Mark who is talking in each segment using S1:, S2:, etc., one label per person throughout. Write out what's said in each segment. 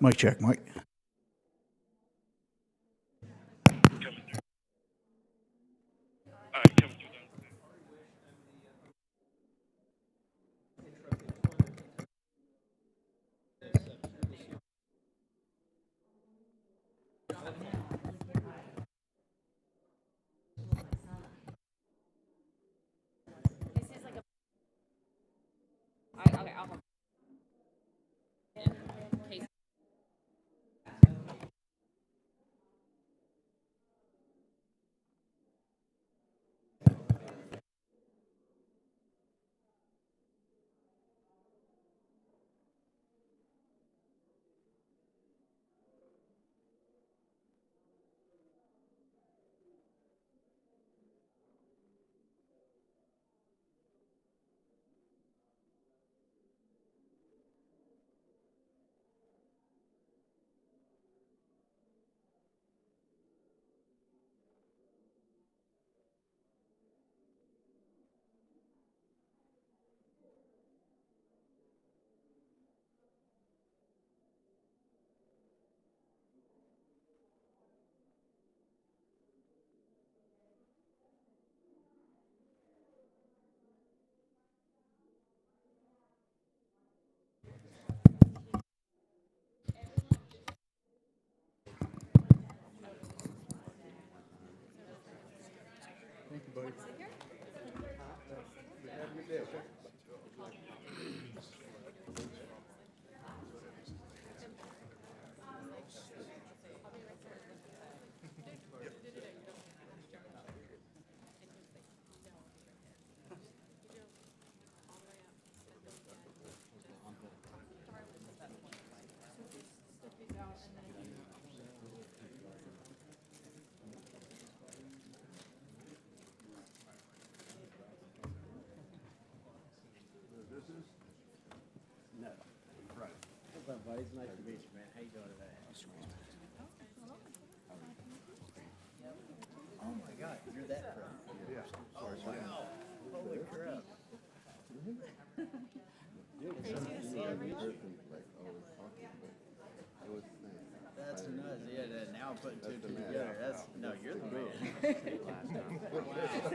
S1: Mic check, Mike.
S2: What's up, buddy? It's nice to meet you, man. How you doing today? Oh my God, you're that friend. Yeah. Oh wow. Holy crap. Crazy to see you. That's nuts. Yeah, now I'm putting two and two together. That's no, you're the man. Wow.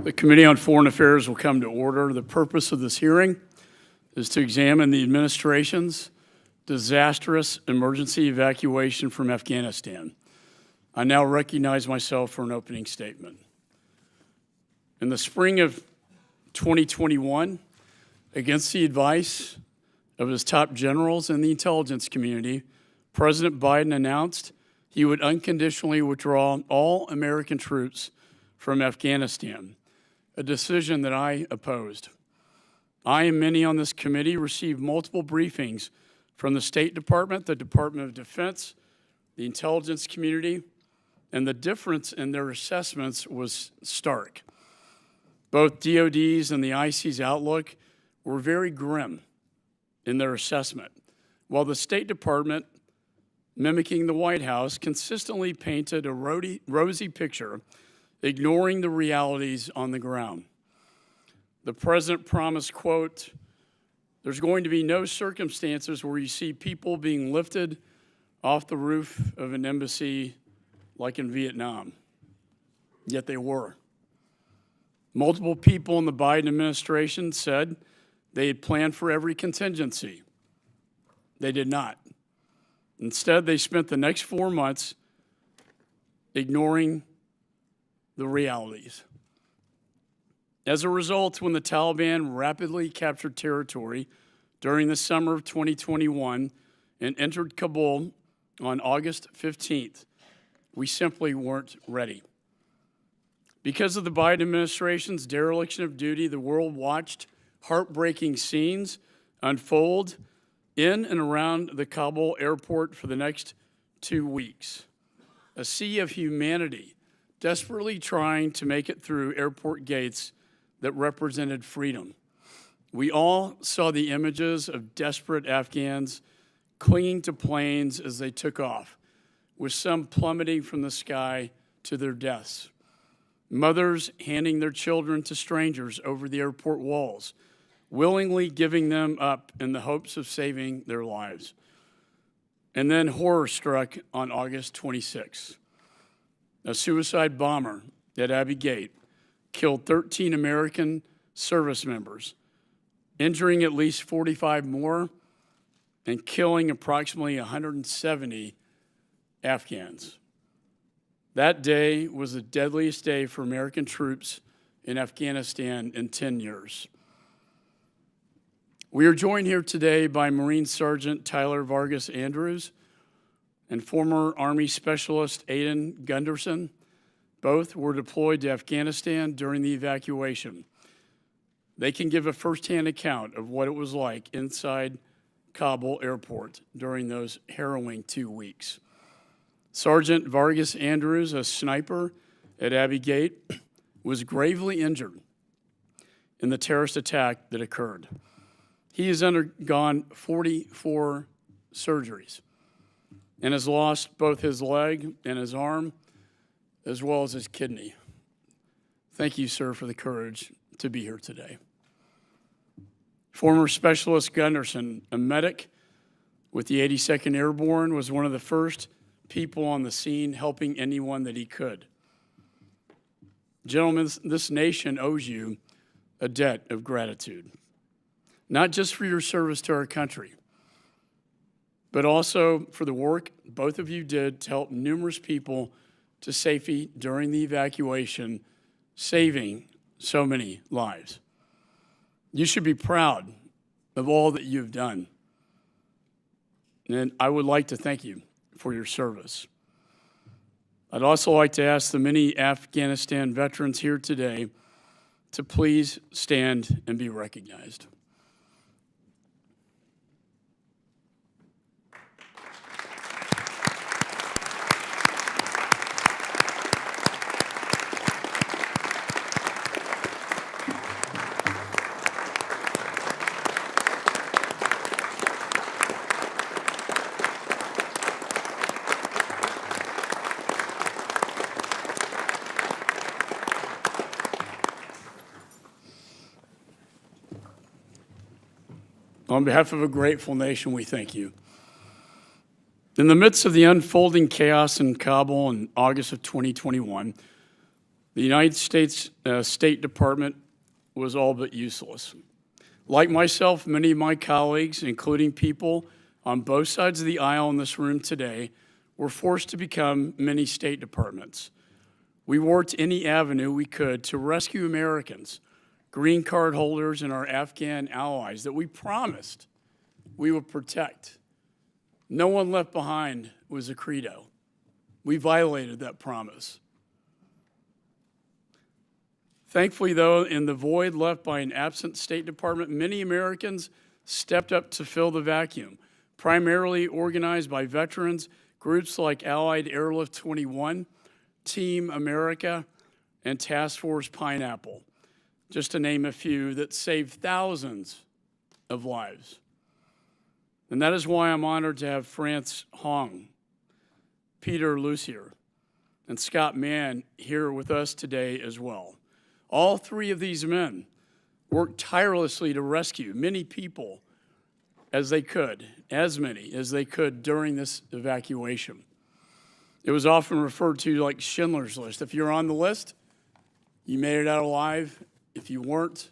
S1: The Committee on Foreign Affairs will come to order. The purpose of this hearing is to examine the administration's disastrous emergency evacuation from Afghanistan. I now recognize myself for an opening statement. In the spring of 2021, against the advice of his top generals in the intelligence community, President Biden announced he would unconditionally withdraw all American troops from Afghanistan, a decision that I opposed. I and many on this committee received multiple briefings from the State Department, the Department of Defense, the intelligence community, and the difference in their assessments was stark. Both DOD's and the IC's outlook were very grim in their assessment, while the State Department, mimicking the White House, consistently painted a rosy picture, ignoring the realities on the ground. The president promised, quote, "There's going to be no circumstances where you see people being lifted off the roof of an embassy like in Vietnam." Yet they were. Multiple people in the Biden administration said they had planned for every contingency. They did not. Instead, they spent the next 4 months ignoring the realities. As a result, when the Taliban rapidly captured territory during the summer of 2021 and entered Kabul on August 15th, we simply weren't ready. Because of the Biden administration's dereliction of duty, the world watched heartbreaking scenes unfold in and around the Kabul airport for the next 2 weeks. A sea of humanity desperately trying to make it through airport gates that represented freedom. We all saw the images of desperate Afghans clinging to planes as they took off, with some plummeting from the sky to their deaths. Mothers handing their children to strangers over the airport walls, willingly giving them up in the hopes of saving their lives. And then horror struck on August 26th. A suicide bomber at Abbey Gate killed 13 American service members, injuring at least 45 more and killing approximately 170 Afghans. That day was the deadliest day for American troops in Afghanistan in 10 years. We are joined here today by Marine Sergeant Tyler Vargas-Andrews and former Army Specialist Aidan Gunderson. Both were deployed to Afghanistan during the evacuation. They can give a firsthand account of what it was like inside Kabul airport during those harrowing 2 weeks. Sergeant Vargas-Andrews, a sniper at Abbey Gate, was gravely injured in the terrorist attack that occurred. He has undergone 44 surgeries and has lost both his leg and his arm, as well as his kidney. Thank you, sir, for the courage to be here today. Former Specialist Gunderson, a medic with the 82nd Airborne, was one of the first people on the scene helping anyone that he could. Gentlemen, this nation owes you a debt of gratitude, not just for your service to our country, but also for the work both of you did to help numerous people to safety during the evacuation, saving so many lives. You should be proud of all that you've done. And I would like to thank you for your service. I'd also like to ask the many Afghanistan veterans here today to please stand and be recognized. On behalf of a grateful nation, we thank you. In the midst of the unfolding chaos in Kabul in August of 2021, The United States State Department was all but useless. Like myself, many of my colleagues, including people on both sides of the aisle in this room today, were forced to become mini State Departments. We worked any avenue we could to rescue Americans, green card holders, and our Afghan allies that we promised we would protect. No one left behind was a credo. We violated that promise. Thankfully, though, in the void left by an absent State Department, many Americans stepped up to fill the vacuum, primarily organized by veterans, groups like Allied Airlift 21, Team America, and Task Force Pineapple, just to name a few that saved thousands of lives. And that is why I'm honored to have France Hoang, Peter Lucier, and Scott Mann here with us today as well. All three of these men worked tirelessly to rescue many people as many as they could during this evacuation. It was often referred to like Schindler's List. If you're on the list, you made it out alive. If you weren't,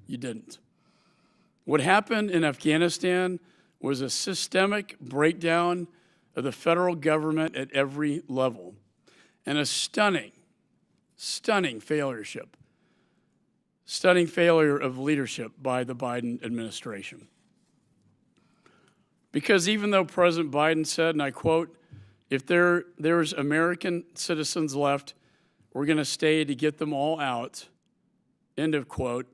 S1: you didn't. What happened in Afghanistan was a systemic breakdown of the federal government at every level, and a stunning failure of leadership by the Biden administration. Because even though President Biden said, and I quote, "If there's American citizens left, we're going to stay to get them all out," end of quote,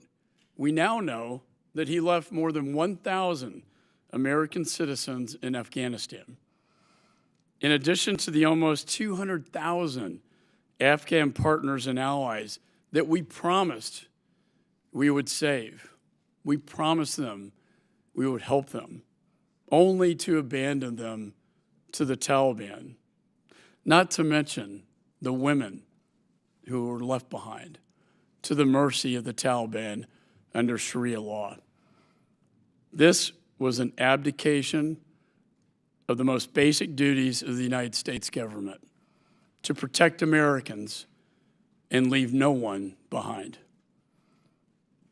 S1: we now know that he left more than 1,000 American citizens in Afghanistan. In addition to the almost 200,000 Afghan partners and allies that we promised we would save. We promised them we would help them, only to abandon them to the Taliban. Not to mention the women who were left behind to the mercy of the Taliban under Sharia law. This was an abdication of the most basic duties of the United States government, to protect Americans and leave no one behind.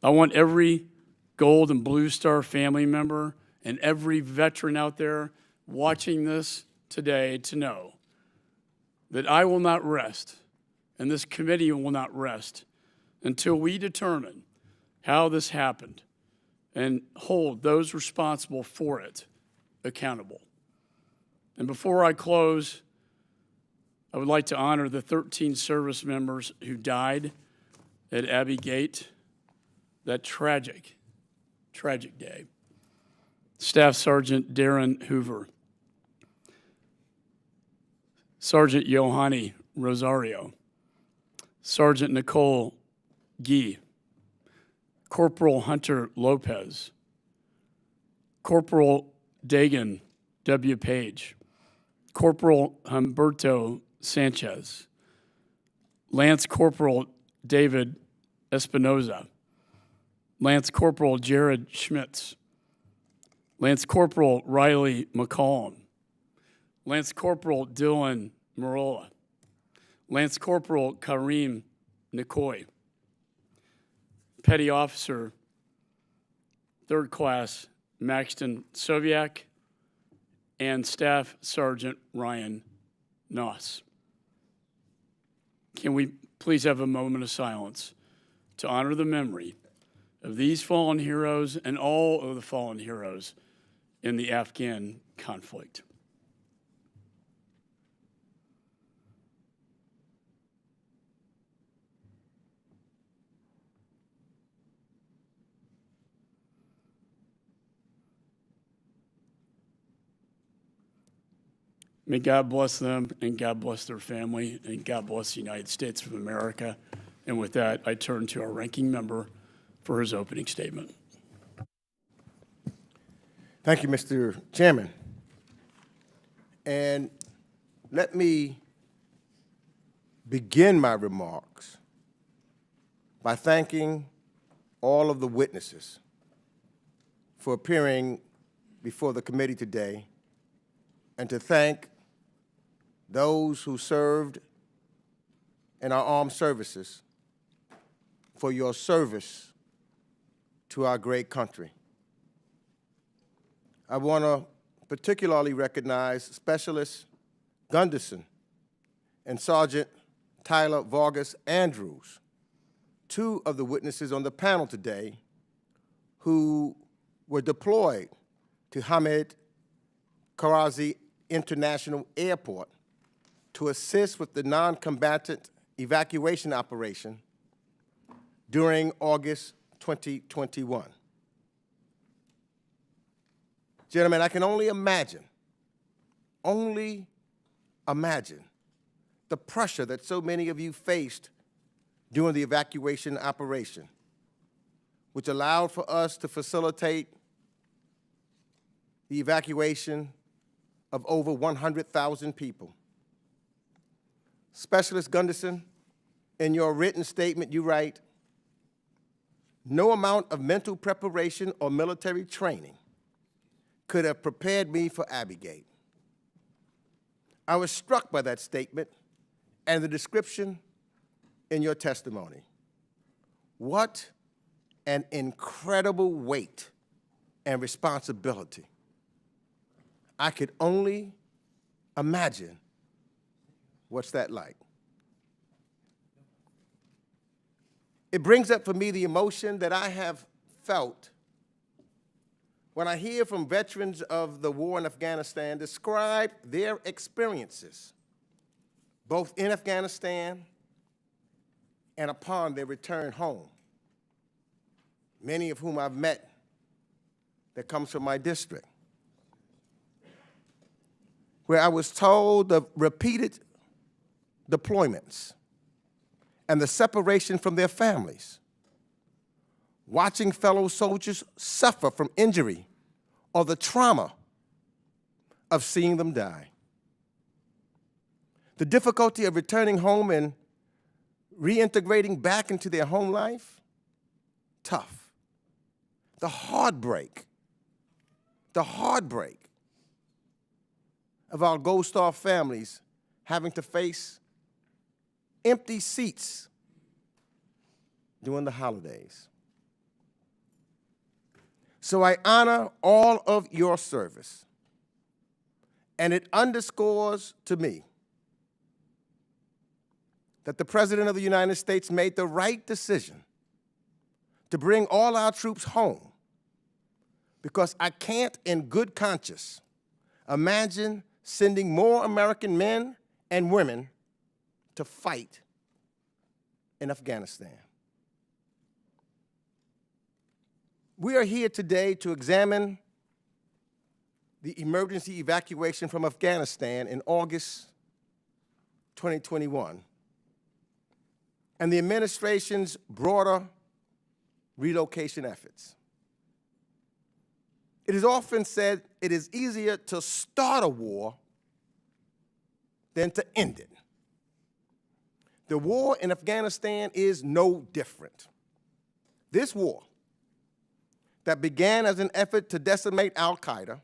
S1: I want every Gold and Blue Star family member and every veteran out there watching this today to know that I will not rest, and this committee will not rest, until we determine how this happened and hold those responsible for it accountable. And before I close, I would like to honor the 13 service members who died at Abbey Gate, that tragic day. Staff Sergeant Darren Hoover, Sergeant Yohani Rosario, Sergeant Nicole Gee, Corporal Hunter Lopez, Corporal Dagan W. Page, Corporal Humberto Sanchez, Lance Corporal David Espinoza, Lance Corporal Jared Schmitz, Lance Corporal Riley McCaul, Lance Corporal Dylan Marola, Lance Corporal Kareem Nikoy, Petty Officer 3rd Class Maxton Soviak, and Staff Sergeant Ryan Noss. Can we please have a moment of silence to honor the memory of these fallen heroes and all of the fallen heroes in the Afghan conflict? May God bless them, and God bless their family, and God bless the United States of America. And with that, I turn to our ranking member for his opening statement.
S3: Thank you, Mr. Chairman. And let me begin my remarks by thanking all of the witnesses for appearing before the committee today, and to thank those who served and our armed services for your service to our great country. I want to particularly recognize Specialist Gunderson and Sergeant Tyler Vargas-Andrews, two of the witnesses on the panel today who were deployed to Hamid Karazi International Airport to assist with the non-combatant evacuation operation during August 2021. Gentlemen, I can only imagine the pressure that so many of you faced during the evacuation operation, which allowed for us to facilitate the evacuation of over 100,000 people. Specialist Gunderson, in your written statement, you write, "No amount of mental preparation or military training could have prepared me for Abigail." I was struck by that statement and the description in your testimony. What an incredible weight and responsibility. I could only imagine what's that like. It brings up for me the emotion that I have felt when I hear from veterans of the war in Afghanistan describe their experiences, both in Afghanistan and upon their return home, many of whom I've met that comes from my district, where I was told of repeated deployments and the separation from their families, watching fellow soldiers suffer from injury or the trauma of seeing them die. The difficulty of returning home and reintegrating back into their home life, tough. The heartbreak of our Gold Star families having to face empty seats during the holidays. So I honor all of your service, and it underscores to me that the President of the United States made the right decision to bring all our troops home, because I can't in good conscience imagine sending more American men and women to fight in Afghanistan. We are here today to examine the emergency evacuation from Afghanistan in August 2021 and the administration's broader relocation efforts. It is often said it is easier to start a war than to end it. The war in Afghanistan is no different. This war, that began as an effort to decimate al-Qaeda,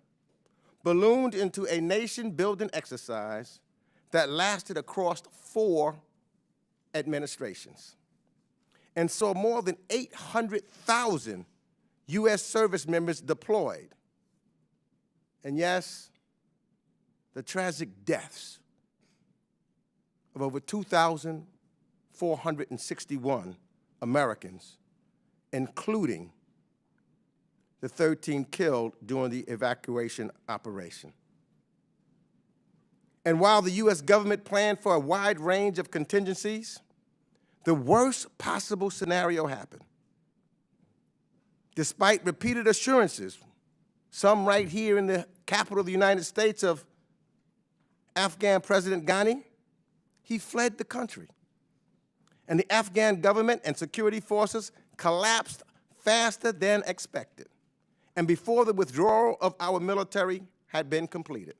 S3: ballooned into a nation-building exercise that lasted across 4 administrations and saw more than 800,000 U.S. service members deployed. And yes, the tragic deaths of over 2,461 Americans, including the 13 killed during the evacuation operation. And while the U.S. government planned for a wide range of contingencies, the worst possible scenario happened. Despite repeated assurances, some right here in the capital of the United States, of Afghan President Ghani, he fled the country. And the Afghan government and security forces collapsed faster than expected, and before the withdrawal of our military had been completed.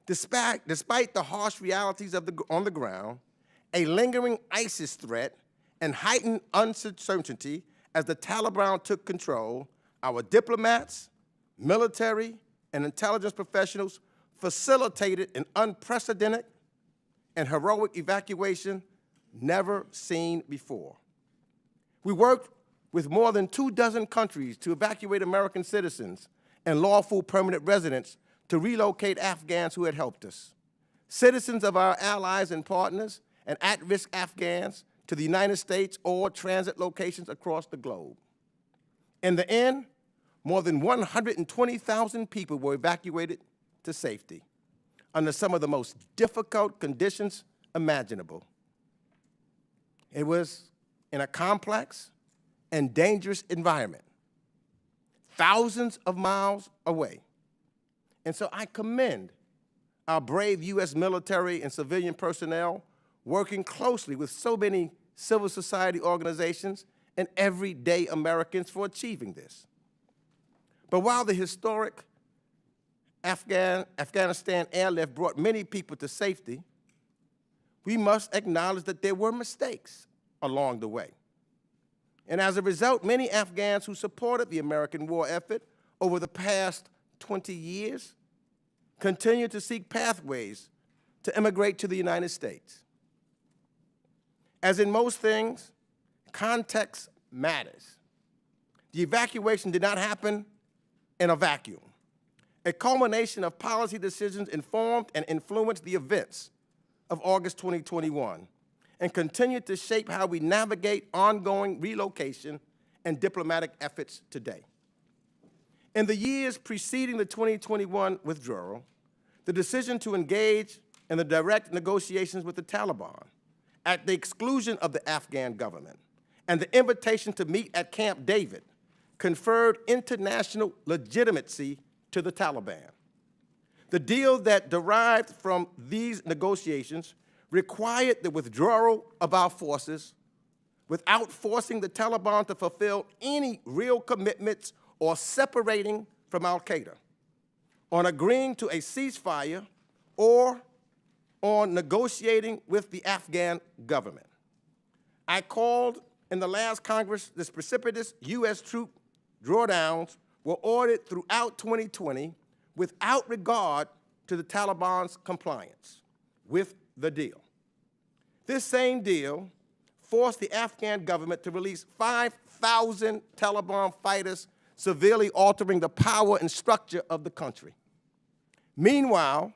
S3: Despite the harsh realities on the ground, a lingering ISIS threat, and heightened uncertainty as the Taliban took control, our diplomats, military, and intelligence professionals facilitated an unprecedented and heroic evacuation never seen before. We worked with more than 24 countries to evacuate American citizens and lawful permanent residents to relocate Afghans who had helped us, citizens of our allies and partners, and at-risk Afghans to the United States or transit locations across the globe. In the end, more than 120,000 people were evacuated to safety under some of the most difficult conditions imaginable. It was in a complex and dangerous environment, thousands of miles away. And so I commend our brave U.S. military and civilian personnel working closely with so many civil society organizations and everyday Americans for achieving this. But while the historic Afghanistan airlift brought many people to safety, we must acknowledge that there were mistakes along the way. And as a result, many Afghans who supported the American war effort over the past 20 years continue to seek pathways to immigrate to the United States. As in most things, context matters. The evacuation did not happen in a vacuum. A culmination of policy decisions informed and influenced the events of August 2021 and continue to shape how we navigate ongoing relocation and diplomatic efforts today. In the years preceding the 2021 withdrawal, the decision to engage in the direct negotiations with the Taliban at the exclusion of the Afghan government and the invitation to meet at Camp David conferred international legitimacy to the Taliban. The deal that derived from these negotiations required the withdrawal of our forces without forcing the Taliban to fulfill any real commitments or separating from al-Qaeda, on agreeing to a ceasefire or on negotiating with the Afghan government. I called in the last Congress this precipitous U.S. troop drawdowns were ordered throughout 2020 without regard to the Taliban's compliance with the deal. This same deal forced the Afghan government to release 5,000 Taliban fighters, severely altering the power and structure of the country. Meanwhile,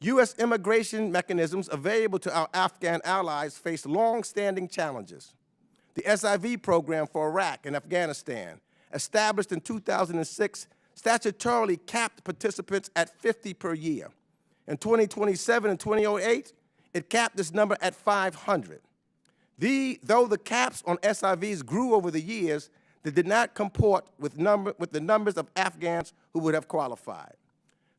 S3: U.S. immigration mechanisms available to our Afghan allies face long-standing challenges. The SIV program for Iraq and Afghanistan, established in 2006, statutorily capped participants at 50 per year. In 2027 and 2008, it capped this number at 500. Though the caps on SIVs grew over the years, they did not comport with the numbers of Afghans who would have qualified.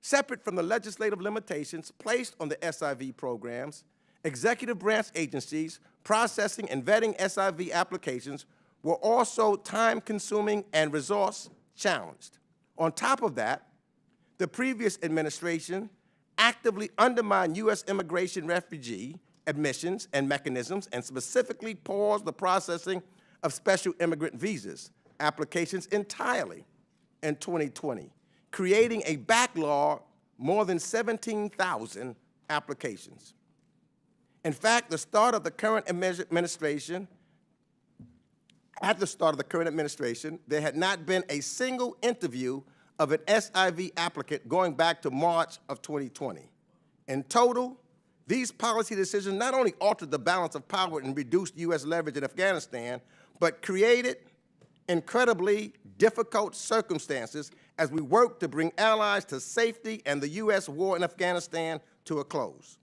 S3: Separate from the legislative limitations placed on the SIV programs, executive branch agencies processing and vetting SIV applications were also time-consuming and resource-challenged. On top of that, the previous administration actively undermined U.S. immigration refugee admissions and mechanisms and specifically paused the processing of special immigrant visas applications entirely in 2020, creating a backlog more than 17,000 applications. In fact, at the start of the current administration, there had not been a single interview of an SIV applicant going back to March of 2020. In total, these policy decisions not only altered the balance of power and reduced U.S. leverage in Afghanistan, but created incredibly difficult circumstances as we work to bring allies to safety and the U.S. war in Afghanistan to a close.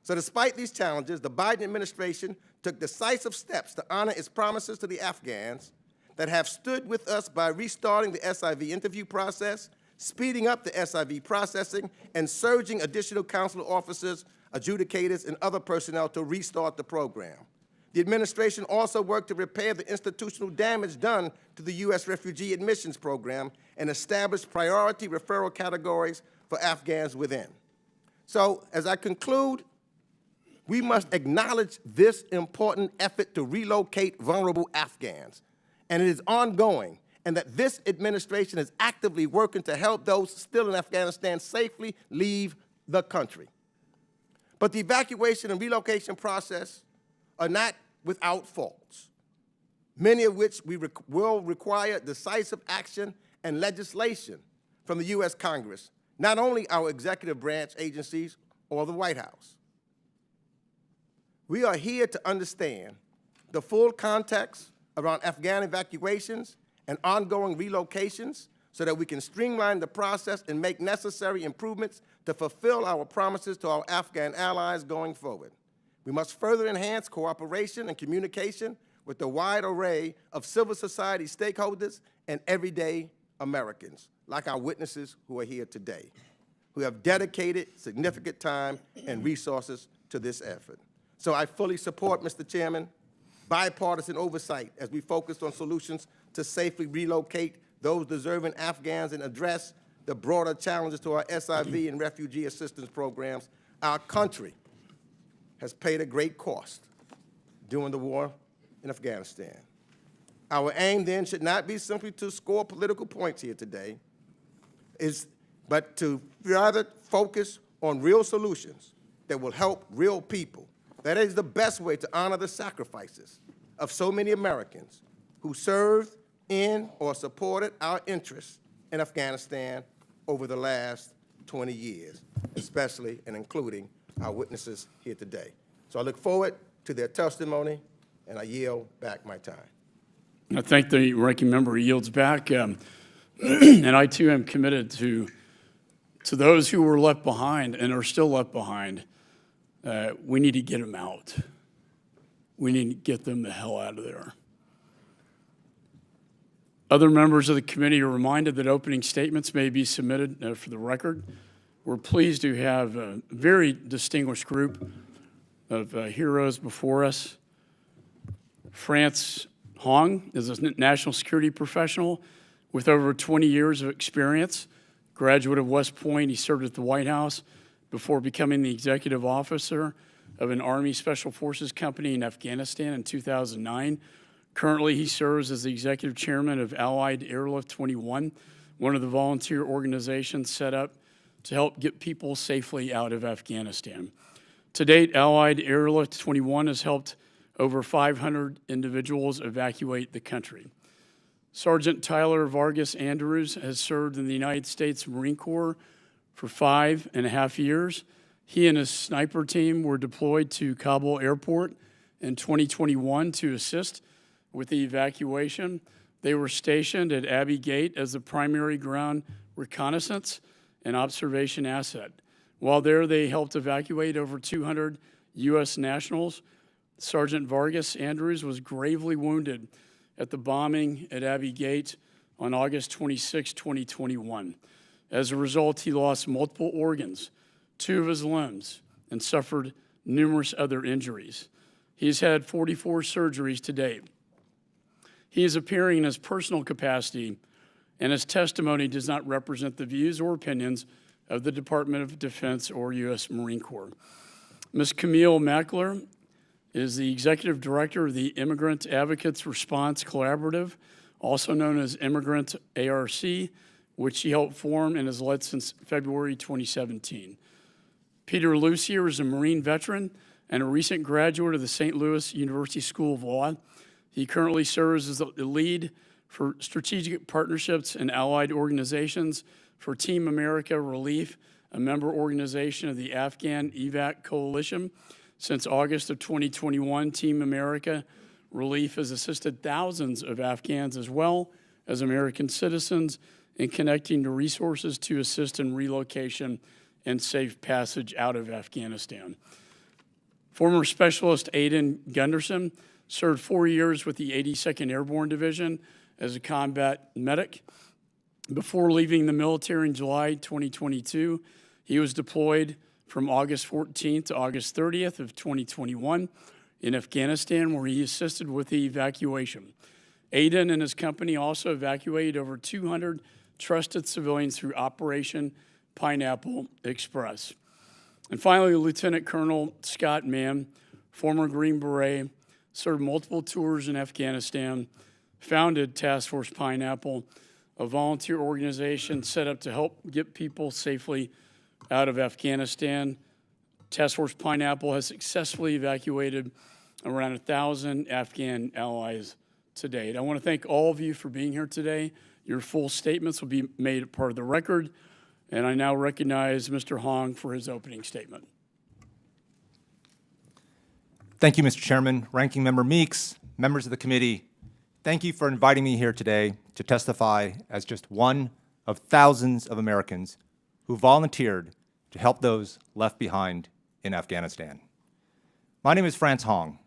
S3: So despite these challenges, the Biden administration took decisive steps to honor its promises to the Afghans that have stood with us by restarting the SIV interview process, speeding up the SIV processing, and surging additional consular officers, adjudicators, and other personnel to restart the program. The administration also worked to repair the institutional damage done to the U.S. refugee admissions program and establish priority referral categories for Afghans within. So, as I conclude, we must acknowledge this important effort to relocate vulnerable Afghans, and it is ongoing, and that this administration is actively working to help those still in Afghanistan safely leave the country. But the evacuation and relocation process are not without faults, many of which will require decisive action and legislation from the U.S. Congress, not only our executive branch agencies or the White House. We are here to understand the full context around Afghan evacuations and ongoing relocations so that we can streamline the process and make necessary improvements to fulfill our promises to our Afghan allies going forward. We must further enhance cooperation and communication with the wide array of civil society stakeholders and everyday Americans, like our witnesses who are here today, who have dedicated significant time and resources to this effort. So I fully support, Mr. Chairman, bipartisan oversight as we focus on solutions to safely relocate those deserving Afghans and address the broader challenges to our SIV and refugee assistance programs. Our country has paid a great cost during the war in Afghanistan. Our aim then should not be simply to score political points here today, but to rather focus on real solutions that will help real people. That is the best way to honor the sacrifices of so many Americans who served in or supported our interests in Afghanistan over the last 20 years, especially and including our witnesses here today. So I look forward to their testimony, and I yield back my time.
S1: I thank the ranking member who yields back, and I too am committed to those who were left behind and are still left behind. We need to get them out. We need to get them the hell out of there. Other members of the committee are reminded that opening statements may be submitted for the record. We're pleased to have a very distinguished group of heroes before us. France Hoang is a national security professional with over 20 years of experience. Graduate of West Point, he served at the White House before becoming the executive officer of an Army Special Forces company in Afghanistan in 2009. Currently, he serves as the executive chairman of Allied Airlift 21, one of the volunteer organizations set up to help get people safely out of Afghanistan. To date, Allied Airlift 21 has helped over 500 individuals evacuate the country. Sergeant Tyler Vargas-Andrews has served in the United States Marine Corps for 5.5 years. He and his sniper team were deployed to Kabul airport in 2021 to assist with the evacuation. They were stationed at Abbey Gate as the primary ground reconnaissance and observation asset. While there, they helped evacuate over 200 U.S. nationals. Sergeant Vargas-Andrews was gravely wounded at the bombing at Abbey Gate on August 26, 2021. As a result, he lost multiple organs, 2 of his limbs, and suffered numerous other injuries. He's had 44 surgeries to date. He is appearing in his personal capacity, and his testimony does not represent the views or opinions of the Department of Defense or U.S. Marine Corps. Ms. Camille Mackler is the Executive Director of the Immigrant Advocates Response Collaborative, also known as Immigrant ARC, which she helped form and has led since February 2017. Peter Lucier is a Marine veteran and a recent graduate of the St. Louis University School of Law. He currently serves as the lead for strategic partnerships and allied organizations for Team America Relief, a member organization of the Afghan Evac Coalition. Since August of 2021, Team America Relief has assisted thousands of Afghans as well as American citizens in connecting the resources to assist in relocation and safe passage out of Afghanistan. Former Specialist Aidan Gunderson served 4 years with the 82nd Airborne Division as a combat medic. Before leaving the military in July 2022, he was deployed from August 14th to August 30th of 2021 in Afghanistan, where he assisted with the evacuation. Aidan and his company also evacuated over 200 trusted civilians through Operation Pineapple Express. And finally, Lieutenant Colonel Scott Mann, former Green Beret, served multiple tours in Afghanistan, founded Task Force Pineapple, a volunteer organization set up to help get people safely out of Afghanistan. Task Force Pineapple has successfully evacuated around 1,000 Afghan allies to date. I want to thank all of you for being here today. Your full statements will be made part of the record. And I now recognize Mr. Hoang for his opening statement.
S4: Thank you, Mr. Chairman, Ranking Member Meeks, members of the committee. Thank you for inviting me here today to testify as just one of thousands of Americans who volunteered to help those left behind in Afghanistan. My name is Franz Hoang.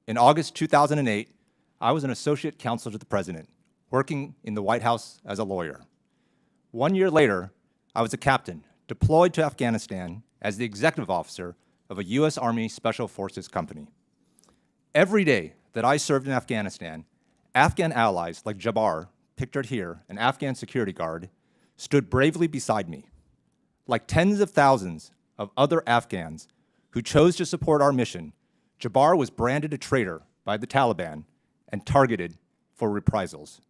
S4: In August 2008, I was an associate counsel to the president, working in the White House as a lawyer. 1 year later, I was a captain deployed to Afghanistan as the executive officer of a U.S. Army Special Forces company. Every day that I served in Afghanistan, Afghan allies like Jabbar, pictured here, an Afghan security guard, stood bravely beside me. Like tens of thousands of other Afghans who chose to support our mission, Jabbar was branded a traitor by the Taliban and targeted for reprisals.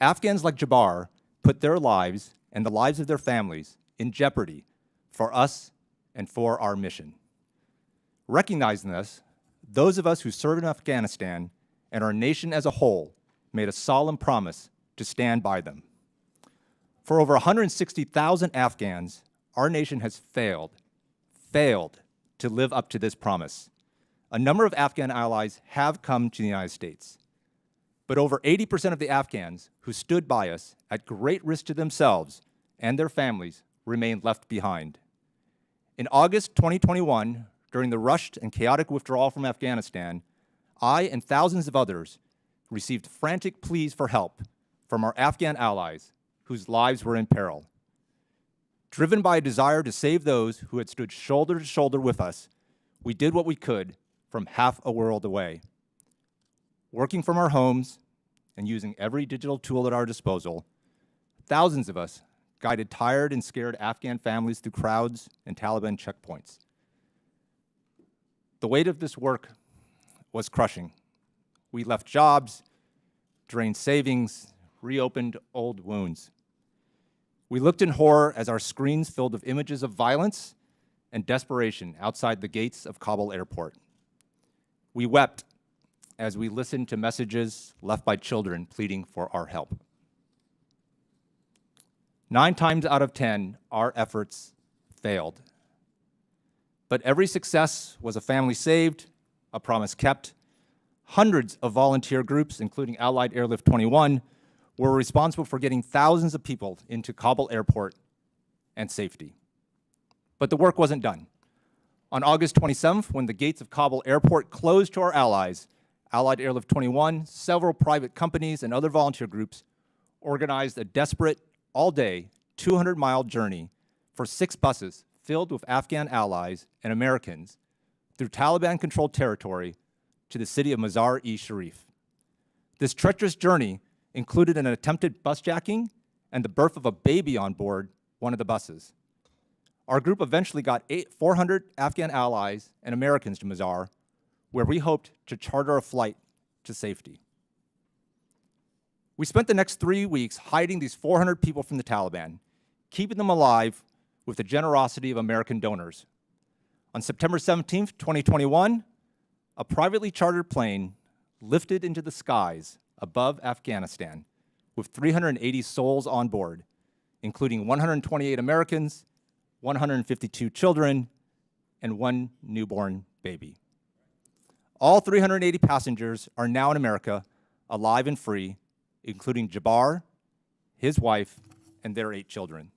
S4: Afghans like Jabbar put their lives and the lives of their families in jeopardy for us and for our mission. Recognizing this, those of us who served in Afghanistan and our nation as a whole made a solemn promise to stand by them. For over 160,000 Afghans, our nation has failed to live up to this promise. A number of Afghan allies have come to the United States, but over 80% of the Afghans who stood by us at great risk to themselves and their families remain left behind. In August 2021, during the rushed and chaotic withdrawal from Afghanistan, I and thousands of others received frantic pleas for help from our Afghan allies whose lives were in peril. Driven by a desire to save those who had stood shoulder to shoulder with us, we did what we could from half a world away. Working from our homes and using every digital tool at our disposal, thousands of us guided tired and scared Afghan families through crowds and Taliban checkpoints. The weight of this work was crushing. We left jobs, drained savings, reopened old wounds. We looked in horror as our screens filled with images of violence and desperation outside the gates of Kabul airport. We wept as we listened to messages left by children pleading for our help. 9 times out of 10, our efforts failed. But every success was a family saved, a promise kept. Hundreds of volunteer groups, including Allied Airlift 21, were responsible for getting thousands of people into Kabul airport and safety. But the work wasn't done. On August 27th, when the gates of Kabul airport closed to our allies, Allied Airlift 21, several private companies, and other volunteer groups organized a desperate, all-day, 200-mile journey for 6 buses filled with Afghan allies and Americans through Taliban-controlled territory to the city of Mazar-e-Sharif. This treacherous journey included an attempted busjacking and the birth of a baby on board one of the buses. Our group eventually got 400 Afghan allies and Americans to Mazar, where we hoped to charter a flight to safety. We spent the next 3 weeks hiding these 400 people from the Taliban, keeping them alive with the generosity of American donors. On September 17th, 2021, a privately chartered plane lifted into the skies above Afghanistan with 380 souls on board, including 128 Americans, 152 children, and 1 newborn baby. All 380 passengers are now in America, alive and free, including Jabbar, his wife, and their 8 children.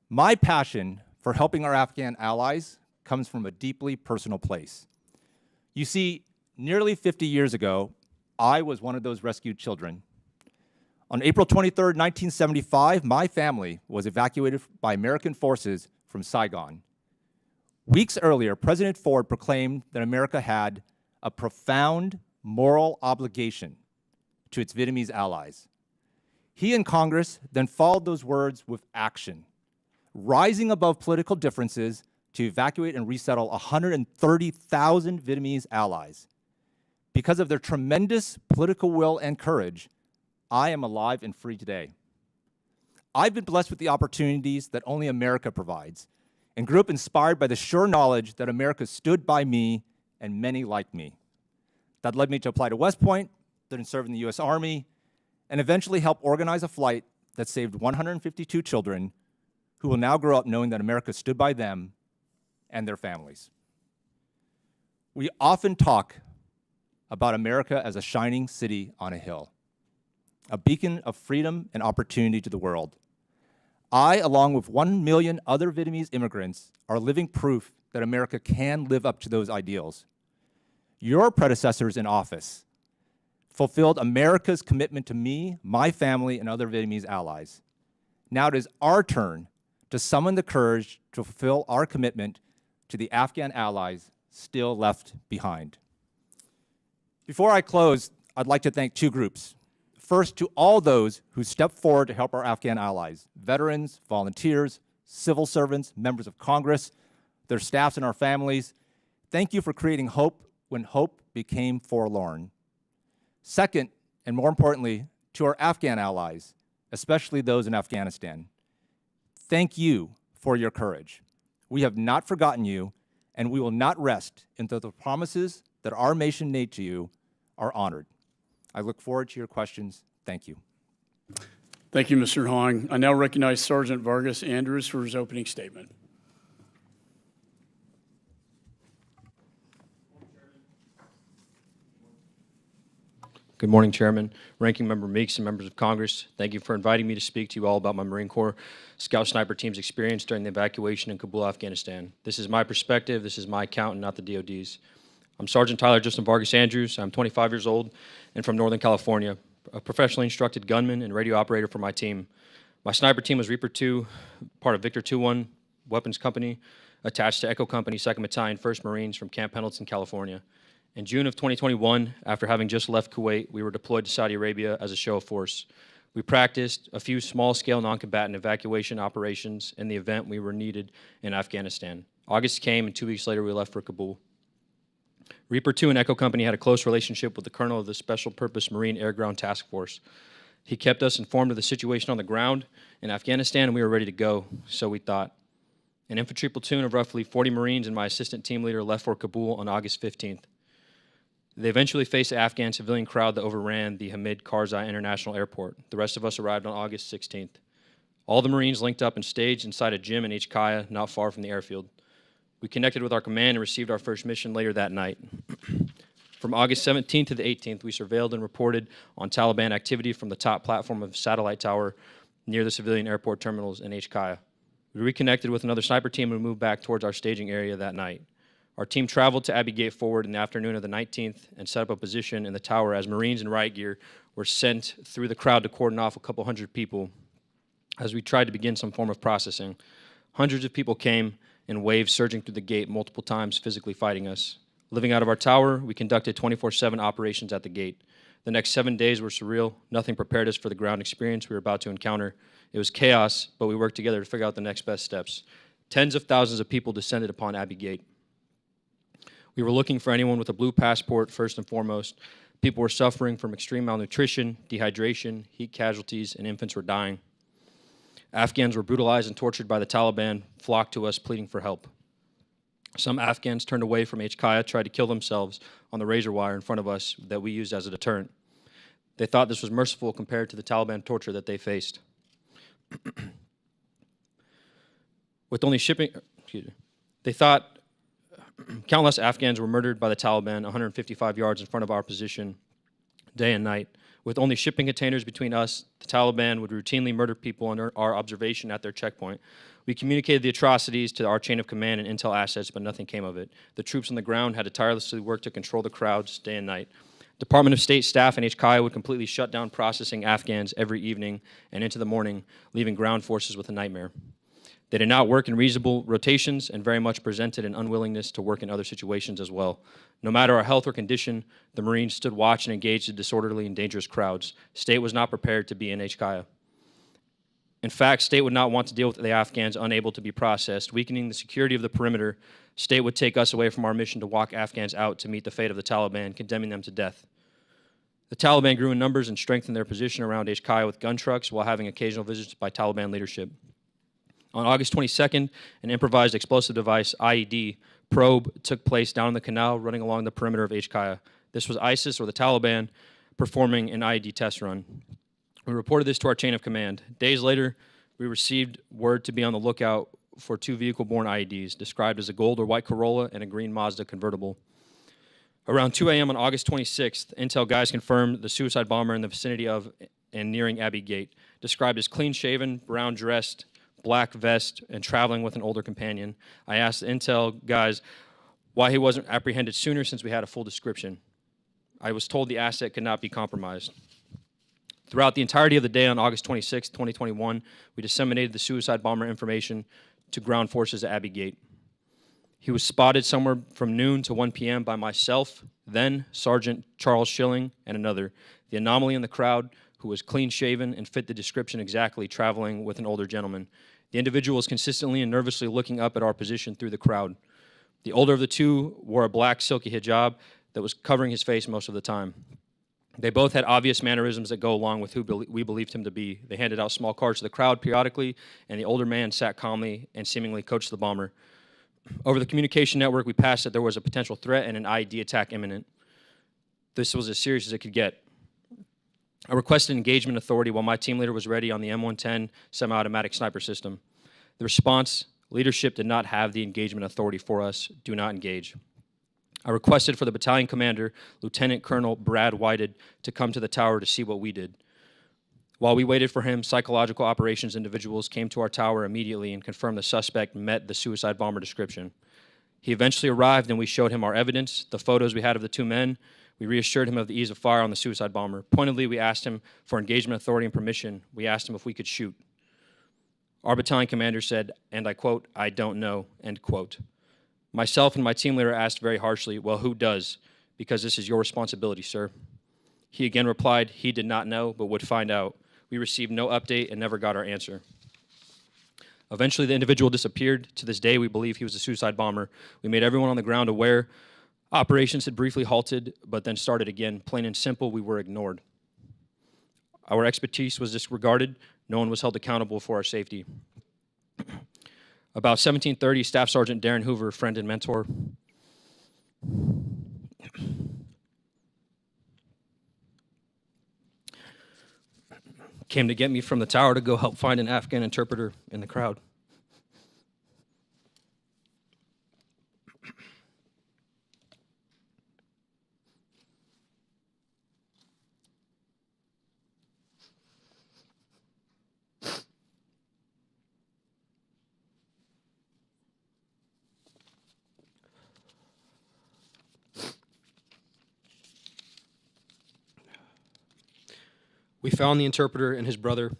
S4: My passion for helping our Afghan allies comes from a deeply personal place. You see, nearly 50 years ago, I was one of those rescued children. On April 23, 1975, my family was evacuated by American forces from Saigon. Weeks earlier, President Ford proclaimed that America had a profound moral obligation to its Vietnamese allies. He and Congress then followed those words with action, rising above political differences to evacuate and resettle 130,000 Vietnamese allies. Because of their tremendous political will and courage, I am alive and free today. I've been blessed with the opportunities that only America provides and grew up inspired by the sure knowledge that America stood by me and many like me. That led me to apply to West Point, then serve in the US Army, and eventually help organize a flight that saved 152 children who will now grow up knowing that America stood by them and their families. We often talk about America as a shining city on a hill, a beacon of freedom and opportunity to the world. I, along with 1 million other Vietnamese immigrants, are living proof that America can live up to those ideals. Your predecessors in office fulfilled America's commitment to me, my family, and other Vietnamese allies. Now it is our turn to summon the courage to fulfill our commitment to the Afghan allies still left behind. Before I close, I'd like to thank two groups. First, to all those who stepped forward to help our Afghan allies, veterans, volunteers, civil servants, members of Congress, their staffs and our families. Thank you for creating hope when hope became forlorn. Second, and more importantly, to our Afghan allies, especially those in Afghanistan. Thank you for your courage. We have not forgotten you, and we will not rest until the promises that our nation made to you are honored. I look forward to your questions. Thank you.
S1: Thank you, Mr. Hoang. I now recognize Sergeant Vargas-Andrews for his opening statement.
S5: Good morning, Chairman, Ranking Member Meeks, and members of Congress. Thank you for inviting me to speak to you all about my Marine Corps Scout Sniper Team's experience during the evacuation in Kabul, Afghanistan. This is my perspective, this is my account, and not the DOD's. I'm Sergeant Tyler Justin Vargas-Andrews. I'm 25 years old and from Northern California, a professionally instructed gunman and radio operator for my team. My sniper team was Reaper 2, part of Victor 2-1 Weapons Company, attached to Echo Company, 2nd Battalion, 1st Marines from Camp Pendleton, California. In June of 2021, after having just left Kuwait, we were deployed to Saudi Arabia as a show of force. We practiced a few small-scale non-combatant evacuation operations in the event we were needed in Afghanistan. August came, and 2 weeks later, we left for Kabul. Reaper 2 and Echo Company had a close relationship with the colonel of the Special Purpose Marine Air Ground Task Force. He kept us informed of the situation on the ground in Afghanistan, and we were ready to go, so we thought. An infantry platoon of roughly 40 Marines and my assistant team leader left for Kabul on August 15th. They eventually faced the Afghan civilian crowd that overran the Hamid Karzai International Airport. The rest of us arrived on August 16th. All the Marines linked up and staged inside a gym in Kaya, not far from the airfield. We connected with our command and received our first mission later that night. From August 17th to the 18th, we surveilled and reported on Taliban activity from the top platform of a satellite tower near the civilian airport terminals in Kaya. We reconnected with another sniper team and moved back towards our staging area that night. Our team traveled to Abbey Gate Forward in the afternoon of the 19th and set up a position in the tower as Marines in riot gear were sent through the crowd to cordon off a couple hundred people as we tried to begin some form of processing. Hundreds of people came in waves surging through the gate multiple times, physically fighting us. Living out of our tower, we conducted 24/7 operations at the gate. The next 7 days were surreal. Nothing prepared us for the ground experience we were about to encounter. It was chaos, but we worked together to figure out the next best steps. Tens of thousands of people descended upon Abbey Gate. We were looking for anyone with a blue passport first and foremost. People were suffering from extreme malnutrition, dehydration, heat casualties, and infants were dying. Afghans were brutalized and tortured by the Taliban, flocked to us pleading for help. Some Afghans turned away from Kaya, tried to kill themselves on the razor wire in front of us that we used as a deterrent. They thought this was merciful compared to the Taliban torture that they faced. With only shipping, they thought countless Afghans were murdered by the Taliban 155 yards in front of our position, day and night. With only shipping containers between us, the Taliban would routinely murder people under our observation at their checkpoint. We communicated the atrocities to our chain of command and intel assets, but nothing came of it. The troops on the ground had to tirelessly work to control the crowds day and night. Department of State staff in Kaya would completely shut down processing Afghans every evening and into the morning, leaving ground forces with a nightmare. They did not work in reasonable rotations and very much presented an unwillingness to work in other situations as well. No matter our health or condition, the Marines stood watch and engaged in disorderly and dangerous crowds. State was not prepared to be in Kaya. In fact, State would not want to deal with the Afghans unable to be processed. Weakening the security of the perimeter, State would take us away from our mission to walk Afghans out to meet the fate of the Taliban, condemning them to death. The Taliban grew in numbers and strengthened their position around Kaya with gun trucks while having occasional visits by Taliban leadership. On August 22nd, an improvised explosive device, IED, probe took place down in the canal running along the perimeter of HKIA. This was ISIS or the Taliban performing an IED test run. We reported this to our chain of command. Days later, we received word to be on the lookout for 2 vehicle-borne IEDs, described as a gold or white Corolla and a green Mazda convertible. Around 2 a.m. on August 26th, intel guys confirmed the suicide bomber in the vicinity of and nearing Abbey Gate, described as clean-shaven, brown-dressed, black vest, and traveling with an older companion. I asked the intel guys why he wasn't apprehended sooner since we had a full description. I was told the asset could not be compromised. Throughout the entirety of the day on August 26, 2021, we disseminated the suicide bomber information to ground forces at Abbey Gate. He was spotted somewhere from noon to 1 p.m. by myself, then Sergeant Charles Schilling, and another. The anomaly in the crowd, who was clean-shaven and fit the description exactly, traveling with an older gentleman. The individual was consistently and nervously looking up at our position through the crowd. The older of the two wore a black silky hijab that was covering his face most of the time. They both had obvious mannerisms that go along with who we believed him to be. They handed out small cards to the crowd periodically, and the older man sat calmly and seemingly coached the bomber. Over the communication network, we passed that there was a potential threat and an IED attack imminent. This was as serious as it could get. I requested engagement authority while my team leader was ready on the M110 semi-automatic sniper system. The response, leadership did not have the engagement authority for us. Do not engage. I requested for the battalion commander, Lieutenant Colonel Brad Whited, to come to the tower to see what we did. While we waited for him, psychological operations individuals came to our tower immediately and confirmed the suspect met the suicide bomber description. He eventually arrived and we showed him our evidence, the photos we had of the 2 men. We reassured him of the ease of fire on the suicide bomber. Pointedly, we asked him for engagement authority and permission. We asked him if we could shoot. Our battalion commander said, and I quote, "I don't know," end quote. Myself and my team leader asked very harshly, "Well, who does? Because this is your responsibility, sir." He again replied he did not know, but would find out. We received no update and never got our answer. Eventually, the individual disappeared. To this day, we believe he was a suicide bomber. We made everyone on the ground aware. Operations had briefly halted, but then started again. Plain and simple, we were ignored. Our expertise was disregarded. No one was held accountable for our safety. About 1730, Staff Sergeant Darren Hoover, friend and mentor, came to get me from the tower to go help find an Afghan interpreter in the crowd. We found the interpreter and his brother,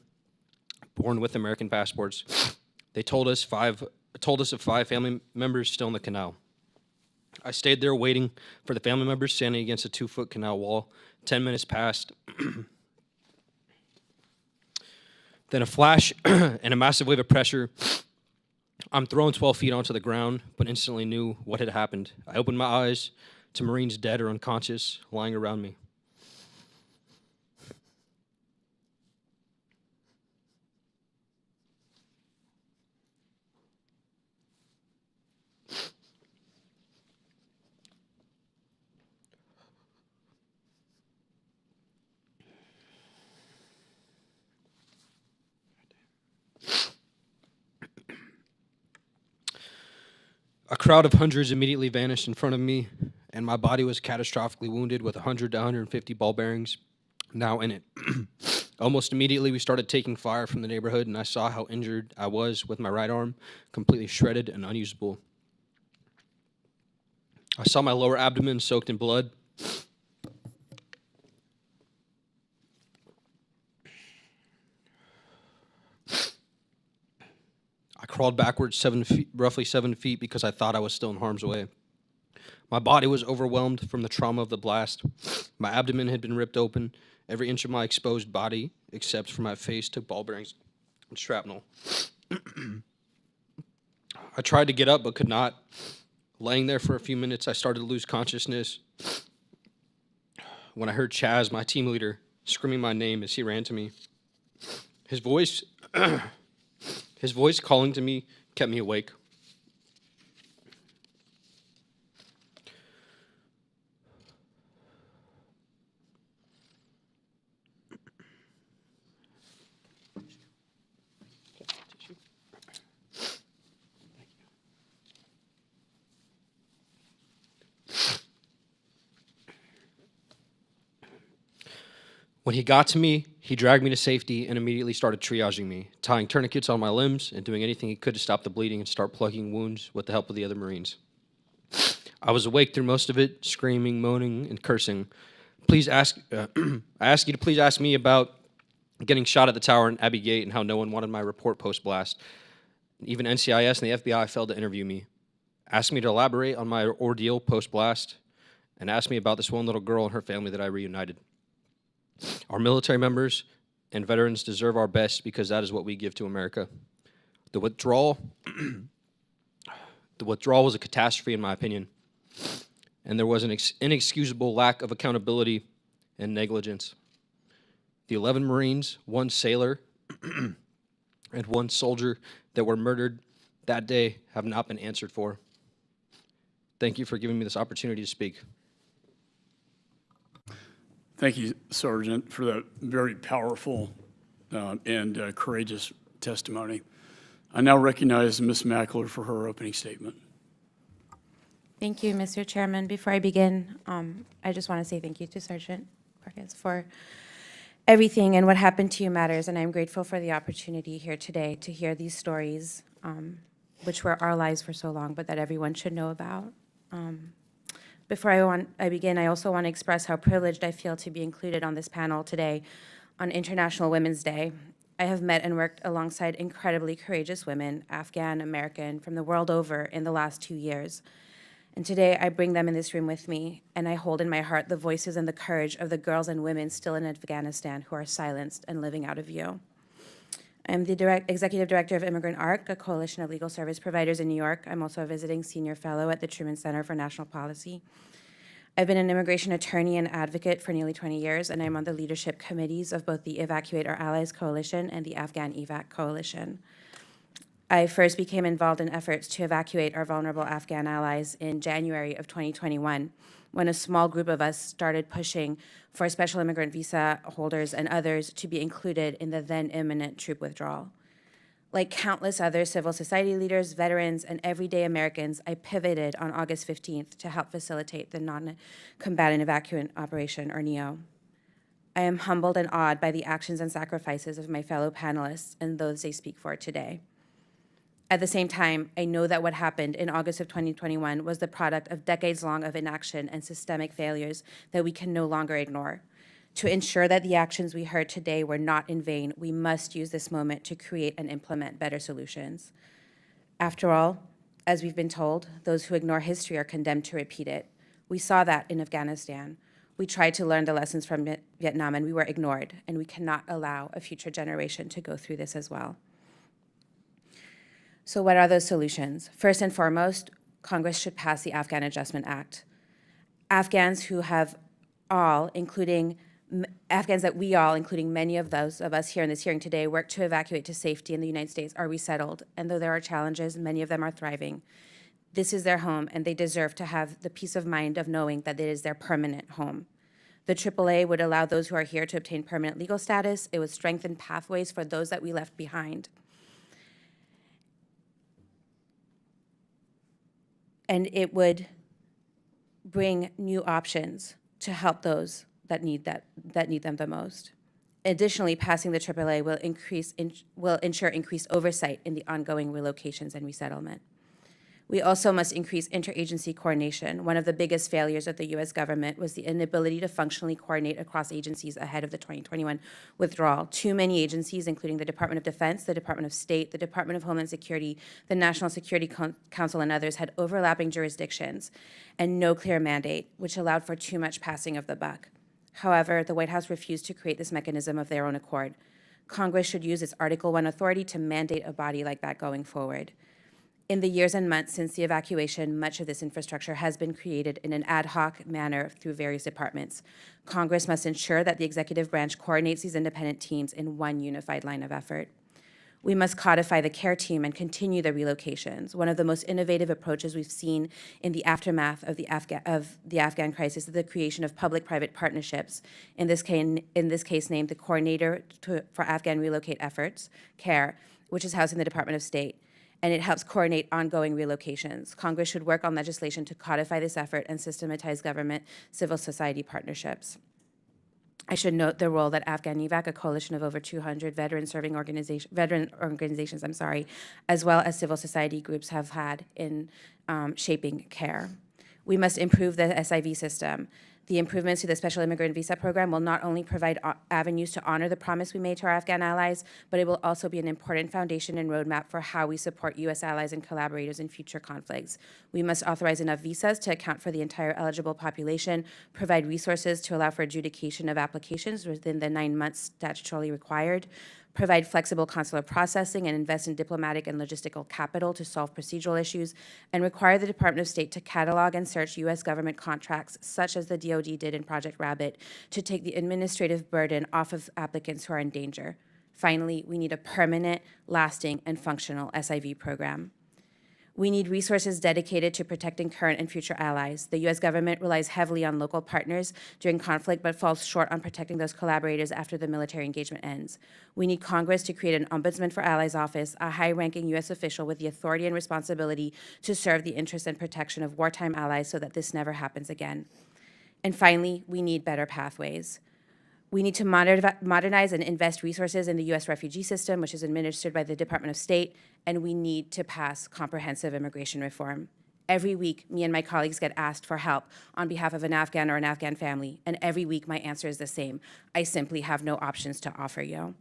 S5: born with American passports. They told us of 5 family members still in the canal. I stayed there waiting for the family members standing against a 2-foot canal wall. 10 minutes passed. Then a flash and a massive wave of pressure. I'm thrown 12 feet onto the ground, but instantly knew what had happened. I opened my eyes to Marines dead or unconscious lying around me. A crowd of hundreds immediately vanished in front of me, and my body was catastrophically wounded with 100 to 150 ball bearings now in it. Almost immediately, we started taking fire from the neighborhood, and I saw how injured I was with my right arm, completely shredded and unusable. I saw my lower abdomen soaked in blood. I crawled backwards roughly 7 feet because I thought I was still in harm's way. My body was overwhelmed from the trauma of the blast. My abdomen had been ripped open. Every inch of my exposed body, except for my face, took ball bearings and shrapnel. I tried to get up but could not. Laying there for a few minutes, I started to lose consciousness when I heard Chaz, my team leader, screaming my name as he ran to me. His voice calling to me kept me awake. When he got to me, he dragged me to safety and immediately started triaging me, tying tourniquets on my limbs and doing anything he could to stop the bleeding and start plugging wounds with the help of the other Marines. I was awake through most of it, screaming, moaning, and cursing. I ask you to please ask me about getting shot at the tower in Abbey Gate and how no one wanted my report post-blast. Even NCIS and the FBI failed to interview me. Ask me to elaborate on my ordeal post-blast, and ask me about this one little girl and her family that I reunited. Our military members and veterans deserve our best because that is what we give to America. The withdrawal was a catastrophe in my opinion, and there was an inexcusable lack of accountability and negligence. The 11 Marines, 1 sailor, and 1 soldier that were murdered that day have not been answered for. Thank you for giving me this opportunity to speak.
S1: Thank you, Sergeant, for that very powerful and courageous testimony. I now recognize Ms. Mackler for her opening statement.
S6: Thank you, Mr. Chairman. Before I begin, I just want to say thank you to Sergeant Vargas for everything, and what happened to you matters, and I'm grateful for the opportunity here today to hear these stories, which were our lives for so long, but that everyone should know about. Before I begin, I also want to express how privileged I feel to be included on this panel today on International Women's Day. I have met and worked alongside incredibly courageous women, Afghan, American, from the world over in the last 2 years. And today I bring them in this room with me, and I hold in my heart the voices and the courage of the girls and women still in Afghanistan who are silenced and living out of view. I'm the Executive Director of Immigrant ARC, a coalition of legal service providers in New York. I'm also a visiting senior fellow at the Truman Center for National Policy. I've been an immigration attorney and advocate for nearly 20 years, and I'm on the leadership committees of both the Evacuate Our Allies Coalition and the Afghan EVAC Coalition. I first became involved in efforts to evacuate our vulnerable Afghan allies in January of 2021, when a small group of us started pushing for special immigrant visa holders and others to be included in the then imminent troop withdrawal. Like countless other civil society leaders, veterans, and everyday Americans, I pivoted on August 15th to help facilitate the Non-Combatant Evacuation Operation, or NEO. I am humbled and awed by the actions and sacrifices of my fellow panelists and those they speak for today. At the same time, I know that what happened in August of 2021 was the product of decades long of inaction and systemic failures that we can no longer ignore. To ensure that the actions we heard today were not in vain, we must use this moment to create and implement better solutions. After all, as we've been told, those who ignore history are condemned to repeat it. We saw that in Afghanistan. We tried to learn the lessons from Vietnam, and we were ignored, and we cannot allow a future generation to go through this as well. So what are those solutions? First and foremost, Congress should pass the Afghan Adjustment Act. Afghans who have all, including Afghans that we all, including many of those of us here in this hearing today, work to evacuate to safety in the United States are resettled. And though there are challenges, many of them are thriving. This is their home, and they deserve to have the peace of mind of knowing that it is their permanent home. The AAA would allow those who are here to obtain permanent legal status. It would strengthen pathways for those that we left behind. And it would bring new options to help those that need them the most. Additionally, passing the AAA will ensure increased oversight in the ongoing relocations and resettlement. We also must increase interagency coordination. One of the biggest failures of the U.S. government was the inability to functionally coordinate across agencies ahead of the 2021 withdrawal. Too many agencies, including the Department of Defense, the Department of State, the Department of Homeland Security, the National Security Council, and others, had overlapping jurisdictions and no clear mandate, which allowed for too much passing of the buck. However, the White House refused to create this mechanism of their own accord. Congress should use its Article 1 authority to mandate a body like that going forward. In the years and months since the evacuation, much of this infrastructure has been created in an ad hoc manner through various departments. Congress must ensure that the executive branch coordinates these independent teams in one unified line of effort. We must codify the care team and continue the relocations. One of the most innovative approaches we've seen in the aftermath of the Afghan crisis is the creation of public-private partnerships, in this case named the Coordinator for Afghan Relocate Efforts, CARE, which is housed in the Department of State, and it helps coordinate ongoing relocations. Congress should work on legislation to codify this effort and systematize government civil society partnerships. I should note the role that Afghan Evac, a coalition of over 200 veteran organizations, as well as civil society groups have had in shaping care. We must improve the SIV system. The improvements to the Special Immigrant Visa Program will not only provide avenues to honor the promise we made to our Afghan allies, but it will also be an important foundation and roadmap for how we support U.S. allies and collaborators in future conflicts. We must authorize enough visas to account for the entire eligible population, provide resources to allow for adjudication of applications within the 9 months statutorily required, provide flexible consular processing and invest in diplomatic and logistical capital to solve procedural issues, and require the Department of State to catalog and search U.S. government contracts, such as the DoD did in Project Rabbit, to take the administrative burden off of applicants who are in danger. Finally, we need a permanent, lasting, and functional SIV program. We need resources dedicated to protecting current and future allies. The U.S. government relies heavily on local partners during conflict, but falls short on protecting those collaborators after the military engagement ends. We need Congress to create an Ombudsman for Allies office, a high-ranking U.S. official with the authority and responsibility to serve the interests and protection of wartime allies so that this never happens again. And finally, we need better pathways. We need to modernize and invest resources in the U.S. refugee system, which is administered by the Department of State, and we need to pass comprehensive immigration reform. Every week, me and my colleagues get asked for help on behalf of an Afghan or an Afghan family, and every week my answer is the same. I simply have no options to offer you.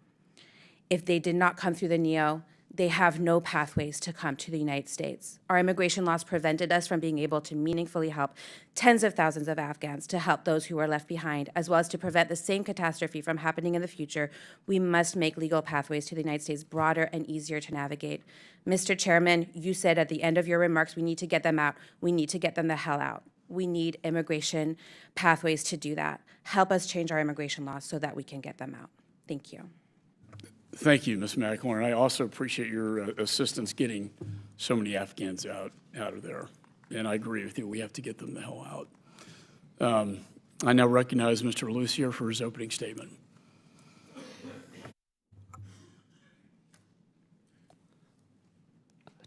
S6: If they did not come through the NEO, they have no pathways to come to the United States. Our immigration laws prevented us from being able to meaningfully help tens of thousands of Afghans, to help those who were left behind, as well as to prevent the same catastrophe from happening in the future. We must make legal pathways to the United States broader and easier to navigate. Mr. Chairman, you said at the end of your remarks, we need to get them out. We need to get them the hell out. We need immigration pathways to do that. Help us change our immigration laws so that we can get them out. Thank you.
S1: Thank you, Ms. Mackler, and I also appreciate your assistance getting so many Afghans out of there. And I agree with you, we have to get them the hell out. I now recognize Mr. Lucier for his opening statement.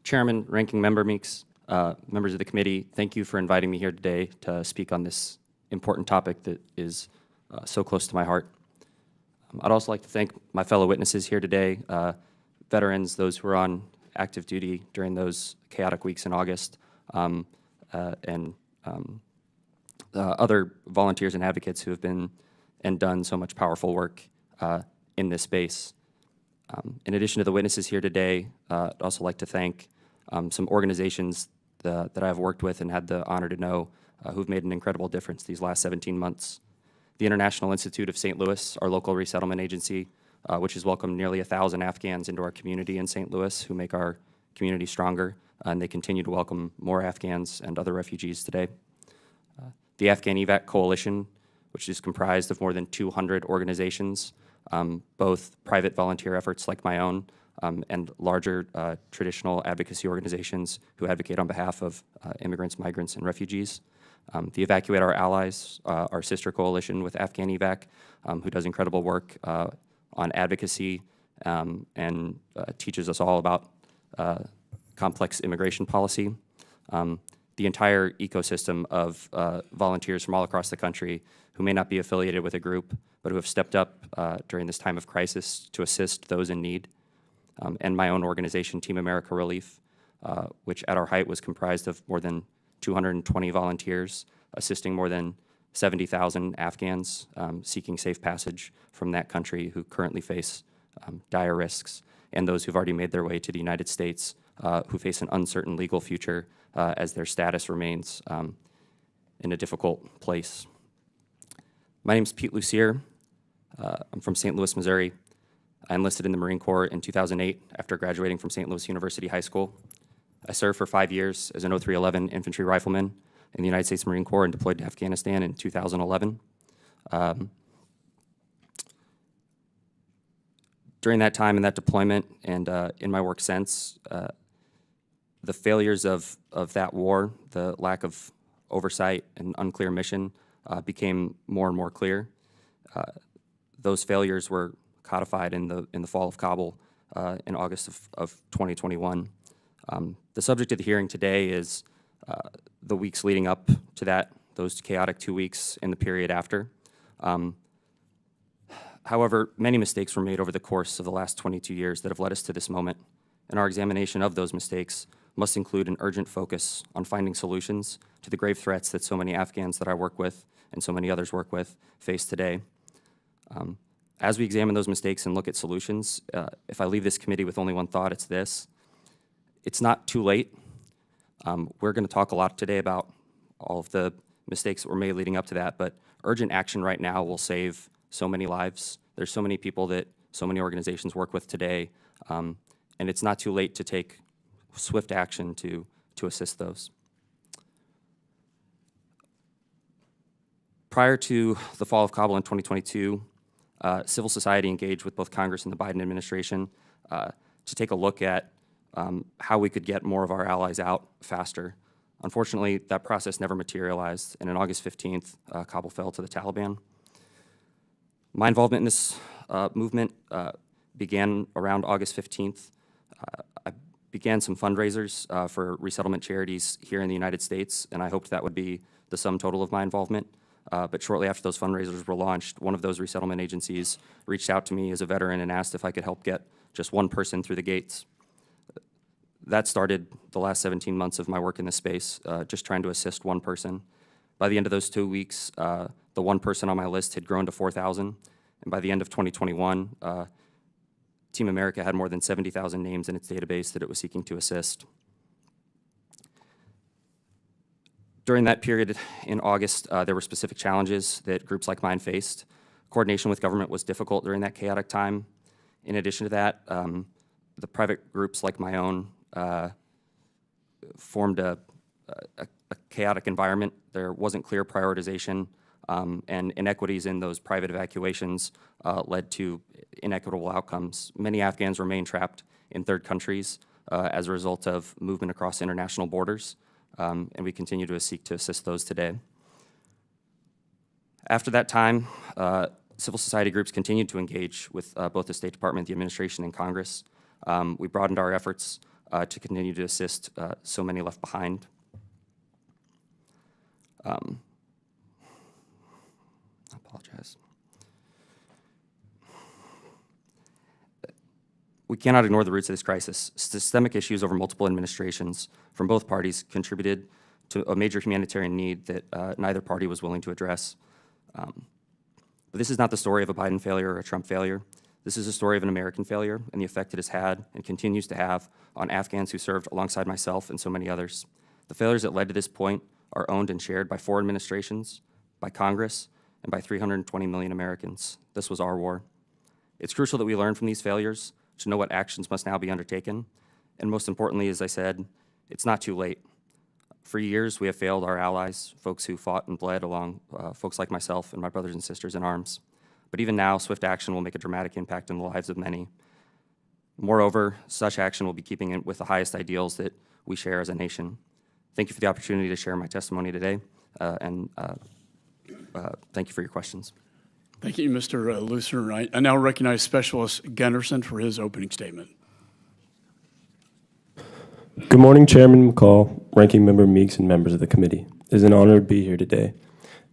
S7: Chairman, Ranking Member Meeks, members of the committee, thank you for inviting me here today to speak on this important topic that is so close to my heart. I'd also like to thank my fellow witnesses here today, veterans, those who were on active duty during those chaotic weeks in August, and other volunteers and advocates who have been and done so much powerful work in this space. In addition to the witnesses here today, I'd also like to thank some organizations that I've worked with and had the honor to know who've made an incredible difference these last 17 months. The International Institute of St. Louis, our local resettlement agency, which has welcomed nearly 1,000 Afghans into our community in St. Louis, who make our community stronger, and they continue to welcome more Afghans and other refugees today. The Afghan Evac Coalition, which is comprised of more than 200 organizations, both private volunteer efforts like my own, and larger traditional advocacy organizations who advocate on behalf of immigrants, migrants, and refugees. The Evacuate Our Allies, our sister coalition with Afghan Evac, who does incredible work on advocacy and teaches us all about complex immigration policy. The entire ecosystem of volunteers from all across the country who may not be affiliated with a group, but who have stepped up during this time of crisis to assist those in need. And my own organization, Team America Relief, which at our height was comprised of more than 220 volunteers, assisting more than 70,000 Afghans seeking safe passage from that country who currently face dire risks, and those who've already made their way to the United States who face an uncertain legal future as their status remains in a difficult place. My name's Pete Lucier. I'm from St. Louis, Missouri. I enlisted in the Marine Corps in 2008 after graduating from St. Louis University High School. I served for 5 years as an 0311 infantry rifleman in the United States Marine Corps and deployed to Afghanistan in 2011. During that time and that deployment and in my work since, the failures of that war, the lack of oversight and unclear mission became more and more clear. Those failures were codified in the fall of Kabul in August of 2021. The subject of the hearing today is the weeks leading up to those chaotic 2 weeks and the period after. However, many mistakes were made over the course of the last 22 years that have led us to this moment, and our examination of those mistakes must include an urgent focus on finding solutions to the grave threats that so many Afghans that I work with and so many others work with face today. As we examine those mistakes and look at solutions, if I leave this committee with only one thought, it's this: it's not too late. We're going to talk a lot today about all of the mistakes that were made leading up to that, but urgent action right now will save so many lives. There's so many people that so many organizations work with today, and it's not too late to take swift action to assist those. Prior to the fall of Kabul in 2022, civil society engaged with both Congress and the Biden administration to take a look at how we could get more of our allies out faster. Unfortunately, that process never materialized, and on August 15th, Kabul fell to the Taliban. My involvement in this movement began around August 15th. I began some fundraisers for resettlement charities here in the United States, and I hoped that would be the sum total of my involvement. But shortly after those fundraisers were launched, one of those resettlement agencies reached out to me as a veteran and asked if I could help get just one person through the gates. That started the last 17 months of my work in this space, just trying to assist one person. By the end of those 2 weeks, the one person on my list had grown to 4,000, and by the end of 2021, Team America had more than 70,000 names in its database that it was seeking to assist. During that period in August, there were specific challenges that groups like mine faced. Coordination with government was difficult during that chaotic time. In addition to that, the private groups like my own formed a chaotic environment. There wasn't clear prioritization, and inequities in those private evacuations led to inequitable outcomes. Many Afghans remain trapped in third countries as a result of movement across international borders, and we continue to seek to assist those today. After that time, civil society groups continued to engage with both the State Department, the administration, and Congress. We broadened our efforts to continue to assist so many left behind. I apologize. We cannot ignore the roots of this crisis. Systemic issues over multiple administrations from both parties contributed to a major humanitarian need that neither party was willing to address. But this is not the story of a Biden failure or a Trump failure. This is a story of an American failure and the effect it has had and continues to have on Afghans who served alongside myself and so many others. The failures that led to this point are owned and shared by 4 administrations, by Congress, and by 320 million Americans. This was our war. It's crucial that we learn from these failures to know what actions must now be undertaken. And most importantly, as I said, it's not too late. For years, we have failed our allies, folks who fought and bled along folks like myself and my brothers and sisters in arms. But even now, swift action will make a dramatic impact on the lives of many. Moreover, such action will be keeping in with the highest ideals that we share as a nation. Thank you for the opportunity to share my testimony today, and thank you for your questions.
S1: Thank you, Mr. Lucier. I now recognize Specialist Gunderson for his opening statement.
S8: Good morning, Chairman McCaul, Ranking Member Meeks, and members of the committee. It is an honor to be here today.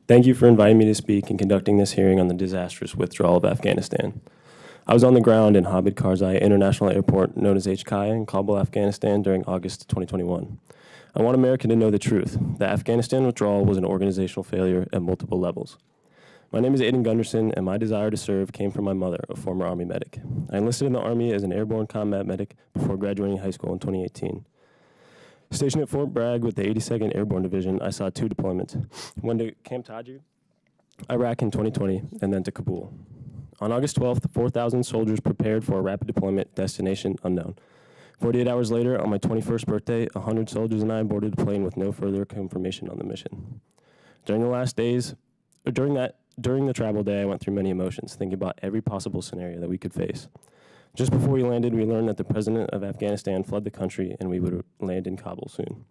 S8: Thank you for inviting me to speak and conducting this hearing on the disastrous withdrawal of Afghanistan. I was on the ground in Hamid Karzai International Airport, known as HKIA, in Kabul, Afghanistan during August 2021. I want America to know the truth. The Afghanistan withdrawal was an organizational failure at multiple levels. My name is Aidan Gunderson, and my desire to serve came from my mother, a former Army medic. I enlisted in the Army as an airborne combat medic before graduating high school in 2018. Stationed at Fort Bragg with the 82nd Airborne Division, I saw 2 deployments, one to Camp Taji, Iraq in 2020, and then to Kabul. On August 12th, 4,000 soldiers prepared for a rapid deployment, destination unknown. 48 hours later, on my 21st birthday, 100 soldiers and I boarded a plane with no further confirmation on the mission. During the travel day, I went through many emotions, thinking about every possible scenario that we could face. Just before we landed, we learned that the president of Afghanistan fled the country and we would land in Kabul soon.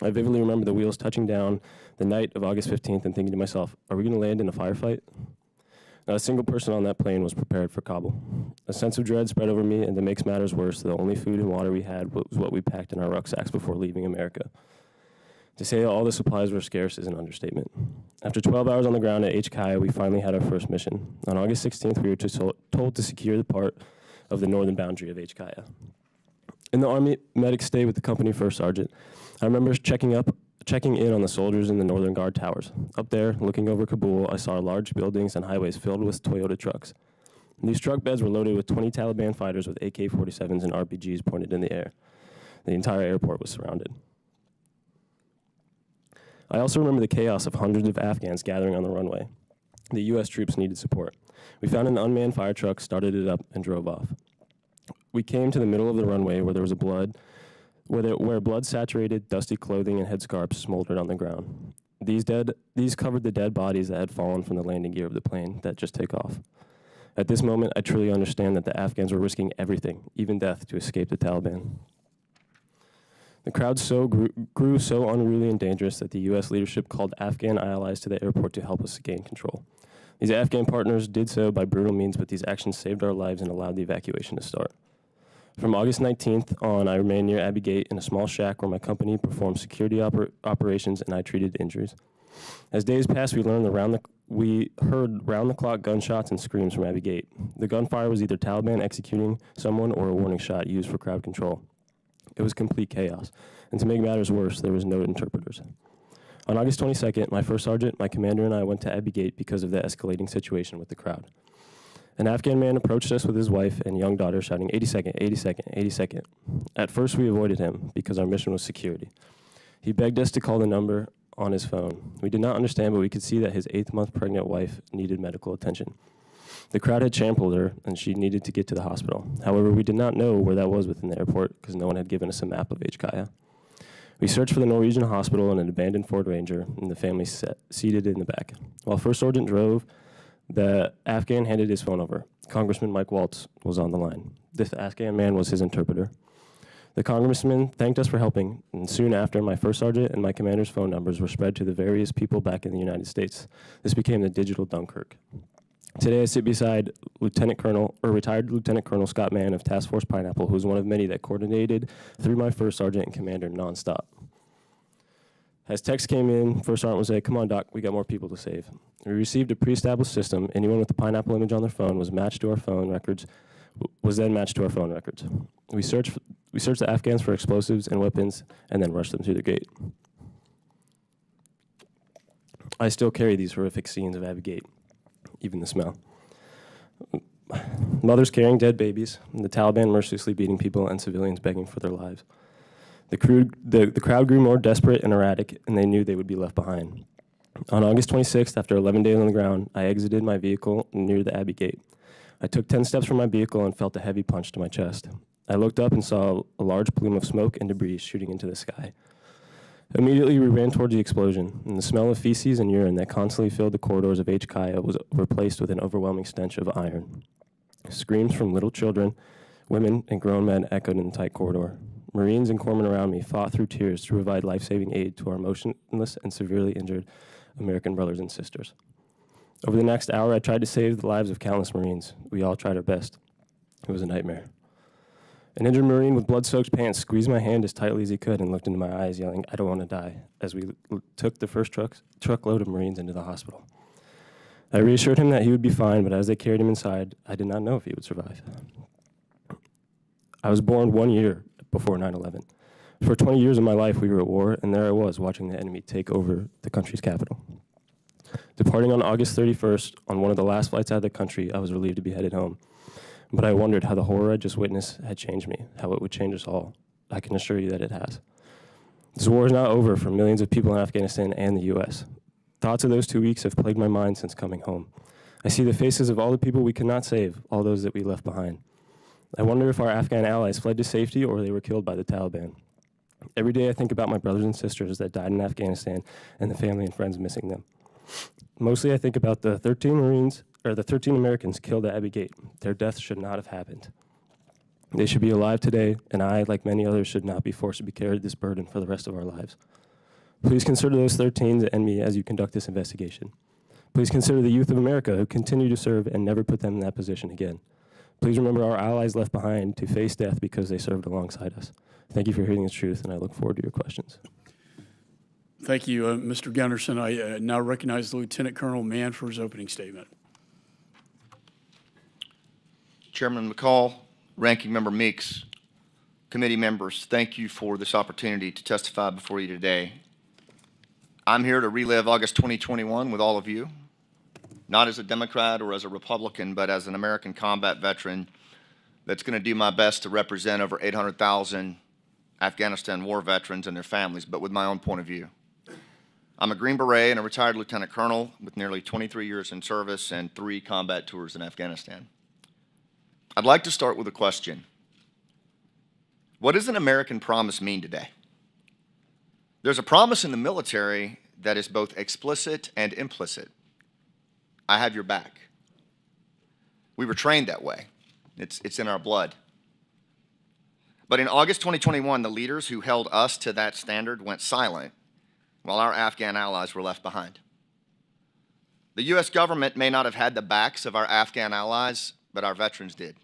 S8: I vividly remember the wheels touching down the night of August 15th and thinking to myself, are we going to land in a firefight? Not a single person on that plane was prepared for Kabul. A sense of dread spread over me, and to make matters worse, the only food and water we had was what we packed in our rucksacks before leaving America. To say that all the supplies were scarce is an understatement. After 12 hours on the ground at HKIA, we finally had our first mission. On August 16th, we were told to secure the part of the northern boundary of HKIA. In the Army medic stay with the company first sergeant, I remember checking in on the soldiers in the Northern Guard towers. Up there, looking over Kabul, I saw large buildings and highways filled with Toyota trucks. These truck beds were loaded with 20 Taliban fighters with AK-47s and RPGs pointed in the air. The entire airport was surrounded. I also remember the chaos of hundreds of Afghans gathering on the runway. The U.S. troops needed support. We found an unmanned fire truck, started it up, and drove off. We came to the middle of the runway where there was where blood-saturated, dusty clothing and headscarves smoldered on the ground. These covered the dead bodies that had fallen from the landing gear of the plane that just took off. At this moment, I truly understand that the Afghans were risking everything, even death, to escape the Taliban. The crowd grew so unruly and dangerous that the U.S. leadership called Afghan allies to the airport to help us gain control. These Afghan partners did so by brutal means, but these actions saved our lives and allowed the evacuation to start. From August 19th on, I remained near Abbey Gate in a small shack where my company performed security operations and I treated injuries. As days passed, we heard round-the-clock gunshots and screams from Abbey Gate. The gunfire was either Taliban executing someone or a warning shot used for crowd control. It was complete chaos, and to make matters worse, there was no interpreters. On August 22nd, my first sergeant, my commander, and I went to Abbey Gate because of the escalating situation with the crowd. An Afghan man approached us with his wife and young daughter shouting, 82nd, 82nd, 82nd. At first, we avoided him because our mission was security. He begged us to call the number on his phone. We did not understand, but we could see that his 8-month pregnant wife needed medical attention. The crowd had trampled her, and she needed to get to the hospital. However, we did not know where that was within the airport because no one had given us a map of HKIA. We searched for the Norwegian hospital and an abandoned Ford Ranger, and the family seated in the back. While First Sergeant drove, the Afghan handed his phone over. Congressman Mike Waltz was on the line. This Afghan man was his interpreter. The congressman thanked us for helping, and soon after, my first sergeant and my commander's phone numbers were spread to the various people back in the United States. This became the digital Dunkirk. Today, I sit beside retired Lieutenant Colonel Scott Mann of Task Force Pineapple, who was one of many that coordinated through my first sergeant and commander nonstop. As texts came in, First Sergeant would say, "Come on, Doc, we got more people to save." We received a pre-established system. Anyone with the pineapple image on their phone was then matched to our phone records. We searched the Afghans for explosives and weapons, and then rushed them through the gate. I still carry these horrific scenes of Abbey Gate, even the smell. Mothers carrying dead babies, and the Taliban mercilessly beating people and civilians begging for their lives. The crowd grew more desperate and erratic, and they knew they would be left behind. On August 26th, after 11 days on the ground, I exited my vehicle near the Abbey Gate. I took 10 steps from my vehicle and felt a heavy punch to my chest. I looked up and saw a large plume of smoke and debris shooting into the sky. Immediately, we ran towards the explosion, and the smell of feces and urine that constantly filled the corridors of HKIA was replaced with an overwhelming stench of iron. Screams from little children, women, and grown men echoed in the tight corridor. Marines and corpsmen around me fought through tears to provide life-saving aid to our motionless and severely injured American brothers and sisters. Over the next hour, I tried to save the lives of countless Marines. We all tried our best. It was a nightmare. An injured Marine with blood-soaked pants squeezed my hand as tightly as he could and looked into my eyes, yelling, "I don't want to die," as we took the first truckload of Marines into the hospital. I reassured him that he would be fine, but as they carried him inside, I did not know if he would survive. I was born 1 year before 9/11. For 20 years of my life, we were at war, and there I was watching the enemy take over the country's capital. Departing on August 31st, on one of the last flights out of the country, I was relieved to be headed home. But I wondered how the horror I just witnessed had changed me, how it would change us all. I can assure you that it has. This war is not over for millions of people in Afghanistan and the U.S. Thoughts of those 2 weeks have plagued my mind since coming home. I see the faces of all the people we could not save, all those that we left behind. I wonder if our Afghan allies fled to safety or they were killed by the Taliban. Every day I think about my brothers and sisters that died in Afghanistan and the family and friends missing them. Mostly I think about the 13 Americans killed at Abbey Gate. Their deaths should not have happened. They should be alive today, and I, like many others, should not be forced to be carried this burden for the rest of our lives. Please consider those 13 and me as you conduct this investigation. Please consider the youth of America who continue to serve and never put them in that position again. Please remember our allies left behind to face death because they served alongside us. Thank you for hearing the truth, and I look forward to your questions.
S1: Thank you, Mr. Gunderson. I now recognize Lieutenant Colonel Mann for his opening statement.
S9: Chairman McCaul, Ranking Member Meeks, committee members, thank you for this opportunity to testify before you today. I'm here to relive August 2021 with all of you, not as a Democrat or as a Republican, but as an American combat veteran that's going to do my best to represent over 800,000 Afghanistan war veterans and their families, but with my own point of view. I'm a Green Beret and a retired lieutenant colonel with nearly 23 years in service and 3 combat tours in Afghanistan. I'd like to start with a question. What does an American promise mean today? There's a promise in the military that is both explicit and implicit. I have your back. We were trained that way. It's in our blood. But in August 2021, the leaders who held us to that standard went silent while our Afghan allies were left behind. The U.S. government may not have had the backs of our Afghan allies, but our veterans did.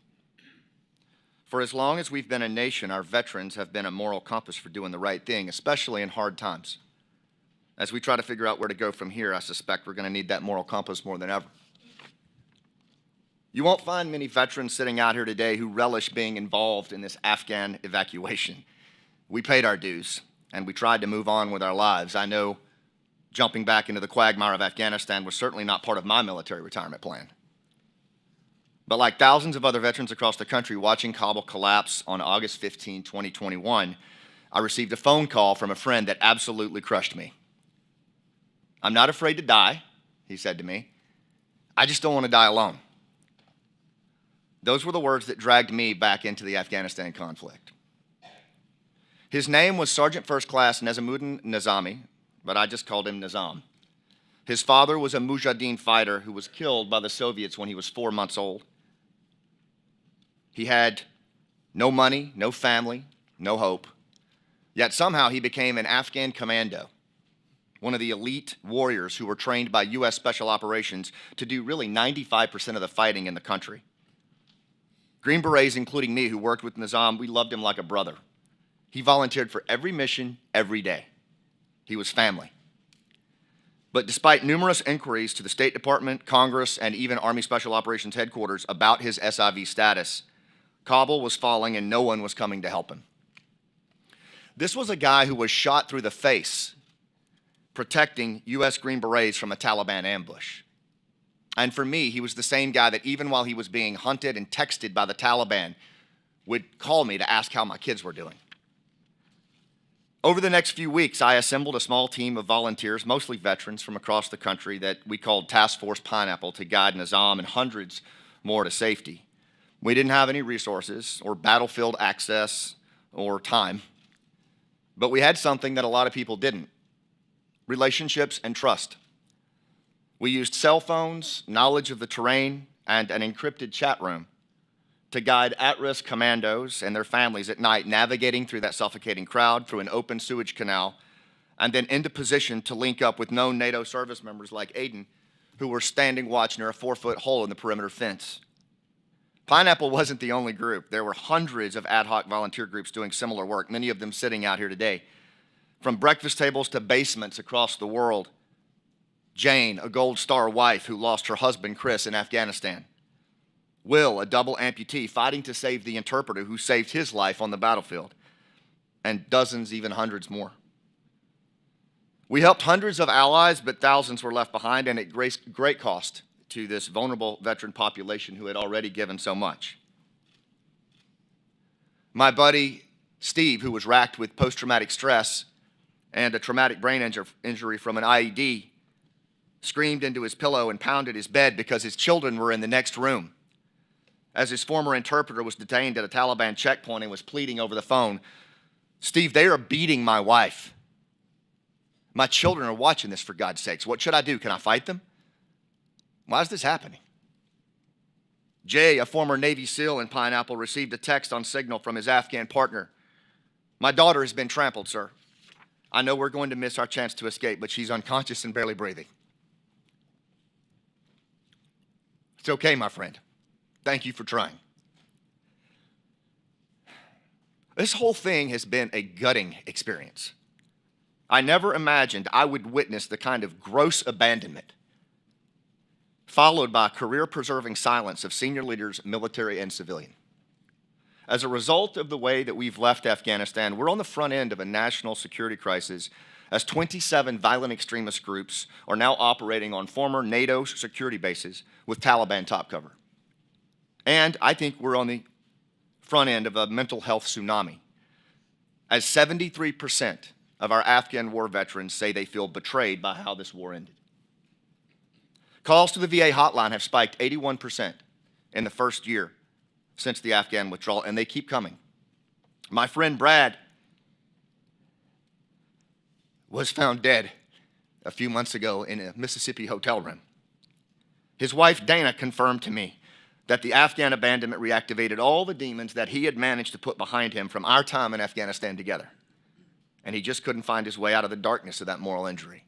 S9: For as long as we've been a nation, our veterans have been a moral compass for doing the right thing, especially in hard times. As we try to figure out where to go from here, I suspect we're going to need that moral compass more than ever. You won't find many veterans sitting out here today who relish being involved in this Afghan evacuation. We paid our dues, and we tried to move on with our lives. I know jumping back into the quagmire of Afghanistan was certainly not part of my military retirement plan. But like thousands of other veterans across the country watching Kabul collapse on August 15, 2021, I received a phone call from a friend that absolutely crushed me. "I'm not afraid to die," he said to me. "I just don't want to die alone." Those were the words that dragged me back into the Afghanistan conflict. His name was Sergeant First Class Nezamuddin Nizami, but I just called him Nizam. His father was a Mujahideen fighter who was killed by the Soviets when he was 4 months old. He had no money, no family, no hope. Yet somehow he became an Afghan commando, one of the elite warriors who were trained by U.S. Special Operations to do really 95% of the fighting in the country. Green Berets, including me, who worked with Nizam, we loved him like a brother. He volunteered for every mission, every day. He was family. But despite numerous inquiries to the State Department, Congress, and even Army Special Operations headquarters about his SIV status, Kabul was falling and no one was coming to help him. This was a guy who was shot through the face, protecting U.S. Green Berets from a Taliban ambush. And for me, he was the same guy that even while he was being hunted and texted by the Taliban, would call me to ask how my kids were doing. Over the next few weeks, I assembled a small team of volunteers, mostly veterans from across the country, that we called Task Force Pineapple to guide Nizam and hundreds more to safety. We didn't have any resources or battlefield access or time, but we had something that a lot of people didn't: relationships and trust. We used cell phones, knowledge of the terrain, and an encrypted chat room to guide at-risk commandos and their families at night, navigating through that suffocating crowd, through an open sewage canal, and then into position to link up with known NATO service members like Aidan, who were standing watch near a 4-foot hole in the perimeter fence. Pineapple wasn't the only group. There were hundreds of ad hoc volunteer groups doing similar work, many of them sitting out here today. From breakfast tables to basements across the world. Jane, a Gold Star wife who lost her husband, Chris, in Afghanistan. Will, a double amputee, fighting to save the interpreter who saved his life on the battlefield. And dozens, even hundreds more. We helped hundreds of allies, but thousands were left behind, and at great cost to this vulnerable veteran population who had already given so much. My buddy, Steve, who was racked with post-traumatic stress and a traumatic brain injury from an IED, screamed into his pillow and pounded his bed because his children were in the next room. As his former interpreter was detained at a Taliban checkpoint and was pleading over the phone, "Steve, they are beating my wife. My children are watching this, for God's sakes. What should I do? Can I fight them? Why is this happening?" Jay, a former Navy SEAL in Pineapple, received a text on Signal from his Afghan partner. "My daughter has been trampled, sir. I know we're going to miss our chance to escape, but she's unconscious and barely breathing." It's okay, my friend. Thank you for trying. This whole thing has been a gutting experience. I never imagined I would witness the kind of gross abandonment followed by career-preserving silence of senior leaders, military and civilian. As a result of the way that we've left Afghanistan, we're on the front end of a national security crisis as 27 violent extremist groups are now operating on former NATO security bases with Taliban top cover. And I think we're on the front end of a mental health tsunami, as 73% of our Afghan war veterans say they feel betrayed by how this war ended. Calls to the VA hotline have spiked 81% in the first year since the Afghan withdrawal, and they keep coming. My friend Brad was found dead a few months ago in a Mississippi hotel room. His wife Dana confirmed to me that the Afghan abandonment reactivated all the demons that he had managed to put behind him from our time in Afghanistan together. And he just couldn't find his way out of the darkness of that moral injury.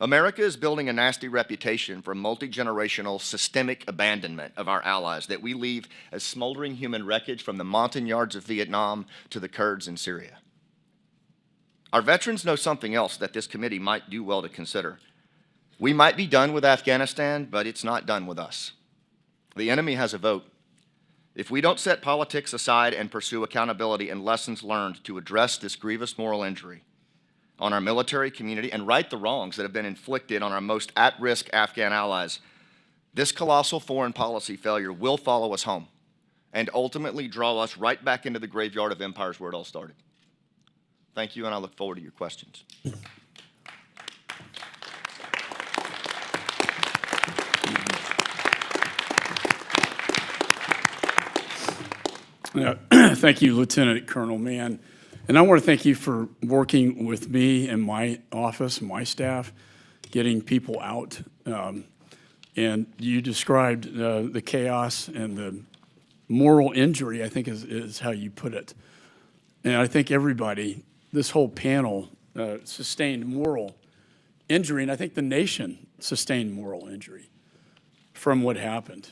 S9: America is building a nasty reputation for multi-generational systemic abandonment of our allies that we leave as smoldering human wreckage from the Montagnards of Vietnam to the Kurds in Syria. Our veterans know something else that this committee might do well to consider. We might be done with Afghanistan, but it's not done with us. The enemy has a vote. If we don't set politics aside and pursue accountability and lessons learned to address this grievous moral injury on our military community and right the wrongs that have been inflicted on our most at-risk Afghan allies, this colossal foreign policy failure will follow us home and ultimately draw us right back into the graveyard of empires where it all started. Thank you, and I look forward to your questions.
S1: Thank you, Lieutenant Colonel Mann. And I want to thank you for working with me and my office, my staff, getting people out. And you described the chaos and the moral injury, I think is how you put it. And I think everybody, this whole panel, sustained moral injury, and I think the nation sustained moral injury from what happened.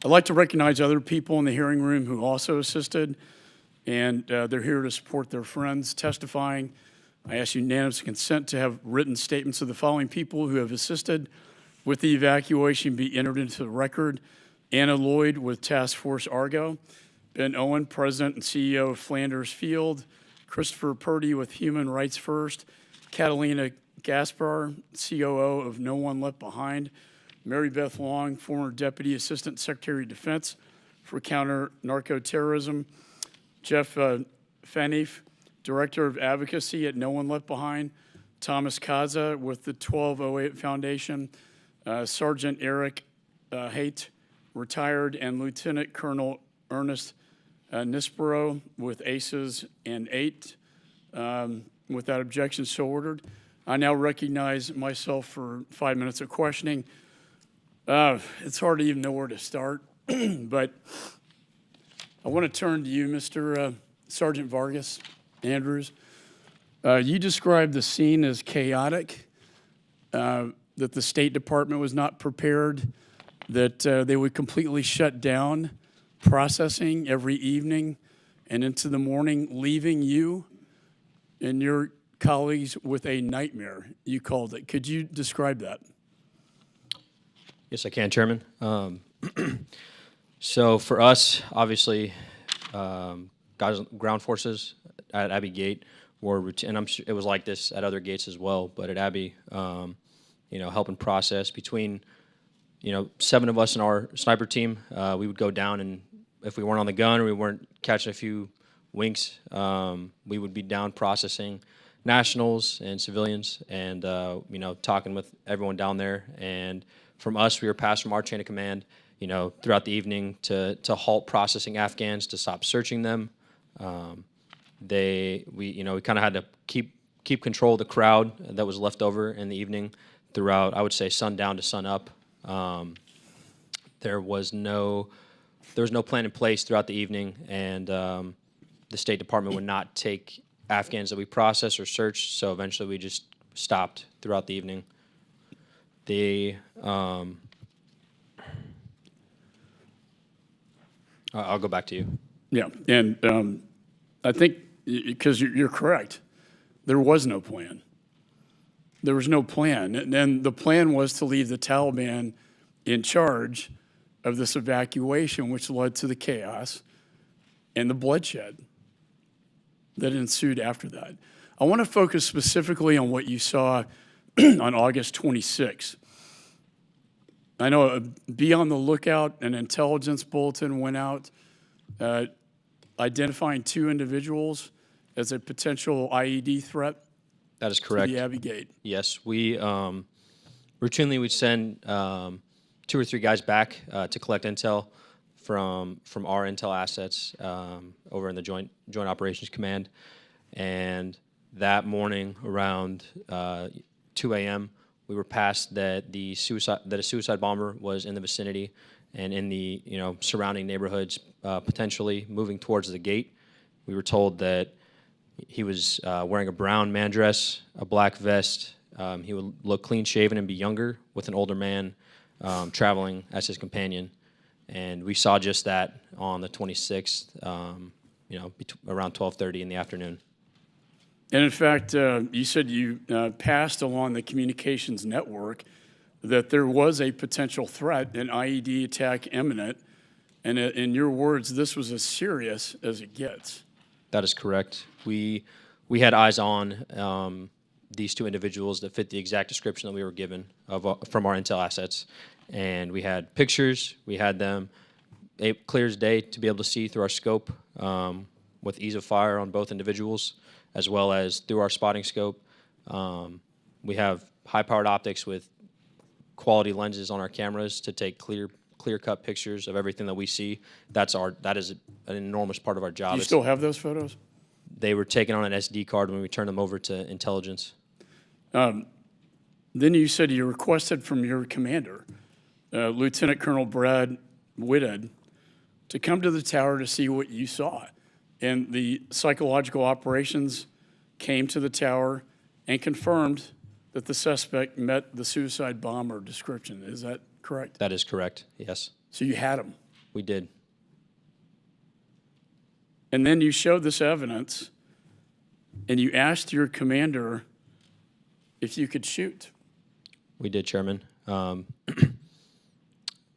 S1: I'd like to recognize other people in the hearing room who also assisted, and they're here to support their friends testifying. I ask unanimous consent to have written statements of the following people who have assisted with the evacuation be entered into the record. Anna Lloyd with Task Force Argo, Ben Owen, President and CEO of Flanders Field, Christopher Purdy with Human Rights First, Catalina Gaspar, COO of No One Left Behind, Mary Beth Long, former Deputy Assistant Secretary of Defense for Counter-Narcoterrorism, Jeff Fanif, Director of Advocacy at No One Left Behind, Thomas Kaza with the 1208 Foundation, Sergeant Eric Haight, retired, and Lieutenant Colonel Ernest Nispero with ACES and 8. Without objection, so ordered. I now recognize myself for 5 minutes of questioning. It's hard to even know where to start, but I want to turn to you, Mr. Sergeant Vargas-Andrews. You described the scene as chaotic, that the State Department was not prepared, that they would completely shut down processing every evening and into the morning, leaving you and your colleagues with a nightmare, you called it. Could you describe that?
S5: Yes, I can, Chairman. So for us, obviously, ground forces at Abbey Gate were routine, and I'm sure it was like this at other gates as well, but at Abbey, helping process between, 7 of us in our sniper team, we would go down, and if we weren't on the gun or we weren't catching a few winks, we would be down processing nationals and civilians and, talking with everyone down there. And from us, we were passed from our chain of command, throughout the evening to halt processing Afghans, to stop searching them. We kind of had to keep control of the crowd that was left over in the evening throughout, I would say, sundown to sun up. There was no plan in place throughout the evening, and the State Department would not take Afghans that we processed or searched, so eventually we just stopped throughout the evening. I'll go back to you.
S1: Yeah, and I think because you're correct. There was no plan. There was no plan. And the plan was to leave the Taliban in charge of this evacuation, which led to the chaos and the bloodshed that ensued after that. I want to focus specifically on what you saw on August 26th. I know be on the lookout, an intelligence bulletin went out identifying 2 individuals as a potential IED threat.
S5: That is correct.
S1: To the Abbey Gate.
S5: Yes, we routinely would send 2 or 3 guys back to collect intel from our intel assets over in the Joint Operations Command. And that morning around 2 a.m., we were passed that a suicide bomber was in the vicinity and in the surrounding neighborhoods, potentially moving towards the gate. We were told that he was wearing a brown man dress, a black vest. He would look clean-shaven and be younger, with an older man traveling as his companion. And we saw just that on the 26th, around 12:30 in the afternoon.
S1: And in fact, you said you passed along the communications network that there was a potential threat, an IED attack imminent. And in your words, this was as serious as it gets.
S5: That is correct. We had eyes on these 2 individuals that fit the exact description that we were given from our intel assets. And we had pictures. We had them clear as day to be able to see through our scope with ease of fire on both individuals, as well as through our spotting scope. We have high-powered optics with quality lenses on our cameras to take clear-cut pictures of everything that we see. That is an enormous part of our job.
S1: Do you still have those photos?
S5: They were taken on an SD card when we turned them over to intelligence.
S1: Then you said you requested from your commander, Lieutenant Colonel Brad Whitted, to come to the tower to see what you saw. And the psychological operations came to the tower and confirmed that the suspect met the suicide bomber description. Is that correct?
S5: That is correct, yes.
S1: So you had him.
S5: We did.
S1: And then you showed this evidence and you asked your commander if you could shoot.
S5: We did, Chairman.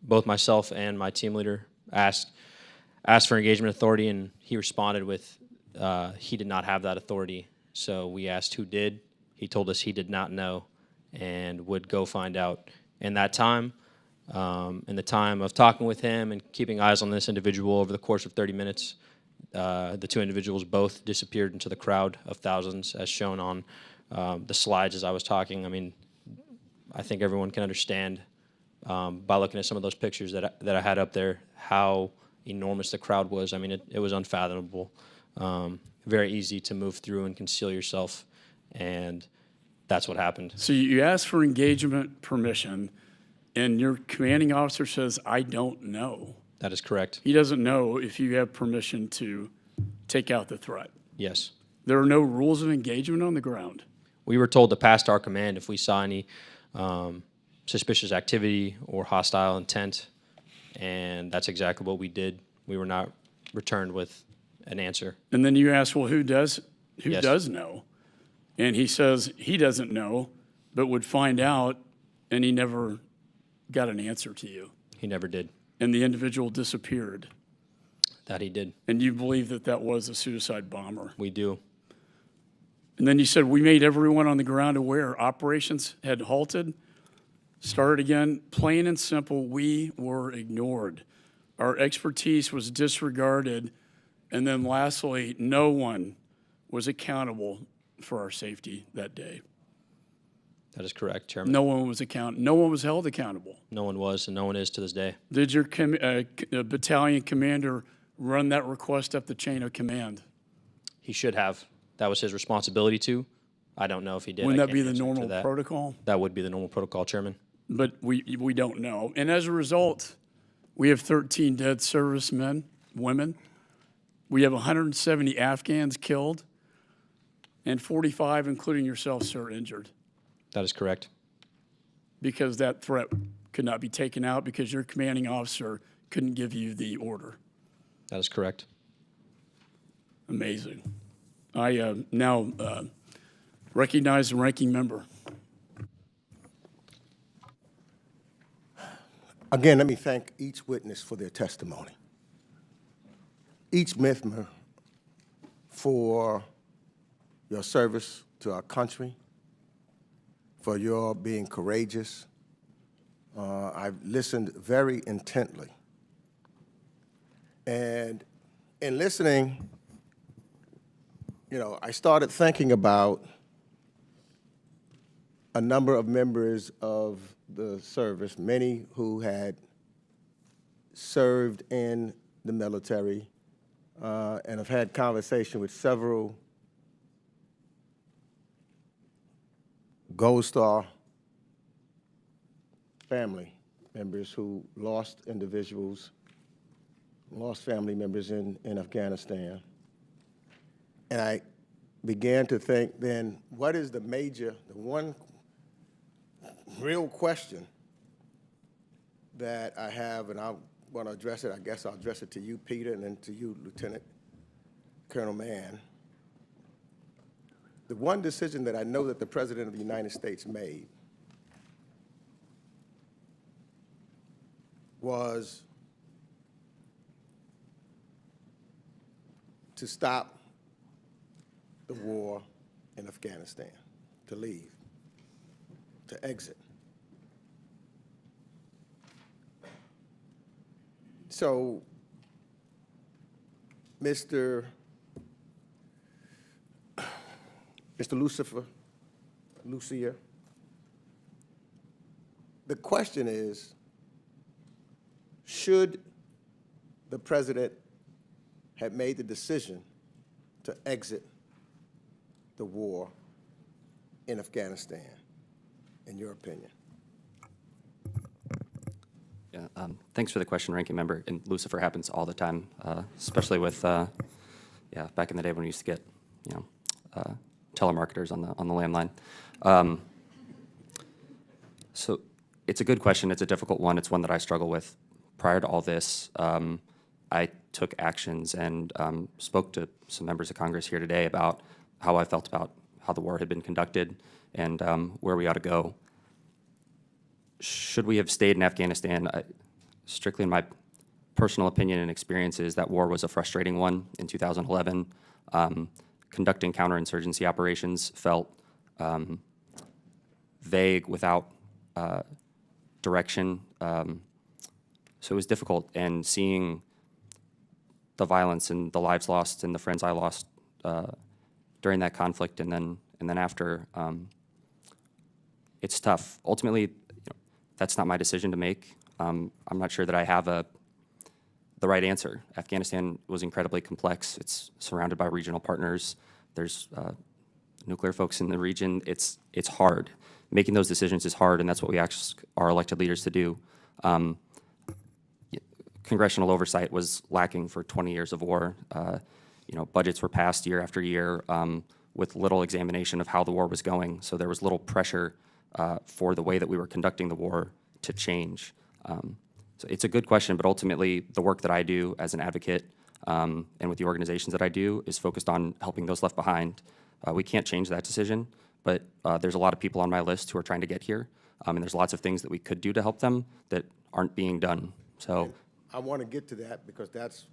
S5: Both myself and my team leader asked for engagement authority, and he responded with he did not have that authority. So we asked who did. He told us he did not know and would go find out. In that time, in the time of talking with him and keeping eyes on this individual over the course of 30 minutes, the 2 individuals both disappeared into the crowd of thousands, as shown on the slides as I was talking. I mean, I think everyone can understand by looking at some of those pictures that I had up there how enormous the crowd was. I mean, it was unfathomable. Very easy to move through and conceal yourself, and that's what happened.
S1: So you asked for engagement permission, and your commanding officer says, I don't know.
S5: That is correct.
S1: He doesn't know if you have permission to take out the threat.
S5: Yes.
S1: There are no rules of engagement on the ground.
S5: We were told to pass to our command if we saw any suspicious activity or hostile intent, and that's exactly what we did. We were not returned with an answer.
S1: And then you ask, well, who does
S5: Yes.
S1: know? And he says he doesn't know, but would find out, and he never got an answer to you.
S5: He never did.
S1: And the individual disappeared.
S5: That he did.
S1: And you believe that that was a suicide bomber.
S5: We do.
S1: And then you said, we made everyone on the ground aware. Operations had halted, started again. Plain and simple, we were ignored. Our expertise was disregarded. And then lastly, no one was accountable for our safety that day.
S5: That is correct, Chairman.
S1: No one was held accountable.
S5: No one was, and no one is to this day.
S1: Did your battalion commander run that request up the chain of command?
S5: He should have. That was his responsibility to. I don't know if he did.
S1: Wouldn't
S5: I
S1: that
S5: can't
S1: be the
S5: answer to
S1: normal
S5: that.
S1: protocol?
S5: That would be the normal protocol, Chairman.
S1: But we don't know. And as a result, we have 13 dead servicemen, women. We have 170 Afghans killed, and 45, including yourself, sir, injured.
S5: That is correct.
S1: Because that threat could not be taken out because your commanding officer couldn't give you the order.
S5: That is correct.
S1: Amazing. I now recognize the ranking member.
S3: Again, let me thank each witness for their testimony. Each member for your service to our country, for your being courageous. I've listened very intently. And in listening, you know, I started thinking about a number of members of the service, many who had served in the military, and I've had conversation with several Gold Star family members who lost individuals, lost family members in Afghanistan. And I began to think then, what is the one real question that I have, and I want to address it. I guess I'll address it to you, Peter, and then to you, Lieutenant Colonel Mann. The one decision that I know that the President of the United States made was to stop the war in Afghanistan, to leave, to exit. So, Mr. Lucier, the question is, should the President have made the decision to exit the war in Afghanistan, in your opinion?
S7: Yeah, thanks for the question, Ranking Member. And Lucifer happens all the time, especially with, yeah, back in the day when we used to get, you know, telemarketers on the landline. So it's a good question. It's a difficult one. It's one that I struggle with. Prior to all this, I took actions and spoke to some members of Congress here today about how I felt about how the war had been conducted and where we ought to go. Should we have stayed in Afghanistan? Strictly in my personal opinion and experiences, that war was a frustrating one in 2011. Conducting counterinsurgency operations felt vague, without direction. So it was difficult, and seeing the violence and the lives lost and the friends I lost during that conflict and then after, it's tough. Ultimately, you know, that's not my decision to make. I'm not sure that I have the right answer. Afghanistan was incredibly complex. It's surrounded by regional partners. There's nuclear folks in the region. It's hard. Making those decisions is hard, and that's what we ask our elected leaders to do. Congressional oversight was lacking for 20 years of war. You know, budgets were passed year after year with little examination of how the war was going. So there was little pressure for the way that we were conducting the war to change. So it's a good question, but ultimately the work that I do as an advocate and with the organizations that I do is focused on helping those left behind. We can't change that decision, but there's a lot of people on my list who are trying to get here, and there's lots of things that we could do to help them that aren't being done. So
S3: I want to get to that because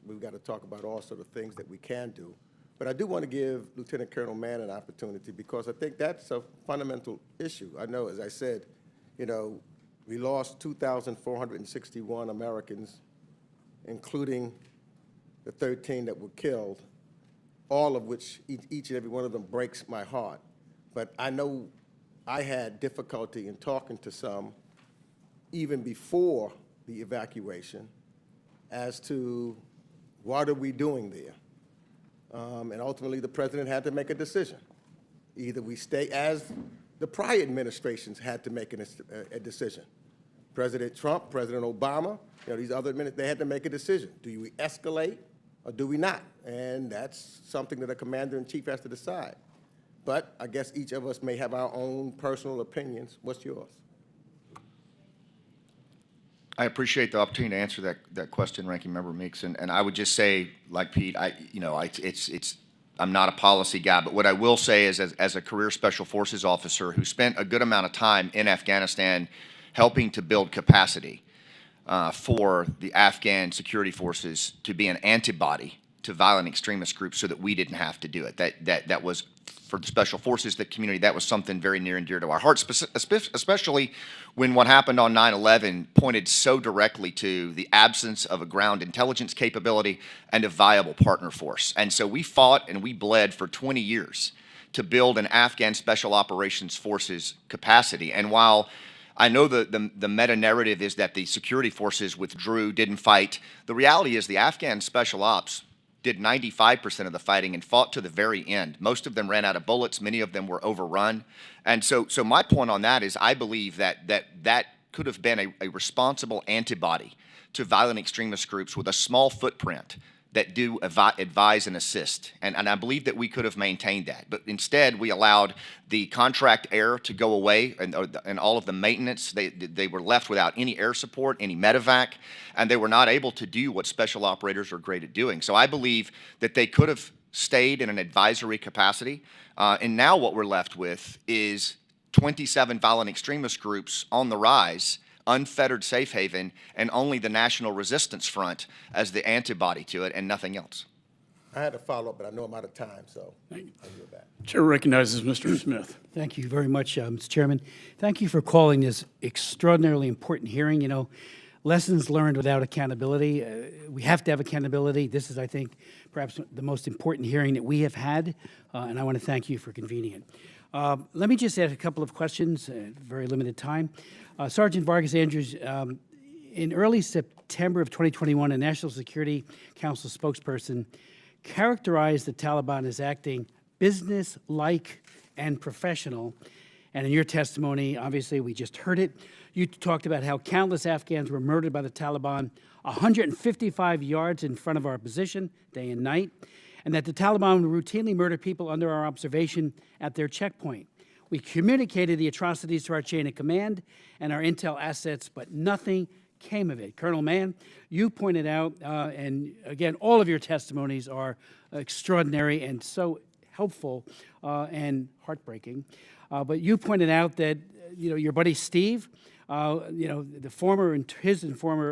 S3: we've got to talk about all sort of things that we can do. But I do want to give Lieutenant Colonel Mann an opportunity because I think that's a fundamental issue. I know, as I said, you know, we lost 2,461 Americans, including the 13 that were killed, all of which, each and every one of them breaks my heart. But I know I had difficulty in talking to some even before the evacuation as to what are we doing there. And ultimately, the President had to make a decision. Either we stay, as the prior administrations had to make a decision. President Trump, President Obama, you know, these other they had to make a decision. Do we escalate or do we not? And that's something that a commander-in-chief has to decide. But I guess each of us may have our own personal opinions. What's yours?
S9: I appreciate the opportunity to answer that question, Ranking Member Meeks, and I would just say, like Pete, I'm not a policy guy, but what I will say is as a career Special Forces officer who spent a good amount of time in Afghanistan helping to build capacity for the Afghan security forces to be an antibody to violent extremist groups so that we didn't have to do it. That was, for the Special Forces, the community, that was something very near and dear to our hearts, especially when what happened on 9/11 pointed so directly to the absence of a ground intelligence capability and a viable partner force. And so we fought and we bled for 20 years to build an Afghan Special Operations Forces capacity. And while I know the meta-narrative is that the security forces withdrew, didn't fight, the reality is the Afghan Special Ops did 95% of the fighting and fought to the very end. Most of them ran out of bullets. Many of them were overrun. And so my point on that is I believe that could have been a responsible antibody to violent extremist groups with a small footprint that do advise and assist. And I believe that we could have maintained that. But instead, we allowed the contract air to go away and all of the maintenance. They were left without any air support, any medevac, and they were not able to do what special operators are great at doing. So I believe that they could have stayed in an advisory capacity. And now what we're left with is 27 violent extremist groups on the rise, unfettered safe haven, and only the National Resistance Front as the antibody to it and nothing else.
S3: I had to follow up, but I know I'm out of time, so I'll yield back.
S1: Chair recognizes Mr. Smith.
S10: Thank you very much, Mr. Chairman. Thank you for calling this extraordinarily important hearing. You know, lessons learned without accountability. We have to have accountability. This is, I think, perhaps the most important hearing that we have had, and I want to thank you for convening it. Let me just add a couple of questions, very limited time. Sergeant Vargas-Andrews, in early September of 2021, a National Security Council spokesperson characterized the Taliban as acting business-like and professional. And in your testimony, obviously, we just heard it, you talked about how countless Afghans were murdered by the Taliban 155 yards in front of our position, day and night, and that the Taliban would routinely murder people under our observation at their checkpoint. We communicated the atrocities to our chain of command and our intel assets, but nothing came of it. Colonel Mann, you pointed out, and again, all of your testimonies are extraordinary and so helpful and heartbreaking. But you pointed out that your buddy Steve, his former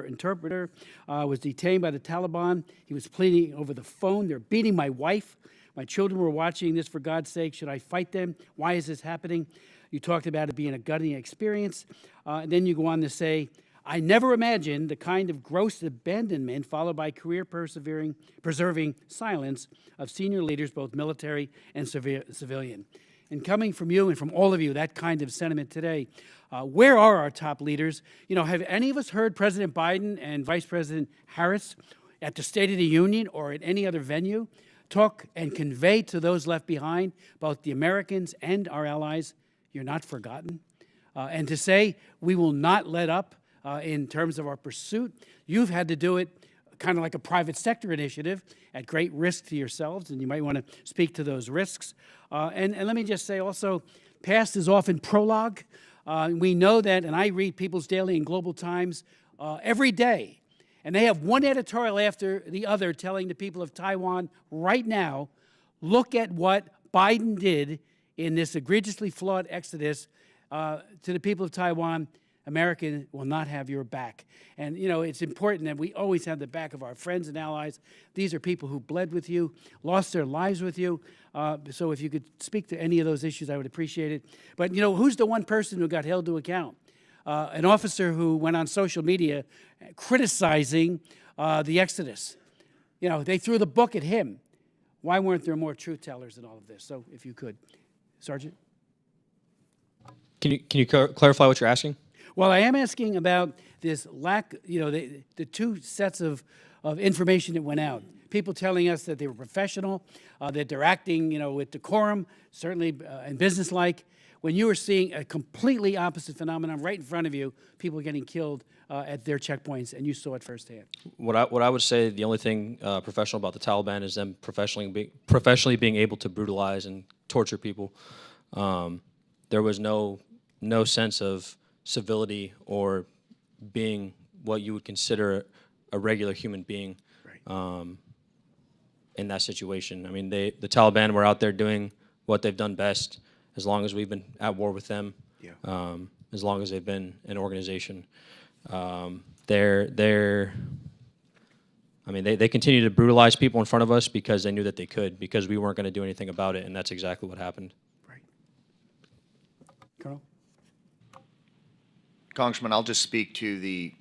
S10: interpreter was detained by the Taliban. He was pleading over the phone. They're beating my wife. My children were watching this, for God's sake. Should I fight them? Why is this happening? You talked about it being a gutting experience. And then you go on to say, I never imagined the kind of gross abandonment followed by career preserving silence of senior leaders, both military and civilian. And coming from you and from all of you, that kind of sentiment today, where are our top leaders? Have any of us heard President Biden and Vice President Harris at the State of the Union or at any other venue talk and convey to those left behind, both the Americans and our allies, you're not forgotten? And to say we will not let up in terms of our pursuit, you've had to do it kind of like a private sector initiative at great risk to yourselves, and you might want to speak to those risks. And let me just say also, past is often prologue. We know that, and I read People's Daily and Global Times every day, and they have one editorial after the other telling the people of Taiwan right now, look at what Biden did in this egregiously flawed exodus to the people of Taiwan. America will not have your back. And, it's important that we always have the back of our friends and allies. These are people who bled with you, lost their lives with you. So if you could speak to any of those issues, I would appreciate it. But, who's the one person who got held to account? An officer who went on social media criticizing the exodus. They threw the book at him. Why weren't there more truth tellers in all of this? So if you could. Sergeant?
S5: Can you clarify what you're asking?
S10: Well, I am asking about this lack, the two sets of information that went out. People telling us that they were professional, that they're acting, with decorum, certainly and businesslike, when you were seeing a completely opposite phenomenon right in front of you, people getting killed at their checkpoints, and you saw it firsthand.
S5: What I would say, the only thing professional about the Taliban is them professionally being able to brutalize and torture people. There was no sense of civility or being what you would consider a regular human being.
S10: Right.
S5: in that situation. I mean, the Taliban were out there doing what they've done best as long as we've been at war with them, as long as they've been an organization. I mean, they continue to brutalize people in front of us because they knew that they could, because we weren't going to do anything about it, and that's exactly what happened.
S10: Right. Colonel?
S9: Congressman, I'll just speak to the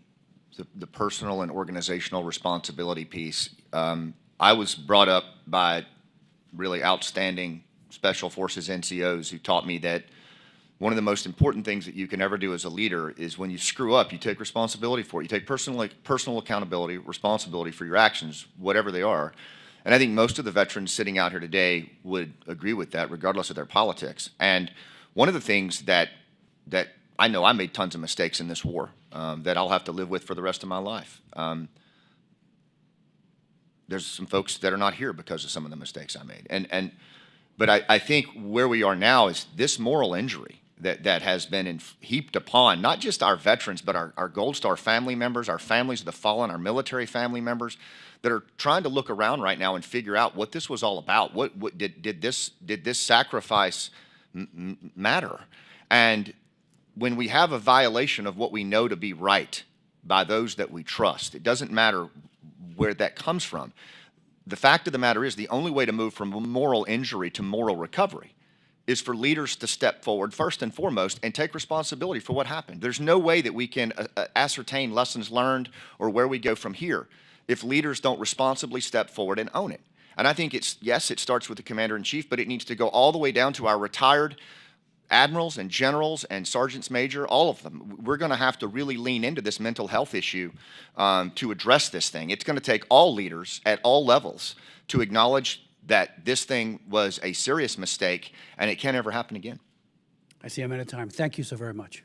S9: personal and organizational responsibility piece. I was brought up by really outstanding Special Forces NCOs who taught me that one of the most important things that you can ever do as a leader is when you screw up, you take responsibility for it. You take personal accountability, responsibility for your actions, whatever they are. And I think most of the veterans sitting out here today would agree with that, regardless of their politics. And one of the things that I know, I made tons of mistakes in this war that I'll have to live with for the rest of my life. There's some folks that are not here because of some of the mistakes I made. But I think where we are now is this moral injury that has been heaped upon not just our veterans, but our Gold Star family members, our families of the fallen, our military family members that are trying to look around right now and figure out what this was all about. What did this sacrifice matter? And when we have a violation of what we know to be right by those that we trust, it doesn't matter where that comes from. The fact of the matter is the only way to move from moral injury to moral recovery is for leaders to step forward first and foremost and take responsibility for what happened. There's no way that we can ascertain lessons learned or where we go from here if leaders don't responsibly step forward and own it. And I think yes, it starts with the commander-in-chief, but it needs to go all the way down to our retired admirals and generals and sergeants major, all of them. We're going to have to really lean into this mental health issue to address this thing. It's going to take all leaders at all levels to acknowledge that this thing was a serious mistake and it can't ever happen again.
S10: I see I'm out of time. Thank you so very much.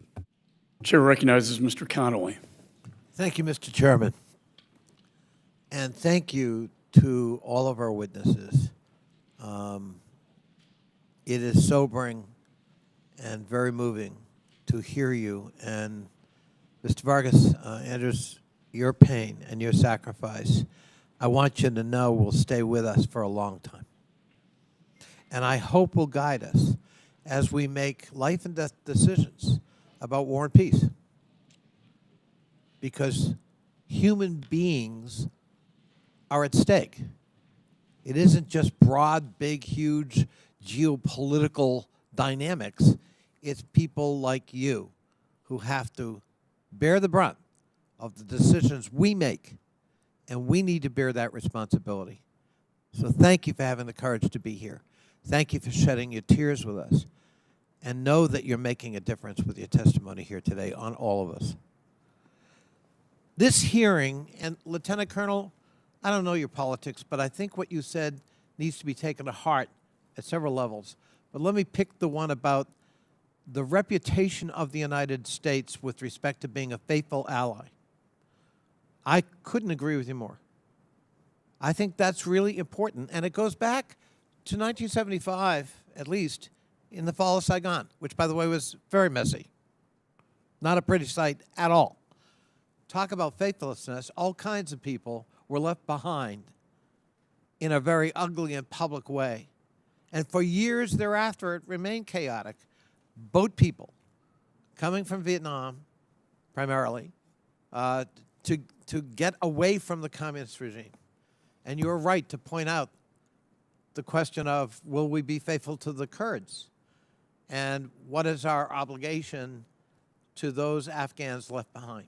S1: Chair recognizes Mr. Connolly.
S11: Thank you, Mr. Chairman. And thank you to all of our witnesses. It is sobering and very moving to hear you. And Mr. Vargas-Andrews, your pain and your sacrifice, I want you to know will stay with us for a long time. And I hope will guide us as we make life and death decisions about war and peace. Because human beings are at stake. It isn't just broad, big, huge geopolitical dynamics. It's people like you who have to bear the brunt of the decisions we make, and we need to bear that responsibility. So thank you for having the courage to be here. Thank you for shedding your tears with us, and know that you're making a difference with your testimony here today on all of us. This hearing, and Lieutenant Colonel, I don't know your politics, but I think what you said needs to be taken to heart at several levels. But let me pick the one about the reputation of the United States with respect to being a faithful ally. I couldn't agree with you more. I think that's really important, and it goes back to 1975, at least, in the fall of Saigon, which, by the way, was very messy. Not a pretty sight at all. Talk about faithlessness. All kinds of people were left behind in a very ugly and public way. And for years thereafter, it remained chaotic. Boat people coming from Vietnam, primarily, to get away from the communist regime. And you're right to point out the question of, will we be faithful to the Kurds? And what is our obligation to those Afghans left behind?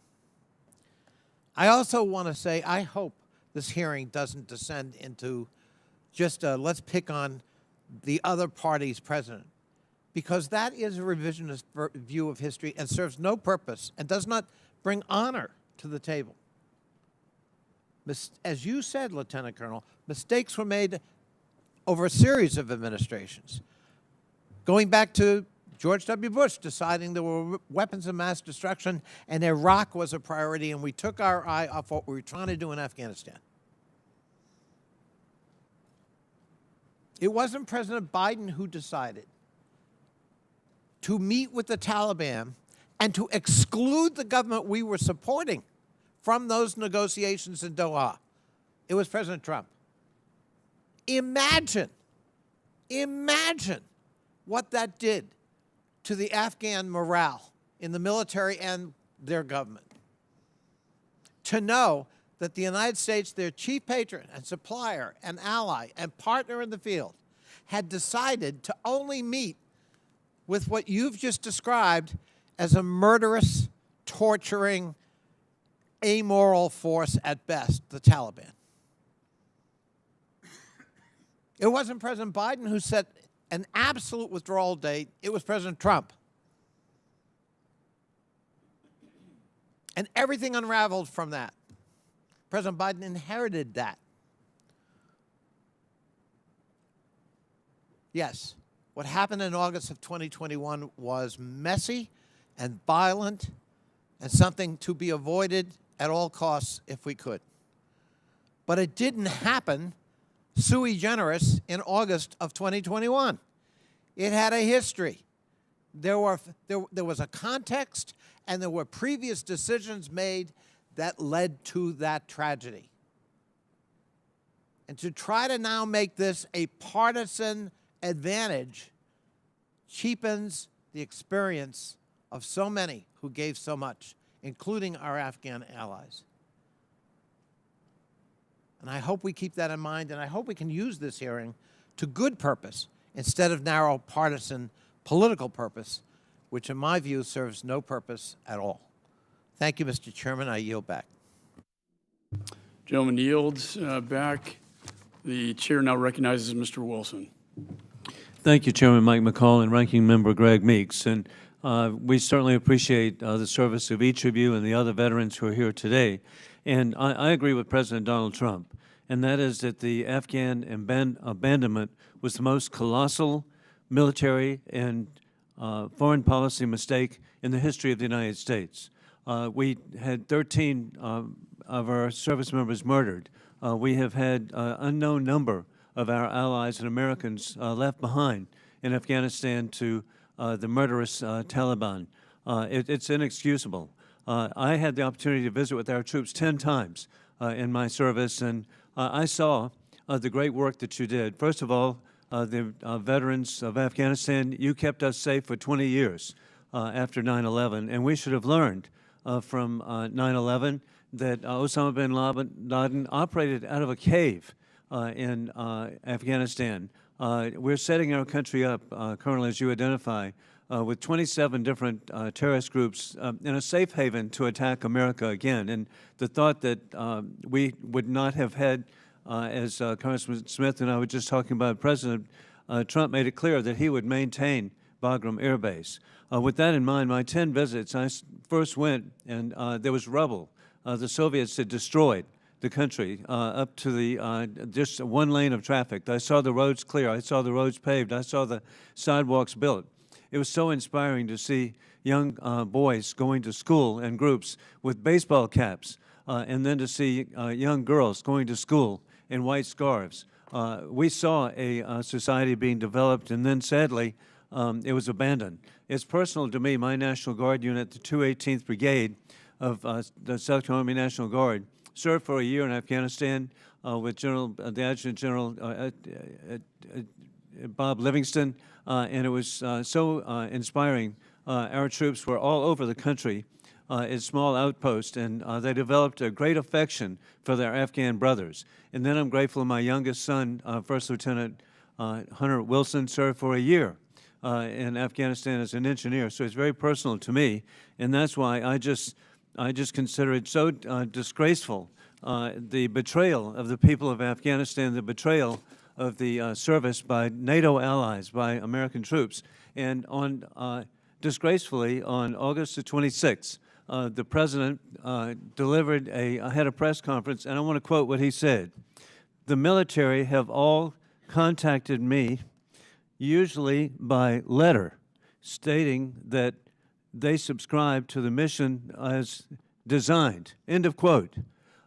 S11: I also want to say, I hope this hearing doesn't descend into just let's pick on the other party's president, because that is a revisionist view of history and serves no purpose and does not bring honor to the table. As you said, Lieutenant Colonel, mistakes were made over a series of administrations, going back to George W. Bush deciding there were weapons of mass destruction and Iraq was a priority, and we took our eye off what we were trying to do in Afghanistan. It wasn't President Biden who decided to meet with the Taliban and to exclude the government we were supporting from those negotiations in Doha. It was President Trump. Imagine what that did to the Afghan morale in the military and their government. To know that the United States, their chief patron and supplier and ally and partner in the field, had decided to only meet with what you've just described as a murderous, torturing, amoral force at best, the Taliban. It wasn't President Biden who set an absolute withdrawal date. It was President Trump. And everything unraveled from that. President Biden inherited that. Yes, what happened in August of 2021 was messy and violent and something to be avoided at all costs if we could. But it didn't happen sui generis in August of 2021. It had a history. There was a context, and there were previous decisions made that led to that tragedy. And to try to now make this a partisan advantage cheapens the experience of so many who gave so much, including our Afghan allies. And I hope we keep that in mind, and I hope we can use this hearing to good purpose instead of narrow partisan political purpose, which in my view serves no purpose at all. Thank you, Mr. Chairman. I yield back.
S1: Gentleman yields back. The chair now recognizes Mr. Wilson.
S12: Thank you, Chairman Mike McCaul and Ranking Member Greg Meeks. And we certainly appreciate the service of each of you and the other veterans who are here today. And I agree with President Donald Trump, and that is that the Afghan abandonment was the most colossal military and foreign policy mistake in the history of the United States. We had 13 of our service members murdered. We have had an unknown number of our allies and Americans left behind in Afghanistan to the murderous Taliban. It's inexcusable. I had the opportunity to visit with our troops 10 times in my service, and I saw the great work that you did. First of all, the veterans of Afghanistan, you kept us safe for 20 years after 9/11, and we should have learned from 9/11 that Osama bin Laden operated out of a cave in Afghanistan. We're setting our country up, Colonel, as you identify, with 27 different terrorist groups in a safe haven to attack America again. And the thought that we would not have had, as Congressman Smith and I were just talking about, President Trump made it clear that he would maintain Bagram Air Base. With that in mind, my 10 visits, I first went and there was rubble. The Soviets had destroyed the country up to the just one lane of traffic. I saw the roads clear. I saw the roads paved. I saw the sidewalks built. It was so inspiring to see young boys going to school in groups with baseball caps, and then to see young girls going to school in white scarves. We saw a society being developed, and then sadly, it was abandoned. It's personal to me. My National Guard unit, the 218th Brigade of the South Carolina Army National Guard, served for a year in Afghanistan with the Adjutant General Bob Livingston, and it was so inspiring. Our troops were all over the country in small outposts, and they developed a great affection for their Afghan brothers. And then I'm grateful my youngest son, First Lieutenant Hunter Wilson, served for a year in Afghanistan as an engineer. So it's very personal to me, and that's why I just consider it so disgraceful, the betrayal of the people of Afghanistan, the betrayal of the service by NATO allies, by American troops. And disgracefully, on August the 26th, the President had a press conference, and I want to quote what he said. "The military have all contacted me, usually by letter, stating that they subscribe to the mission as designed." End of quote.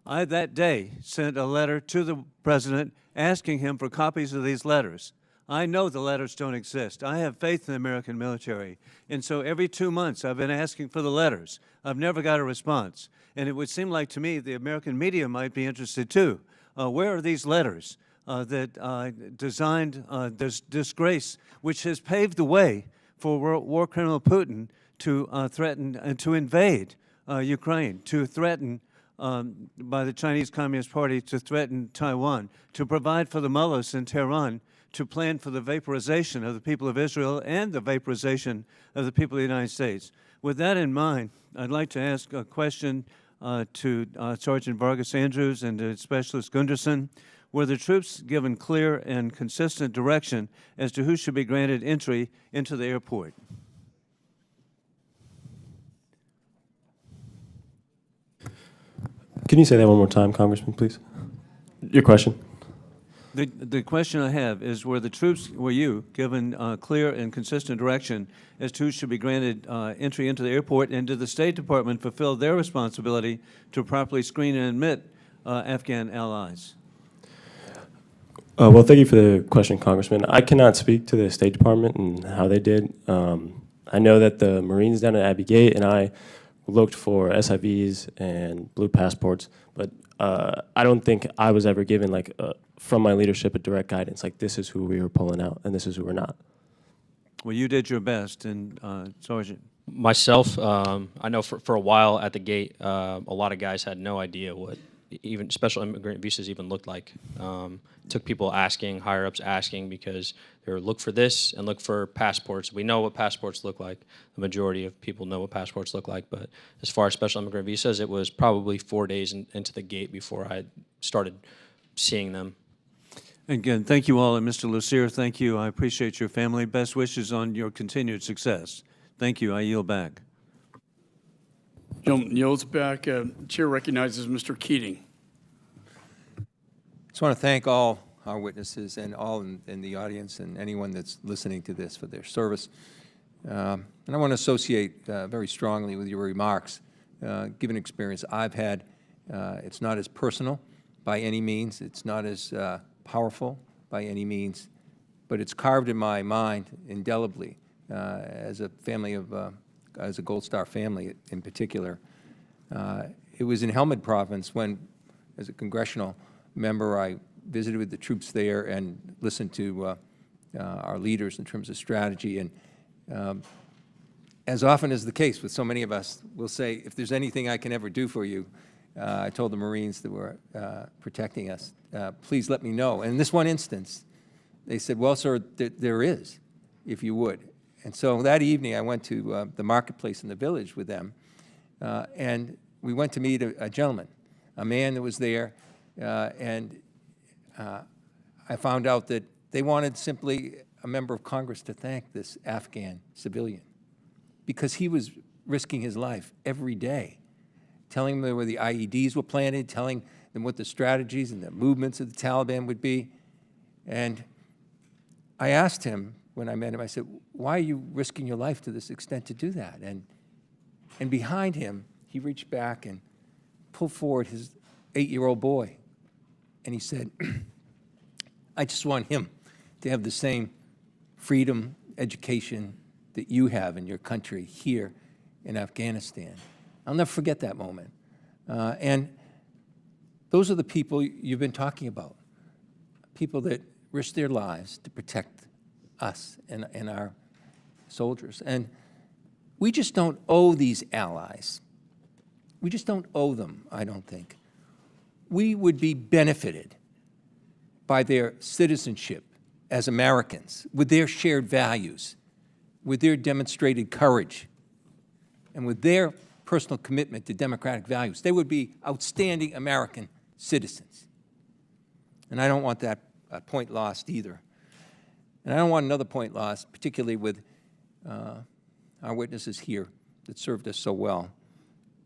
S12: I, that day, sent a letter to the President asking him for copies of these letters. I know the letters don't exist. I have faith in the American military. And so every 2 months, I've been asking for the letters. I've never got a response. And it would seem like to me the American media might be interested too. Where are these letters? that designed this disgrace, which has paved the way for war criminal Putin to threaten and to invade Ukraine, to threaten by the Chinese Communist Party to threaten Taiwan, to provide for the mullahs in Tehran, to plan for the vaporization of the people of Israel and the vaporization of the people of the United States. With that in mind, I'd like to ask a question to Sergeant Vargas-Andrews and to Specialist Gunderson. Were the troops given clear and consistent direction as to who should be granted entry into the airport?
S8: Can you say that one more time, Congressman, please? Your question.
S12: The question I have is, were you given clear and consistent direction as to who should be granted entry into the airport, and did the State Department fulfill their responsibility to properly screen and admit Afghan allies?
S8: Well, thank you for the question, Congressman. I cannot speak to the State Department and how they did. I know that the Marines down at Abbey Gate and I looked for SIVs and blue passports, but I don't think I was ever given, like, from my leadership, a direct guidance, like this is who we were pulling out and this is who we're not.
S12: Well, you did your best, and Sergeant.
S5: Myself, I know for a while at the gate, a lot of guys had no idea what even special immigrant visas even looked like. Took people asking, higher-ups asking, because they were look for this and look for passports. We know what passports look like. The majority of people know what passports look like, but as far as special immigrant visas, it was probably 4 days into the gate before I started seeing them.
S12: Again, thank you all, and Mr. Lucier, thank you. I appreciate your family. Best wishes on your continued success. Thank you. I yield back.
S1: Gentleman yields back. Chair recognizes Mr. Keating.
S13: I just want to thank all our witnesses and all in the audience and anyone that's listening to this for their service. And I want to associate very strongly with your remarks. Given experience I've had, it's not as personal by any means. It's not as powerful by any means, but it's carved in my mind indelibly as a family of, as a Gold Star family in particular. It was in Helmand Province when, as a congressional member, I visited with the troops there and listened to our leaders in terms of strategy. And as often is the case with so many of us, we'll say, if there's anything I can ever do for you, I told the Marines that were protecting us, please let me know. And in this one instance, they said, well, sir, there is, if you would. And so that evening, I went to the marketplace in the village with them, and we went to meet a gentleman, a man that was there, and I found out that they wanted simply a member of Congress to thank this Afghan civilian because he was risking his life every day, telling them where the IEDs were planted, telling them what the strategies and the movements of the Taliban would be. And I asked him when I met him, I said, why are you risking your life to this extent to do that? And behind him, he reached back and pulled forward his 8-year-old boy. And he said, I just want him to have the same freedom, education that you have in your country here in Afghanistan. I'll never forget that moment. And those are the people you've been talking about, people that risk their lives to protect us and our soldiers. And we just don't owe these allies. We just don't owe them, I don't think. We would be benefited by their citizenship as Americans, with their shared values, with their demonstrated courage, and with their personal commitment to democratic values. They would be outstanding American citizens. And I don't want that point lost either. And I don't want another point lost, particularly with our witnesses here that served us so well.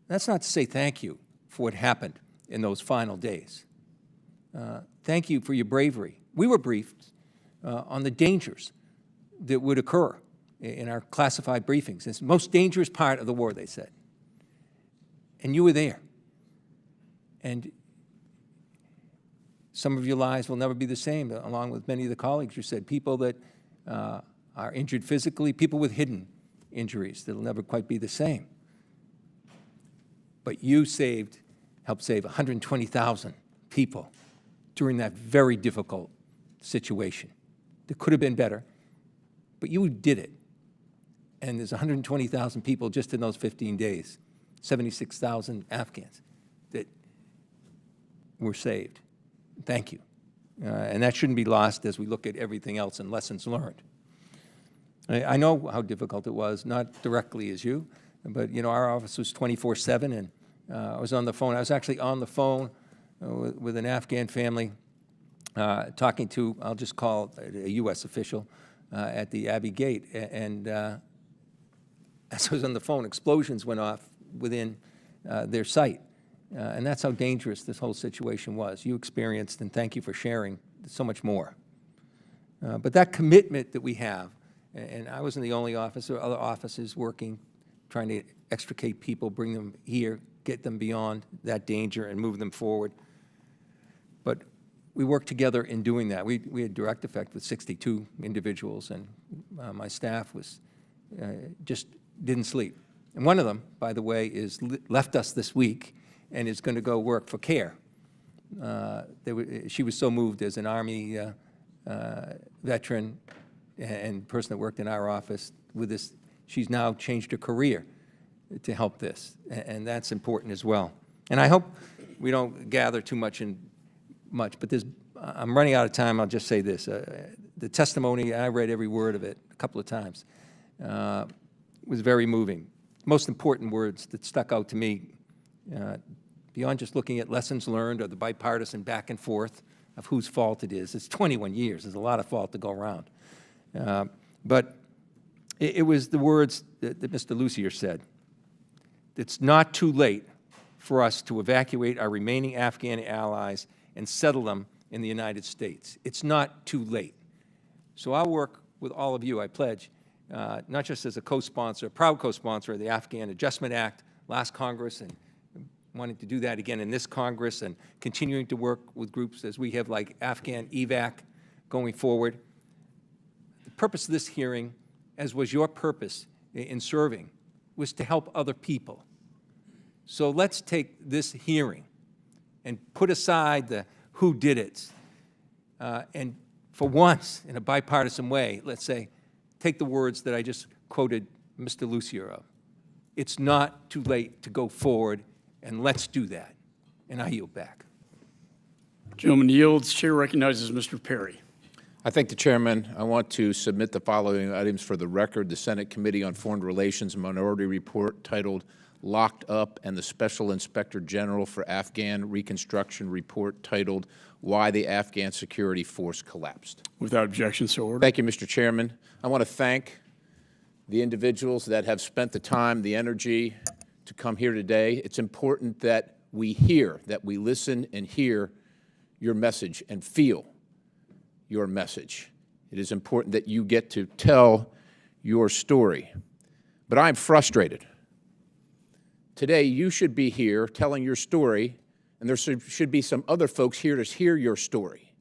S13: That's not to say thank you for what happened in those final days. Thank you for your bravery. We were briefed on the dangers that would occur in our classified briefings. It's the most dangerous part of the war, they said. And you were there. And some of your lives will never be the same, along with many of the colleagues you said, people that are injured physically, people with hidden injuries that will never quite be the same. But you helped save 120,000 people during that very difficult situation. It could have been better, but you did it. And there's 120,000 people just in those 15 days, 76,000 Afghans that were saved. Thank you. And that shouldn't be lost as we look at everything else and lessons learned. I know how difficult it was, not directly as you, but you know, our office was 24/7, and I was on the phone. I was actually on the phone with an Afghan family talking to, I'll just call it a U.S. official at the Abbey Gate. And as I was on the phone, explosions went off within their sight. And that's how dangerous this whole situation was. You experienced, and thank you for sharing so much more. But that commitment that we have, and I wasn't the only officer, other officers working, trying to extricate people, bring them here, get them beyond that danger and move them forward. But we worked together in doing that. We had direct effect with 62 individuals, and my staff was just didn't sleep. And one of them, by the way, is left us this week and is going to go work for CARE. She was so moved as an Army veteran and person that worked in our office with this. She's now changed her career to help this, and that's important as well. And I hope we don't gather too much, but I'm running out of time. I'll just say this. The testimony, I read every word of it a couple of times, was very moving. Most important words that stuck out to me, beyond just looking at lessons learned or the bipartisan back and forth of whose fault it is. It's 21 years. There's a lot of fault to go around. But it was the words that Mr. Lucier said. It's not too late for us to evacuate our remaining Afghan allies and settle them in the United States. It's not too late. So I'll work with all of you, I pledge, not just as a co-sponsor, a proud co-sponsor of the Afghan Adjustment Act last Congress, and wanting to do that again in this Congress, and continuing to work with groups as we have like Afghan EVAC going forward. The purpose of this hearing, as was your purpose in serving, was to help other people. So let's take this hearing and put aside the who did it, and for once, in a bipartisan way, let's say, take the words that I just quoted Mr. Lucier of. It's not too late to go forward, and let's do that. And I yield back.
S1: Gentleman yields. Chair recognizes Mr. Perry.
S14: I thank the chairman. I want to submit the following items for the record. The Senate Committee on Foreign Relations Minority Report titled Locked Up, and the Special Inspector General for Afghan Reconstruction Report titled Why the Afghan Security Force Collapsed.
S1: Without objection, so ordered.
S14: Thank you, Mr. Chairman. I want to thank the individuals that have spent the time, the energy to come here today. It's important that we hear, that we listen and hear your message and feel your message. It is important that you get to tell your story. But I'm frustrated. Today, you should be here telling your story, and there should be some other folks here to hear your story.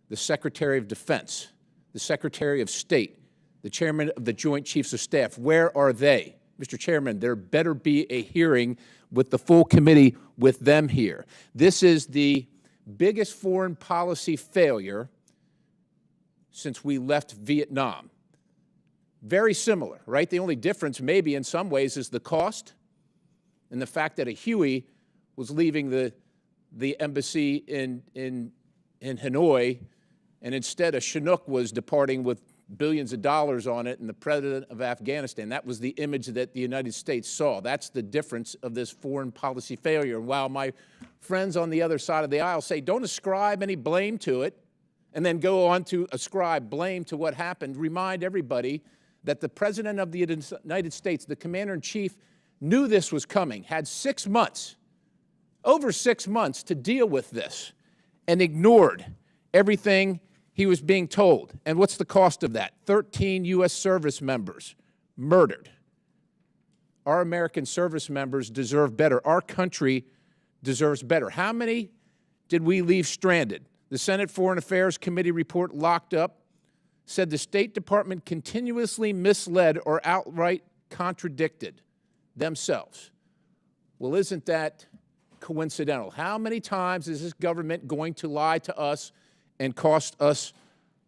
S14: The Secretary of Defense, the Secretary of State, the Chairman of the Joint Chiefs of Staff. Where are they? Mr. Chairman, there better be a hearing with the full committee with them here. This is the biggest foreign policy failure since we left Vietnam. Very similar, right? The only difference maybe in some ways is the cost and the fact that a Huey was leaving the embassy in Hanoi, and instead a Chinook was departing with billions of dollars on it, and the president of Afghanistan. That was the image that the United States saw. That's the difference of this foreign policy failure. And while my friends on the other side of the aisle say, don't ascribe any blame to it, and then go on to ascribe blame to what happened, remind everybody that the President of the United States, the Commander-in-Chief, knew this was coming, had 6 months, over 6 months to deal with this, and ignored everything he was being told. And what's the cost of that? 13 U.S. service members murdered. Our American service members deserve better. Our country deserves better. How many did we leave stranded? The Senate Foreign Affairs Committee report, Locked Up, said the State Department continuously misled or outright contradicted themselves. Well, isn't that coincidental. How many times is this government going to lie to us and cost us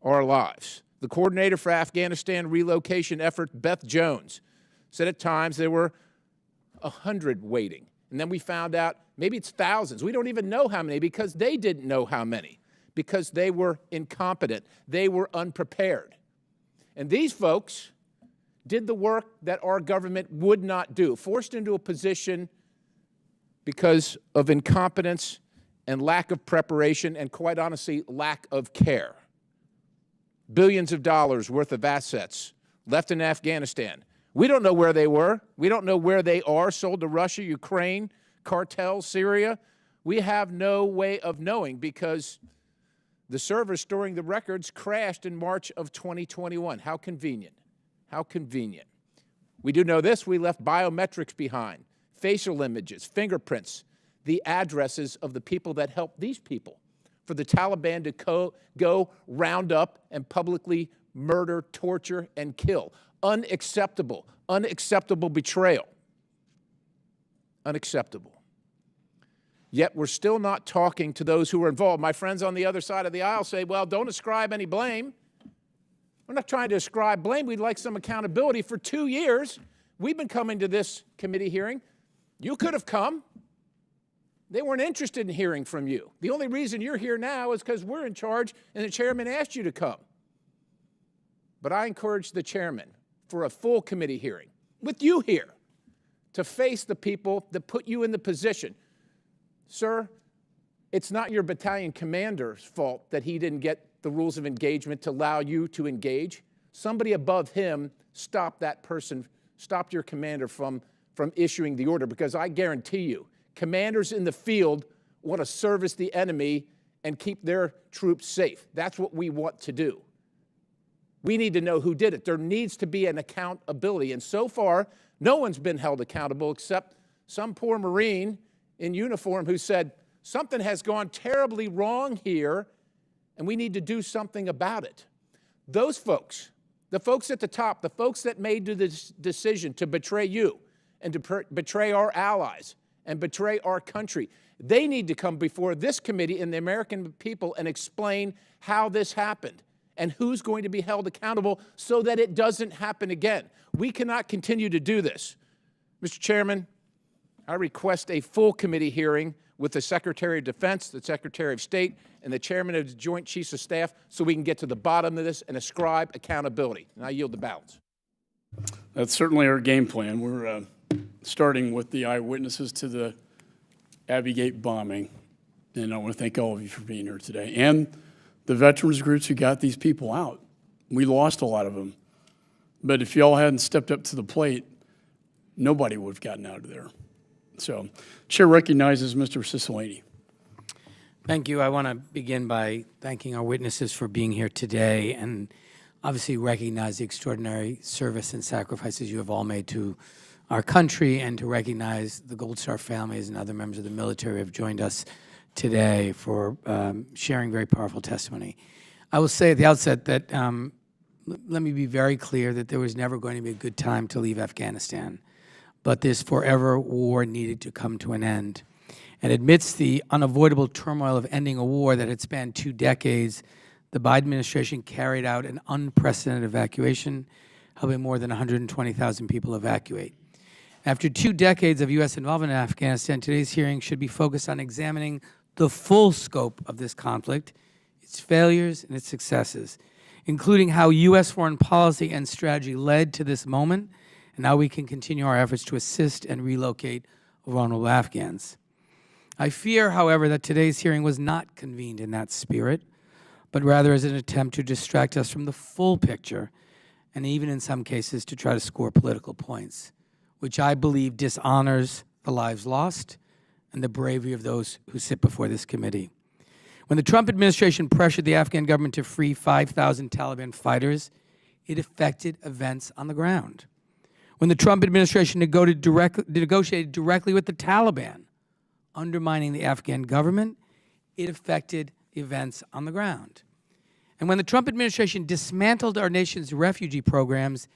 S14: our lives? The coordinator for Afghanistan relocation effort, Beth Jones, said at times there were 100 waiting. And then we found out maybe it's thousands. We don't even know how many because they didn't know how many, because they were incompetent. They were unprepared. And these folks did the work that our government would not do, forced into a position because of incompetence and lack of preparation and, quite honestly, lack of care. Billions of dollars worth of assets left in Afghanistan. We don't know where they were. We don't know where they are, sold to Russia, Ukraine, cartels, Syria. We have no way of knowing because the server storing the records crashed in March of 2021. How convenient. How convenient. We do know this. We left biometrics behind, facial images, fingerprints, the addresses of the people that helped these people for the Taliban to go round up and publicly murder, torture, and kill. Unacceptable. Unacceptable betrayal. Unacceptable. Yet we're still not talking to those who were involved. My friends on the other side of the aisle say, well, don't ascribe any blame. We're not trying to ascribe blame. We'd like some accountability. For 2 years, we've been coming to this committee hearing. You could have come. They weren't interested in hearing from you. The only reason you're here now is because we're in charge and the chairman asked you to come. But I encourage the chairman for a full committee hearing with you here to face the people that put you in the position. Sir, it's not your battalion commander's fault that he didn't get the rules of engagement to allow you to engage. Somebody above him stopped that person, stopped your commander from issuing the order, because I guarantee you, commanders in the field want to service the enemy and keep their troops safe. That's what we want to do. We need to know who did it. There needs to be an accountability. And so far, no one's been held accountable except some poor Marine in uniform who said, something has gone terribly wrong here, and we need to do something about it. Those folks, the folks at the top, the folks that made the decision to betray you and to betray our allies and betray our country, they need to come before this committee and the American people and explain how this happened and who's going to be held accountable so that it doesn't happen again. We cannot continue to do this. Mr. Chairman, I request a full committee hearing with the Secretary of Defense, the Secretary of State, and the Chairman of the Joint Chiefs of Staff so we can get to the bottom of this and ascribe accountability. And I yield the balance.
S1: That's certainly our game plan. We're starting with the eyewitnesses to the Abbey Gate bombing. And I want to thank all of you for being here today. And the veterans groups who got these people out. We lost a lot of them. But if y'all hadn't stepped up to the plate, nobody would have gotten out of there. So, Chair recognizes Mr. Cicilline.
S15: Thank you. I want to begin by thanking our witnesses for being here today and obviously recognize the extraordinary service and sacrifices you have all made to our country, and to recognize the Gold Star families and other members of the military who have joined us today for sharing very powerful testimony. I will say at the outset that let me be very clear that there was never going to be a good time to leave Afghanistan, but this forever war needed to come to an end. And amidst the unavoidable turmoil of ending a war that had spanned 2 decades, the Biden administration carried out an unprecedented evacuation, helping more than 120,000 people evacuate. After 2 decades of U.S. involvement in Afghanistan, today's hearing should be focused on examining the full scope of this conflict, its failures and its successes, including how U.S. foreign policy and strategy led to this moment, and how we can continue our efforts to assist and relocate vulnerable Afghans. I fear, however, that today's hearing was not convened in that spirit, but rather as an attempt to distract us from the full picture, and even in some cases to try to score political points, which I believe dishonors the lives lost and the bravery of those who sit before this committee. When the Trump administration pressured the Afghan government to free 5,000 Taliban fighters, it affected events on the ground. When the Trump administration negotiated directly with the Taliban, undermining the Afghan government, it affected events on the ground. And when the Trump administration dismantled our nation's refugee programs,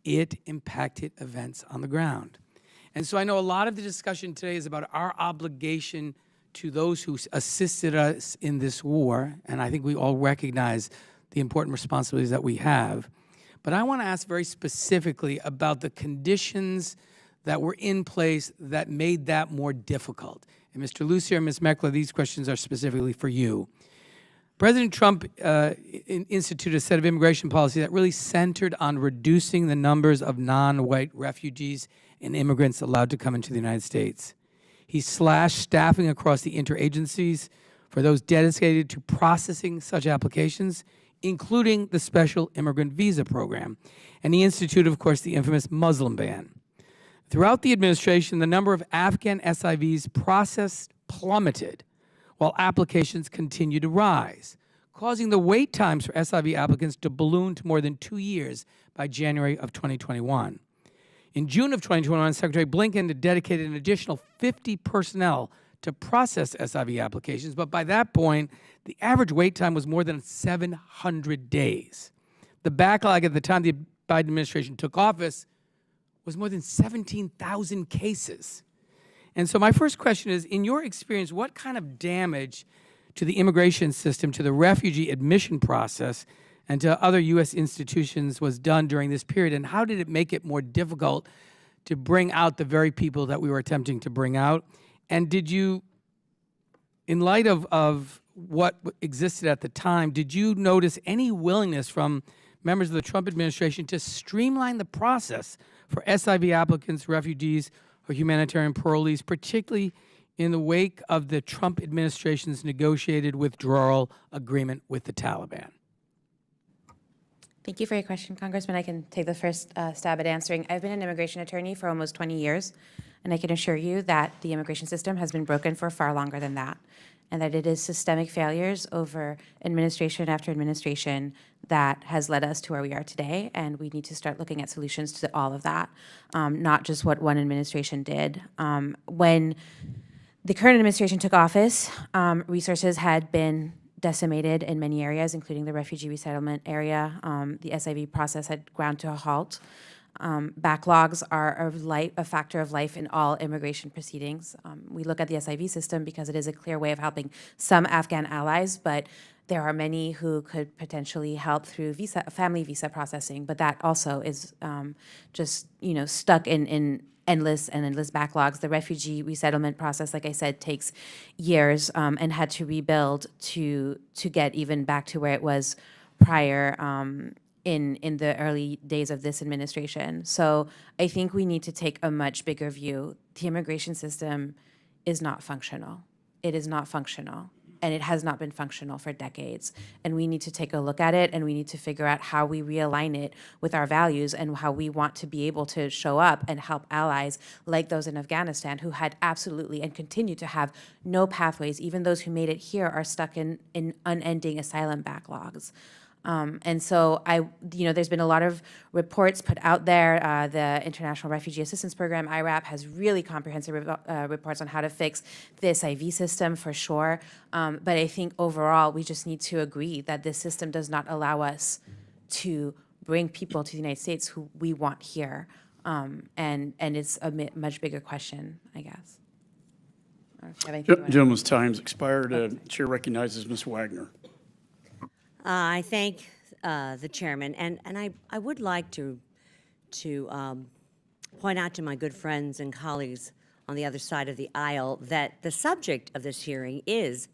S15: it impacted events on the ground. And so I know a lot of the discussion today is about our obligation to those who assisted us in this war, and I think we all recognize the important responsibilities that we have. But I want to ask very specifically about the conditions that were in place that made that more difficult. And Mr. Lucier and Ms. Mackler, these questions are specifically for you. President Trump instituted a set of immigration policy that really centered on reducing the numbers of non-white refugees and immigrants allowed to come into the United States. He slashed staffing across the interagencies for those dedicated to processing such applications, including the Special Immigrant Visa Program. And he instituted, of course, the infamous Muslim ban. Throughout the administration, the number of Afghan SIVs processed plummeted, while applications continued to rise, causing the wait times for SIV applicants to balloon to more than 2 years by January of 2021. In June of 2021, Secretary Blinken had dedicated an additional 50 personnel to process SIV applications, but by that point, the average wait time was more than 700 days. The backlog at the time the Biden administration took office was more than 17,000 cases. And so my first question is, in your experience, what kind of damage to the immigration system, to the refugee admission process, and to other U.S. institutions was done during this period, and how did it make it more difficult to bring out the very people that we were attempting to bring out? And did you, in light of what existed at the time, did you notice any willingness from members of the Trump administration to streamline the process for SIV applicants, refugees, or humanitarian parolees, particularly in the wake of the Trump administration's negotiated withdrawal agreement with the Taliban?
S6: Thank you for your question, Congressman. I can take the first stab at answering. I've been an immigration attorney for almost 20 years, and I can assure you that the immigration system has been broken for far longer than that, and that it is systemic failures over administration after administration that has led us to where we are today, and we need to start looking at solutions to all of that, not just what one administration did. When the current administration took office, resources had been decimated in many areas, including the refugee resettlement area. The SIV process had ground to a halt. Backlogs are a factor of life in all immigration proceedings. We look at the SIV system because it is a clear way of helping some Afghan allies, but there are many who could potentially help through family visa processing, but that also is just stuck in endless backlogs. The refugee resettlement process, like I said, takes years and had to rebuild to get even back to where it was prior in the early days of this administration. So I think we need to take a much bigger view. The immigration system is not functional. It is not functional. And it has not been functional for decades. And we need to take a look at it, and we need to figure out how we realign it with our values and how we want to be able to show up and help allies like those in Afghanistan who had absolutely and continue to have no pathways. Even those who made it here are stuck in unending asylum backlogs. And so there's been a lot of reports put out there. The International Refugee Assistance Program, IRAP, has really comprehensive reports on how to fix the SIV system for sure. But I think overall, we just need to agree that this system does not allow us to bring people to the United States who we want here. And it's a much bigger question, I guess.
S1: Gentleman's time's expired. Chair recognizes Ms. Wagner.
S16: I thank the chairman, and I would like to point out to my good friends and colleagues on the other side of the aisle that the subject of this hearing is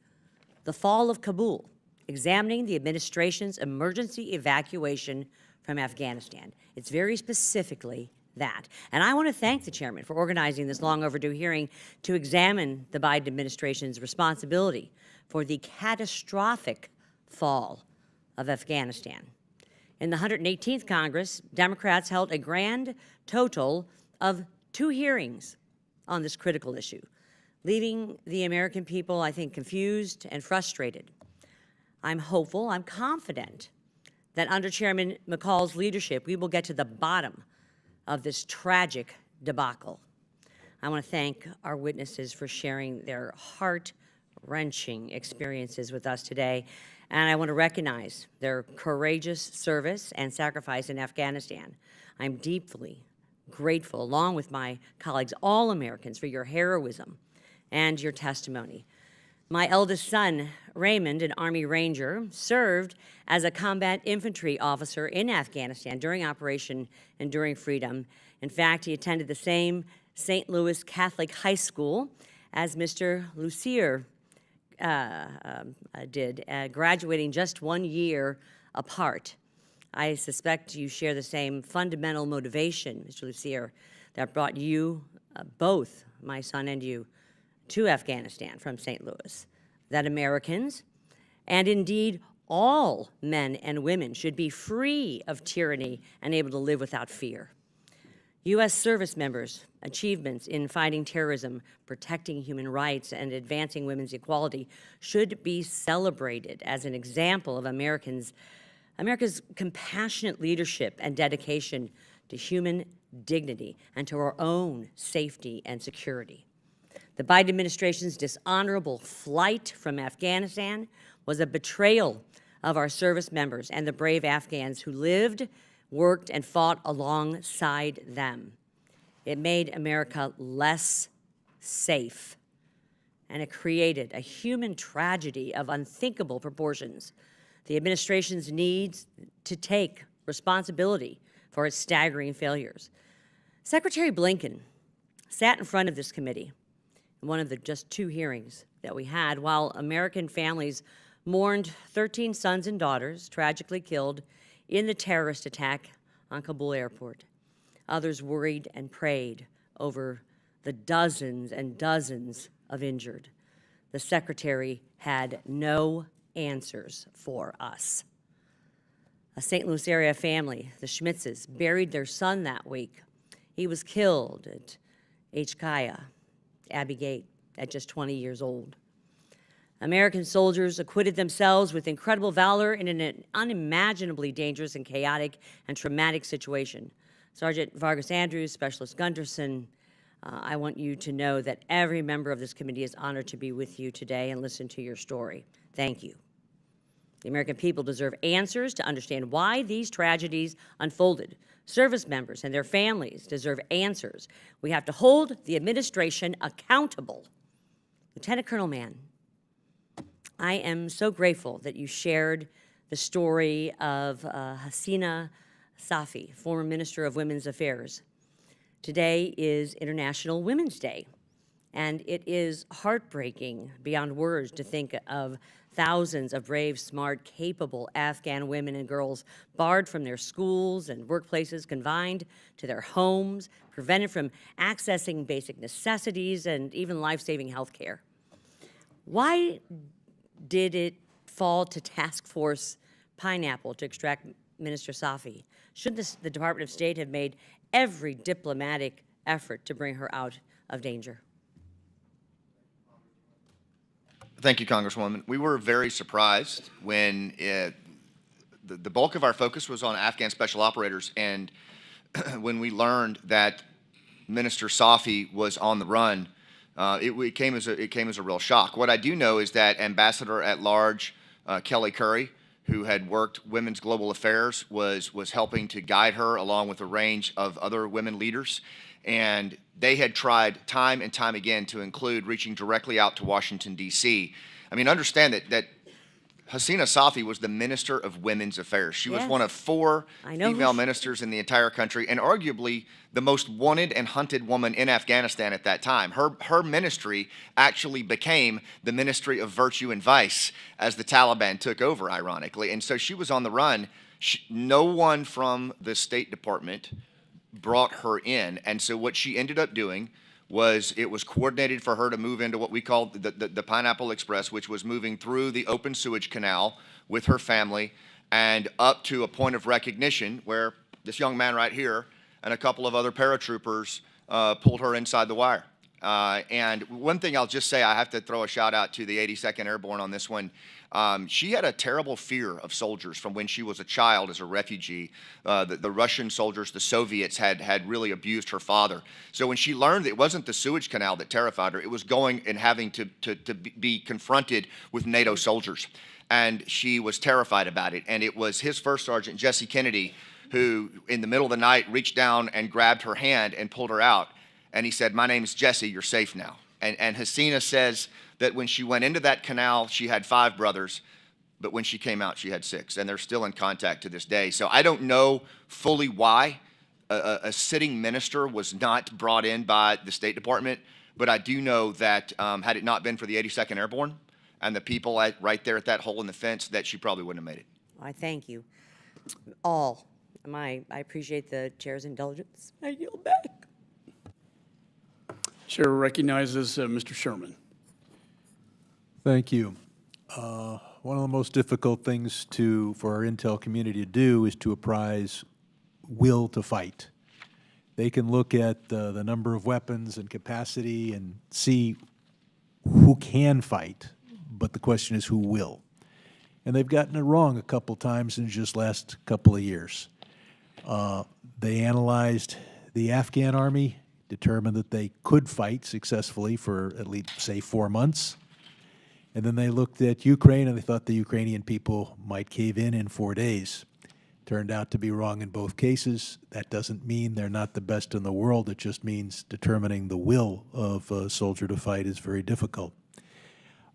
S16: the fall of Kabul, examining the administration's emergency evacuation from Afghanistan. It's very specifically that. And I want to thank the chairman for organizing this long overdue hearing to examine the Biden administration's responsibility for the catastrophic fall of Afghanistan. In the 118th Congress, Democrats held a grand total of 2 hearings on this critical issue, leaving the American people, I think, confused and frustrated. I'm hopeful, I'm confident that under Chairman McCaul's leadership, we will get to the bottom of this tragic debacle. I want to thank our witnesses for sharing their heart-wrenching experiences with us today. And I want to recognize their courageous service and sacrifice in Afghanistan. I'm deeply grateful, along with my colleagues, all Americans, for your heroism and your testimony. My eldest son, Raymond, an Army Ranger, served as a combat infantry officer in Afghanistan during Operation Enduring Freedom. In fact, he attended the same St. Louis Catholic High School as Mr. Lucier did, graduating just 1 year apart. I suspect you share the same fundamental motivation, Mr. Lucier, that brought you, both my son and you, to Afghanistan from St. Louis, that Americans, and indeed all men and women, should be free of tyranny and able to live without fear. U.S. service members' achievements in fighting terrorism, protecting human rights, and advancing women's equality should be celebrated as an example of America's compassionate leadership and dedication to human dignity and to our own safety and security. The Biden administration's dishonorable flight from Afghanistan was a betrayal of our service members and the brave Afghans who lived, worked, and fought alongside them. It made America less safe, and it created a human tragedy of unthinkable proportions. The administration's needs to take responsibility for its staggering failures. Secretary Blinken sat in front of this committee in one of the just 2 hearings that we had while American families mourned 13 sons and daughters tragically killed in the terrorist attack on Kabul airport. Others worried and prayed over the dozens and dozens of injured. The secretary had no answers for us. A St. Louis area family, the Schmitzes, buried their son that week. He was killed at H. Abbey Gate at just 20 years old. American soldiers acquitted themselves with incredible valor in an unimaginably dangerous and chaotic and traumatic situation. Sergeant Vargas-Andrews, Specialist Gunderson, I want you to know that every member of this committee is honored to be with you today and listen to your story. Thank you. The American people deserve answers to understand why these tragedies unfolded. Service members and their families deserve answers. We have to hold the administration accountable. Lieutenant Colonel Mann, I am so grateful that you shared the story of Hasina Safi, former Minister of Women's Affairs. Today is International Women's Day, and it is heartbreaking beyond words to think of thousands of brave, smart, capable Afghan women and girls barred from their schools and workplaces, confined to their homes, prevented from accessing basic necessities and even life-saving health care. Why did it fall to Task Force Pineapple to extract Minister Safi? Shouldn't the Department of State have made every diplomatic effort to bring her out of danger?
S9: Thank you, Congresswoman. We were very surprised when the bulk of our focus was on Afghan special operators, and when we learned that Minister Safi was on the run, it came as a real shock. What I do know is that Ambassador at Large Kelly Curry, who had worked Women's Global Affairs, was helping to guide her along with a range of other women leaders. And they had tried time and time again to include reaching directly out to Washington, D.C. I mean, understand that Hasina Safi was the Minister of Women's Affairs. She was one of 4 female ministers in the entire country, and arguably the most wanted and hunted woman in Afghanistan at that time. Her ministry actually became the Ministry of Virtue and Vice as the Taliban took over, ironically. And so she was on the run. No one from the State Department brought her in, and so what she ended up doing was it was coordinated for her to move into what we called the Pineapple Express, which was moving through the open sewage canal with her family and up to a point of recognition where this young man right here and a couple of other paratroopers pulled her inside the wire. And one thing I'll just say, I have to throw a shout out to the 82nd Airborne on this one. She had a terrible fear of soldiers from when she was a child as a refugee. The Russian soldiers, the Soviets, had really abused her father. So when she learned that it wasn't the sewage canal that terrified her, it was going and having to be confronted with NATO soldiers. And she was terrified about it. And it was his first sergeant, Jesse Kennedy, who, in the middle of the night, reached down and grabbed her hand and pulled her out. And he said, "My name is Jesse, you're safe now." And Hasina says that when she went into that canal, she had 5 brothers, but when she came out, she had 6. And they're still in contact to this day. So I don't know fully why a sitting minister was not brought in by the State Department, but I do know that had it not been for the 82nd Airborne and the people right there at that hole in the fence, that she probably wouldn't have made it.
S16: I thank you. All. I appreciate the chair's indulgence. I yield back.
S1: Chair recognizes Mr. Sherman.
S17: Thank you. One of the most difficult things for our intel community to do is to apprise will to fight. They can look at the number of weapons and capacity and see who can fight, but the question is who will. And they've gotten it wrong a couple times in just last couple of years. They analyzed the Afghan army, determined that they could fight successfully for at least, say, 4 months. And then they looked at Ukraine and they thought the Ukrainian people might cave in 4 days. Turned out to be wrong in both cases. That doesn't mean they're not the best in the world. It just means determining the will of a soldier to fight is very difficult.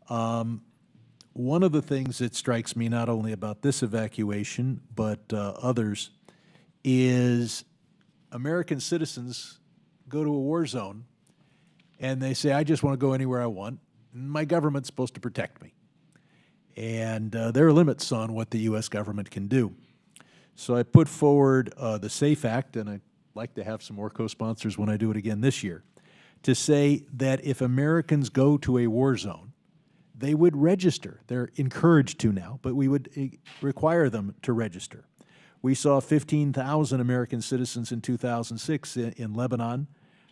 S17: One of the things that strikes me not only about this evacuation, but others, is American citizens go to a war zone and they say, I just want to go anywhere I want. My government's supposed to protect me. And there are limits on what the U.S. government can do. So I put forward the SAFE Act, and I'd like to have some more co-sponsors when I do it again this year, to say that if Americans go to a war zone, they would register. They're encouraged to now, but we would require them to register. We saw 15,000 American citizens in 2006 in Lebanon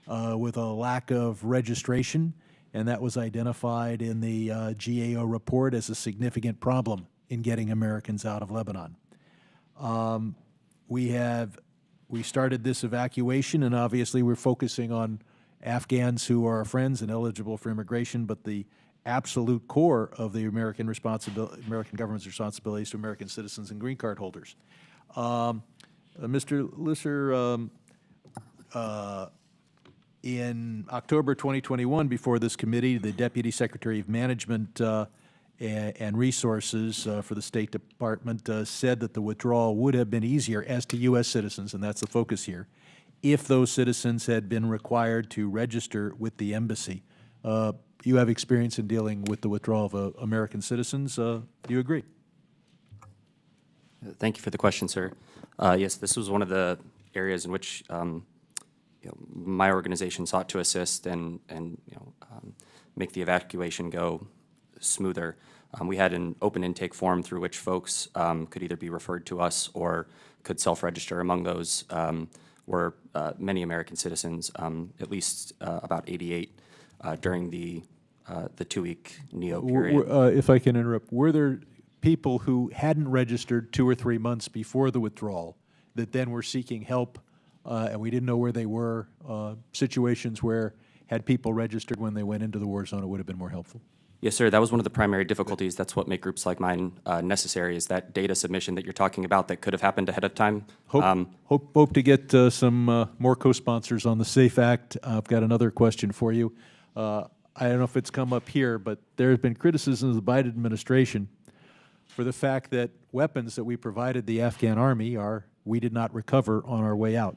S17: with a lack of registration, and that was identified in the GAO report as a significant problem in getting Americans out of Lebanon. We started this evacuation, and obviously we're focusing on Afghans who are our friends and eligible for immigration, but the absolute core of the American government's responsibilities to American citizens and green card holders. Mr. Lucier, in October 2021, before this committee, the Deputy Secretary of Management and Resources for the State Department said that the withdrawal would have been easier as to U.S. citizens, and that's the focus here, if those citizens had been required to register with the embassy. You have experience in dealing with the withdrawal of American citizens. Do you agree?
S7: Thank you for the question, sir. Yes, this was one of the areas in which my organization sought to assist and make the evacuation go smoother. We had an open intake form through which folks could either be referred to us or could self-register. Among those were many American citizens, at least about 88 during the 2-week NEO period.
S17: If I can interrupt, were there people who hadn't registered 2 or 3 months before the withdrawal that then were seeking help and we didn't know where they were, situations where had people registered when they went into the war zone, it would have been more helpful?
S7: Yes, sir. That was one of the primary difficulties. That's what make groups like mine necessary, is that data submission that you're talking about that could have happened ahead of time.
S17: Hope to get some more co-sponsors on the SAFE Act. I've got another question for you. I don't know if it's come up here, but there has been criticism of the Biden administration for the fact that weapons that we provided the Afghan army we did not recover on our way out.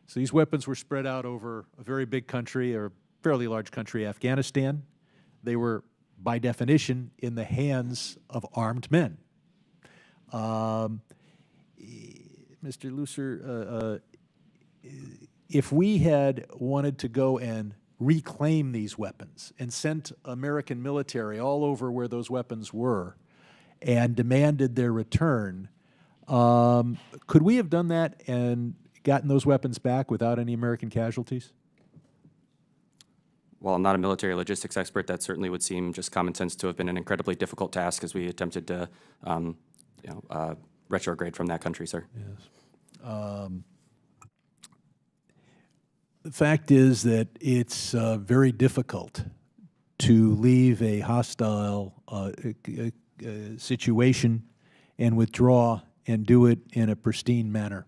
S17: So these weapons were spread out over a very big country, or fairly large country, Afghanistan. They were, by definition, in the hands of armed men. Mr. Lucier, if we had wanted to go and reclaim these weapons and sent American military all over where those weapons were and demanded their return, could we have done that and gotten those weapons back without any American casualties?
S7: While I'm not a military logistics expert, that certainly would seem just common sense to have been an incredibly difficult task as we attempted to retrograde from that country, sir.
S17: Yes. The fact is that it's very difficult to leave a hostile situation and withdraw and do it in a pristine manner.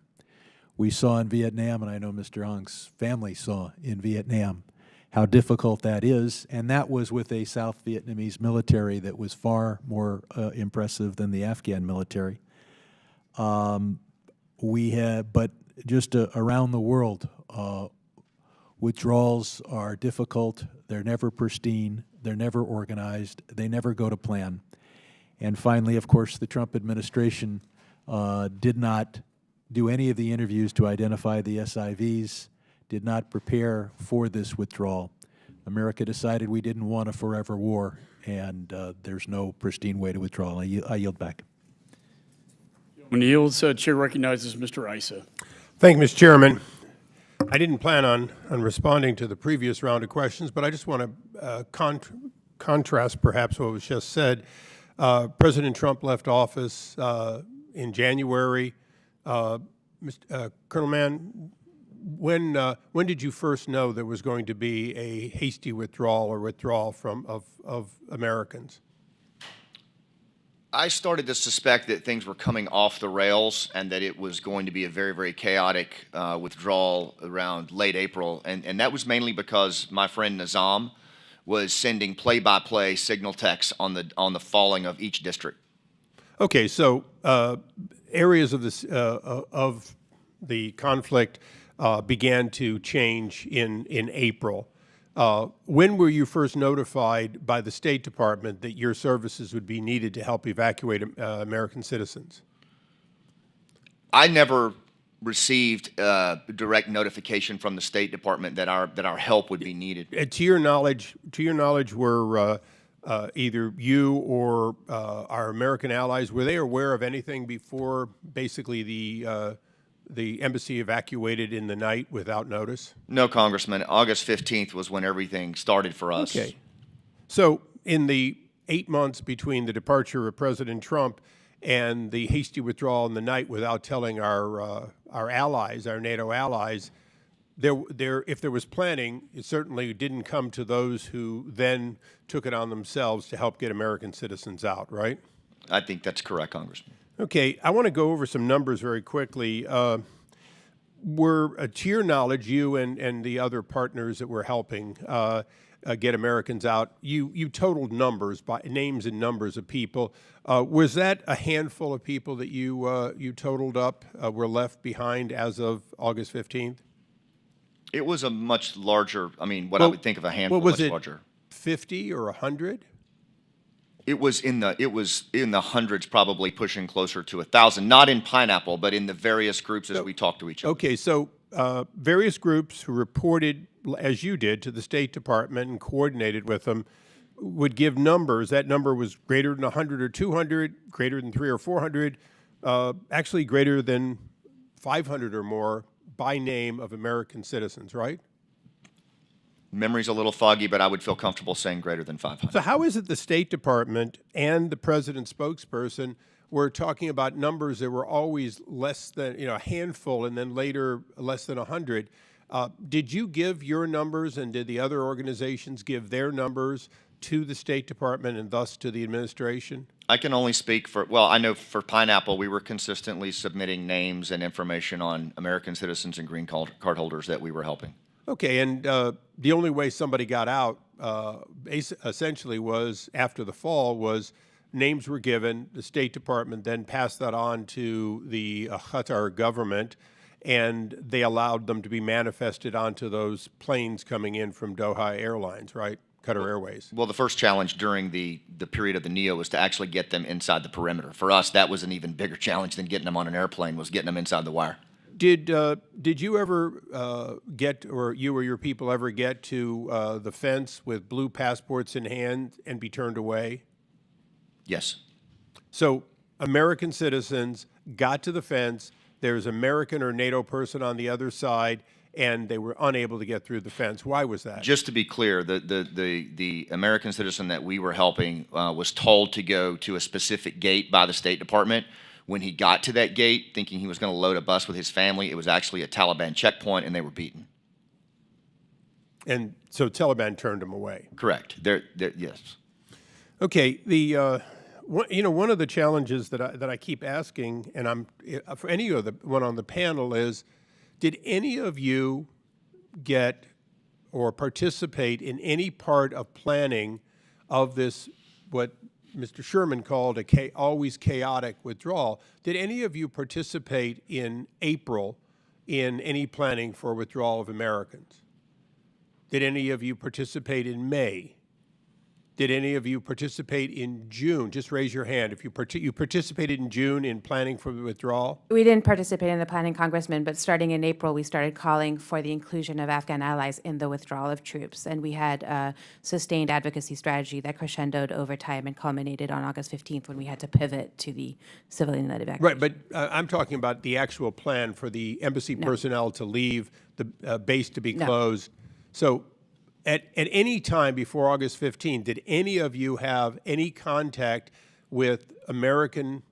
S17: we saw in Vietnam, and I know Mr. Hoang's family saw in Vietnam, how difficult that is, and that was with a South Vietnamese military that was far more impressive than the Afghan military. We had, but just around the world, withdrawals are difficult. They're never pristine. They're never organized. They never go to plan. And finally, of course, the Trump administration did not do any of the interviews to identify the SIVs, did not prepare for this withdrawal. America decided we didn't want a forever war, and there's no pristine way to withdraw. I yield back.
S1: When he yields, Chair recognizes Mr. Issa.
S18: Thank you, Mr. Chairman. I didn't plan on responding to the previous round of questions, but I just want to contrast perhaps what was just said. President Trump left office in January. Colonel Mann, when did you first know there was going to be a hasty withdrawal or withdrawal of Americans?
S9: I started to suspect that things were coming off the rails and that it was going to be a very, very chaotic withdrawal around late April. And that was mainly because my friend Nizam was sending play-by-play signal texts on the falling of each district.
S18: Okay, so areas of this of the conflict began to change in April. When were you first notified by the State Department that your services would be needed to help evacuate American citizens?
S9: I never received direct notification from the State Department that our help would be needed.
S18: To your knowledge, were either you or our American allies, were they aware of anything before basically the embassy evacuated in the night without notice?
S9: No, Congressman. August 15th was when everything started for us.
S18: Okay. So in the 8 months between the departure of President Trump and the hasty withdrawal in the night without telling our allies, our NATO allies, if there was planning, it certainly didn't come to those who then took it on themselves to help get American citizens out, right?
S9: I think that's correct, Congressman.
S18: Okay, I want to go over some numbers very quickly. To your knowledge, you and the other partners that were helping get Americans out, you totaled numbers, by names and numbers of people. Was that a handful of people that you totaled up were left behind as of August 15th?
S9: It was a much larger, I would think of a handful,
S18: was
S9: much
S18: it
S9: larger.
S18: 50 or 100?
S9: It was in the hundreds, probably pushing closer to 1,000. Not in Pineapple, but in the various groups as we talked to each other.
S18: Okay, so various groups who reported, as you did, to the State Department and coordinated with them, would give numbers. That number was greater than 100 or 200, greater than 300 or 400, actually greater than 500 or more by name of American citizens, right?
S9: Memory's a little foggy, but I would feel comfortable saying greater than 500.
S18: So how is it the State Department and the President's spokesperson were talking about numbers that were always less than, a handful and then later less than 100? Did you give your numbers and did the other organizations give their numbers to the State Department and thus to the administration?
S9: I can only speak for, well, I know for Pineapple, we were consistently submitting names and information on American citizens and green card holders that we were helping.
S18: Okay, and the only way somebody got out essentially was after the fall was names were given, the State Department then passed that on to the Qatar government, and they allowed them to be manifested onto those planes coming in from Doha Airlines, right? Qatar Airways.
S9: Well, the first challenge during the period of the NEO was to actually get them inside the perimeter. For us, that was an even bigger challenge than getting them on an airplane, was getting them inside the wire.
S18: Did you ever get, or you or your people ever get to the fence with blue passports in hand and be turned away?
S9: Yes.
S18: So American citizens got to the fence, there's American or NATO person on the other side, and they were unable to get through the fence. Why was that?
S9: Just to be clear, the American citizen that we were helping was told to go to a specific gate by the State Department. When he got to that gate, thinking he was going to load a bus with his family, it was actually a Taliban checkpoint, and they were beaten.
S18: And so Taliban turned him away.
S9: Correct. Yes.
S18: Okay. One of the challenges that I keep asking, and for any of the one on the panel is, Did any of you get or participate in any part of planning of this, what Mr. Sherman called a always chaotic withdrawal? Did any of you participate in April in any planning for withdrawal of Americans? Did any of you participate in May? Did any of you participate in June? Just raise your hand if you participated in June in planning for the withdrawal.
S6: We didn't participate in the planning, Congressman, but starting in April, we started calling for the inclusion of Afghan allies in the withdrawal of troops. And we had a sustained advocacy strategy that crescendoed over time and culminated on August 15th when we had to pivot to the civilian-led evacuation.
S18: Right, but I'm talking about the actual plan for the embassy personnel to leave, the base to be closed. So at any time before August 15, did any of you have any contact with American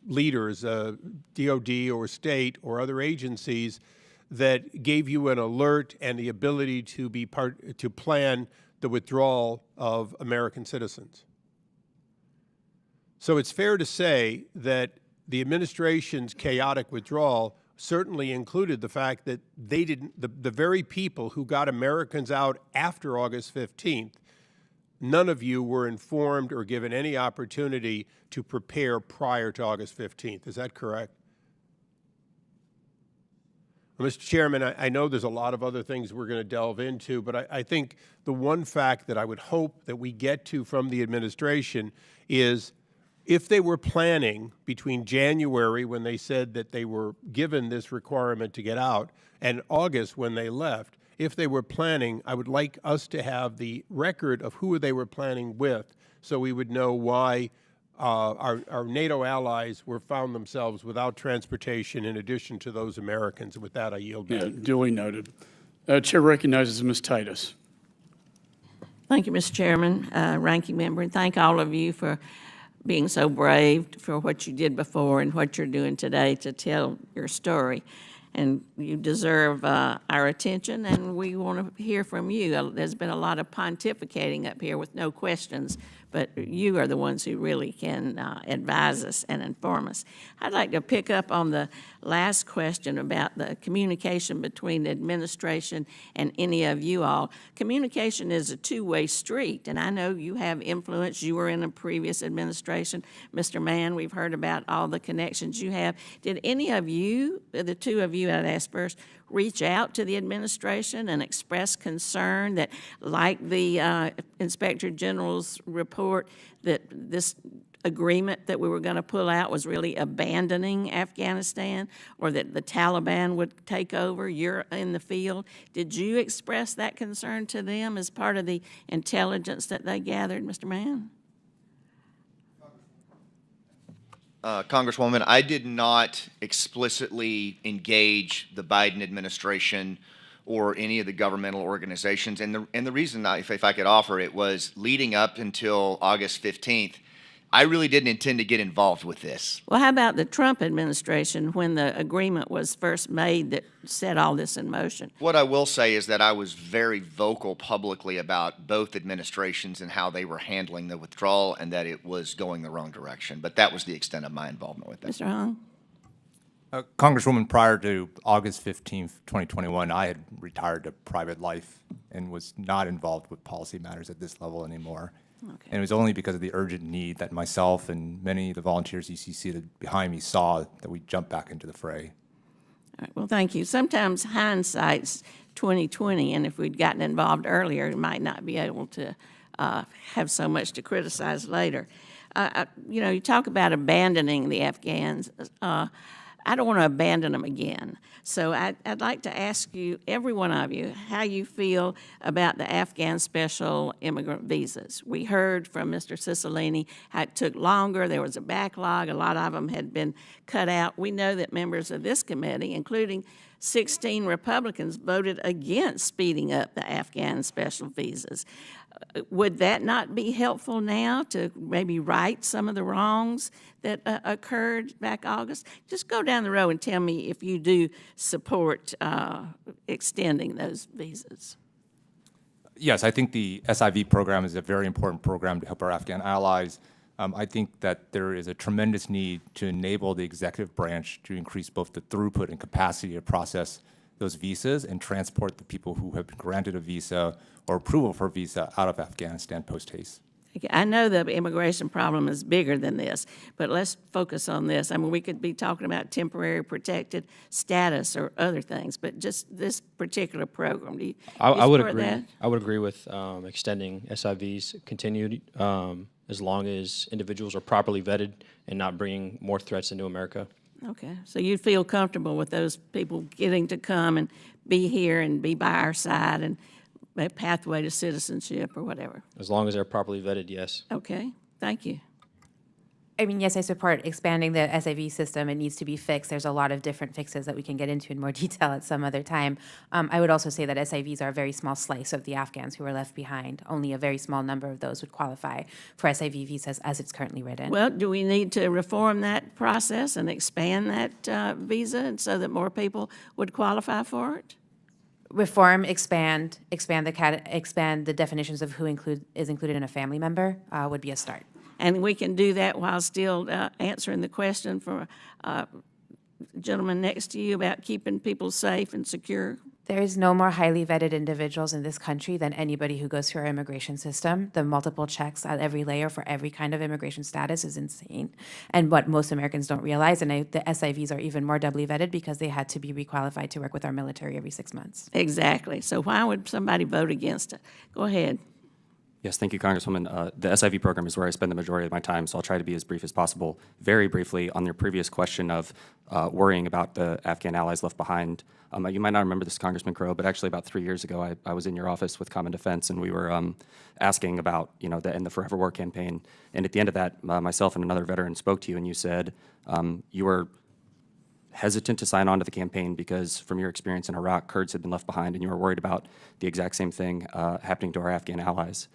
S18: leaders, DOD or state or other agencies, that gave you an alert and the ability to plan the withdrawal of American citizens? So it's fair to say that the administration's chaotic withdrawal certainly included the fact that they didn't, the very people who got Americans out after August 15th, none of you were informed or given any opportunity to prepare prior to August 15th. Is that correct? Well, Mr. Chairman, I know there's a lot of other things we're going to delve into, but I think the one fact that I would hope that we get to from the administration is, if they were planning between January, when they said that they were given this requirement to get out, and August, when they left, if they were planning, I would like us to have the record of who they were planning with, so we would know why our NATO allies found themselves without transportation in addition to those Americans. With that, I yield back.
S1: Yeah, duly noted. Chair recognizes Ms. Titus.
S19: Thank you, Mr. Chairman, Ranking Member, and thank all of you for being so brave for what you did before and what you're doing today to tell your story. And you deserve our attention, and we want to hear from you. There's been a lot of pontificating up here with no questions, but you are the ones who really can advise us and inform us. I'd like to pick up on the last question about the communication between the administration and any of you all. Communication is a two-way street, and I know you have influence. You were in a previous administration. Mr. Mann, we've heard about all the connections you have. Did any of you, the two of you I'd ask first, reach out to the administration and express concern that, like the Inspector General's report, that this agreement that we were going to pull out was really abandoning Afghanistan, or that the Taliban would take over? You're in the field. Did you express that concern to them as part of the intelligence that they gathered, Mr. Mann?
S9: Congresswoman, I did not explicitly engage the Biden administration or any of the governmental organizations. And the reason, if I could offer it, was leading up until August 15th, I really didn't intend to get involved with this.
S19: Well, how about the Trump administration when the agreement was first made that set all this in motion?
S9: What I will say is that I was very vocal publicly about both administrations and how they were handling the withdrawal, and that it was going the wrong direction. But that was the extent of my involvement with that.
S19: Mr. Hoang?
S4: Congresswoman, prior to August 15th, 2021, I had retired to private life and was not involved with policy matters at this level anymore.
S19: Okay.
S4: And it was only because of the urgent need that myself and many of the volunteers you see seated behind me saw that we jumped back into the fray.
S19: All right, well, thank you. Sometimes hindsight's 20/20, and if we'd gotten involved earlier, we might not be able to have so much to criticize later. You know, you talk about abandoning the Afghans. I don't want to abandon them again. So I'd like to ask you, every one of you, how you feel about the Afghan special immigrant visas. We heard from Mr. Cicilline how it took longer. There was a backlog. A lot of them had been cut out. We know that members of this committee, including 16 Republicans, voted against speeding up the Afghan special visas. Would that not be helpful now to maybe right some of the wrongs that occurred back August? Just go down the road and tell me if you do support extending those visas.
S4: Yes, I think the SIV program is a very important program to help our Afghan allies. I think that there is a tremendous need to enable the executive branch to increase both the throughput and capacity to process those visas and transport the people who have been granted a visa or approval for a visa out of Afghanistan post-haste.
S19: Okay, I know the immigration problem is bigger than this, but let's focus on this. I mean, we could be talking about temporary protected status or other things, but just this particular program. Do you
S5: I would
S19: support
S5: agree.
S19: that?
S5: I would agree with extending SIVs continued as long as individuals are properly vetted and not bringing more threats into America.
S19: Okay, so you feel comfortable with those people getting to come and be here and be by our side and a pathway to citizenship or whatever?
S5: As long as they're properly vetted, yes.
S19: Okay, thank you.
S6: I mean, yes, I support expanding the SIV system. It needs to be fixed. There's a lot of different fixes that we can get into in more detail at some other time. I would also say that SIVs are a very small slice of the Afghans who are left behind. Only a very small number of those would qualify for SIV visas as it's currently written.
S19: Well, do we need to reform that process and expand that visa and so that more people would qualify for it?
S6: Reform, expand the definitions of who is included in a family member would be a start.
S19: And we can do that while still answering the question for gentleman next to you about keeping people safe and secure.
S6: There is no more highly vetted individuals in this country than anybody who goes through our immigration system. The multiple checks at every layer for every kind of immigration status is insane. And what most Americans don't realize, and the SIVs are even more doubly vetted because they had to be requalified to work with our military every 6 months.
S19: Exactly. So why would somebody vote against it? Go ahead.
S7: Yes, thank you, Congresswoman. The SIV program is where I spend the majority of my time, so I'll try to be as brief as possible. Very briefly, on your previous question of worrying about the Afghan allies left behind, you might not remember this, Congressman Crow, but actually about 3 years ago, I was in your office with Common Defense, and we were asking about, the Forever War campaign. And at the end of that, myself and another veteran spoke to you, and you said you were hesitant to sign on to the campaign because from your experience in Iraq, Kurds had been left behind, and you were worried about the exact same thing happening to our Afghan allies.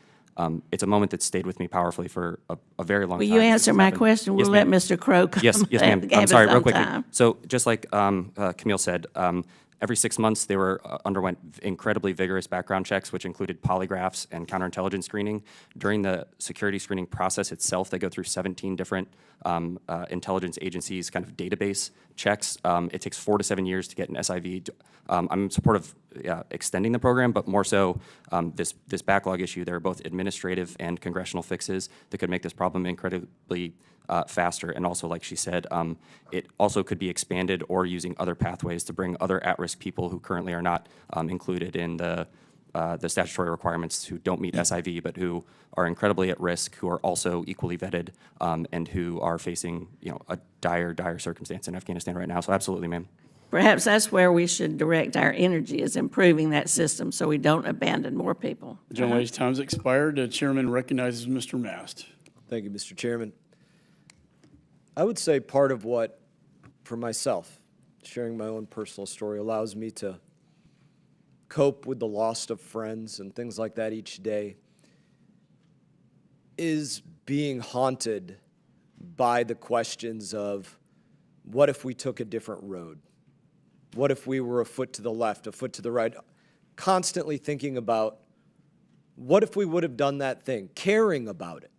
S7: It's a moment that stayed with me powerfully for a very long time.
S19: Will you answer my question?
S7: Yes,
S19: We'll let
S7: ma'am.
S19: Mr. Crow come.
S7: Yes, ma'am.
S19: Have
S7: I'm
S19: his
S7: sorry, real
S19: own
S7: quickly.
S19: time.
S7: So just like Camille said, every 6 months they underwent incredibly vigorous background checks, which included polygraphs and counterintelligence screening. During the security screening process itself, they go through 17 different intelligence agencies' kind of database checks. It takes 4 to 7 years to get an SIV. I'm in support of extending the program, but more so this backlog issue. There are both administrative and congressional fixes that could make this problem incredibly faster. And also, like she said, it also could be expanded or using other pathways to bring other at-risk people who currently are not included in the statutory requirements, who don't meet SIV, but who are incredibly at risk, who are also equally vetted, and who are facing a dire circumstance in Afghanistan right now. So absolutely, ma'am.
S19: Perhaps that's where we should direct our energy, is improving that system so we don't abandon more people.
S1: The gentlelady's time's expired. The chairman recognizes Mr. Mast.
S20: Thank you, Mr. Chairman. I would say part of what, for myself, sharing my own personal story allows me to cope with the loss of friends and things like that each day is being haunted by the questions of, what if we took a different road? What if we were a foot to the left, a foot to the right? Constantly thinking about, what if we would have done that thing? Caring about it.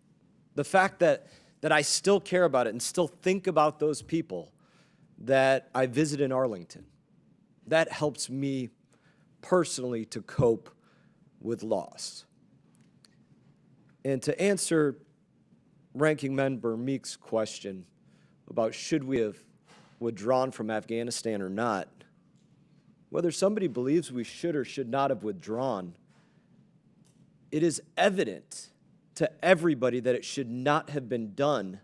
S20: The fact that I still care about it and still think about those people that I visit in Arlington, that helps me personally to cope with loss. And to answer Ranking Member Meek's question about should we have withdrawn from Afghanistan or not, whether somebody believes we should or should not have withdrawn, it is evident to everybody that it should not have been done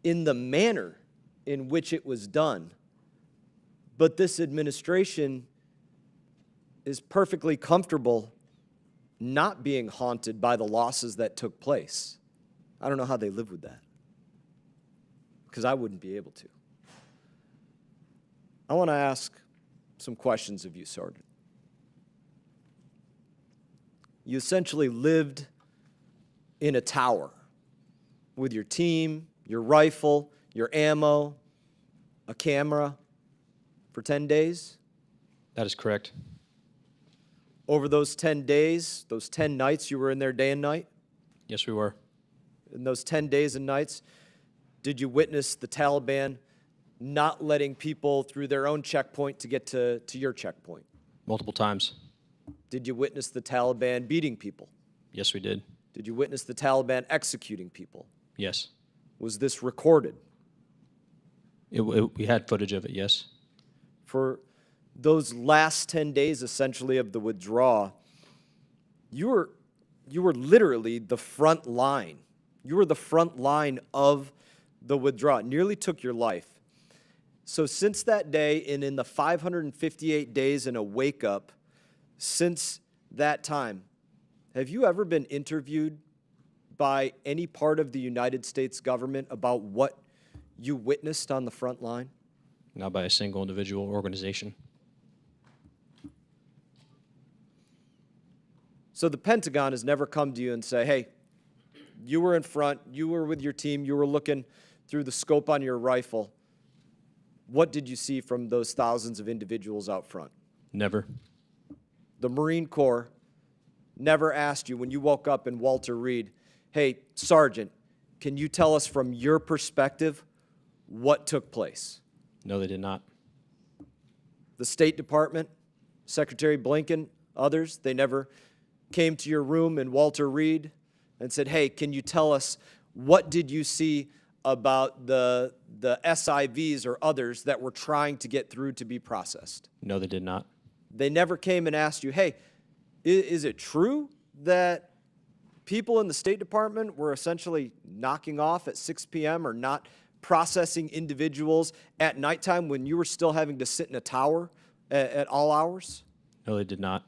S20: in the manner in which it was done. But this administration is perfectly comfortable not being haunted by the losses that took place. I don't know how they live with that, because I wouldn't be able to. I want to ask some questions of you, Sergeant. You essentially lived in a tower with your team, your rifle, your ammo, a camera for 10 days?
S5: That is correct.
S20: Over those 10 days, those 10 nights, you were in there day and night?
S5: Yes, we were.
S20: In those 10 days and nights, did you witness the Taliban not letting people through their own checkpoint to get to your checkpoint?
S5: Multiple times.
S20: Did you witness the Taliban beating people?
S5: Yes, we did.
S20: Did you witness the Taliban executing people?
S5: Yes.
S20: Was this recorded?
S5: We had footage of it, yes.
S20: For those last 10 days, essentially, of the withdrawal, you were literally the front line. You were the front line of the withdrawal. It nearly took your life. So since that day, and in the 558 days in a wake-up, since that time, have you ever been interviewed by any part of the United States government about what you witnessed on the front line?
S5: Not by a single individual or organization.
S20: So the Pentagon has never come to you and say, hey, you were in front, you were with your team, you were looking through the scope on your rifle. What did you see from those thousands of individuals out front?
S5: Never.
S20: The Marine Corps never asked you when you woke up in Walter Reed, hey, Sergeant, can you tell us from your perspective what took place?
S5: No, they did not.
S20: The State Department, Secretary Blinken, others, they never came to your room in Walter Reed and said, hey, can you tell us what did you see about the SIVs or others that were trying to get through to be processed?
S5: No, they did not.
S20: They never came and asked you, hey, is it true that people in the State Department were essentially knocking off at 6 p.m. or not processing individuals at nighttime when you were still having to sit in a tower at all hours?
S5: No, they did not.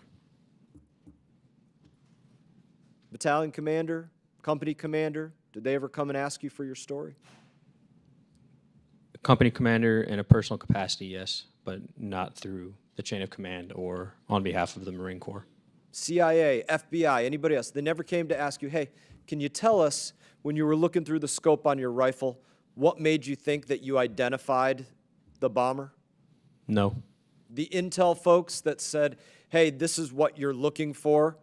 S20: Battalion commander, company commander, did they ever come and ask you for your story?
S5: A company commander in a personal capacity, yes, but not through the chain of command or on behalf of the Marine Corps.
S20: CIA, FBI, anybody else, they never came to ask you, hey, can you tell us when you were looking through the scope on your rifle, what made you think that you identified the bomber?
S5: No.
S20: The intel folks that said, hey, this is what you're looking for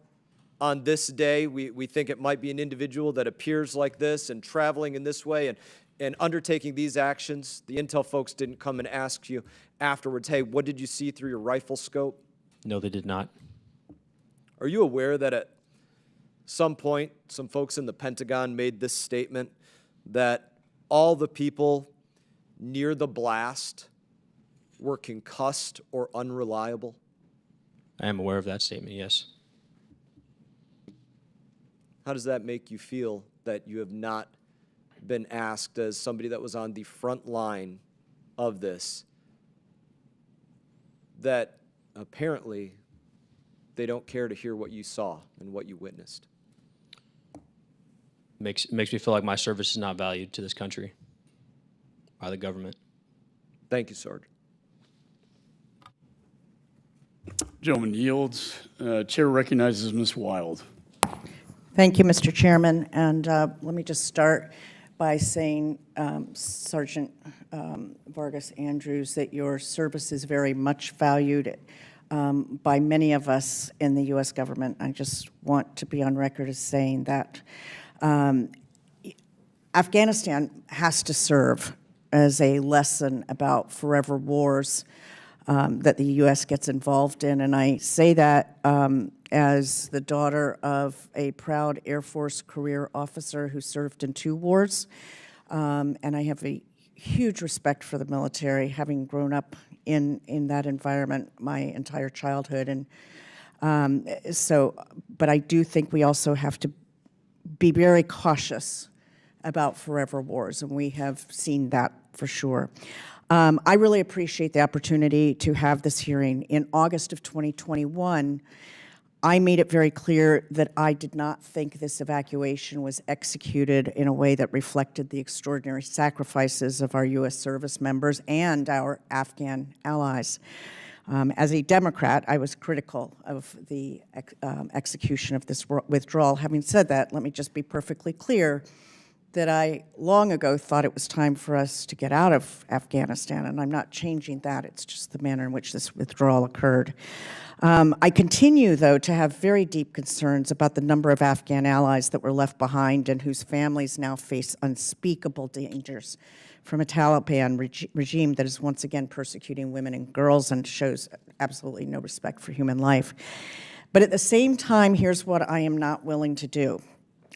S20: on this day. We think it might be an individual that appears like this and traveling in this way and undertaking these actions. The intel folks didn't come and ask you afterwards, hey, what did you see through your rifle scope?
S5: No, they did not.
S20: Are you aware that at some point, some folks in the Pentagon made this statement that all the people near the blast were concussed or unreliable?
S5: I am aware of that statement, yes.
S20: How does that make you feel that you have not been asked as somebody that was on the front line of this, that apparently they don't care to hear what you saw and what you witnessed?
S5: Makes me feel like my service is not valued to this country by the government.
S20: Thank you, Sergeant.
S1: Gentleman yields. Chair recognizes Ms. Wild.
S21: Thank you, Mr. Chairman. And let me just start by saying, Sergeant Vargas-Andrews, that your service is very much valued by many of us in the U.S. government. I just want to be on record as saying that Afghanistan has to serve as a lesson about forever wars that the U.S. gets involved in. And I say that as the daughter of a proud Air Force career officer who served in 2 wars. And I have a huge respect for the military, having grown up in that environment my entire childhood. And but I do think we also have to be very cautious about forever wars, and we have seen that for sure. I really appreciate the opportunity to have this hearing. In August of 2021, I made it very clear that I did not think this evacuation was executed in a way that reflected the extraordinary sacrifices of our U.S. service members and our Afghan allies. As a Democrat, I was critical of the execution of this withdrawal. Having said that, let me just be perfectly clear that I long ago thought it was time for us to get out of Afghanistan, and I'm not changing that. It's just the manner in which this withdrawal occurred. I continue, though, to have very deep concerns about the number of Afghan allies that were left behind and whose families now face unspeakable dangers from a Taliban regime that is once again persecuting women and girls and shows absolutely no respect for human life. But at the same time, here's what I am not willing to do.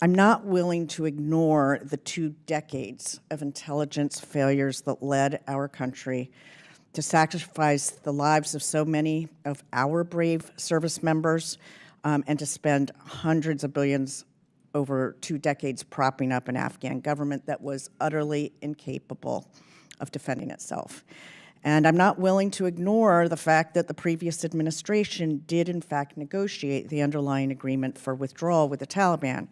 S21: I'm not willing to ignore the 2 decades of intelligence failures that led our country to sacrifice the lives of so many of our brave service members and to spend hundreds of billions over 2 decades propping up an Afghan government that was utterly incapable of defending itself. And I'm not willing to ignore the fact that the previous administration did, in fact, negotiate the underlying agreement for withdrawal with the Taliban.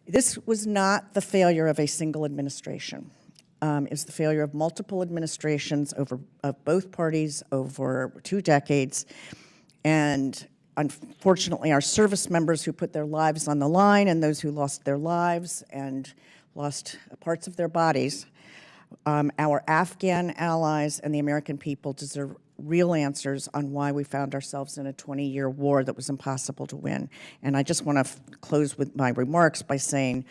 S21: This was not the failure of a single administration. It was the failure of multiple administrations of both parties over 2 decades. And unfortunately, our service members who put their lives on the line and those who lost their lives and lost parts of their bodies, our Afghan allies and the American people deserve real answers on why we found ourselves in a 20-year war that was impossible to win. And I just want to close with my remarks by saying,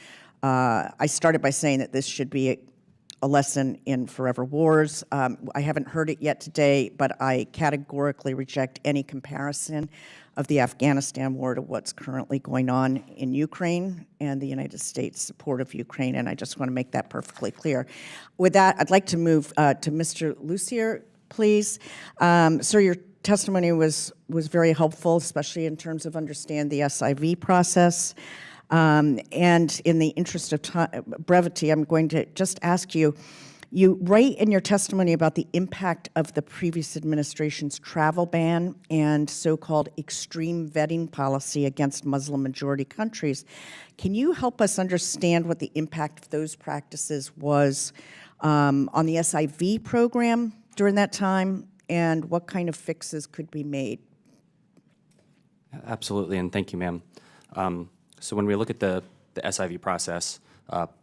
S21: I started by saying that this should be a lesson in forever wars. I haven't heard it yet today, but I categorically reject any comparison of the Afghanistan war to what's currently going on in Ukraine and the United States' support of Ukraine, and I just want to make that perfectly clear. With that, I'd like to move to Mr. Lucier, please. Sir, your testimony was very helpful, especially in terms of understand the SIV process. And in the interest of brevity, I'm going to just ask you, you write in your testimony about the impact of the previous administration's travel ban and so-called extreme vetting policy against Muslim-majority countries. Can you help us understand what the impact of those practices was on the SIV program during that time, and what kind of fixes could be made?
S7: Absolutely, and thank you, ma'am. So when we look at the SIV process,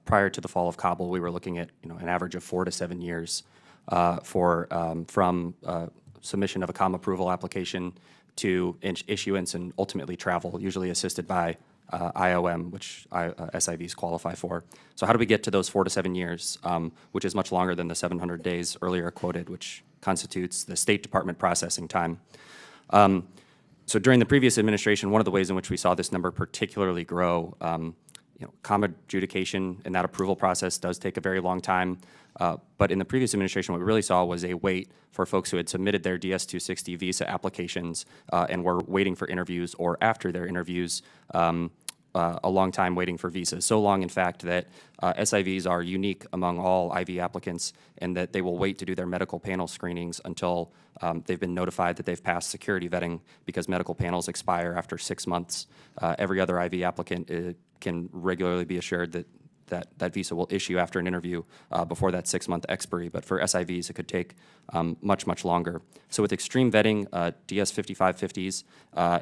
S7: prior to the fall of Kabul, we were looking at an average of 4 to 7 years from submission of a COM approval application to issuance and ultimately travel, usually assisted by IOM, which SIVs qualify for. So how do we get to those 4 to 7 years, which is much longer than the 700 days earlier quoted, which constitutes the State Department processing time? So during the previous administration, one of the ways in which we saw this number particularly grow, COM adjudication and that approval process does take a very long time. But in the previous administration, what we really saw was a wait for folks who had submitted their DS-260 visa applications and were waiting for interviews, or after their interviews, a long time waiting for visas. So long, in fact, that SIVs are unique among all IV applicants, and that they will wait to do their medical panel screenings until they've been notified that they've passed security vetting, because medical panels expire after 6 months. Every other IV applicant can regularly be assured that visa will issue after an interview before that 6-month expiry. But for SIVs, it could take much, much longer. So with extreme vetting, DS-5550s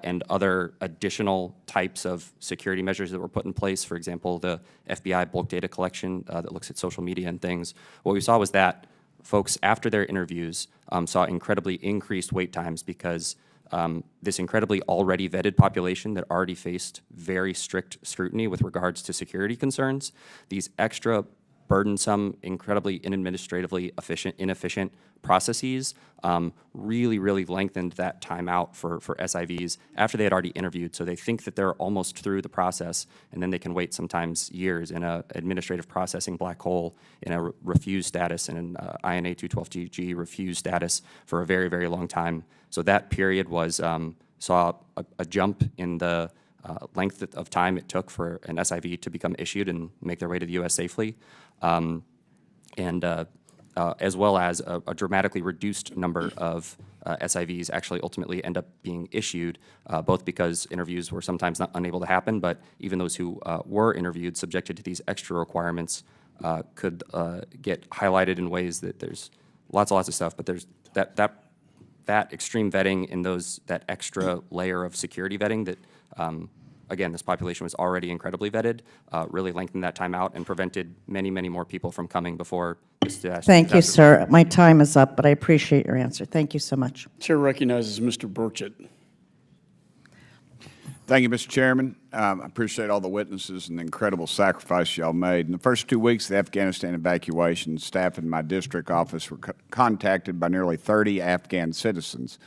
S7: and other additional types of security measures that were put in place, for example, the FBI bulk data collection that looks at social media and things, what we saw was that folks, after their interviews, saw incredibly increased wait times, because this incredibly already vetted population that already faced very strict scrutiny with regards to security concerns, these extra burdensome, incredibly administratively inefficient processes really lengthened that time out for SIVs after they had already interviewed. So they think that they're almost through the process, and then they can wait sometimes years in an administrative processing black hole, in a refused status, and an INA 212G refused status for a very long time. So that period was saw a jump in the length of time it took for an SIV to become issued and make their way to the U.S. safely, as well as a dramatically reduced number of SIVs actually ultimately end up being issued, both because interviews were sometimes unable to happen, but even those who were interviewed, subjected to these extra requirements, could get highlighted in ways that there's lots of stuff, but there's that extreme vetting and that extra layer of security vetting that again, this population was already incredibly vetted, really lengthened that time out and prevented many, many more people from coming before this disaster.
S21: Thank you, sir. My time is up, but I appreciate your answer. Thank you so much.
S1: Chair recognizes Mr. Burchett.
S2: Thank you, Mr. Chairman. I appreciate all the witnesses and the incredible sacrifice y'all made. In the first 2 weeks of the Afghanistan evacuation, staff in my district office were contacted by nearly 30 Afghan citizens.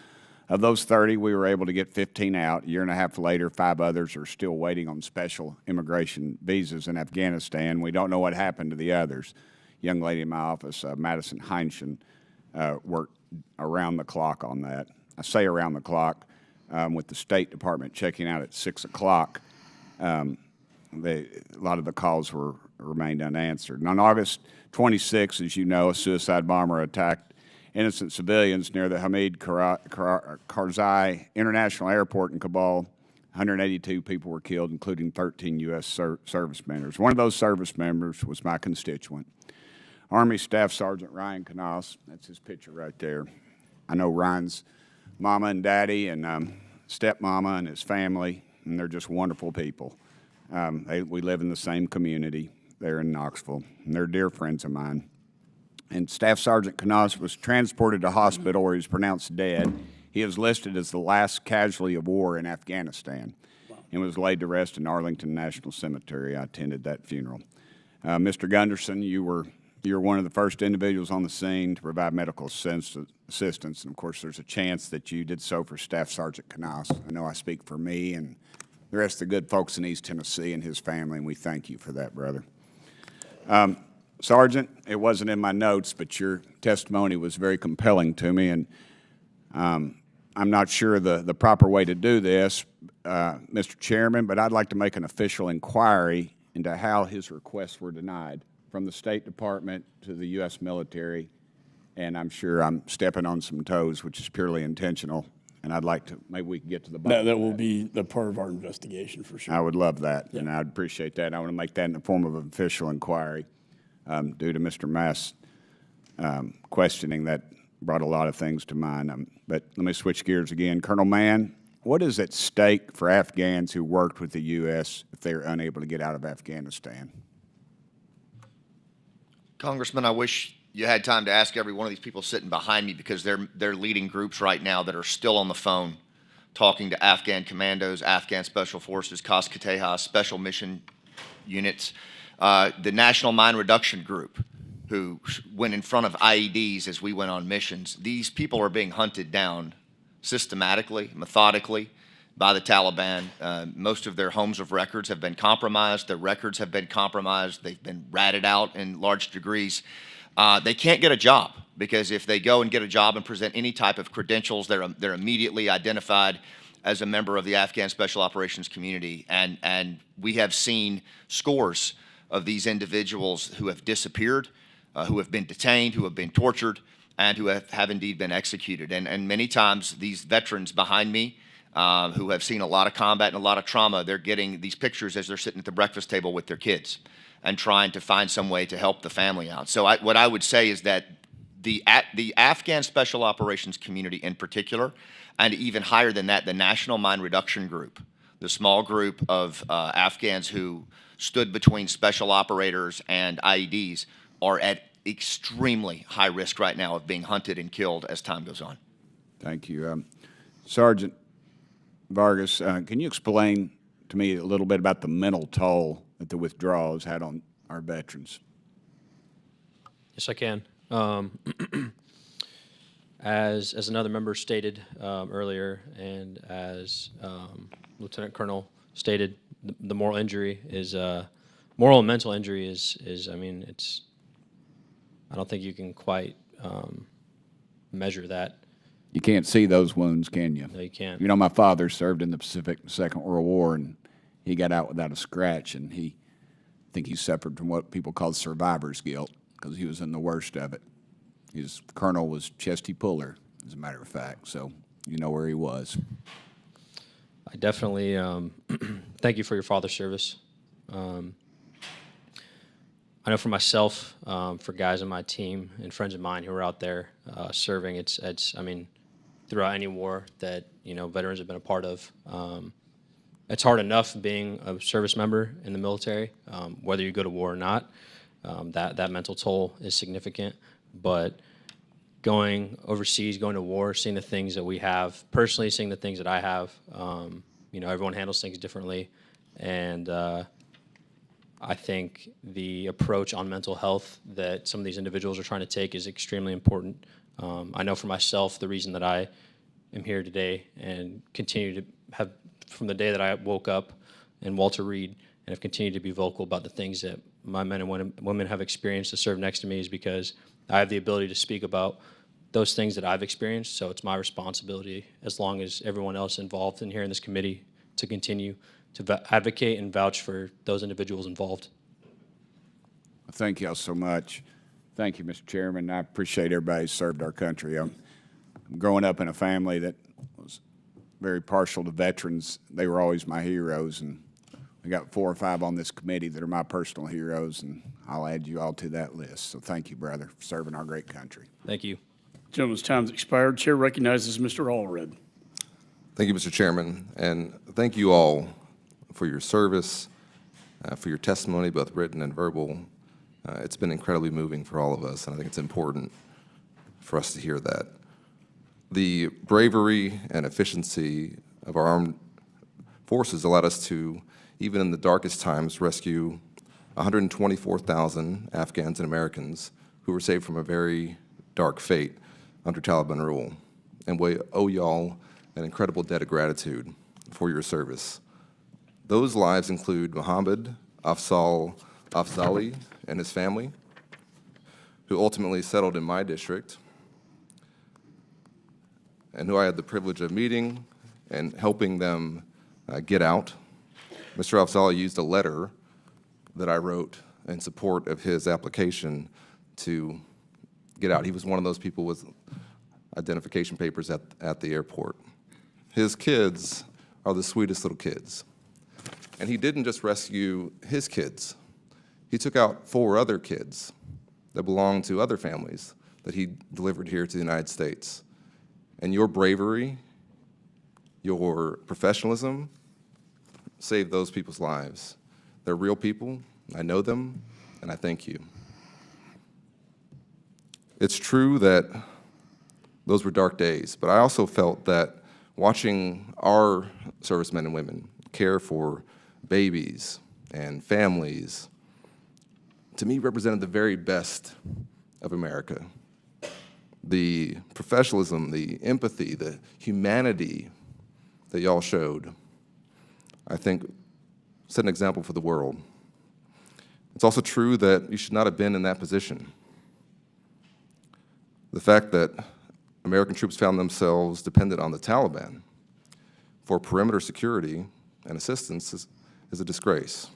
S2: Of those 30, we were able to get 15 out. A year and a half later, 5 others are still waiting on special immigration visas in Afghanistan. We don't know what happened to the others. A young lady in my office, Madison Heinschen, worked around the clock on that. I say around the clock. With the State Department checking out at 6 o'clock, a lot of the calls remained unanswered. And on August 26, as you know, a suicide bomber attacked innocent civilians near the Hamid Karzai International Airport in Kabul. 182 people were killed, including 13 U.S. service members. One of those service members was my constituent, Army Staff Sergeant Ryan Knaus. That's his picture right there. I know Ryan's mama and daddy and stepmama and his family, and they're just wonderful people. We live in the same community there in Knoxville, and they're dear friends of mine. And Staff Sergeant Knaus was transported to hospital where he was pronounced dead. He is listed as the last casualty of war in Afghanistan and was laid to rest in Arlington National Cemetery. I attended that funeral. Mr. Gunderson, you were one of the first individuals on the scene to provide medical assistance, and of course there's a chance that you did so for Staff Sergeant Knaus. I know I speak for me and the rest of the good folks in East Tennessee and his family, and we thank you for that, brother. Sergeant, it wasn't in my notes, but your testimony was very compelling to me, and I'm not sure the proper way to do this, Mr. Chairman, but I'd like to make an official inquiry into how his requests were denied, from the State Department to the U.S. military, and I'm sure I'm stepping on some toes, which is purely intentional, and I'd like to, maybe we can get to the bottom.
S1: That will be the part of our investigation for sure.
S2: I would love that,
S1: Yeah.
S2: and I'd appreciate that. I want to make that in the form of an official inquiry due to Mr. Mass' questioning that brought a lot of things to mind. But let me switch gears again. Colonel Mann, what is at stake for Afghans who worked with the U.S. if they are unable to get out of Afghanistan?
S9: Congressman, I wish you had time to ask every one of these people sitting behind me, because they're leading groups right now that are still on the phone talking to Afghan commandos, Afghan Special Forces, COS-QTEHA, Special Mission Units, the National Mine Reduction Group, who went in front of IEDs as we went on missions. These people are being hunted down systematically, methodically, by the Taliban. Most of their homes of records have been compromised. Their records have been compromised. They've been ratted out in large degrees. They can't get a job, because if they go and get a job and present any type of credentials, they're immediately identified as a member of the Afghan Special Operations community. And we have seen scores of these individuals who have disappeared, who have been detained, who have been tortured, and who have indeed been executed. And many times these veterans behind me, who have seen a lot of combat and a lot of trauma, they're getting these pictures as they're sitting at the breakfast table with their kids and trying to find some way to help the family out. So what I would say is that the Afghan Special Operations community in particular, and even higher than that, the National Mine Reduction Group, the small group of Afghans who stood between special operators and IEDs, are at extremely high risk right now of being hunted and killed as time goes on.
S2: Thank you. Sergeant Vargas, can you explain to me a little bit about the mental toll that the withdrawal has had on our veterans?
S5: Yes, I can. As another member stated earlier, and as Lieutenant Colonel stated, the moral injury is moral and mental injury is I mean, it's, I don't think you can quite measure that.
S2: You can't see those wounds, can you?
S5: No, you can't.
S2: You know, my father served in the Pacific Second World War, and he got out without a scratch, and I think he suffered from what people call survivor's guilt, because he was in the worst of it. His colonel was Chesty Puller, as a matter of fact, so you know where he was.
S5: I definitely thank you for your father's service. I know for myself, for guys on my team and friends of mine who are out there serving, it's I mean, throughout any war that, you know, veterans have been a part of, it's hard enough being a service member in the military, whether you go to war or not. That mental toll is significant, but going overseas, going to war, seeing the things that we have, personally seeing the things that I have, everyone handles things differently, and I think the approach on mental health that some of these individuals are trying to take is extremely important. I know for myself, the reason that I am here today and continue to have, from the day that I woke up in Walter Reed, and have continued to be vocal about the things that my men and women have experienced to serve next to me, is because I have the ability to speak about those things that I've experienced. So it's my responsibility, as long as everyone else involved in here in this committee, to continue to advocate and vouch for those individuals involved.
S2: Thank you all so much. Thank you, Mr. Chairman. I appreciate everybody who served our country. I'm growing up in a family that was very partial to veterans. They were always my heroes, and we got 4 or 5 on this committee that are my personal heroes, and I'll add you all to that list. So thank you, brother, for serving our great country.
S5: Thank you.
S1: Gentleman's time's expired. Chair recognizes Mr. Allred.
S3: Thank you, Mr. Chairman, and thank you all for your service, for your testimony, both written and verbal. It's been incredibly moving for all of us, and I think it's important for us to hear that. The bravery and efficiency of our armed forces allowed us to, even in the darkest times, rescue 124,000 Afghans and Americans who were saved from a very dark fate under Taliban rule. And we owe y'all an incredible debt of gratitude for your service. Those lives include Mohammed Afzali and his family, who ultimately settled in my district, and who I had the privilege of meeting and helping them get out. Mr. Afzali used a letter that I wrote in support of his application to get out. He was one of those people with identification papers at the airport. His kids are the sweetest little kids. And he didn't just rescue his kids. He took out 4 other kids that belonged to other families that he delivered here to the United States. And your bravery, your professionalism saved those people's lives. They're real people. I know them, and I thank you. It's true that those were dark days, but I also felt that watching our servicemen and women care for babies and families, to me, represented the very best of America. The professionalism, the empathy, the humanity that y'all showed, I think, set an example for the world. It's also true that you should not have been in that position. The fact that American troops found themselves dependent on the Taliban for perimeter security and assistance is a disgrace.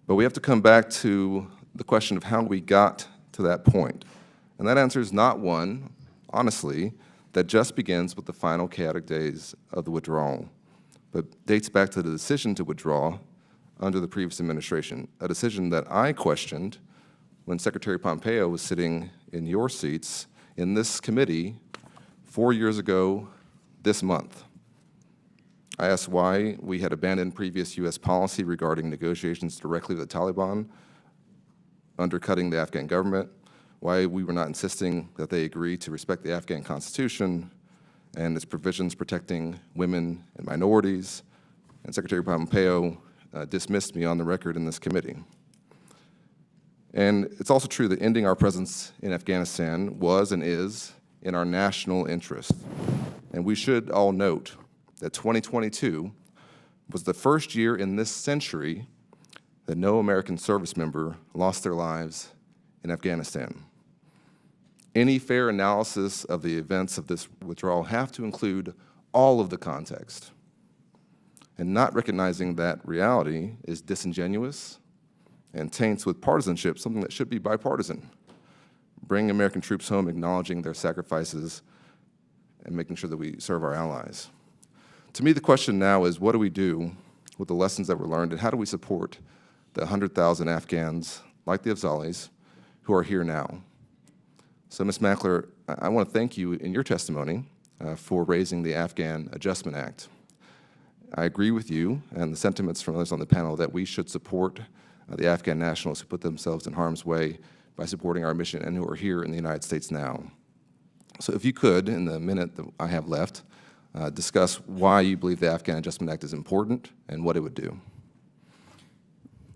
S3: But we have to come back to the question of how we got to that point. And that answer is not one, honestly, that just begins with the final chaotic days of the withdrawal, but dates back to the decision to withdraw under the previous administration, a decision that I questioned when Secretary Pompeo was sitting in your seats in this committee 4 years ago this month. I asked why we had abandoned previous U.S. policy regarding negotiations directly with the Taliban, undercutting the Afghan government, why we were not insisting that they agree to respect the Afghan Constitution and its provisions protecting women and minorities, and Secretary Pompeo dismissed me on the record in this committee. And it's also true that ending our presence in Afghanistan was and is in our national interest. And we should all note that 2022 was the first year in this century that no American service member lost their lives in Afghanistan. Any fair analysis of the events of this withdrawal have to include all of the context. And not recognizing that reality is disingenuous and taints with partisanship, something that should be bipartisan. Bring American troops home, acknowledging their sacrifices, and making sure that we serve our allies. To me, the question now is, what do we do with the lessons that were learned, and how do we support the 100,000 Afghans, like the Afzalis, who are here now? So, Ms. Mackler, I want to thank you in your testimony for raising the Afghan Adjustment Act. I agree with you and the sentiments from others on the panel that we should support the Afghan nationals who put themselves in harm's way by supporting our mission and who are here in the United States now. So if you could, in the minute that I have left, discuss why you believe the Afghan Adjustment Act is important and what it would do.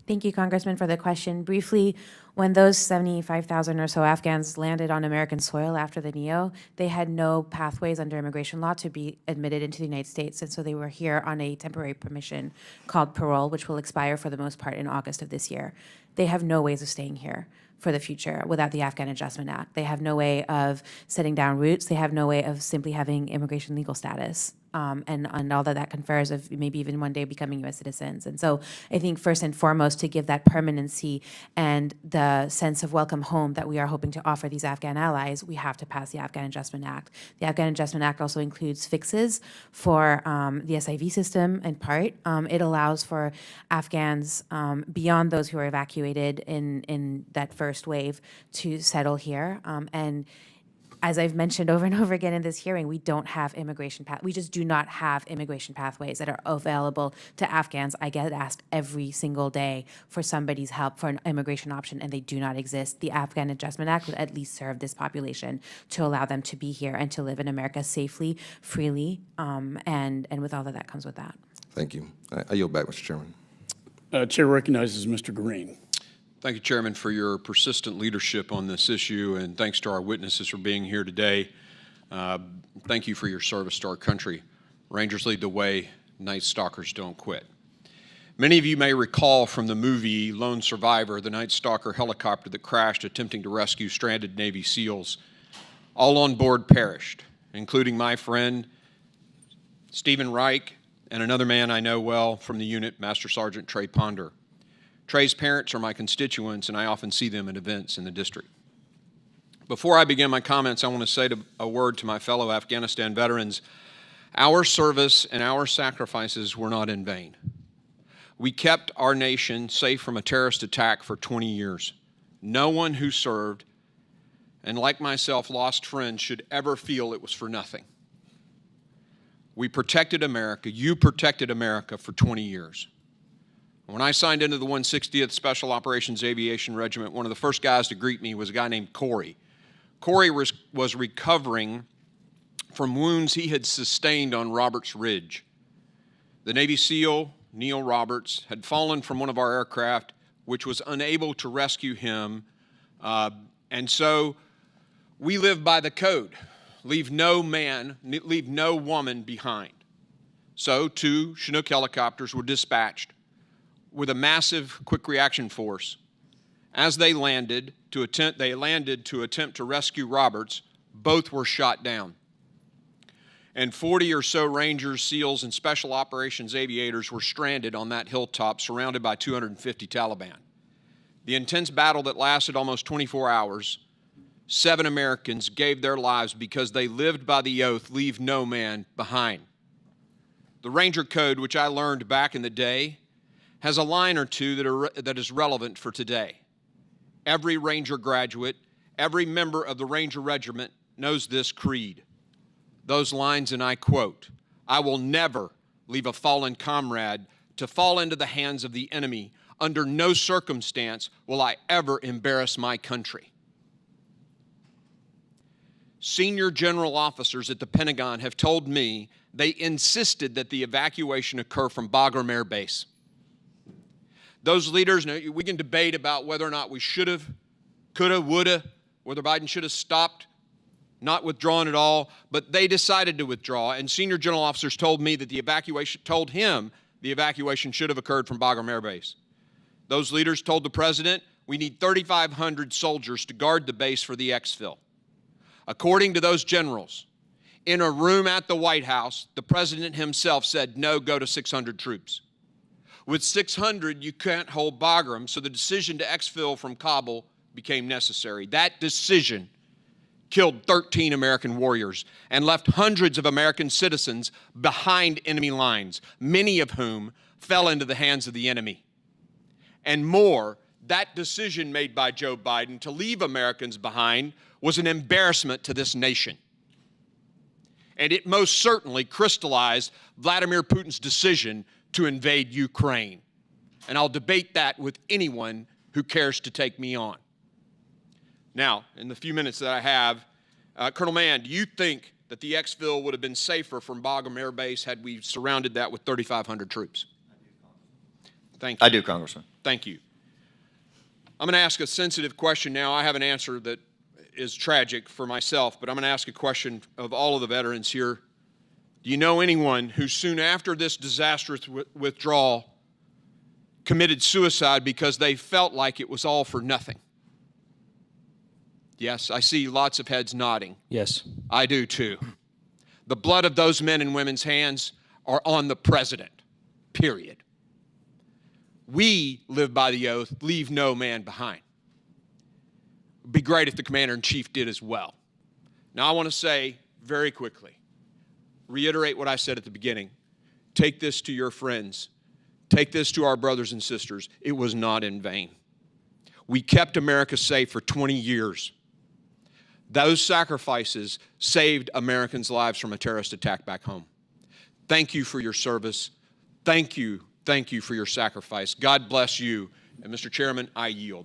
S6: Thank you, Congressman, for the question. Briefly, when those 75,000 or so Afghans landed on American soil after the NEO, they had no pathways under immigration law to be admitted into the United States, and so they were here on a temporary permission called parole, which will expire for the most part in August of this year. They have no ways of staying here for the future without the Afghan Adjustment Act. They have no way of setting down roots. They have no way of simply having immigration legal status. And all that confers of maybe even one day becoming U.S. citizens. And so I think first and foremost, to give that permanency and the sense of welcome home that we are hoping to offer these Afghan allies, we have to pass the Afghan Adjustment Act. The Afghan Adjustment Act also includes fixes for the SIV system in part. It allows for Afghans beyond those who are evacuated in that first wave to settle here. And as I've mentioned over and over again in this hearing, we don't have we just do not have immigration pathways that are available to Afghans. I get asked every single day for somebody's help for an immigration option, and they do not exist. The Afghan Adjustment Act would at least serve this population to allow them to be here and to live in America safely, freely, and with all that comes with that.
S3: Thank you. I yield back, Mr. Chairman.
S1: Chair recognizes Mr. Green.
S10: Thank you, Chairman, for your persistent leadership on this issue, and thanks to our witnesses for being here today. Thank you for your service to our country. Rangers lead the way, Night Stalkers don't quit. Many of you may recall from the movie Lone Survivor, the Night Stalker helicopter that crashed attempting to rescue stranded Navy SEALs. All on board perished, including my friend Stephen Reich and another man I know well from the unit, Master Sergeant Trey Ponder. Trey's parents are my constituents, and I often see them at events in the district. Before I begin my comments, I want to say a word to my fellow Afghanistan veterans. Our service and our sacrifices were not in vain. We kept our nation safe from a terrorist attack for 20 years. No one who served, and like myself, lost friends, should ever feel it was for nothing. We protected America. You protected America for 20 years. When I signed into the 160th Special Operations Aviation Regiment, one of the first guys to greet me was a guy named Corey. Corey was recovering from wounds he had sustained on Roberts Ridge. The Navy SEAL, Neil Roberts, had fallen from one of our aircraft, which was unable to rescue him. And so we live by the code, leave no man, leave no woman behind. So 2 Chinook helicopters were dispatched with a massive quick reaction force. As they landed to attempt to rescue Roberts, both were shot down. And 40 or so Rangers, SEALs, and Special Operations aviators were stranded on that hilltop, surrounded by 250 Taliban. The intense battle that lasted almost 24 hours, 7 Americans gave their lives because they lived by the oath, leave no man behind. The Ranger Code, which I learned back in the day, has a line or two that is relevant for today. Every Ranger graduate, every member of the Ranger Regiment knows this creed. Those lines, and I quote, "I will never leave a fallen comrade to fall into the hands of the enemy. Under no circumstance will I ever embarrass my country." Senior general officers at the Pentagon have told me they insisted that the evacuation occur from Bagram Air Base. Those leaders, we can debate about whether or not we should have, could have, would have, whether Biden should have stopped, not withdrawn at all, but they decided to withdraw, and senior general officers told me that the evacuation should have occurred from Bagram Air Base. Those leaders told the president, we need 3,500 soldiers to guard the base for the exfil. According to those generals, in a room at the White House, the president himself said, no, go to 600 troops. With 600, you can't hold Bagram, so the decision to exfil from Kabul became necessary. That decision killed 13 American warriors and left hundreds of American citizens behind enemy lines, many of whom fell into the hands of the enemy. And more, that decision made by Joe Biden to leave Americans behind was an embarrassment to this nation. and it most certainly crystallized Vladimir Putin's decision to invade Ukraine. And I'll debate that with anyone who cares to take me on. Now, in the few minutes that I have, Colonel Mann, do you think that the exfil would have been safer from Bagram Air Base had we surrounded that with 3,500 troops? Thank you.
S9: I do, Congressman.
S10: Thank you. I'm going to ask a sensitive question now. I have an answer that is tragic for myself, but I'm going to ask a question of all of the veterans here. Do you know anyone who soon after this disastrous withdrawal committed suicide because they felt like it was all for nothing? Yes, I see lots of heads nodding.
S5: Yes.
S10: I do too. The blood of those men and women's hands are on the president, period. We live by the oath, leave no man behind. It'd be great if the Commander-in-Chief did as well. Now I want to say very quickly, reiterate what I said at the beginning. Take this to your friends. Take this to our brothers and sisters. It was not in vain. We kept America safe for 20 years. Those sacrifices saved Americans' lives from a terrorist attack back home. Thank you for your service. Thank you for your sacrifice. God bless you. And Mr. Chairman, I yield.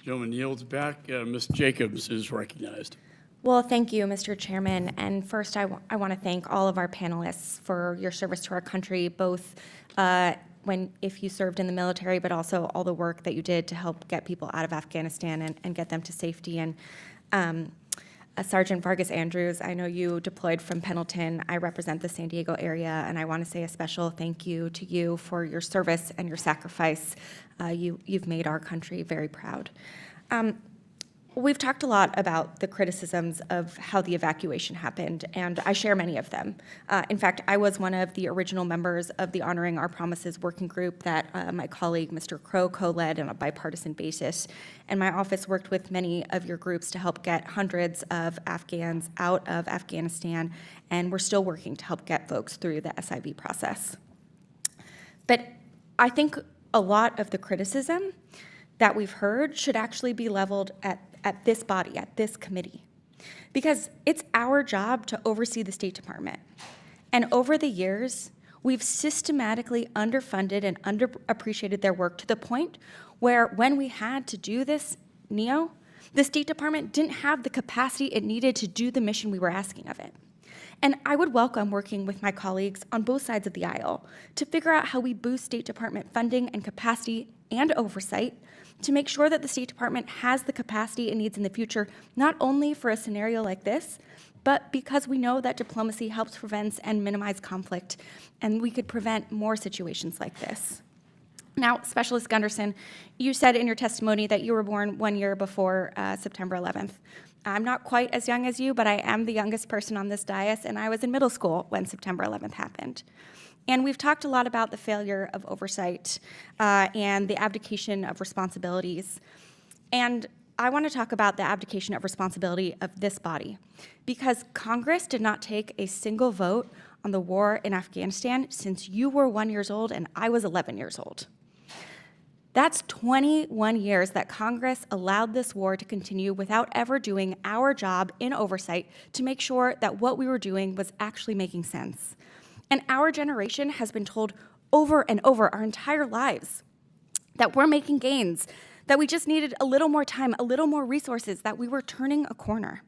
S1: Gentleman yields back. Ms. Jacobs is recognized.
S6: Well, thank you, Mr. Chairman. And first, I want to thank all of our panelists for your service to our country, both if you served in the military, but also all the work that you did to help get people out of Afghanistan and get them to safety. And Sergeant Vargas-Andrews, I know you deployed from Pendleton. I represent the San Diego area, and I want to say a special thank you to you for your service and your sacrifice. You've made our country very proud. We've talked a lot about the criticisms of how the evacuation happened, and I share many of them. In fact, I was one of the original members of the Honoring Our Promises working group that my colleague, Mr. Crow, co-led on a bipartisan basis. And my office worked with many of your groups to help get hundreds of Afghans out of Afghanistan, and we're still working to help get folks through the SIV process. But I think a lot of the criticism that we've heard should actually be leveled at this body, at this committee, because it's our job to oversee the State Department. And over the years, we've systematically underfunded and underappreciated their work to the point where when we had to do this NEO, the State Department didn't have the capacity it needed to do the mission we were asking of it. And I would welcome working with my colleagues on both sides of the aisle to figure out how we boost State Department funding and capacity and oversight to make sure that the State Department has the capacity it needs in the future, not only for a scenario like this, but because we know that diplomacy helps prevent and minimize conflict, and we could prevent more situations like this. Now, Specialist Gunderson, you said in your testimony that you were born 1 year before September 11th. I'm not quite as young as you, but I am the youngest person on this dais, and I was in middle school when September 11th happened. And we've talked a lot about the failure of oversight and the abdication of responsibilities. And I want to talk about the abdication of responsibility of this body, because Congress did not take a single vote on the war in Afghanistan since you were 1 year old and I was 11 years old. That's 21 years that Congress allowed this war to continue without ever doing our job in oversight to make sure that what we were doing was actually making sense. And our generation has been told over and over our entire lives that we're making gains, that we just needed a little more time, a little more resources, that we were turning a corner.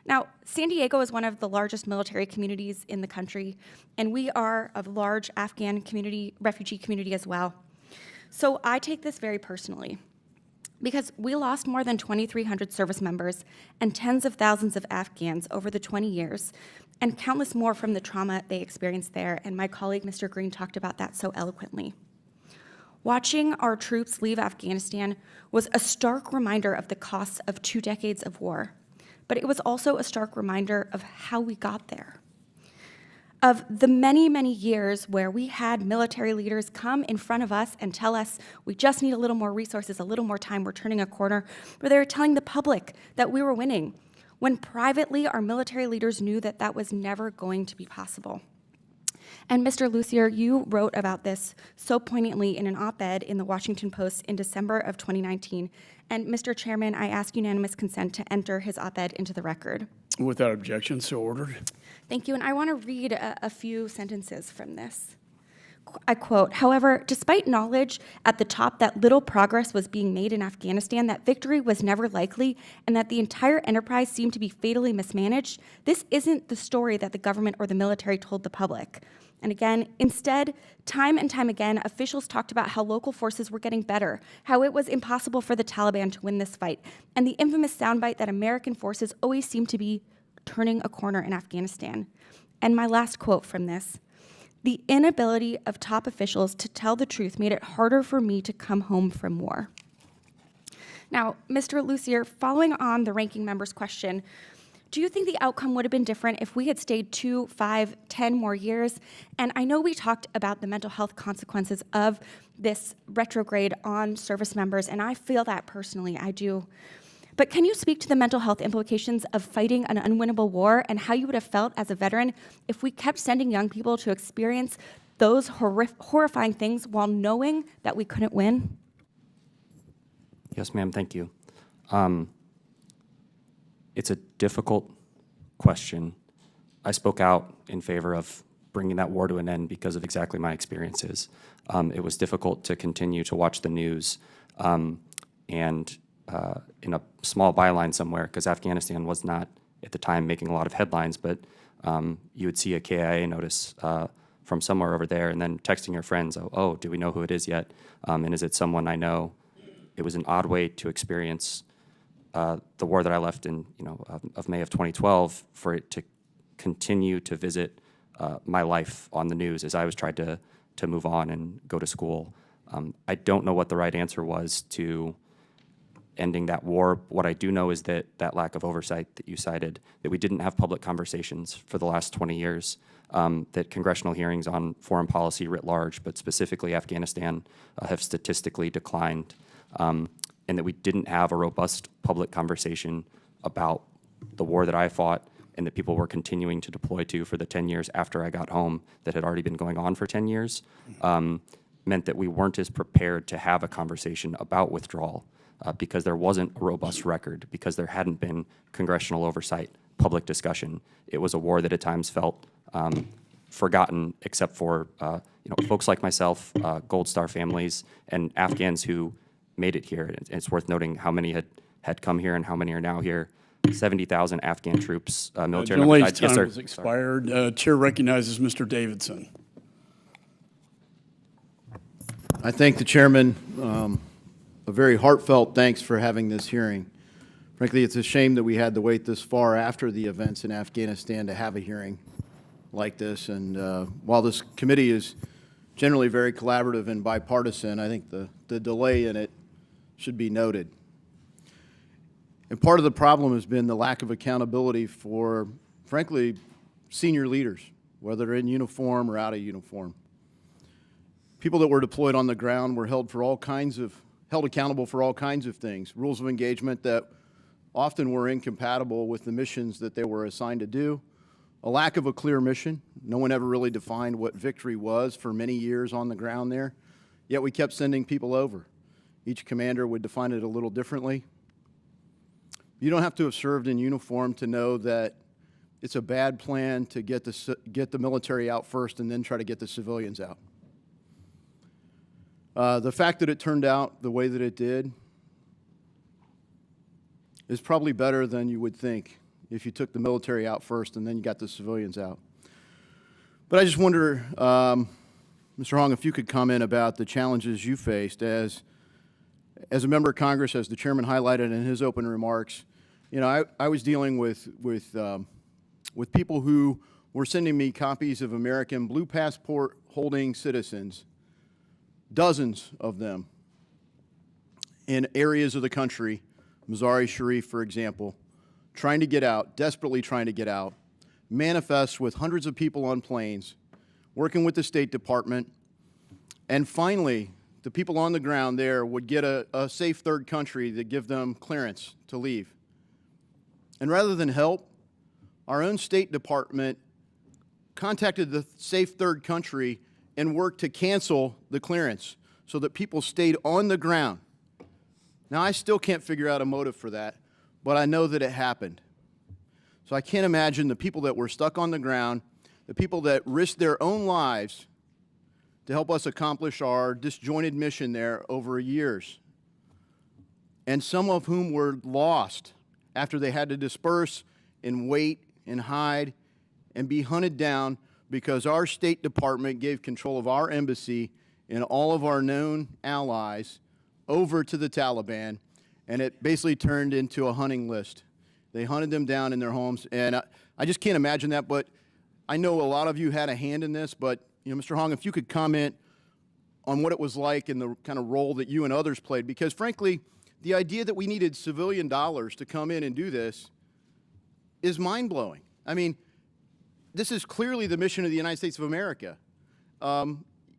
S6: Now, San Diego is one of the largest military communities in the country, and we are a large Afghan community, refugee community as well. So I take this very personally, because we lost more than 2,300 service members and tens of thousands of Afghans over the 20 years, and countless more from the trauma they experienced there, and my colleague, Mr. Green, talked about that so eloquently. Watching our troops leave Afghanistan was a stark reminder of the costs of 2 decades of war, but it was also a stark reminder of how we got there. Of the many, many years where we had military leaders come in front of us and tell us we just need a little more resources, a little more time, we're turning a corner, where they were telling the public that we were winning, when privately our military leaders knew that that was never going to be possible. And Mr. Lucier, you wrote about this so poignantly in an op-ed in the Washington Post in December of 2019. And Mr. Chairman, I ask unanimous consent to enter his op-ed into the record.
S1: Without objection, so ordered.
S11: Thank you, and I want to read a few sentences from this. I quote, "However, despite knowledge at the top that little progress was being made in Afghanistan, that victory was never likely, and that the entire enterprise seemed to be fatally mismanaged, this isn't the story that the government or the military told the public." And again, instead, time and time again, officials talked about how local forces were getting better, how it was impossible for the Taliban to win this fight, and the infamous soundbite that American forces always seem to be turning a corner in Afghanistan. And my last quote from this: "The inability of top officials to tell the truth made it harder for me to come home from war." Now, Mr. Lucier, following on the ranking member's question, do you think the outcome would have been different if we had stayed 2, 5, 10 more years? And I know we talked about the mental health consequences of this retrograde on service members, and I feel that personally, I do. But can you speak to the mental health implications of fighting an unwinnable war and how you would have felt as a veteran if we kept sending young people to experience those horrifying things while knowing that we couldn't win?
S7: Yes, ma'am, thank you. It's a difficult question. I spoke out in favor of bringing that war to an end because of exactly my experiences. It was difficult to continue to watch the news and in a small byline somewhere, because Afghanistan was not at the time making a lot of headlines, but you would see a KIA notice from somewhere over there and then texting your friends, oh, do we know who it is yet? And is it someone I know? It was an odd way to experience the war that I left in, of May of 2012, for it to continue to visit my life on the news as I was trying to move on and go to school. I don't know what the right answer was to ending that war. What I do know is that lack of oversight that you cited, that we didn't have public conversations for the last 20 years, that congressional hearings on foreign policy writ large, but specifically Afghanistan, have statistically declined, and that we didn't have a robust public conversation about the war that I fought and that people were continuing to deploy to for the 10 years after I got home that had already been going on for 10 years, meant that we weren't as prepared to have a conversation about withdrawal because there wasn't a robust record, because there hadn't been congressional oversight, public discussion. It was a war that at times felt forgotten, except for folks like myself, Gold Star families, and Afghans who made it here. And it's worth noting how many had come here and how many are now here. 70,000 Afghan troops, military
S1: General
S7: members.
S1: Lady's time has expired. Chair recognizes Mr. Davidson.
S22: I thank the chairman. A very heartfelt thanks for having this hearing. Frankly, it's a shame that we had to wait this far after the events in Afghanistan to have a hearing like this. And while this committee is generally very collaborative and bipartisan, I think the delay in it should be noted. And part of the problem has been the lack of accountability for, frankly, senior leaders, whether in uniform or out of uniform. People that were deployed on the ground were held accountable for all kinds of things, rules of engagement that often were incompatible with the missions that they were assigned to do, a lack of a clear mission. No one ever really defined what victory was for many years on the ground there, yet we kept sending people over. Each commander would define it a little differently. You don't have to have served in uniform to know that it's a bad plan to get the military out first and then try to get the civilians out. The fact that it turned out the way that it did is probably better than you would think if you took the military out first and then you got the civilians out. But I just wonder, Mr. Hoang, if you could comment about the challenges you faced as a member of Congress, as the chairman highlighted in his open remarks. I was dealing with people who were sending me copies of American blue passport holding citizens, dozens of them, in areas of the country, Mazar-e-Sharif, for example, trying to get out, desperately trying to get out, manifests with hundreds of people on planes, working with the State Department, and finally, the people on the ground there would get a safe third country that give them clearance to leave. And rather than help, our own State Department contacted the safe third country and worked to cancel the clearance so that people stayed on the ground. Now, I still can't figure out a motive for that, but I know that it happened. So I can't imagine the people that were stuck on the ground, the people that risked their own lives to help us accomplish our disjointed mission there over years, and some of whom were lost after they had to disperse and wait and hide and be hunted down because our State Department gave control of our embassy and all of our known allies over to the Taliban, and it basically turned into a hunting list. They hunted them down in their homes, and I just can't imagine that, but I know a lot of you had a hand in this, but Mr. Hoang, if you could comment on what it was like and the kind of role that you and others played, because frankly, the idea that we needed civilian dollars to come in and do this is mind-blowing. I mean, this is clearly the mission of the United States of America,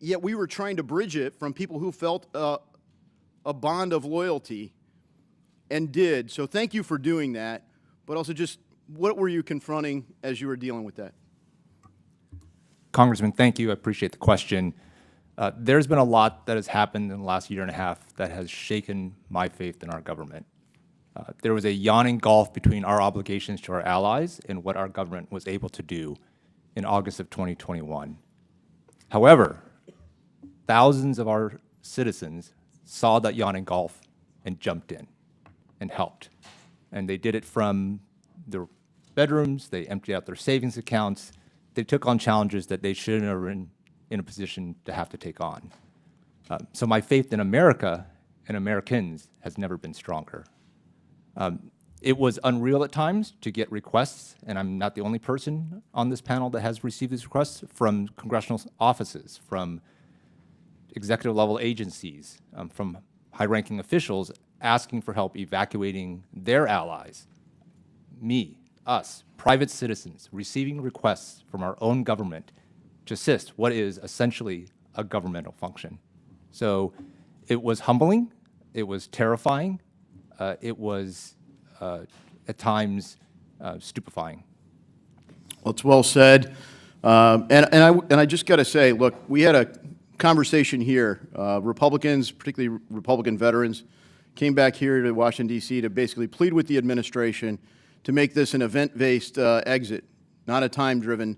S22: yet we were trying to bridge it from people who felt a bond of loyalty and did. So thank you for doing that, but also just what were you confronting as you were dealing with that?
S4: Congressman, thank you. I appreciate the question. There's been a lot that has happened in the last year and a half that has shaken my faith in our government. There was a yawning gulf between our obligations to our allies and what our government was able to do in August of 2021. However, thousands of our citizens saw that yawning gulf and jumped in and helped. And they did it from their bedrooms, they emptied out their savings accounts, they took on challenges that they shouldn't have been in a position to have to take on. So my faith in America and Americans has never been stronger. It was unreal at times to get requests, and I'm not the only person on this panel that has received these requests, from congressional offices, from executive level agencies, from high-ranking officials asking for help evacuating their allies. Me, us, private citizens, receiving requests from our own government to assist what is essentially a governmental function. So it was humbling, it was terrifying, it was at times stupefying.
S22: Well, it's well said. And I just got to say, look, we had a conversation here. Republicans, particularly Republican veterans, came back here to Washington, D.C. to basically plead with the administration to make this an event-based exit, not a time-driven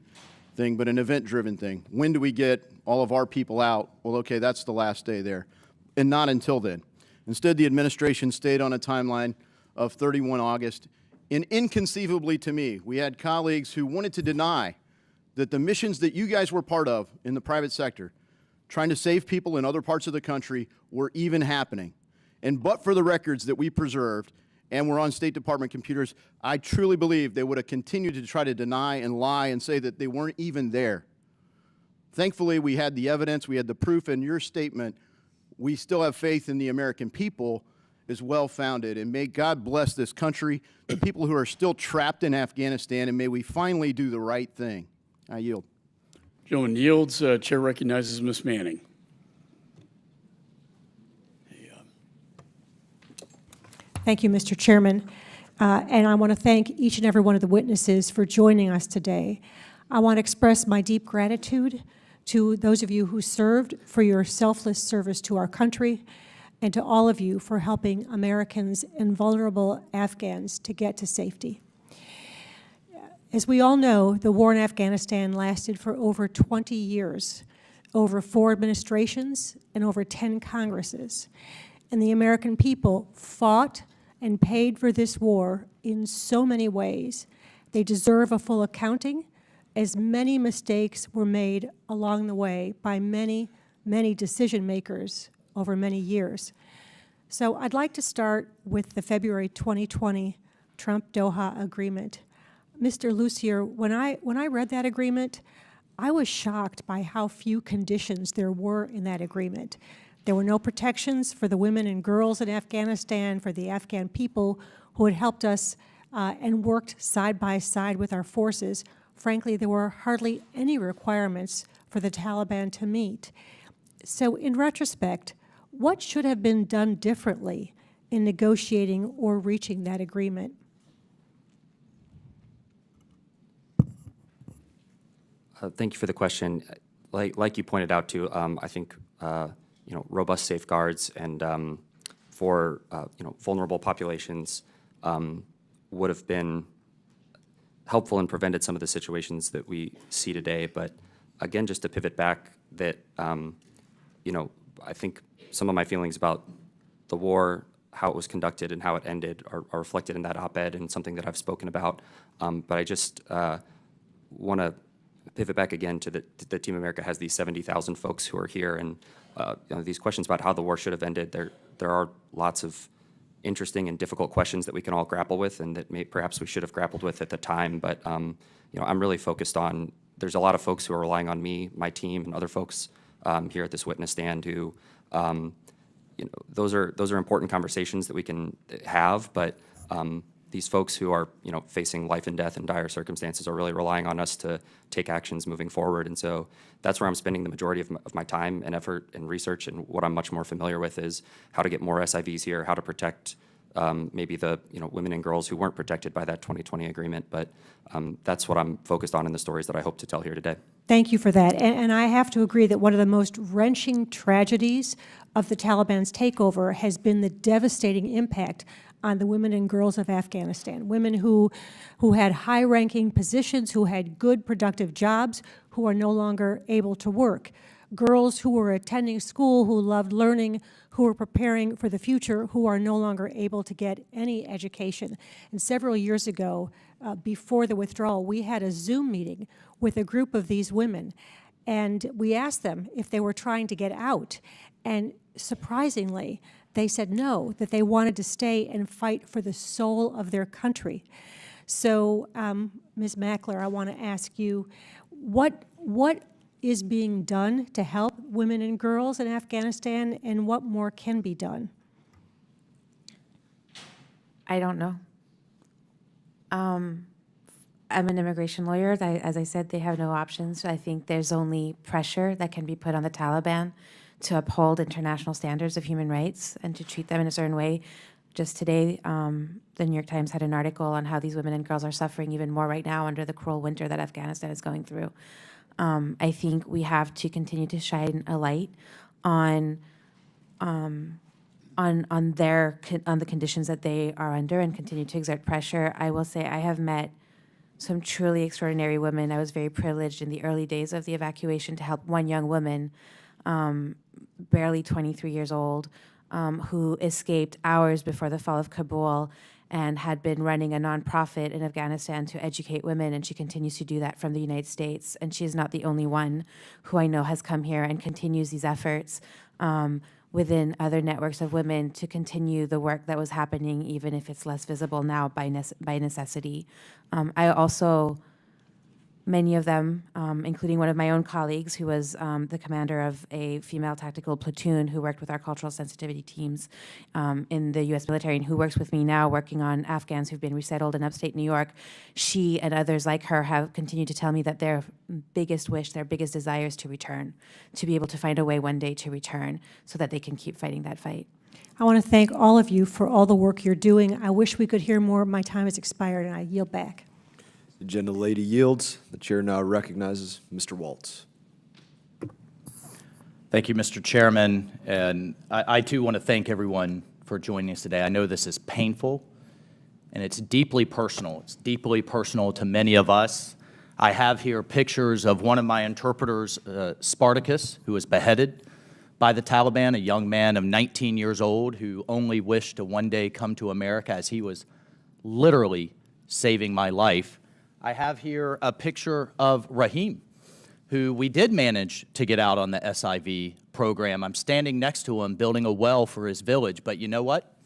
S22: thing, but an event-driven thing. When do we get all of our people out? Well, okay, that's the last day there, and not until then. Instead, the administration stayed on a timeline of 31 August, and inconceivably to me, we had colleagues who wanted to deny that the missions that you guys were part of in the private sector, trying to save people in other parts of the country, were even happening. And but for the records that we preserved and were on State Department computers, I truly believe they would have continued to try to deny and lie and say that they weren't even there. Thankfully, we had the evidence, we had the proof, and your statement, we still have faith in the American people, is well-founded. And may God bless this country, the people who are still trapped in Afghanistan, and may we finally do the right thing. I yield.
S1: Gentleman yields. Chair recognizes Ms. Manning.
S8: Thank you, Mr. Chairman. And I want to thank each and every one of the witnesses for joining us today. I want to express my deep gratitude to those of you who served for your selfless service to our country, and to all of you for helping Americans and vulnerable Afghans to get to safety. As we all know, the war in Afghanistan lasted for over 20 years, over 4 administrations, and over 10 Congresses. And the American people fought and paid for this war in so many ways. They deserve a full accounting, as many mistakes were made along the way by many, many decision makers over many years. So I'd like to start with the February 2020 Trump-Doha agreement. Mr. Lucier, when I read that agreement, I was shocked by how few conditions there were in that agreement. There were no protections for the women and girls in Afghanistan, for the Afghan people who had helped us and worked side by side with our forces. Frankly, there were hardly any requirements for the Taliban to meet. So in retrospect, what should have been done differently in negotiating or reaching that agreement?
S7: Thank you for the question. Like you pointed out too, I think robust safeguards and for vulnerable populations would have been helpful and prevented some of the situations that we see today. But again, just to pivot back, that I think some of my feelings about the war, how it was conducted and how it ended, are reflected in that op-ed and something that I've spoken about. But I just want to pivot back again to the Team America has these 70,000 folks who are here, and these questions about how the war should have ended. There are lots of interesting and difficult questions that we can all grapple with, and that perhaps we should have grappled with at the time. But I'm really focused on. There's a lot of folks who are relying on me, my team, and other folks here at this witness stand who, those are important conversations that we can have. But these folks who are facing life and death in dire circumstances are really relying on us to take actions moving forward. And so that's where I'm spending the majority of my time and effort and research. And what I'm much more familiar with is how to get more SIVs here, how to protect maybe the women and girls who weren't protected by that 2020 agreement. But that's what I'm focused on in the stories that I hope to tell here today.
S8: Thank you for that. And I have to agree that one of the most wrenching tragedies of the Taliban's takeover has been the devastating impact on the women and girls of Afghanistan, women who had high-ranking positions, who had good, productive jobs, who are no longer able to work, girls who were attending school, who loved learning, who were preparing for the future, who are no longer able to get any education. And several years ago, before the withdrawal, we had a Zoom meeting with a group of these women, and we asked them if they were trying to get out. And surprisingly, they said no, that they wanted to stay and fight for the soul of their country. So, Ms. Mackler, I want to ask you, what is being done to help women and girls in Afghanistan, and what more can be done?
S6: I don't know. I'm an immigration lawyer. As I said, they have no options. I think there's only pressure that can be put on the Taliban to uphold international standards of human rights and to treat them in a certain way. Just today, the New York Times had an article on how these women and girls are suffering even more right now under the cruel winter that Afghanistan is going through. I think we have to continue to shine a light on the conditions that they are under and continue to exert pressure. I will say I have met some truly extraordinary women. I was very privileged in the early days of the evacuation to help one young woman, barely 23 years old, who escaped hours before the fall of Kabul and had been running a nonprofit in Afghanistan to educate women, and she continues to do that from the United States. And she is not the only one who I know has come here and continues these efforts within other networks of women to continue the work that was happening, even if it's less visible now by necessity. I also, many of them, including one of my own colleagues who was the commander of a female tactical platoon who worked with our cultural sensitivity teams in the U.S. military and who works with me now working on Afghans who've been resettled in upstate New York. She and others like her have continued to tell me that their biggest wish, their biggest desire is to return, to be able to find a way one day to return so that they can keep fighting that fight.
S8: I want to thank all of you for all the work you're doing. I wish we could hear more. My time has expired, and I yield back.
S12: The gentlelady yields. The chair now recognizes Mr. Waltz.
S13: Thank you, Mr. Chairman. And I too want to thank everyone for joining us today. I know this is painful, and it's deeply personal. It's deeply personal to many of us. I have here pictures of one of my interpreters, Spartacus, who was beheaded by the Taliban, a young man of 19 years old who only wished to one day come to America, as he was literally saving my life. I have here a picture of Rahim, who we did manage to get out on the SIV program. I'm standing next to him building a well for his village. But you know what?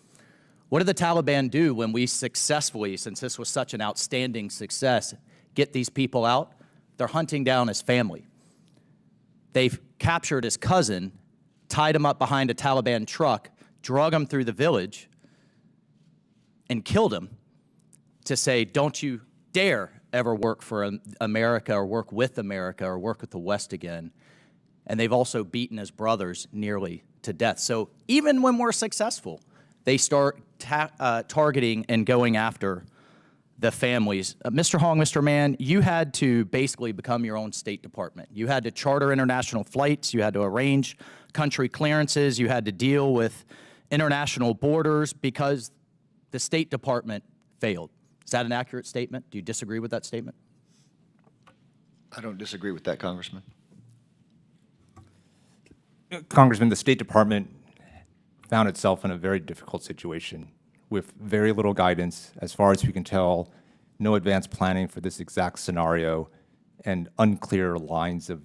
S13: What did the Taliban do when we successfully, since this was such an outstanding success, get these people out? They're hunting down his family. They've captured his cousin, tied him up behind a Taliban truck, drug him through the village, and killed him to say, don't you dare ever work for America or work with America or work with the West again. And they've also beaten his brothers nearly to death. So even when we're successful, they start targeting and going after the families. Mr. Hoang, Mr. Mann, you had to basically become your own State Department. You had to charter international flights. You had to arrange country clearances. You had to deal with international borders because the State Department failed. Is that an accurate statement? Do you disagree with that statement?
S9: I don't disagree with that, Congressman.
S4: Congressman, the State Department found itself in a very difficult situation with very little guidance, as far as we can tell, no advanced planning for this exact scenario, and unclear lines of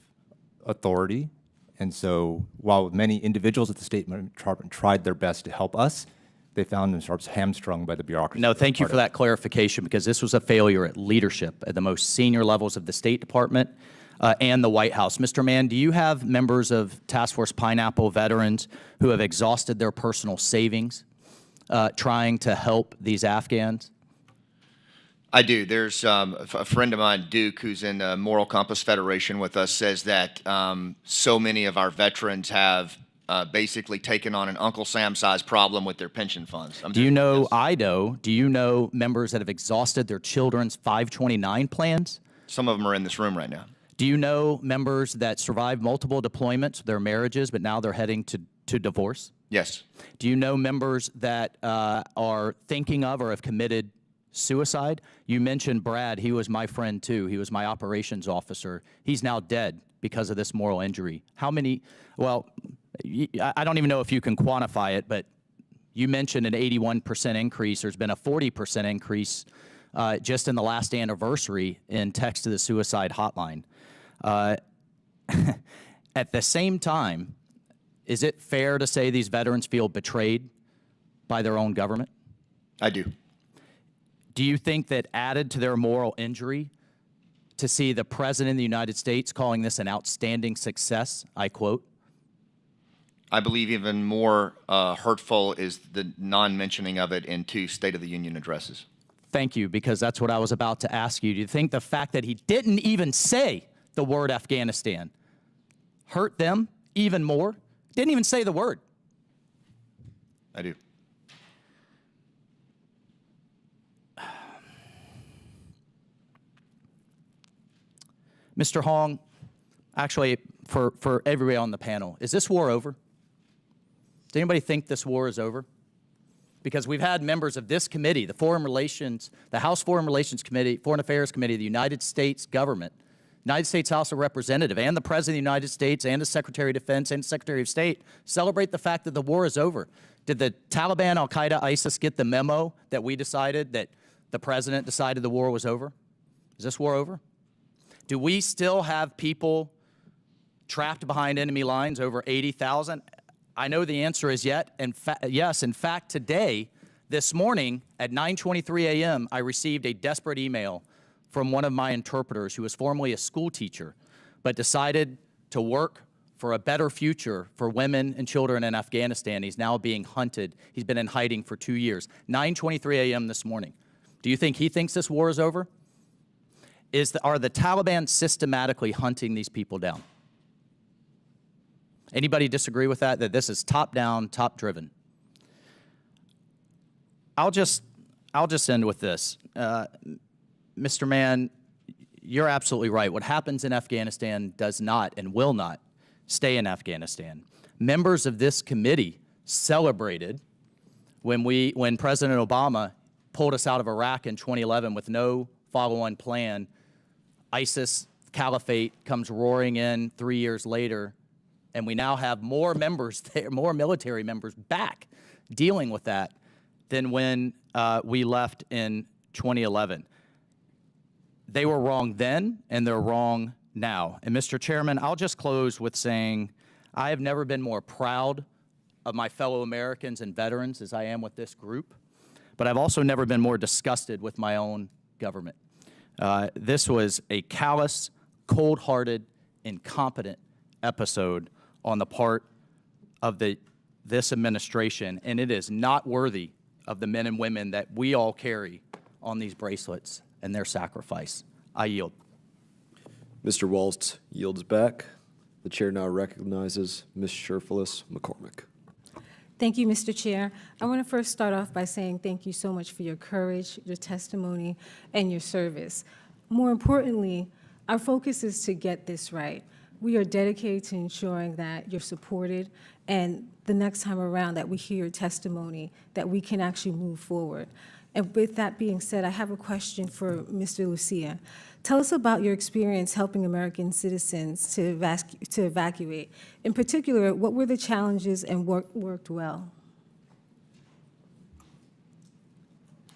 S4: authority. And so while many individuals at the State Department tried their best to help us, they found themselves hamstrung by the bureaucracy.
S13: No, thank you for that clarification, because this was a failure at leadership at the most senior levels of the State Department and the White House. Mr. Mann, do you have members of Task Force Pineapple veterans who have exhausted their personal savings trying to help these Afghans?
S9: I do. There's a friend of mine, Duke, who's in the Moral Compass Federation with us, says that so many of our veterans have basically taken on an Uncle Sam-sized problem with their pension funds.
S13: Do you know do you know members that have exhausted their children's 529 plans?
S9: Some of them are in this room right now.
S13: Do you know members that survived multiple deployments, their marriages, but now they're heading to divorce?
S9: Yes.
S13: Do you know members that are thinking of or have committed suicide? You mentioned Brad. He was my friend, too. He was my operations officer. He's now dead because of this moral injury. How many? Well, I don't even know if you can quantify it, but you mentioned an 81% increase. There's been a 40% increase just in the last anniversary in text to the suicide hotline. At the same time, is it fair to say these veterans feel betrayed by their own government?
S9: I do.
S13: Do you think that added to their moral injury, to see the President of the United States calling this an outstanding success, I quote?
S9: I believe even more hurtful is the non-mentioning of it in 2 State of the Union addresses.
S13: Thank you, because that's what I was about to ask you. Do you think the fact that he didn't even say the word Afghanistan hurt them even more? Didn't even say the word.
S9: I do.
S13: Mr. Hoang, actually, for everybody on the panel, is this war over? Does anybody think this war is over? Because we've had members of this committee, the House Foreign Relations Committee, Foreign Affairs Committee of the United States government, United States House of Representatives, and the President of the United States, and the Secretary of Defense, and Secretary of State celebrate the fact that the war is over. Did the Taliban, Al-Qaeda, ISIS get the memo that we decided, that the President decided the war was over? Is this war over? Do we still have people trapped behind enemy lines, over 80,000? I know the answer is yes. In fact, today, this morning at 9:23 a.m., I received a desperate email from one of my interpreters who was formerly a school teacher, but decided to work for a better future for women and children in Afghanistan. He's now being hunted. He's been in hiding for 2 years. 9:23 a.m. this morning. Do you think he thinks this war is over? Are the Taliban systematically hunting these people down? Anybody disagree with that this is top-down, top-driven? I'll just end with this. Mr. Mann, you're absolutely right. What happens in Afghanistan does not and will not stay in Afghanistan. Members of this committee celebrated when President Obama pulled us out of Iraq in 2011 with no follow-on plan. ISIS caliphate comes roaring in 3 years later, and we now have more members there, more military members back dealing with that than when we left in 2011. They were wrong then, and they're wrong now. And Mr. Chairman, I'll just close with saying I have never been more proud of my fellow Americans and veterans as I am with this group, but I've also never been more disgusted with my own government. This was a callous, cold-hearted, incompetent episode on the part of this administration, and it is not worthy of the men and women that we all carry on these bracelets and their sacrifice. I yield.
S12: Mr. Waltz yields back. The chair now recognizes Ms. Sherfilis McCormick.
S8: Thank you, Mr. Chair. I want to first start off by saying thank you so much for your courage, your testimony, and your service. More importantly, our focus is to get this right. We are dedicated to ensuring that you're supported, and the next time around that we hear your testimony, that we can actually move forward.
S14: And with that being said, I have a question for Mr. Lucier. Tell us about your experience helping American citizens to evacuate. In particular, what were the challenges and what worked well?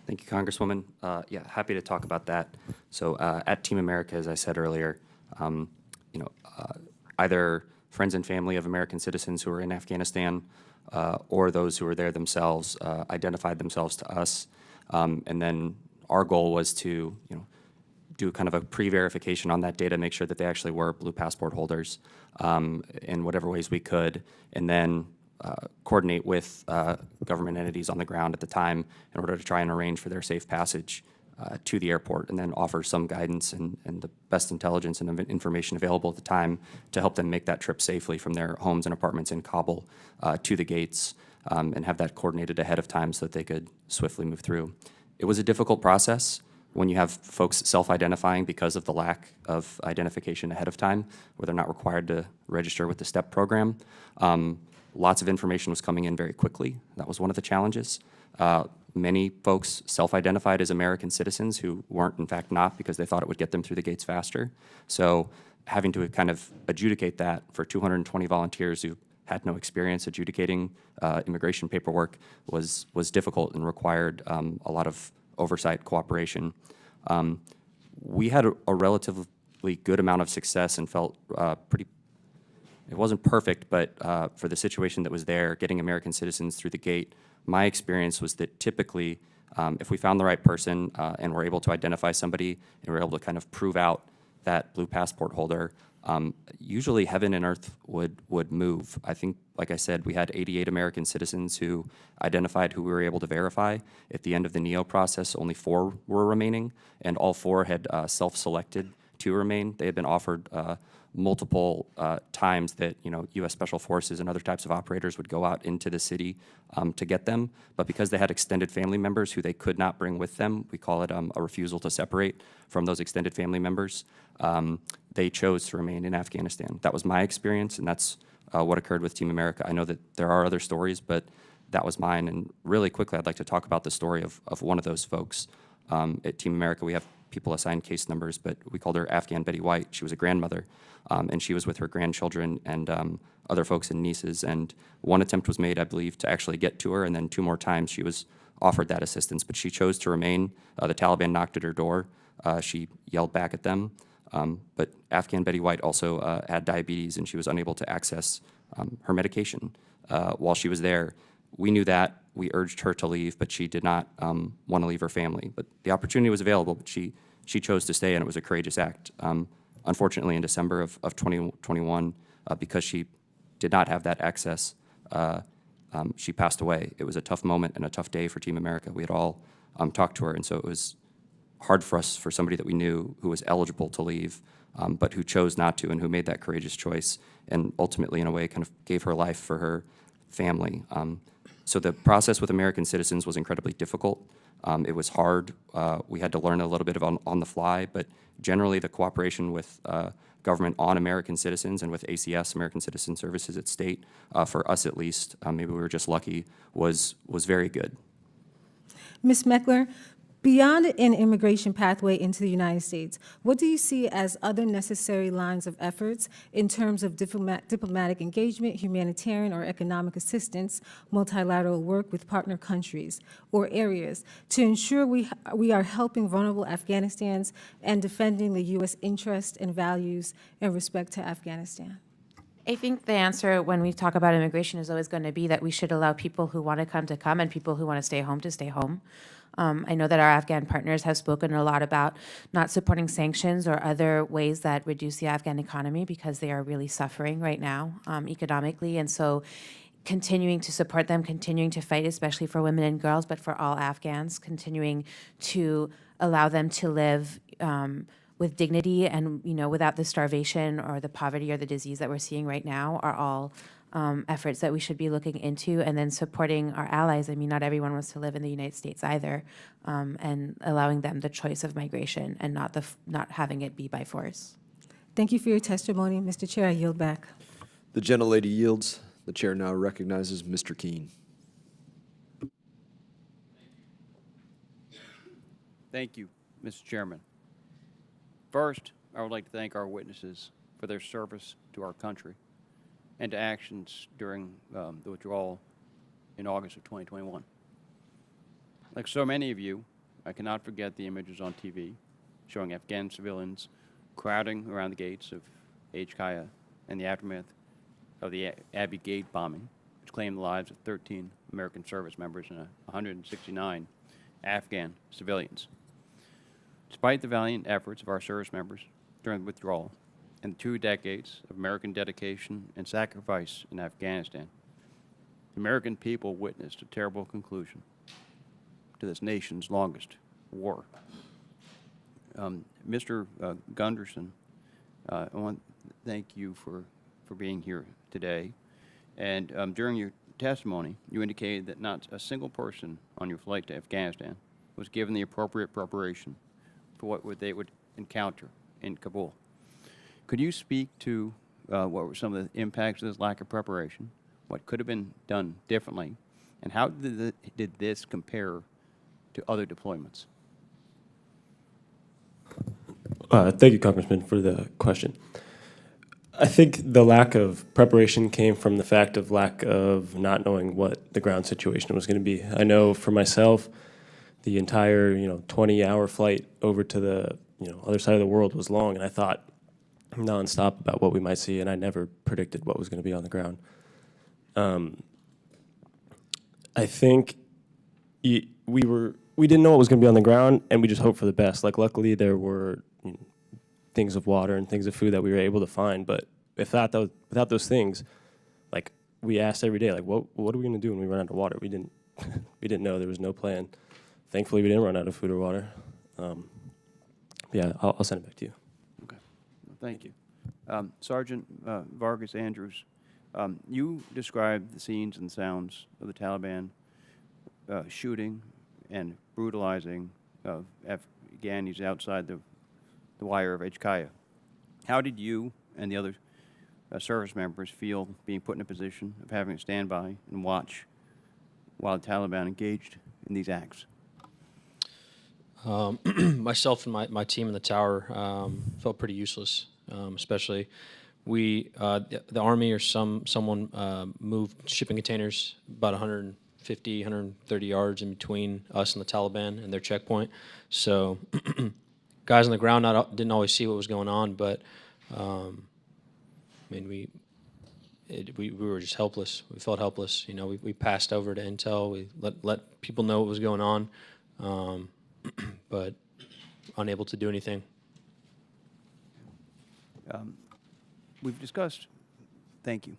S7: Thank you, Congresswoman. Yeah, happy to talk about that. So at Team America, as I said earlier, either friends and family of American citizens who are in Afghanistan or those who were there themselves identified themselves to us. And then our goal was to, do kind of a pre-verification on that data, make sure that they actually were blue passport holders in whatever ways we could, and then coordinate with government entities on the ground at the time in order to try and arrange for their safe passage to the airport, and then offer some guidance and the best intelligence and information available at the time to help them make that trip safely from their homes and apartments in Kabul to the gates, and have that coordinated ahead of time so that they could swiftly move through. It was a difficult process when you have folks self-identifying because of the lack of identification ahead of time, where they're not required to register with the STEP program. Lots of information was coming in very quickly. That was one of the challenges. Many folks self-identified as American citizens who weren't, in fact, not, because they thought it would get them through the gates faster. So having to kind of adjudicate that for 220 volunteers who had no experience adjudicating immigration paperwork was difficult and required a lot of oversight, cooperation. We had a relatively good amount of success and felt it wasn't perfect, but for the situation that was there, getting American citizens through the gate, my experience was that typically, if we found the right person and were able to identify somebody and were able to kind of prove out that blue passport holder, usually heaven and earth would move. I think, like I said, we had 88 American citizens who identified who we were able to verify. At the end of the NEO process, only 4 were remaining, and all 4 had self-selected to remain. They had been offered multiple times that U.S. Special Forces and other types of operators would go out into the city to get them, but because they had extended family members who they could not bring with them, we call it a refusal to separate from those extended family members, they chose to remain in Afghanistan. That was my experience, and that's what occurred with Team America. I know that there are other stories, but that was mine, and really quickly I'd like to talk about the story of one of those folks. At Team America, we have people assigned case numbers, but we called her Afghan Betty White. She was a grandmother, and she was with her grandchildren and other folks and nieces, and one attempt was made, I believe, to actually get to her, and then 2 more times she was offered that assistance, but she chose to remain. The Taliban knocked at her door. She yelled back at them, but Afghan Betty White also had diabetes, and she was unable to access her medication while she was there. We knew that. We urged her to leave, but she did not want to leave her family. But the opportunity was available, but she chose to stay, and it was a courageous act. Unfortunately, in December of 2021, because she did not have that access, she passed away. It was a tough moment and a tough day for Team America. We had all talked to her, and so it was hard for us, for somebody that we knew who was eligible to leave, but who chose not to and who made that courageous choice, and ultimately, in a way, kind of gave her life for her family. So the process with American citizens was incredibly difficult. It was hard. We had to learn a little bit on the fly, but generally the cooperation with government on American citizens and with ACS, American Citizen Services at State, for us at least, maybe we were just lucky, was very good.
S14: Ms. Mackler, beyond an immigration pathway into the United States, what do you see as other necessary lines of efforts in terms of diplomatic engagement, humanitarian or economic assistance, multilateral work with partner countries or areas to ensure we are helping vulnerable Afghanistans and defending the U.S. interest and values in respect to Afghanistan?
S6: I think the answer when we talk about immigration is always going to be that we should allow people who want to come and people who want to stay home. I know that our Afghan partners have spoken a lot about not supporting sanctions or other ways that reduce the Afghan economy because they are really suffering right now economically. And so continuing to support them, continuing to fight, especially for women and girls, but for all Afghans, continuing to allow them to live with dignity and, without the starvation or the poverty or the disease that we're seeing right now are all efforts that we should be looking into, and then supporting our allies. I mean, not everyone wants to live in the United States either, and allowing them the choice of migration and not having it be by force.
S14: Thank you for your testimony. Mr. Chair, I yield back.
S12: The gentlelady yields. The chair now recognizes Mr. Keene.
S15: Thank you, Mr. Chairman. First, I would like to thank our witnesses for their service to our country and to actions during the withdrawal in August of 2021. Like so many of you, I cannot forget the images on TV showing Afghan civilians crowding around the gates of H-Kaya and the aftermath of the Abbey Gate bombing, which claimed the lives of 13 American service members and 169 Afghan civilians. Despite the valiant efforts of our service members during the withdrawal and 2 decades of American dedication and sacrifice in Afghanistan, the American people witnessed a terrible conclusion to this nation's longest war. Mr. Gunderson, I want to thank you for being here today. And during your testimony, you indicated that not a single person on your flight to Afghanistan was given the appropriate preparation for what they would encounter in Kabul. Could you speak to what were some of the impacts of this lack of preparation, what could have been done differently, and how did this compare to other deployments?
S16: Thank you, Congressman, for the question. I think the lack of preparation came from the fact of lack of not knowing what the ground situation was going to be. I know for myself, the entire 20-hour flight over to the other side of the world was long, and I thought nonstop about what we might see, and I never predicted what was going to be on the ground. I think we didn't know what was going to be on the ground, and we just hoped for the best. Like, luckily, there were things of water and things of food that we were able to find, but without those things, like, we asked every day, like, what are we going to do when we run out of water? We didn't know. There was no plan. Thankfully, we didn't run out of food or water. Yeah, I'll send it back to you.
S15: Okay, thank you. Sergeant Vargas-Andrews, you described the scenes and sounds of the Taliban shooting and brutalizing of Afghanis outside the wire of H-Kaya. How did you and the other service members feel being put in a position of having to stand by and watch while the Taliban engaged in these acts?
S5: Myself and my team in the tower felt pretty useless, especially the Army or someone moved shipping containers about 150, 130 yards in between us and the Taliban and their checkpoint. So guys on the ground didn't always see what was going on, but I mean, we were just helpless. We felt helpless. We passed over to intel. We let people know what was going on, but unable to do anything.
S15: We've discussed, thank you.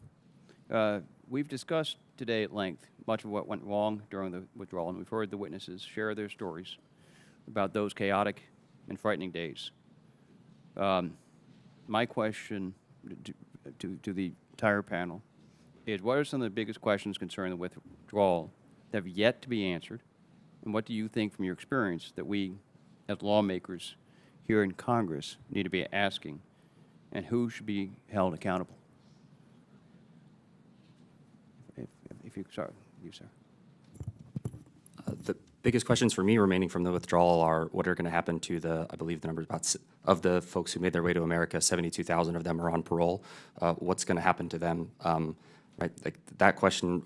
S15: We've discussed today at length much of what went wrong during the withdrawal, and we've heard the witnesses share their stories about those chaotic and frightening days. My question to the entire panel is, what are some of the biggest questions concerning the withdrawal that have yet to be answered, and what do you think from your experience that we as lawmakers here in Congress need to be asking, and who should be held accountable? If you start, you, sir.
S7: The biggest questions for me remaining from the withdrawal are what are going to happen to I believe the number of the folks who made their way to America, 72,000 of them are on parole. What's going to happen to them? Right, like that question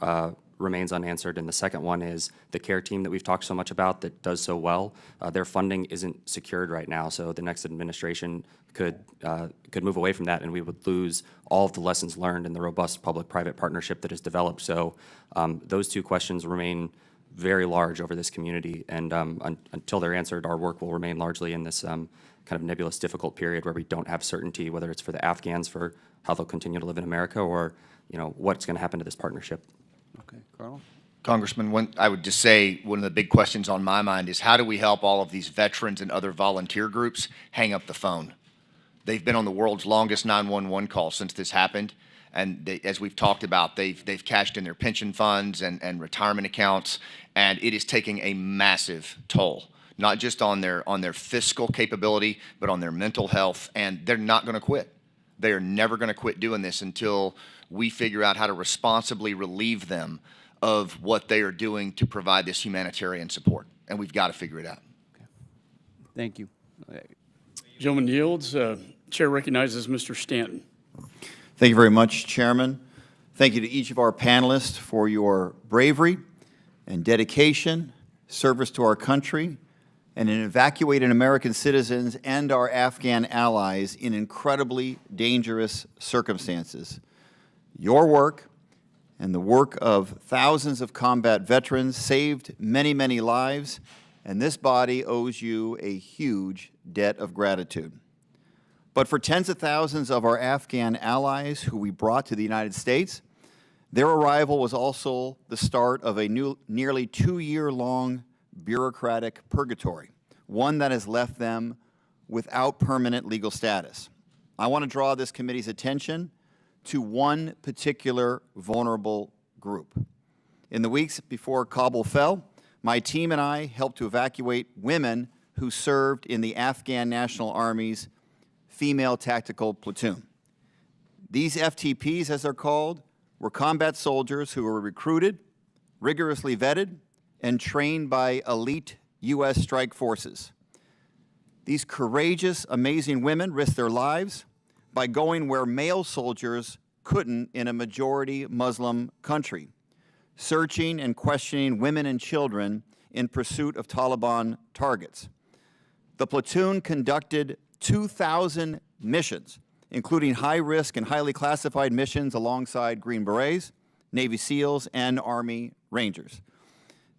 S7: remains unanswered. And the second one is the care team that we've talked so much about that does so well. Their funding isn't secured right now, so the next administration could move away from that, and we would lose all of the lessons learned in the robust public-private partnership that is developed. So those two questions remain very large over this community, and until they're answered, our work will remain largely in this kind of nebulous, difficult period where we don't have certainty whether it's for the Afghans for how they'll continue to live in America, or what's going to happen to this partnership.
S15: Okay, Colonel.
S9: Congressman, I would just say one of the big questions on my mind is how do we help all of these veterans and other volunteer groups hang up the phone? They've been on the world's longest 911 call since this happened, and as we've talked about, they've cashed in their pension funds and retirement accounts, and it is taking a massive toll, not just on their fiscal capability, but on their mental health, and they're not going to quit. They are never going to quit doing this until we figure out how to responsibly relieve them of what they are doing to provide this humanitarian support, and we've got to figure it out.
S15: Thank you.
S1: Gentleman yields. Chair recognizes Mr. Stanton.
S17: Thank you very much, Chairman. Thank you to each of our panelists for your bravery and dedication, service to our country, and in evacuating American citizens and our Afghan allies in incredibly dangerous circumstances. Your work and the work of thousands of combat veterans saved many, many lives, and this body owes you a huge debt of gratitude. But for tens of thousands of our Afghan allies who we brought to the United States, their arrival was also the start of a nearly 2-year-long bureaucratic purgatory, one that has left them without permanent legal status. I want to draw this committee's attention to one particular vulnerable group. In the weeks before Kabul fell, my team and I helped to evacuate women who served in the Afghan National Army's female tactical platoon. These FTPs, as they're called, were combat soldiers who were recruited, rigorously vetted, and trained by elite U.S. strike forces. These courageous, amazing women risked their lives by going where male soldiers couldn't in a majority Muslim country, searching and questioning women and children in pursuit of Taliban targets. The platoon conducted 2,000 missions, including high-risk and highly classified missions alongside Green Berets, Navy SEALs, and Army Rangers.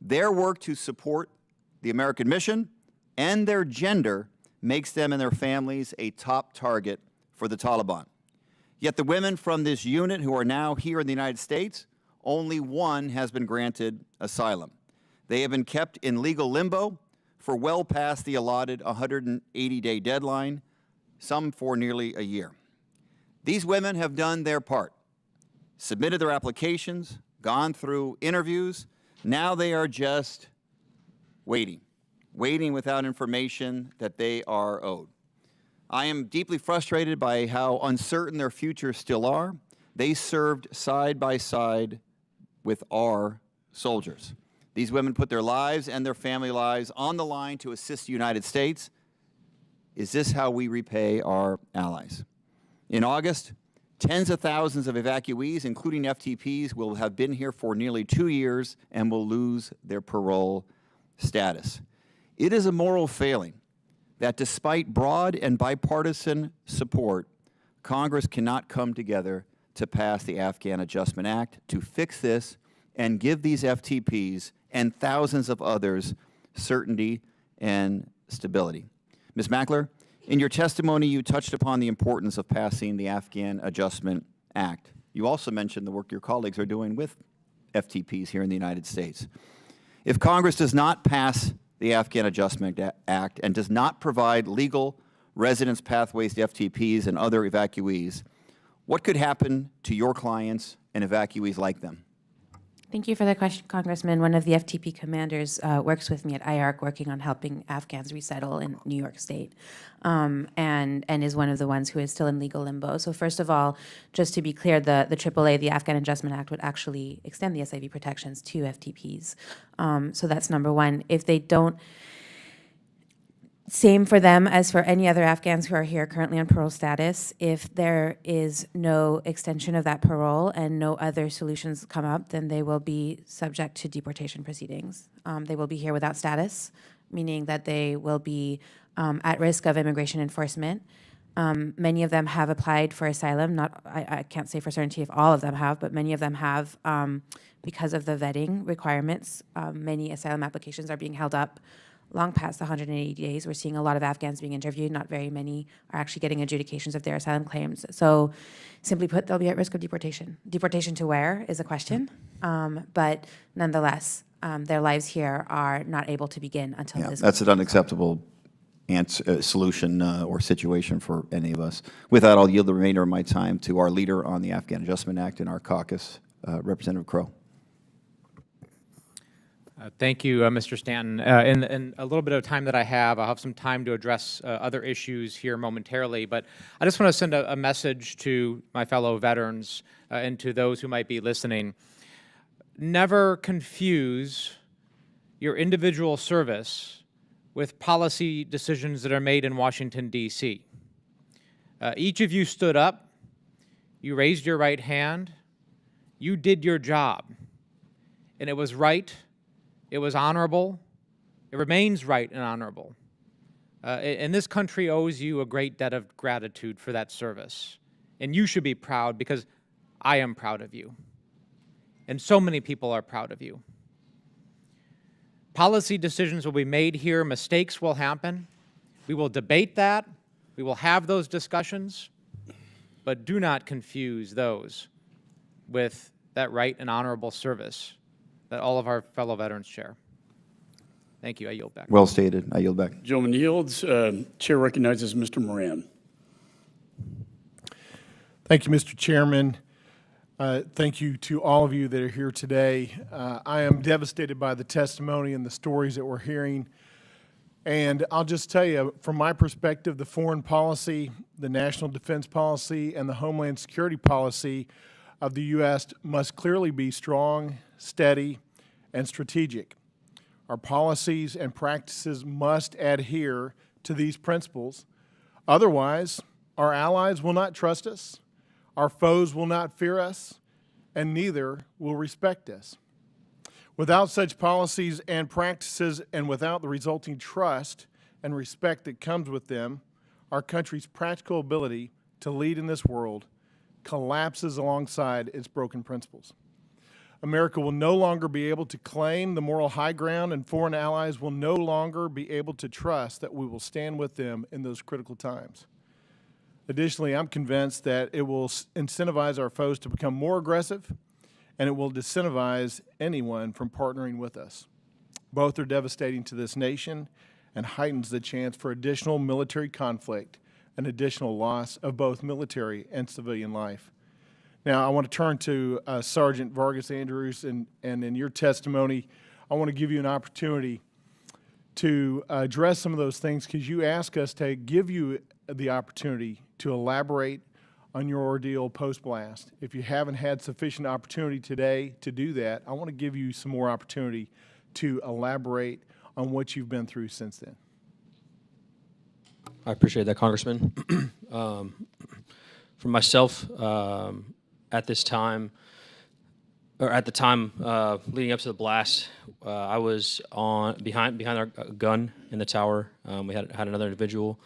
S17: Their work to support the American mission and their gender makes them and their families a top target for the Taliban. Yet the women from this unit who are now here in the United States, only one has been granted asylum. They have been kept in legal limbo for well past the allotted 180-day deadline, some for nearly a year. These women have done their part, submitted their applications, gone through interviews. Now they are just waiting without information that they are owed. I am deeply frustrated by how uncertain their futures still are. They served side by side with our soldiers. These women put their lives and their family lives on the line to assist the United States. Is this how we repay our allies? In August, tens of thousands of evacuees, including FTPs, will have been here for nearly 2 years and will lose their parole status. It is a moral failing that despite broad and bipartisan support, Congress cannot come together to pass the Afghan Adjustment Act to fix this and give these FTPs and thousands of others certainty and stability. Ms. Mackler, in your testimony, you touched upon the importance of passing the Afghan Adjustment Act. You also mentioned the work your colleagues are doing with FTPs here in the United States. If Congress does not pass the Afghan Adjustment Act and does not provide legal residence pathways to FTPs and other evacuees, what could happen to your clients and evacuees like them?
S6: Thank you for the question, Congressman. One of the FTP commanders works with me at IARC, working on helping Afghans resettle in New York State, and is one of the ones who is still in legal limbo. So first of all, just to be clear, the AAA, the Afghan Adjustment Act, would actually extend the SIV protections to FTPs. So that's number one. If they don't, same for them as for any other Afghans who are here currently on parole status. If there is no extension of that parole and no other solutions come up, then they will be subject to deportation proceedings. They will be here without status, meaning that they will be at risk of immigration enforcement. Many of them have applied for asylum. I can't say for certainty if all of them have, but many of them have because of the vetting requirements. Many asylum applications are being held up long past the 180 days. We're seeing a lot of Afghans being interviewed. Not very many are actually getting adjudications of their asylum claims. So simply put, they'll be at risk of deportation. Deportation to where is a question, but nonetheless, their lives here are not able to begin until this.
S17: That's an unacceptable solution or situation for any of us. With that, I'll yield the remainder of my time to our leader on the Afghan Adjustment Act in our caucus, Representative Crow.
S18: Thank you, Mr. Stanton. In a little bit of time that I have, I'll have some time to address other issues here momentarily, but I just want to send a message to my fellow veterans and to those who might be listening. Never confuse your individual service with policy decisions that are made in Washington, D.C. Each of you stood up, you raised your right hand, you did your job, and it was right, it was honorable, it remains right and honorable. And this country owes you a great debt of gratitude for that service. And you should be proud, because I am proud of you. And so many people are proud of you. Policy decisions will be made here. Mistakes will happen. We will debate that. We will have those discussions. But do not confuse those with that right and honorable service that all of our fellow veterans share. Thank you. I yield back.
S17: Well stated. I yield back.
S1: Gentleman yields. Chair recognizes Mr. Moran.
S19: Thank you, Mr. Chairman. Thank you to all of you that are here today. I am devastated by the testimony and the stories that we're hearing. And I'll just tell you, from my perspective, the foreign policy, the national defense policy, and the homeland security policy of the U.S. must clearly be strong, steady, and strategic. Our policies and practices must adhere to these principles. Otherwise, our allies will not trust us, our foes will not fear us, and neither will respect us. Without such policies and practices, and without the resulting trust and respect that comes with them, our country's practical ability to lead in this world collapses alongside its broken principles. America will no longer be able to claim the moral high ground, and foreign allies will no longer be able to trust that we will stand with them in those critical times. Additionally, I'm convinced that it will incentivize our foes to become more aggressive, and it will disincentivize anyone from partnering with us. Both are devastating to this nation and heightens the chance for additional military conflict and additional loss of both military and civilian life. Now, I want to turn to Sergeant Vargas-Andrews, and in your testimony, I want to give you an opportunity to address some of those things, because you asked us to give you the opportunity to elaborate on your ordeal post-blast. If you haven't had sufficient opportunity today to do that, I want to give you some more opportunity to elaborate on what you've been through since then.
S5: I appreciate that, Congressman. For myself, at the time leading up to the blast, I was behind our gun in the tower. We had another individual,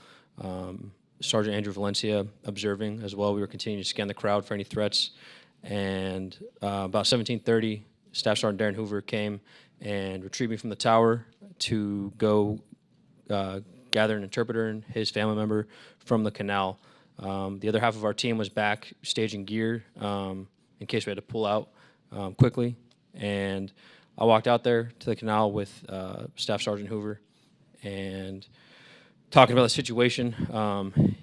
S5: Sergeant Andrew Valencia, observing as well. We were continuing to scan the crowd for any threats. And about 17:30, Staff Sergeant Darren Hoover came and retrieved me from the tower to go gather an interpreter and his family member from the canal. The other half of our team was back staging gear in case we had to pull out quickly. And I walked out there to the canal with Staff Sergeant Hoover and talking about the situation.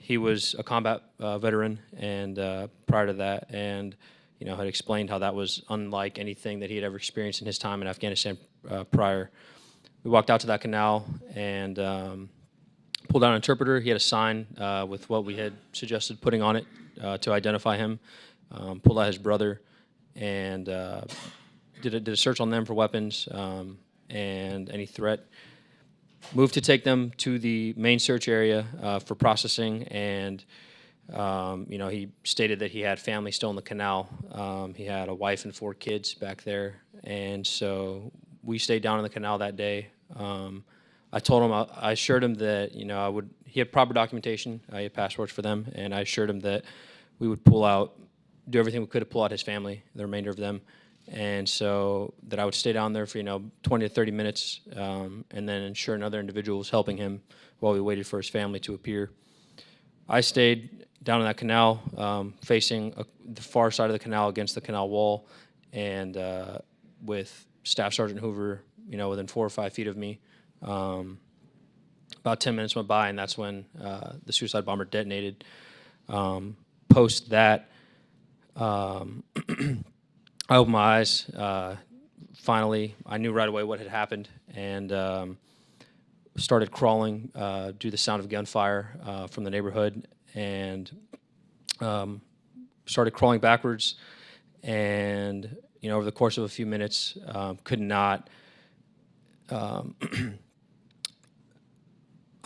S5: He was a combat veteran, and prior to that, and had explained how that was unlike anything that he had ever experienced in his time in Afghanistan prior. We walked out to that canal and pulled out an interpreter. He had a sign with what we had suggested putting on it to identify him. Pulled out his brother and did a search on them for weapons and any threat. Moved to take them to the main search area for processing, and he stated that he had family still in the canal. He had a wife and 4 kids back there, and so we stayed down in the canal that day. I told him, I assured him that he had proper documentation, he had passports for them, and I assured him that we would do everything we could to pull out his family, the remainder of them. And so that I would stay down there for 20 to 30 minutes and then ensure another individual was helping him while we waited for his family to appear. I stayed down in that canal facing the far side of the canal against the canal wall, and with Staff Sergeant Hoover within 4 or 5 feet of me. About 10 minutes went by, and that's when the suicide bomber detonated. Post that, I opened my eyes. Finally, I knew right away what had happened, and started crawling due to the sound of gunfire from the neighborhood, and started crawling backwards. And over the course of a few minutes, could not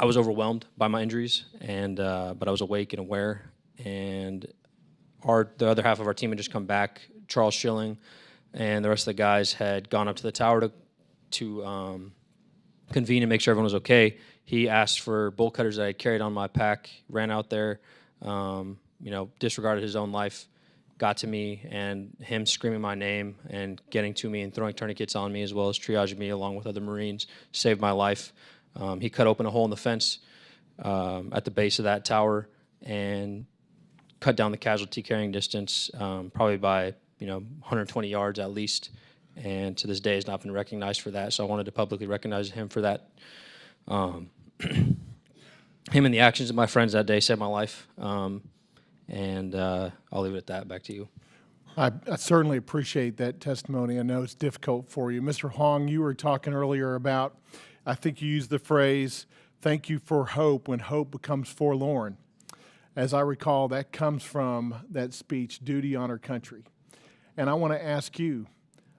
S5: I was overwhelmed by my injuries, and but I was awake and aware. And the other half of our team had just come back. Charles Schilling and the rest of the guys had gone up to the tower to convene and make sure everyone was okay. He asked for bolt cutters that I carried on my pack, ran out there, disregarded his own life, got to me, and him screaming my name and getting to me and throwing tourniquets on me, as well as triaging me along with other Marines, saved my life. He cut open a hole in the fence at the base of that tower and cut down the casualty carrying distance probably by 120 yards at least, and to this day has not been recognized for that. So I wanted to publicly recognize him for that. Him and the actions of my friends that day saved my life. And I'll leave it at that. Back to you.
S19: I certainly appreciate that testimony. I know it's difficult for you. Mr. Hoang, you were talking earlier about, I think you used the phrase, thank you for hope when hope becomes forlorn. As I recall, that comes from that speech, duty, honor, country. And I want to ask you,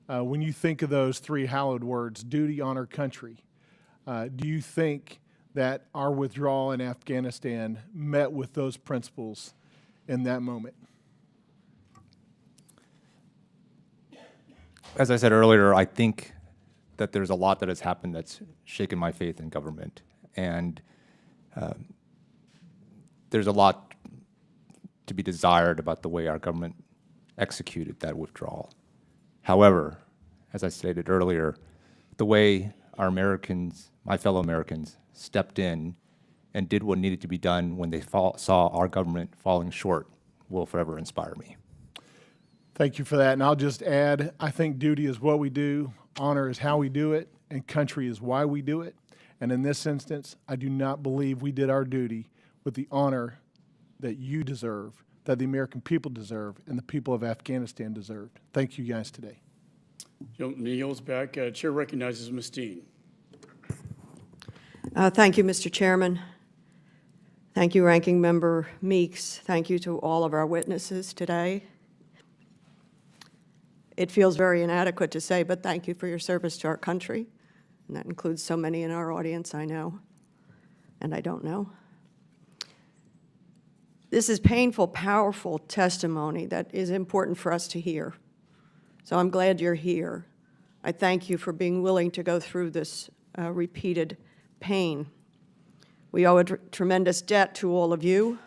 S19: when you think of those three hallowed words, duty, honor, country, do you think that our withdrawal in Afghanistan met with those principles in that moment?
S4: As I said earlier, I think that there's a lot that has happened that's shaken my faith in government. And there's a lot to be desired about the way our government executed that withdrawal. However, as I stated earlier, the way our Americans, my fellow Americans, stepped in and did what needed to be done when they saw our government falling short will forever inspire me.
S19: Thank you for that. And I'll just add, I think duty is what we do, honor is how we do it, and country is why we do it. And in this instance, I do not believe we did our duty with the honor that you deserve, that the American people deserve, and the people of Afghanistan deserved. Thank you guys today.
S1: Gentleman yields back. Chair recognizes Ms. Dean.
S20: Thank you, Mr. Chairman. Thank you, Ranking Member Meeks. Thank you to all of our witnesses today. It feels very inadequate to say, but thank you for your service to our country. And that includes so many in our audience, I know, and I don't know. This is painful, powerful testimony that is important for us to hear. So I'm glad you're here. I thank you for being willing to go through this repeated pain. We owe a tremendous debt to all of you.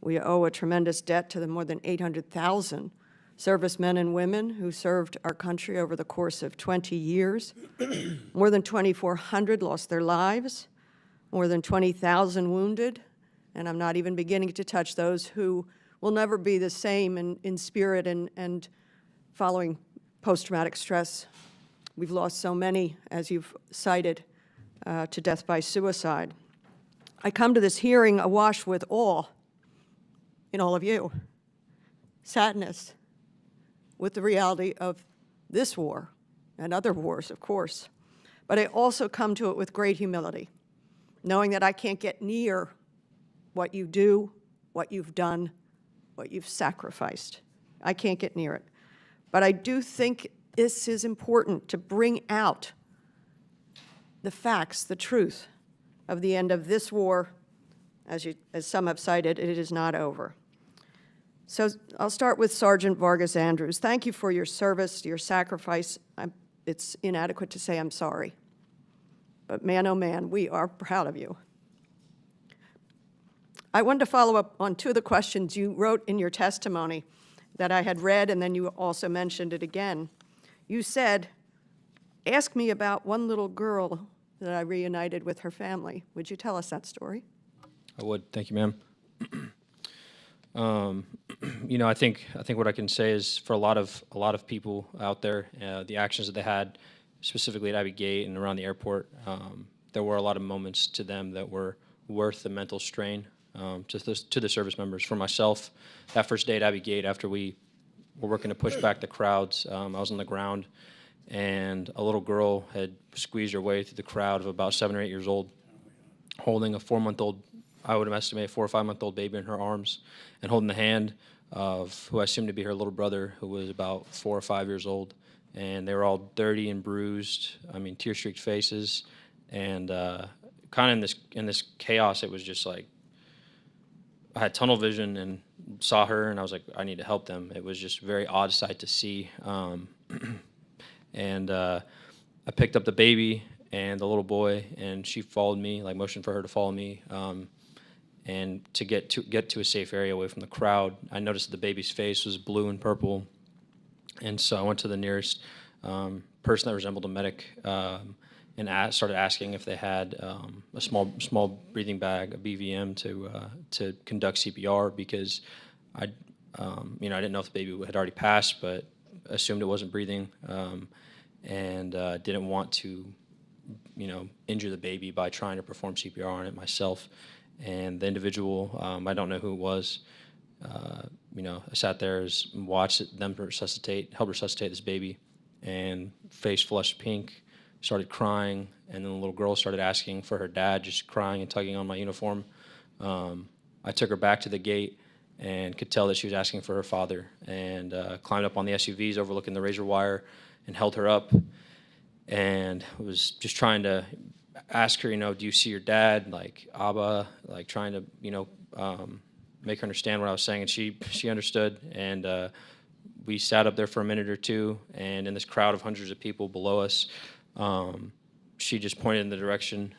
S20: We owe a tremendous debt to the more than 800,000 servicemen and women who served our country over the course of 20 years. More than 2,400 lost their lives, more than 20,000 wounded, and I'm not even beginning to touch those who will never be the same in spirit and following post-traumatic stress. We've lost so many, as you've cited, to death by suicide. I come to this hearing awash with awe in all of you, sadness with the reality of this war and other wars, of course. But I also come to it with great humility, knowing that I can't get near what you do, what you've done, what you've sacrificed. I can't get near it. But I do think this is important to bring out the facts, the truth of the end of this war. As some have cited, it is not over. So I'll start with Sergeant Vargas-Andrews. Thank you for your service, your sacrifice. It's inadequate to say I'm sorry. But man, oh man, we are proud of you. I wanted to follow up on two of the questions you wrote in your testimony that I had read, and then you also mentioned it again. You said, ask me about one little girl that I reunited with her family. Would you tell us that story?
S5: I would. Thank you, ma'am. I think what I can say is for a lot of people out there, the actions that they had, specifically at Abbey Gate and around the airport, there were a lot of moments to them that were worth the mental strain to the service members. For myself, that first day at Abbey Gate, after we were working to push back the crowds, I was on the ground, and a little girl had squeezed her way through the crowd of about 7 or 8 years old, holding a 4-month-old, I would estimate 4 or 5-month-old baby in her arms, and holding the hand of who I assumed to be her little brother, who was about 4 or 5 years old. And they were all dirty and bruised, tear-streaked faces, and kind of in this chaos, it was just like I had tunnel vision and saw her, and I was like, I need to help them. It was just a very odd sight to see. And I picked up the baby and the little boy, and she followed me, like motioned for her to follow me. And to get to a safe area away from the crowd, I noticed that the baby's face was blue and purple. And so I went to the nearest person that resembled a medic and started asking if they had a small breathing bag, a BVM, to conduct CPR, because I didn't know if the baby had already passed, but assumed it wasn't breathing, and didn't want to injure the baby by trying to perform CPR on it myself. And the individual, I don't know who it was, I sat there and watched them help resuscitate this baby, and face flushed pink, started crying, and then the little girl started asking for her dad, just crying and tugging on my uniform. I took her back to the gate and could tell that she was asking for her father, and climbed up on the SUVs overlooking the razor wire and held her up, and was just trying to ask her, do you see your dad, like Abba, like trying to, make her understand what I was saying, and she understood, and we sat up there for a minute or two, and in this crowd of hundreds of people below us, she just pointed in the direction,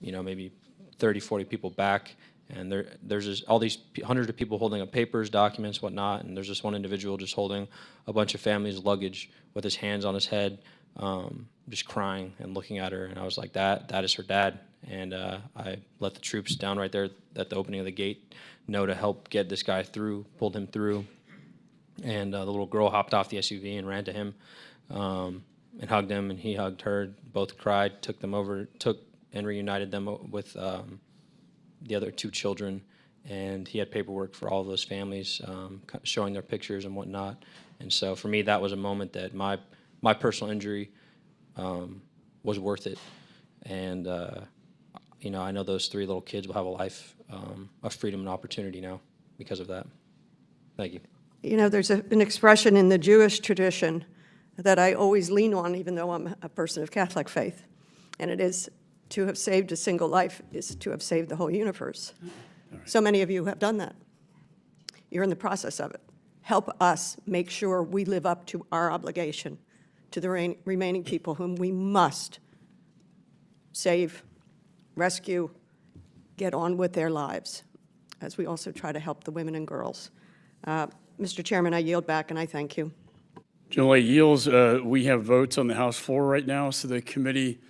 S5: maybe 30, 40 people back, and there's just all these hundreds of people holding up papers, documents, whatnot, and there's this one individual just holding a bunch of family's luggage with his hands on his head, just crying and looking at her, and I was like, that is her dad. And I let the troops down right there at the opening of the gate know to help get this guy through, pulled him through, and the little girl hopped off the SUV and ran to him and hugged him, and he hugged her. Both cried, took and reunited them with the other two children, and he had paperwork for all of those families, showing their pictures and whatnot. And so for me, that was a moment that my personal injury was worth it. And I know those three little kids will have a life of freedom and opportunity now because of that. Thank you.
S20: There's an expression in the Jewish tradition that I always lean on, even though I'm a person of Catholic faith, and it is, to have saved a single life is to have saved the whole universe. So many of you have done that. You're in the process of it. Help us make sure we live up to our obligation to the remaining people whom we must save, rescue, get on with their lives, as we also try to help the women and girls. Mr. Chairman, I yield back, and I thank you.
S1: General yields. We have votes on the House floor right now, so the committee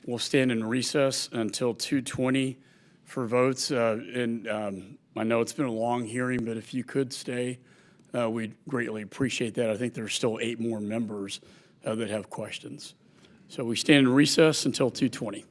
S1: will stand in recess until 2:20 for votes. I know it's been a long hearing, but if you could stay, we'd greatly appreciate that. I think there's still 8 more members that have questions. So we stand in recess until 2:20.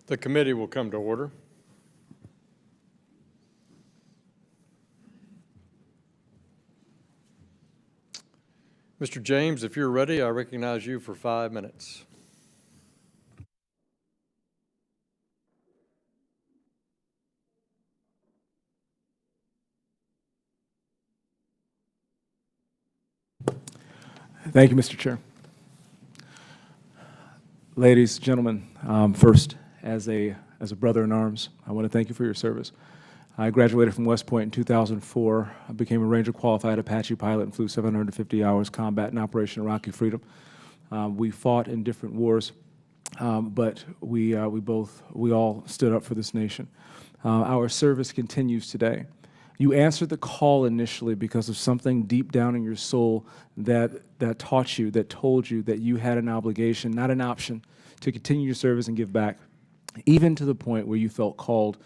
S2: The committee will come to order. Mr. James, if you're ready, I recognize you for 5 minutes.
S21: Thank you, Mr. Chair. Ladies, gentlemen, first, as a brother in arms, I want to thank you for your service. I graduated from West Point in 2004. I became a Ranger qualified Apache pilot and flew 750 hours combat in Operation Iraqi Freedom. We fought in different wars, but we all stood up for this nation. Our service continues today. You answered the call initially because of something deep down in your soul that taught you, that told you that you had an obligation, not an option, to continue your service and give back, even to the point where you felt called,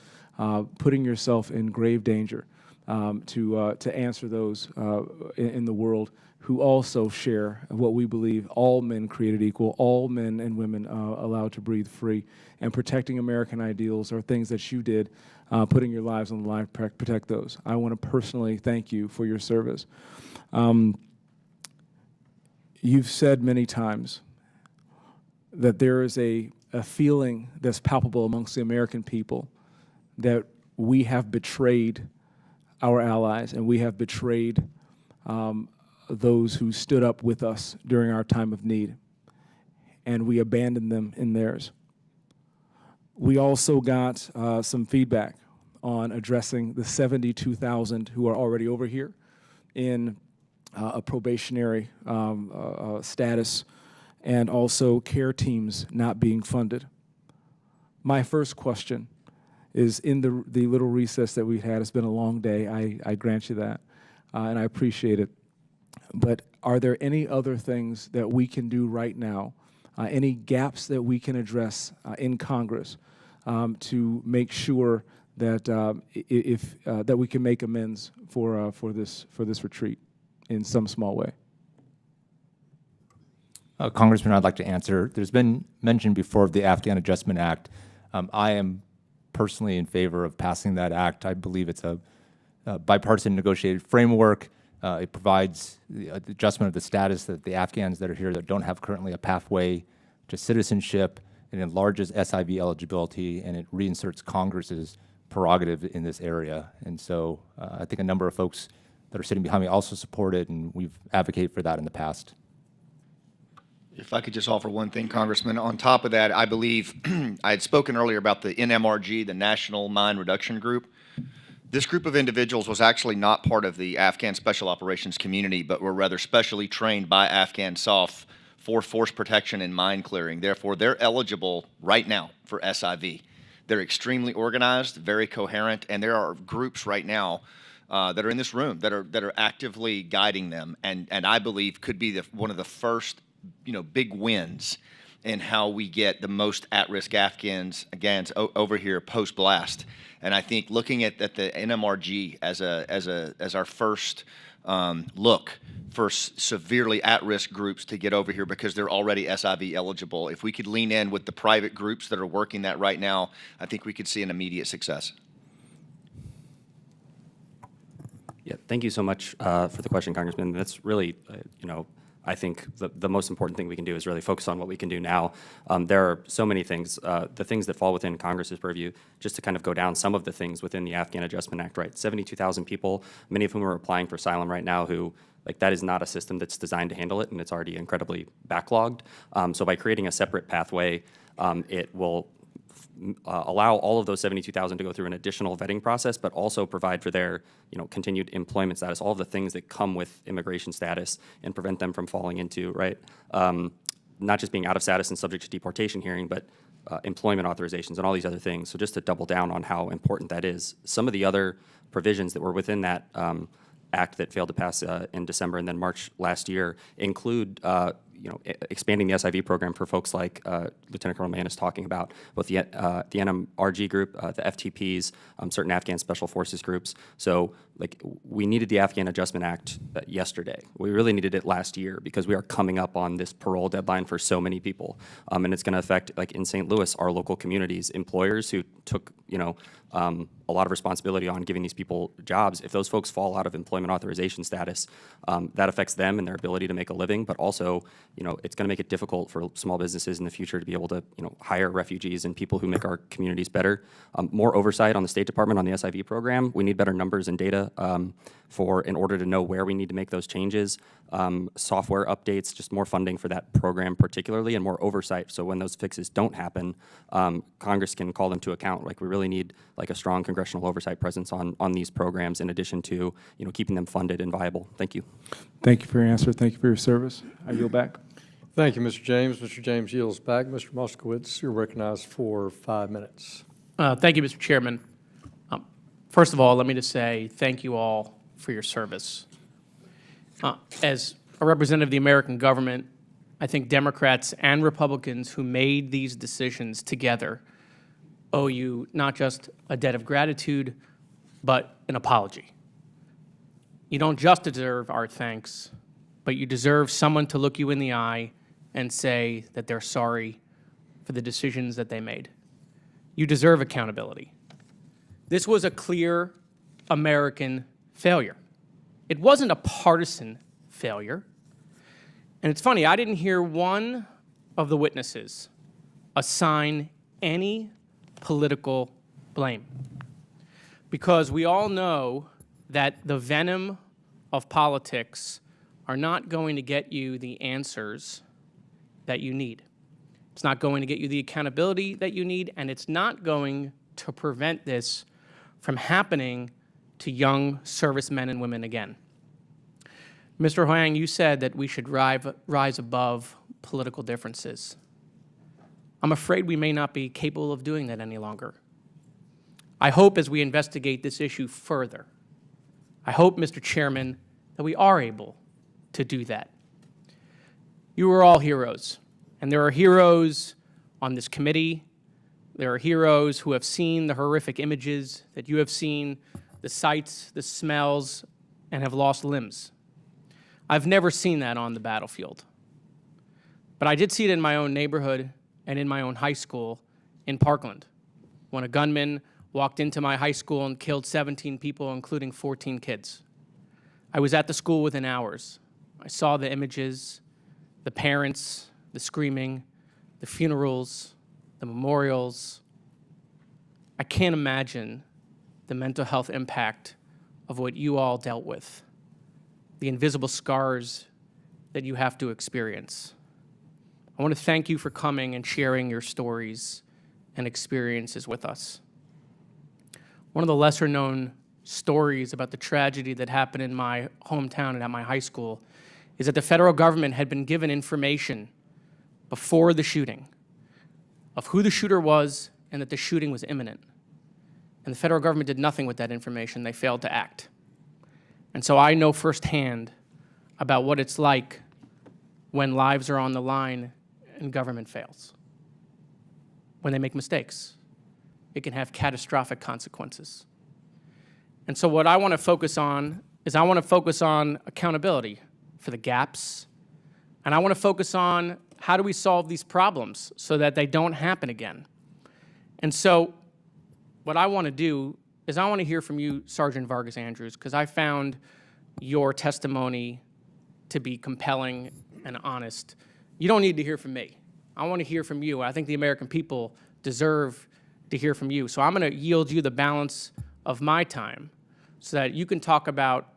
S21: putting yourself in grave danger to answer those in the world who also share what we believe: all men created equal, all men and women allowed to breathe free, and protecting American ideals are things that you did, putting your lives on the line to protect those. I want to personally thank you for your service. You've said many times that there is a feeling that's palpable amongst the American people that we have betrayed our allies and we have betrayed those who stood up with us during our time of need, and we abandoned them in theirs. We also got some feedback on addressing the 72,000 who are already over here in a probationary status, and also care teams not being funded. My first question is, in the little recess that we've had, it's been a long day, I grant you that, and I appreciate it. But are there any other things that we can do right now, any gaps that we can address in Congress to make sure that that we can make amends for this retreat in some small way?
S4: Congressman, I'd like to answer. There's been mention before of the Afghan Adjustment Act. I am personally in favor of passing that act. I believe it's a bipartisan negotiated framework. It provides the adjustment of the status that the Afghans that are here that don't have currently a pathway to citizenship. It enlarges SIV eligibility, and it reinserts Congress's prerogative in this area. And so I think a number of folks that are sitting behind me also support it, and we've advocated for that in the past.
S9: If I could just offer one thing, Congressman. On top of that, I believe I had spoken earlier about the NMRG, the National Mine Reduction Group. This group of individuals was actually not part of the Afghan Special Operations community, but were rather specially trained by Afghan SOF for force protection and mine clearing. Therefore, they're eligible right now for SIV. They're extremely organized, very coherent, and there are groups right now that are in this room that are actively guiding them, and I believe could be one of the first big wins in how we get the most at-risk Afghans over here post-blast. And I think looking at the NMRG as our first look for severely at-risk groups to get over here because they're already SIV eligible, if we could lean in with the private groups that are working that right now, I think we could see an immediate success.
S7: Yeah, thank you so much for the question, Congressman. That's really, I think the most important thing we can do is really focus on what we can do now. There are so many things, the things that fall within Congress's purview, just to kind of go down some of the things within the Afghan Adjustment Act, right? 72,000 people, many of whom are applying for asylum right now who, that is not a system that's designed to handle it, and it's already incredibly backlogged. So by creating a separate pathway, it will allow all of those 72,000 to go through an additional vetting process, but also provide for their continued employment status, all of the things that come with immigration status, and prevent them from falling into, right, not just being out of status and subject to deportation hearing, but employment authorizations and all these other things. So just to double down on how important that is, some of the other provisions that were within that act that failed to pass in December and then March last year include expanding the SIV program for folks like Lieutenant Colonel Mann is talking about, both the NMRG group, the FTPs, certain Afghan Special Forces groups. So, we needed the Afghan Adjustment Act yesterday. We really needed it last year because we are coming up on this parole deadline for so many people, and it's going to affect, in St. Louis, our local communities, employers who took, a lot of responsibility on giving these people jobs. If those folks fall out of employment authorization status, that affects them and their ability to make a living, but also, it's going to make it difficult for small businesses in the future to be able to, hire refugees and people who make our communities better. More oversight on the State Department on the SIV program. We need better numbers and data in order to know where we need to make those changes. Software updates, just more funding for that program particularly, and more oversight. So when those fixes don't happen, Congress can call them to account. We really need a strong congressional oversight presence on these programs in addition to keeping them funded and viable. Thank you.
S21: Thank you for your answer. Thank you for your service. I yield back.
S2: Thank you, Mr. James. Mr. James yields back. Mr. Moskowitz, you're recognized for 5 minutes.
S3: Thank you, Mr. Chairman. First of all, let me just say thank you all for your service. As a representative of the American government, I think Democrats and Republicans who made these decisions together owe you not just a debt of gratitude, but an apology. You don't just deserve our thanks, but you deserve someone to look you in the eye and say that they're sorry for the decisions that they made. You deserve accountability. This was a clear American failure. It wasn't a partisan failure. And it's funny, I didn't hear one of the witnesses assign any political blame, because we all know that the venom of politics are not going to get you the answers that you need. It's not going to get you the accountability that you need, and it's not going to prevent this from happening to young servicemen and women again. Mr. Hoang, you said that we should rise above political differences. I'm afraid we may not be capable of doing that any longer. I hope as we investigate this issue further, I hope, Mr. Chairman, that we are able to do that. You are all heroes, and there are heroes on this committee. There are heroes who have seen the horrific images that you have seen, the sights, the smells, and have lost limbs. I've never seen that on the battlefield. But I did see it in my own neighborhood and in my own high school in Parkland, when a gunman walked into my high school and killed 17 people, including 14 kids. I was at the school within hours. I saw the images, the parents, the screaming, the funerals, the memorials. I can't imagine the mental health impact of what you all dealt with, the invisible scars that you have to experience. I want to thank you for coming and sharing your stories and experiences with us. One of the lesser known stories about the tragedy that happened in my hometown and at my high school is that the federal government had been given information before the shooting of who the shooter was and that the shooting was imminent. And the federal government did nothing with that information. They failed to act. And so I know firsthand about what it's like when lives are on the line and government fails. When they make mistakes, it can have catastrophic consequences. And so what I want to focus on is I want to focus on accountability for the gaps, and I want to focus on how do we solve these problems so that they don't happen again. And so what I want to do is I want to hear from you, Sergeant Vargas-Andrews, because I found your testimony to be compelling and honest. You don't need to hear from me. I want to hear from you. I think the American people deserve to hear from you. So I'm going to yield you the balance of my time so that you can talk about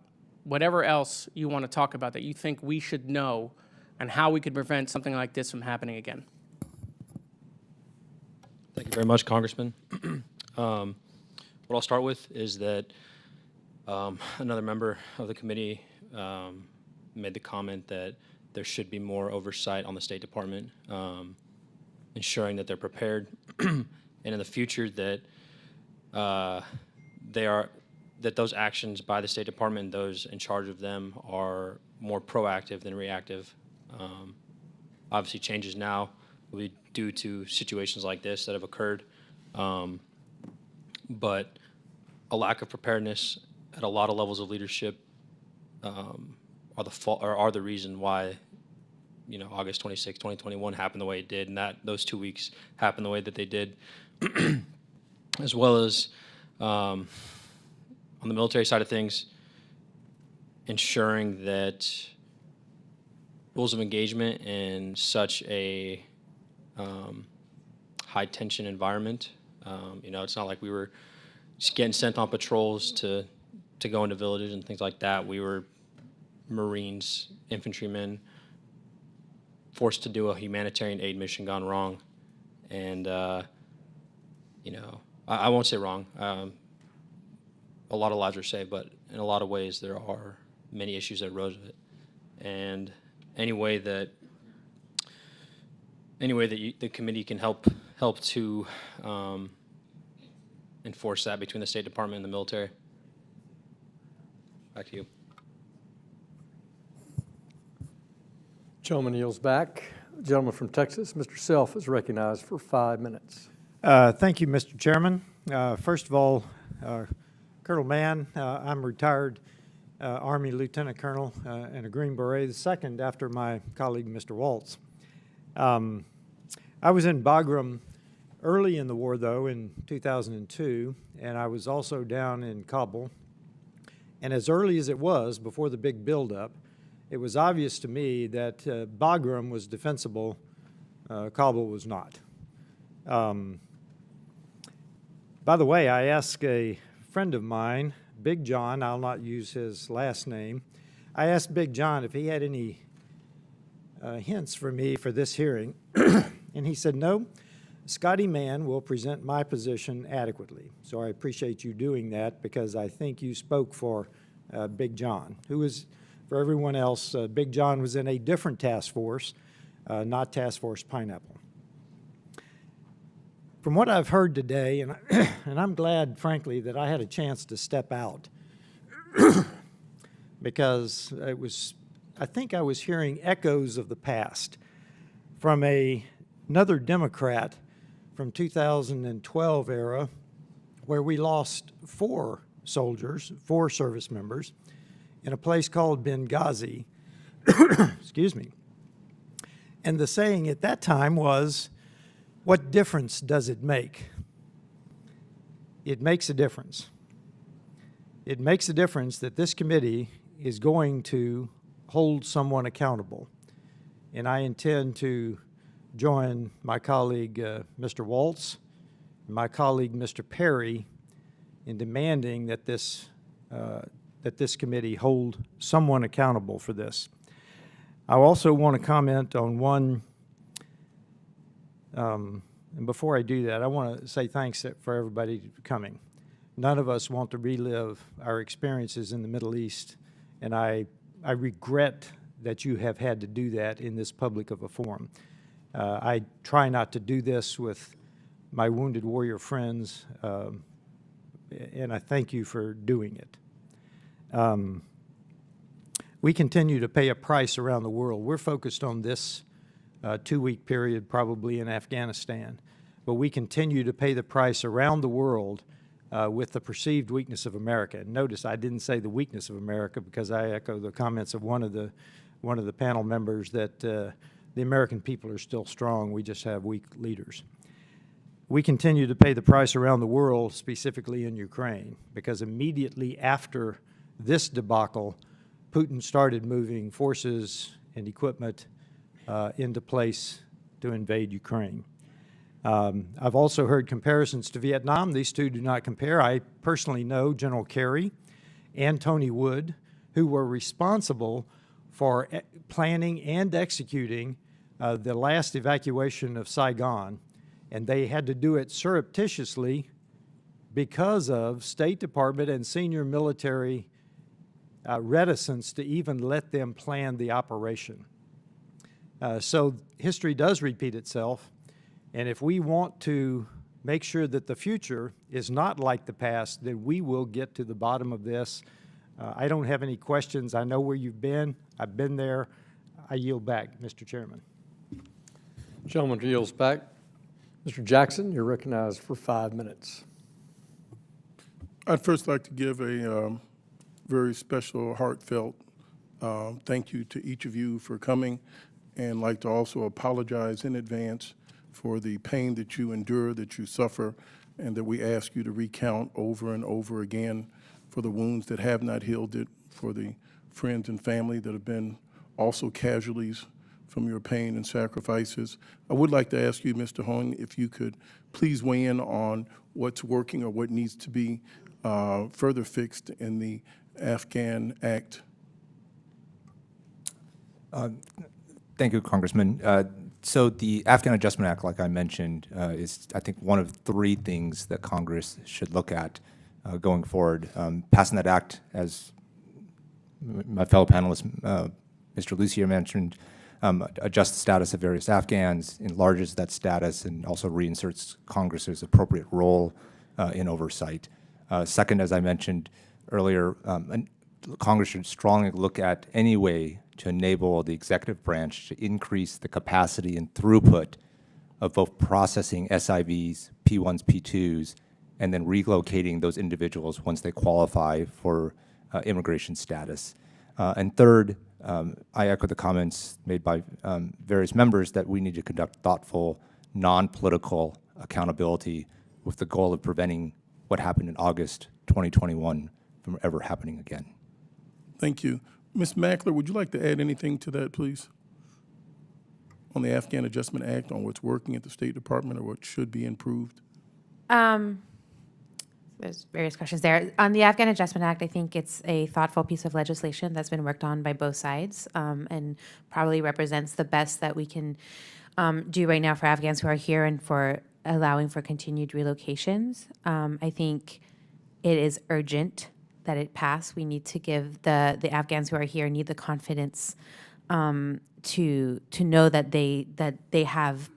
S3: whatever else you want to talk about that you think we should know and how we could prevent something like this from happening again.
S5: Thank you very much, Congressman. What I'll start with is that another member of the committee made the comment that there should be more oversight on the State Department, ensuring that they're prepared, and in the future that that those actions by the State Department, those in charge of them, are more proactive than reactive. obviously changes now will be due to situations like this that have occurred. But a lack of preparedness at a lot of levels of leadership are the reason why, you know, August 26, 2021 happened the way it did, and that those 2 weeks happened the way that they did, as well as on the military side of things, ensuring that rules of engagement in such a high tension environment. You know, it's not like we were just getting sent on patrols to go into villages and things like that. We were Marines, infantrymen, forced to do a humanitarian aid mission gone wrong. And, you know, I won't say wrong. A lot of lives were saved, but in a lot of ways there are many issues that arose with it. And any way that the committee can help to enforce that between the State Department and the military. Back to you.
S2: Gentleman yields back. Gentleman from Texas, Mr. Self, is recognized for 5 minutes.
S10: Thank you, Mr. Chairman. First of all, Colonel Mann, I'm retired Army Lieutenant Colonel and a Green Beret, the second after my colleague, Mr. Waltz. I was in Bagram early in the war, though, in 2002, and I was also down in Kabul. And as early as it was, before the big buildup, it was obvious to me that Bagram was defensible, Kabul was not. By the way, I asked a friend of mine, Big John, I'll not use his last name, I asked Big John if he had any hints for me for this hearing, and he said, no, Scotty Mann will present my position adequately. So I appreciate you doing that because I think you spoke for Big John, who is, for everyone else, Big John was in a different task force, not Task Force Pineapple. From what I've heard today, and, and I'm glad, frankly, that I had a chance to step out because I think I was hearing echoes of the past from another Democrat from 2012 era where we lost 4 soldiers, 4 service members in a place called Benghazi, excuse me. And the saying at that time was, what difference does it make? It makes a difference. It makes a difference that this committee is going to hold someone accountable. And I intend to join my colleague, Mr. Waltz, and my colleague, Mr. Perry, in demanding that this committee hold someone accountable for this. I also want to comment on one, and before I do that, I want to say thanks for everybody coming. None of us want to relive our experiences in the Middle East, and I regret that you have had to do that in this public of a forum. I try not to do this with my wounded warrior friends, and I thank you for doing it. We continue to pay a price around the world. We're focused on this 2-week period probably in Afghanistan, but we continue to pay the price around the world with the perceived weakness of America. And notice I didn't say the weakness of America because I echo the comments of one of the panel members that the American people are still strong. We just have weak leaders. We continue to pay the price around the world, specifically in Ukraine, because immediately after this debacle, Putin started moving forces and equipment into place to invade Ukraine. I've also heard comparisons to Vietnam. These two do not compare. I personally know General Kerry and Tony Wood, who were responsible for planning and executing the last evacuation of Saigon, and they had to do it surreptitiously because of State Department and senior military reticence to even let them plan the operation. So history does repeat itself, and if we want to make sure that the future is not like the past, then we will get to the bottom of this. I don't have any questions. I know where you've been. I've been there. I yield back, Mr. Chairman.
S2: Gentleman yields back. Mr. Jackson, you're recognized for 5 minutes.
S19: I'd first like to give a very special, heartfelt thank you to each of you for coming, and like to also apologize in advance for the pain that you endure, that you suffer, and that we ask you to recount over and over again, for the wounds that have not healed it, for the friends and family that have been also casualties from your pain and sacrifices. I would like to ask you, Mr. Hoang, if you could please weigh in on what's working or what needs to be further fixed in the Afghan Act.
S4: Thank you, Congressman. So the Afghan Adjustment Act, like I mentioned, is, I think, one of 3 things that Congress should look at going forward. Passing that act, as my fellow panelist, Mr. Lucier mentioned, adjusts the status of various Afghans, enlarges that status, and also reinserts Congress's appropriate role in oversight. Second, as I mentioned earlier, Congress should strongly look at any way to enable the executive branch to increase the capacity and throughput of both processing SIVs, P1s, P2s, and then relocating those individuals once they qualify for immigration status. And third, I echo the comments made by various members that we need to conduct thoughtful, non-political accountability with the goal of preventing what happened in August 2021 from ever happening again.
S19: Thank you. Ms. Mackler, would you like to add anything to that, please? On the Afghan Adjustment Act, on what's working at the State Department or what should be improved?
S6: There's various questions there. On the Afghan Adjustment Act, I think it's a thoughtful piece of legislation that's been worked on by both sides, and probably represents the best that we can do right now for Afghans who are here and for allowing for continued relocations. I think it is urgent that it pass. We need to give the Afghans who are here need the confidence to know that they have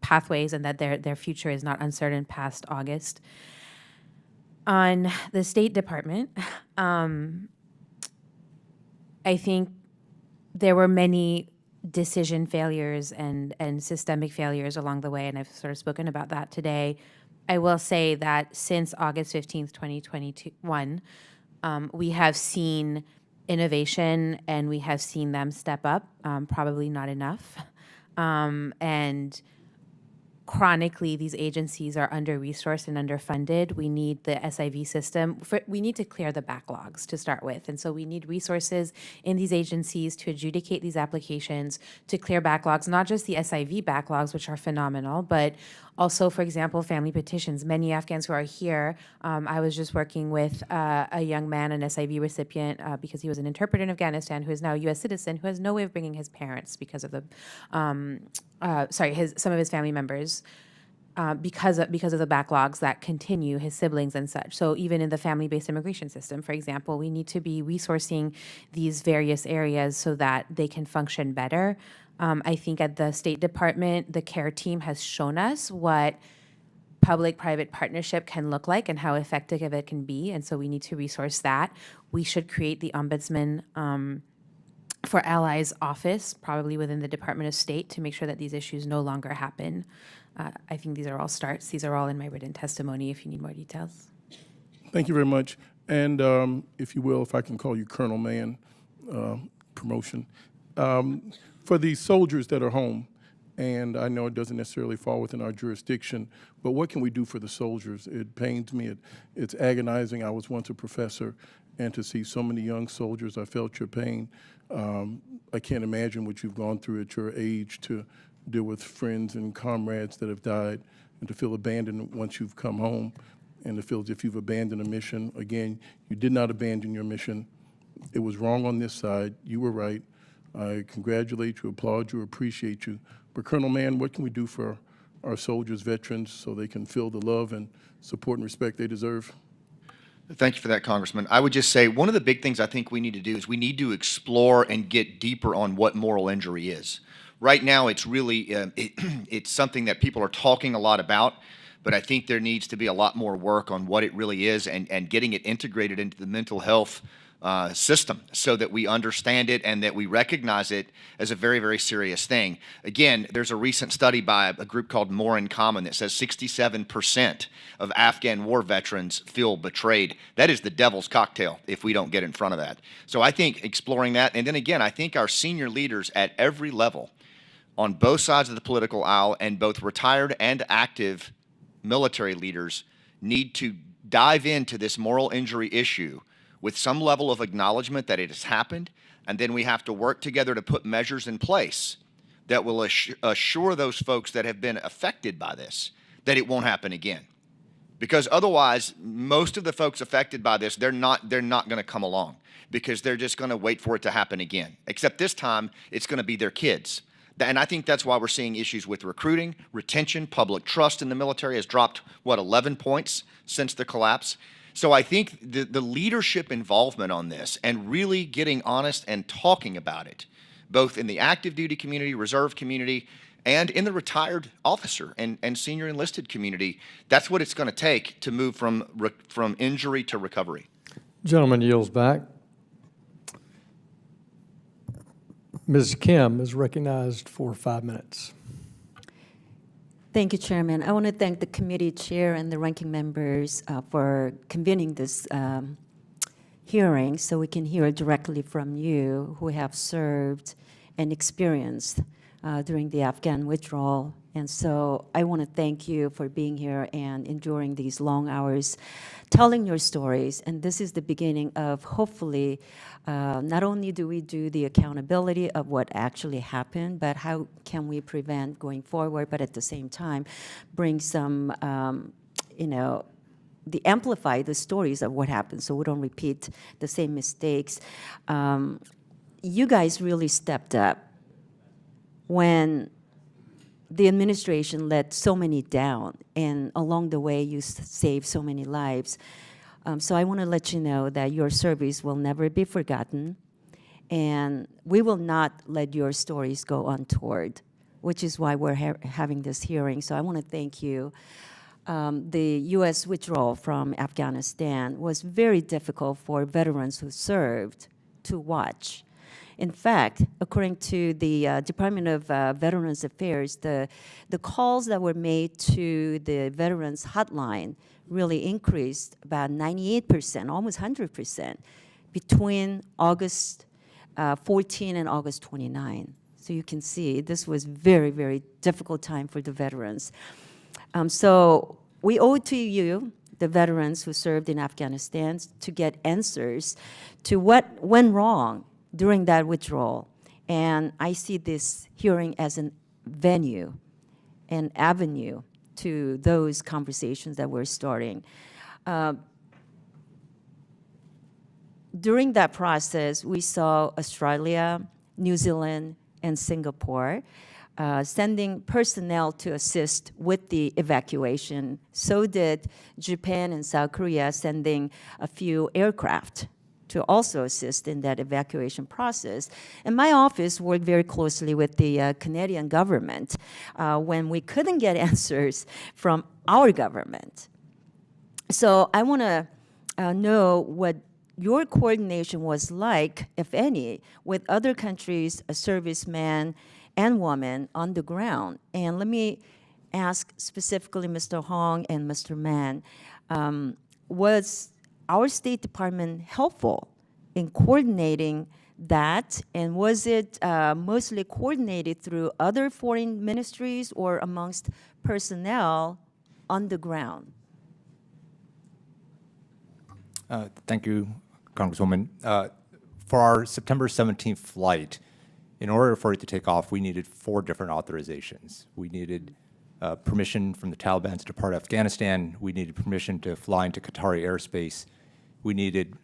S6: pathways and that their future is not uncertain past August. On the State Department, I think there were many decision failures and systemic failures along the way, and I've sort of spoken about that today. I will say that since August 15th, 2021, we have seen innovation and we have seen them step up, probably not enough. And chronically, these agencies are under-resourced and underfunded. We need the SIV system. We need to clear the backlogs to start with. And so we need resources in these agencies to adjudicate these applications, to clear backlogs, not just the SIV backlogs, which are phenomenal, but also, for example, family petitions. Many Afghans who are here, I was just working with a young man, an SIV recipient, because he was an interpreter in Afghanistan, who is now a U.S. citizen, who has no way of bringing his parents because of the, some of his family members, because of the backlogs that continue, his siblings and such. So even in the family-based immigration system, for example, we need to be resourcing these various areas so that they can function better. I think at the State Department, the CARE team has shown us what public-private partnership can look like and how effective it can be, and so we need to resource that. We should create the Ombudsman for Allies office, probably within the Department of State, to make sure that these issues no longer happen. I think these are all starts. These are all in my written testimony if you need more details.
S19: Thank you very much. And if you will, if I can call you Colonel Mann, promotion. For the soldiers that are home, and I know it doesn't necessarily fall within our jurisdiction, but what can we do for the soldiers? It pains me. It's agonizing. I was once a professor, and to see so many young soldiers, I felt your pain. I can't imagine what you've gone through at your age to deal with friends and comrades that have died, and to feel abandoned once you've come home, and to feel as if you've abandoned a mission. Again, you did not abandon your mission. It was wrong on this side. You were right. I congratulate you, applaud you, appreciate you. But Colonel Mann, what can we do for our soldiers, veterans, so they can feel the love and support and respect they deserve?
S9: Thank you for that, Congressman. I would just say one of the big things I think we need to do is we need to explore and get deeper on what moral injury is. Right now, it's really, it's something that people are talking a lot about, but I think there needs to be a lot more work on what it really is and getting it integrated into the mental health system so that we understand it and that we recognize it as a very, very serious thing. Again, there's a recent study by a group called More in Common that says 67% of Afghan war veterans feel betrayed. That is the devil's cocktail if we don't get in front of that. So I think exploring that, and then again, I think our senior leaders at every level on both sides of the political aisle and both retired and active military leaders need to dive into this moral injury issue with some level of acknowledgement that it has happened, and then we have to work together to put measures in place that will assure those folks that have been affected by this that it won't happen again. Because otherwise, most of the folks affected by this, they're not going to come along because they're just going to wait for it to happen again. Except this time, it's going to be their kids. And I think that's why we're seeing issues with recruiting, retention, public trust in the military has dropped, 11 points since the collapse. So I think the leadership involvement on this and really getting honest and talking about it, both in the active duty community, reserve community, and in the retired officer and senior enlisted community, that's what it's going to take to move from injury to recovery.
S2: Gentleman yields back. Ms. Kim is recognized for 5 minutes.
S11: Thank you, Chairman. I want to thank the committee chair and the ranking members for convening this hearing so we can hear directly from you who have served and experienced during the Afghan withdrawal. And so I want to thank you for being here and enduring these long hours, telling your stories. And this is the beginning of hopefully not only do we do the accountability of what actually happened, but how can we prevent going forward, but at the same time bring some, amplify the stories of what happened so we don't repeat the same mistakes. You guys really stepped up when the administration let so many down, and along the way you saved so many lives. So I want to let you know that your service will never be forgotten, and we will not let your stories go untoward, which is why we're having this hearing. So I want to thank you. The U.S. withdrawal from Afghanistan was very difficult for veterans who served to watch. In fact, according to the Department of Veterans Affairs, the calls that were made to the Veterans Hotline really increased about 98%, almost 100%, between August 14 and August 29. So you can see this was very, very difficult time for the veterans. So we owe it to you, the veterans who served in Afghanistan, to get answers to what went wrong during that withdrawal. And I see this hearing as an venue, an avenue to those conversations that we're starting. During that process, we saw Australia, New Zealand, and Singapore sending personnel to assist with the evacuation. So did Japan and South Korea, sending a few aircraft to also assist in that evacuation process. And my office worked very closely with the Canadian government when we couldn't get answers from our government. So I want to know what your coordination was like, if any, with other countries, a serviceman and woman on the ground. And let me ask specifically Mr. Hoang and Mr. Mann, was our State Department helpful in coordinating that, and was it mostly coordinated through other foreign ministries or amongst personnel on the ground?
S4: Thank you, Congresswoman. For our September 17th flight, in order for it to take off, we needed 4 different authorizations. We needed permission from the Taliban to depart Afghanistan. We needed permission to fly into Qatari airspace. We needed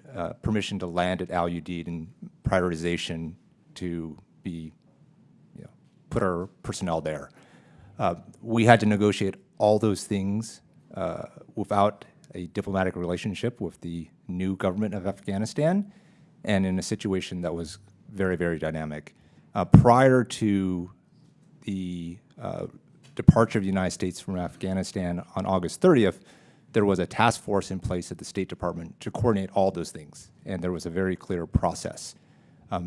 S4: permission to land at Al Udeid and prioritization to be, put our personnel there. We had to negotiate all those things without a diplomatic relationship with the new government of Afghanistan, and in a situation that was very, very dynamic. Prior to the departure of the United States from Afghanistan on August 30th, there was a task force in place at the State Department to coordinate all those things, and there was a very clear process.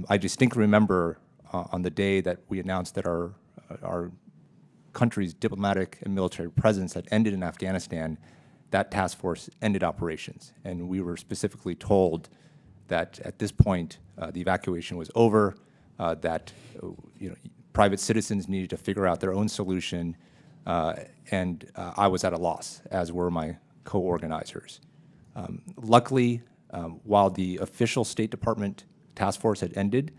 S4: I distinctly remember on the day that we announced that our country's diplomatic and military presence had ended in Afghanistan, that task force ended operations. And we were specifically told that at this point, the evacuation was over, that private citizens needed to figure out their own solution, and I was at a loss, as were my co-organizers. Luckily, while the official State Department task force had ended,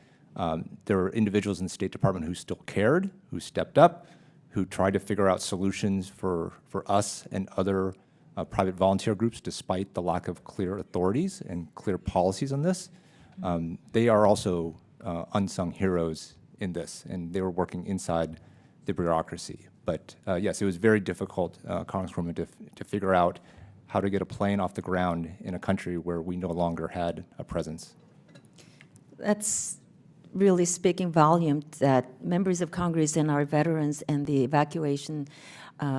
S4: there were individuals in the State Department who still cared, who stepped up, who tried to figure out solutions for us and other private volunteer groups, despite the lack of clear authorities and clear policies on this. They are also unsung heroes in this, and they were working inside the bureaucracy. But yes, it was very difficult, Congresswoman, to figure out how to get a plane off the ground in a country where we no longer had a presence.
S11: That's really speaking volume that members of Congress and our veterans and the evacuation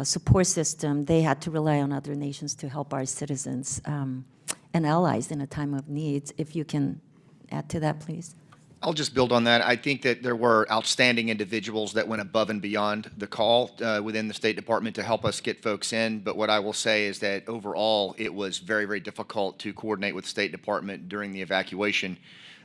S11: support system, they had to rely on other nations to help our citizens and allies in a time of need. If you can add to that, please.
S9: I'll just build on that. I think that there were outstanding individuals that went above and beyond the call within the State Department to help us get folks in. But what I will say is that overall, it was very, very difficult to coordinate with the State Department during the evacuation.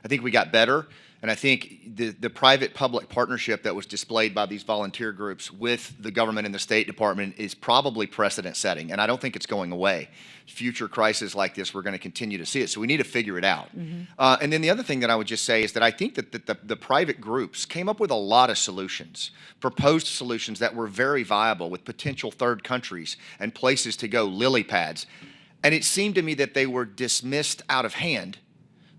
S9: I think we got better. And I think the private-public partnership that was displayed by these volunteer groups with the government and the State Department is probably precedent-setting, and I don't think it's going away. Future crises like this, we're going to continue to see it, so we need to figure it out. And then the other thing that I would just say is that I think that the private groups came up with a lot of solutions, proposed solutions that were very viable with potential third countries and places to go, lily pads. And it seemed to me that they were dismissed out of hand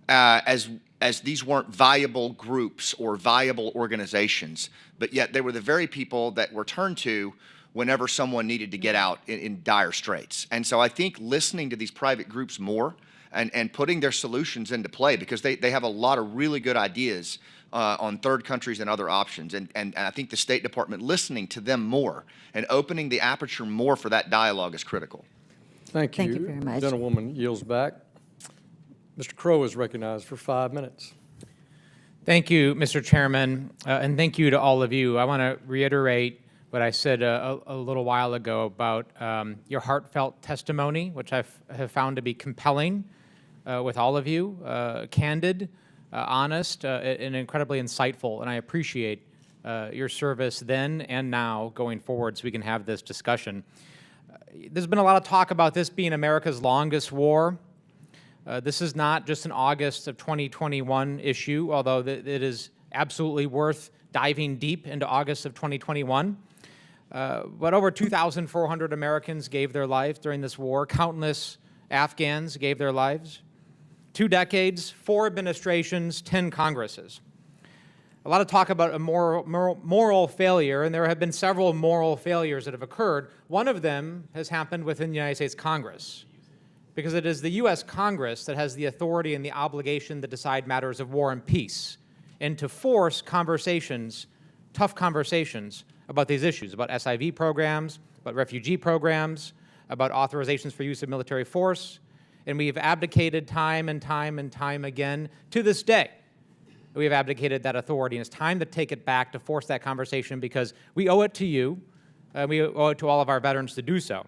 S9: as these weren't viable groups or viable organizations, but yet they were the very people that were turned to whenever someone needed to get out in dire straits. And so I think listening to these private groups more and putting their solutions into play, because they have a lot of really good ideas on third countries and other options. And I think the State Department listening to them more and opening the aperture more for that dialogue is critical.
S2: Thank you.
S11: Thank you very much.
S2: Gentlewoman yields back. Mr. Crow is recognized for 5 minutes.
S18: Thank you, Mr. Chairman, and thank you to all of you. I want to reiterate what I said a little while ago about your heartfelt testimony, which I have found to be compelling with all of you, candid, honest, and incredibly insightful, and I appreciate your service then and now going forward so we can have this discussion. There's been a lot of talk about this being America's longest war. This is not just an August of 2021 issue, although it is absolutely worth diving deep into August of 2021. But over 2,400 Americans gave their lives during this war. Countless Afghans gave their lives. 2 decades, 4 administrations, 10 Congresses. A lot of talk about a moral failure, and there have been several moral failures that have occurred. One of them has happened within the United States Congress, because it is the U.S. Congress that has the authority and the obligation to decide matters of war and peace, and to force conversations, tough conversations, about these issues, about SIV programs, about refugee programs, about authorizations for use of military force. And we have abdicated time and time and time again. To this day, we have abdicated that authority, and it's time to take it back, to force that conversation, because we owe it to you, and we owe it to all of our veterans to do so.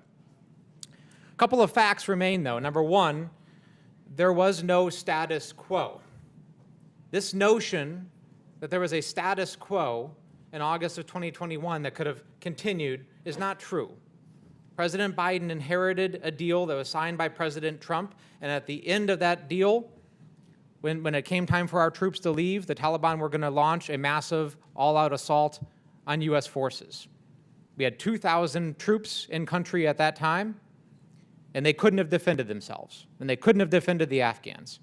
S18: A couple of facts remain, though. Number one, there was no status quo. This notion that there was a status quo in August of 2021 that could have continued is not true. President Biden inherited a deal that was signed by President Trump, and at the end of that deal, when it came time for our troops to leave, the Taliban were going to launch a massive all-out assault on U.S. forces. We had 2,000 troops in country at that time, and they couldn't have defended themselves, and they couldn't have defended the Afghans.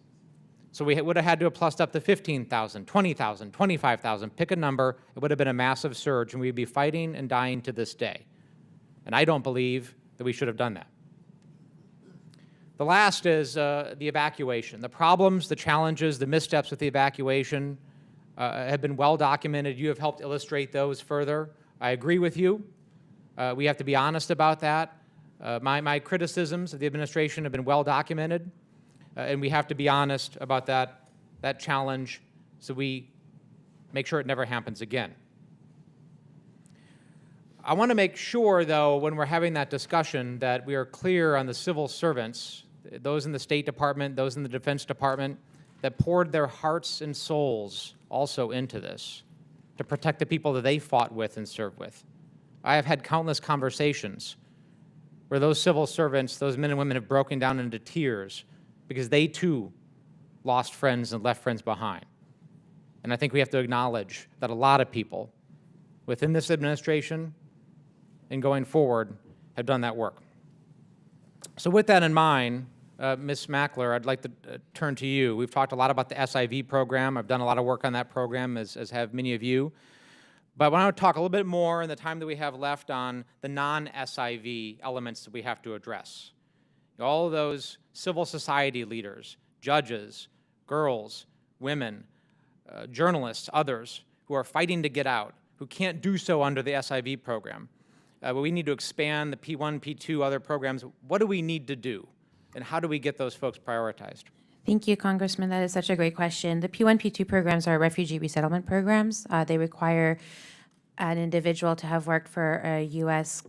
S18: So we would have had to have plussed up to 15,000, 20,000, 25,000, pick a number. It would have been a massive surge, and we'd be fighting and dying to this day. And I don't believe that we should have done that. The last is the evacuation. The problems, the challenges, the missteps with the evacuation have been well documented. You have helped illustrate those further. I agree with you. We have to be honest about that. My criticisms of the administration have been well documented, and we have to be honest about that challenge so we make sure it never happens again. I want to make sure, though, when we're having that discussion, that we are clear on the civil servants, those in the State Department, those in the Defense Department, that poured their hearts and souls also into this to protect the people that they fought with and served with. I have had countless conversations where those civil servants, those men and women have broken down into tears because they too lost friends and left friends behind. And I think we have to acknowledge that a lot of people within this administration and going forward have done that work. So with that in mind, Ms. Mackler, I'd like to turn to you. We've talked a lot about the SIV program. I've done a lot of work on that program, as have many of you. But I want to talk a little bit more in the time that we have left on the non-SIV elements that we have to address. All of those civil society leaders, judges, girls, women, journalists, others who are fighting to get out, who can't do so under the SIV program. But we need to expand the P1, P2, other programs. What do we need to do? And how do we get those folks prioritized?
S6: Thank you, Congressman. That is such a great question. The P1, P2 programs are refugee resettlement programs. They require an individual to have worked for a U.S.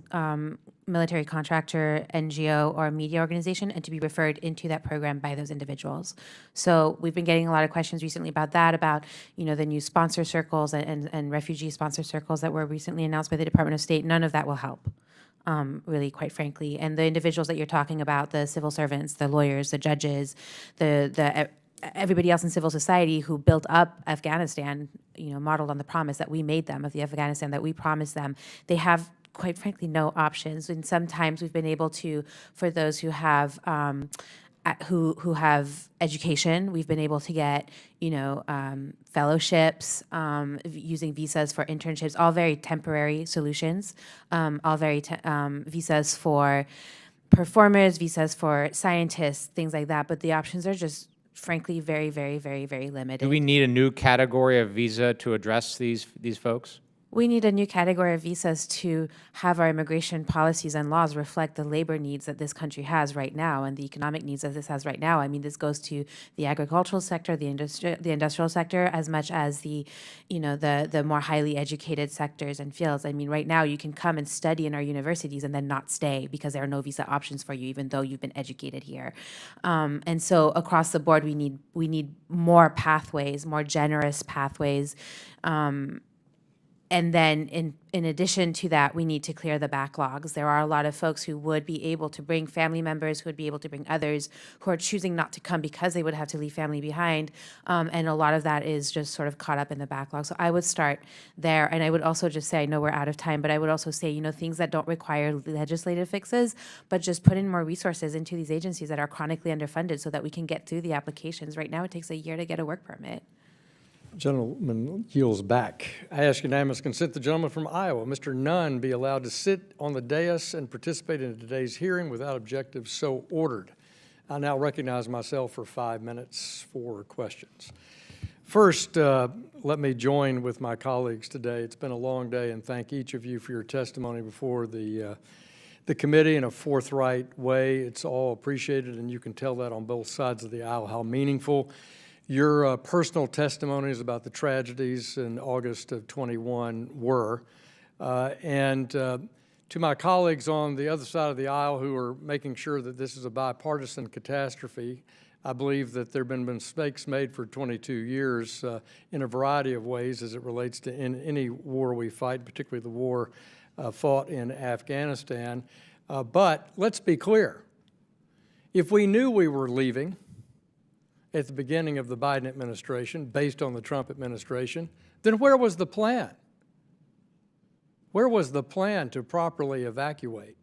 S6: Military contractor, NGO, or media organization, and to be referred into that program by those individuals. So we've been getting a lot of questions recently about that, about the new sponsor circles and refugee sponsor circles that were recently announced by the Department of State. None of that will help. Really, quite frankly. And the individuals that you're talking about, the civil servants, the lawyers, the judges, everybody else in civil society who built up Afghanistan, modeled on the promise that we made them of the Afghanistan that we promised them, they have, quite frankly, no options. And sometimes we've been able to, for those who have who have education, we've been able to get fellowships, using visas for internships, all very temporary solutions, all very visas for performers, visas for scientists, things like that. But the options are just, frankly, very, very, very, very limited.
S18: Do we need a new category of visa to address these folks?
S6: We need a new category of visas to have our immigration policies and laws reflect the labor needs that this country has right now and the economic needs that this has right now. I mean, this goes to the agricultural sector, the industrial sector, as much as the more highly educated sectors and fields. I mean, right now you can come and study in our universities and then not stay because there are no visa options for you, even though you've been educated here. And so across the board, we need more pathways, more generous pathways. And then in addition to that, we need to clear the backlogs. There are a lot of folks who would be able to bring family members, who would be able to bring others, who are choosing not to come because they would have to leave family behind. And a lot of that is just sort of caught up in the backlog. So I would start there. And I would also just say, I know we're out of time, but I would also say, things that don't require legislative fixes, but just put in more resources into these agencies that are chronically underfunded so that we can get through the applications. Right now, it takes a year to get a work permit.
S2: Gentleman yields back. I ask unanimous consent the gentleman from Iowa, Mr. Nunn, be allowed to sit on the dais and participate in today's hearing without objective so ordered. I now recognize myself for 5 minutes for questions. First, let me join with my colleagues today. It's been a long day, and thank each of you for your testimony before the committee in a forthright way. It's all appreciated, and you can tell that on both sides of the aisle how meaningful your personal testimonies about the tragedies in August of 21 were. And to my colleagues on the other side of the aisle who are making sure that this is a bipartisan catastrophe, I believe that there have been mistakes made for 22 years in a variety of ways as it relates to in any war we fight, particularly the war fought in Afghanistan. But let's be clear. If we knew we were leaving at the beginning of the Biden administration, based on the Trump administration, then where was the plan? Where was the plan to properly evacuate?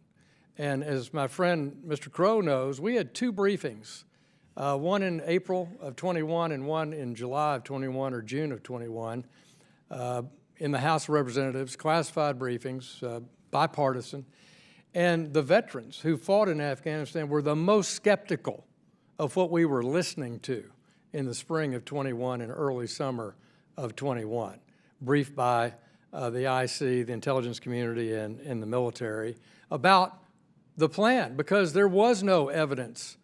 S2: And as my friend Mr. Crow knows, we had two briefings, one in April of 21 and one in July of 21 or June of 21, in the House of Representatives, classified briefings, bipartisan. And the veterans who fought in Afghanistan were the most skeptical of what we were listening to in the spring of 21 and early summer of 21, briefed by the IC, the intelligence community, and the military about the plan because there was no evidence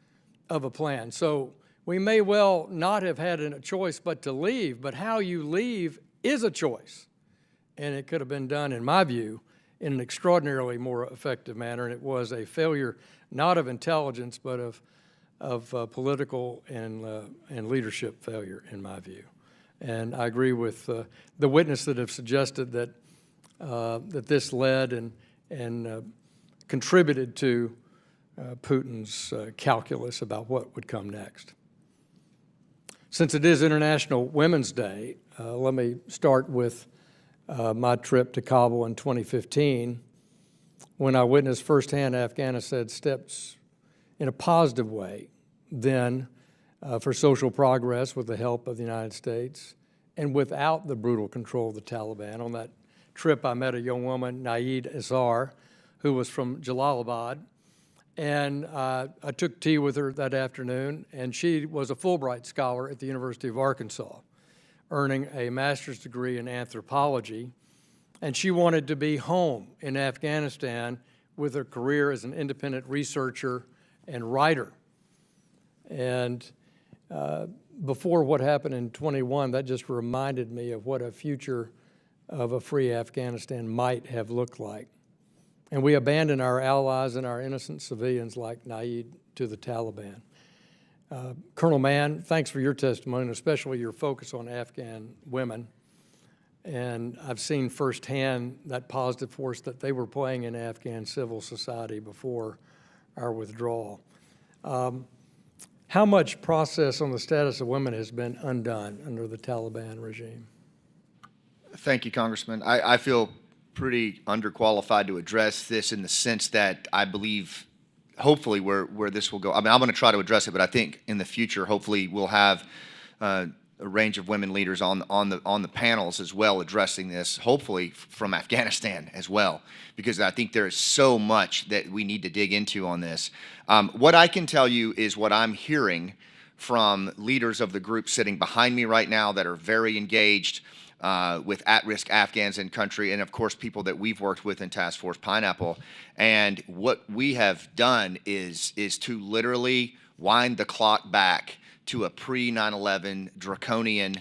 S2: of a plan. So we may well not have had a choice but to leave, but how you leave is a choice. And it could have been done, in my view, in an extraordinarily more effective manner. And it was a failure not of intelligence, but of political and leadership failure, in my view. And I agree with the witness that have suggested that that this led and contributed to Putin's calculus about what would come next. Since it is International Women's Day, let me start with my trip to Kabul in 2015, when I witnessed firsthand Afghanistan's steps in a positive way, then for social progress with the help of the United States and without the brutal control of the Taliban. On that trip, I met a young woman, Naeed Azhar, who was from Jalalabad, and I took tea with her that afternoon, and she was a Fulbright scholar at the University of Arkansas, earning a master's degree in anthropology, and she wanted to be home in Afghanistan with her career as an independent researcher and writer. And before what happened in 21, that just reminded me of what a future of a free Afghanistan might have looked like. And we abandoned our allies and our innocent civilians like Naeed to the Taliban. Colonel Mann, thanks for your testimony, and especially your focus on Afghan women. And I've seen firsthand that positive force that they were playing in Afghan civil society before our withdrawal. How much process on the status of women has been undone under the Taliban regime?
S9: Thank you, Congressman. I feel pretty underqualified to address this in the sense that I believe, hopefully, where this will go. I mean, I'm going to try to address it, but I think in the future, hopefully, we'll have a range of women leaders on the panels as well addressing this, hopefully from Afghanistan as well, because I think there is so much that we need to dig into on this. What I can tell you is what I'm hearing from leaders of the group sitting behind me right now that are very engaged with at-risk Afghans in country, and of course people that we've worked with in Task Force Pineapple. And what we have done is to literally wind the clock back to a pre-9/11 draconian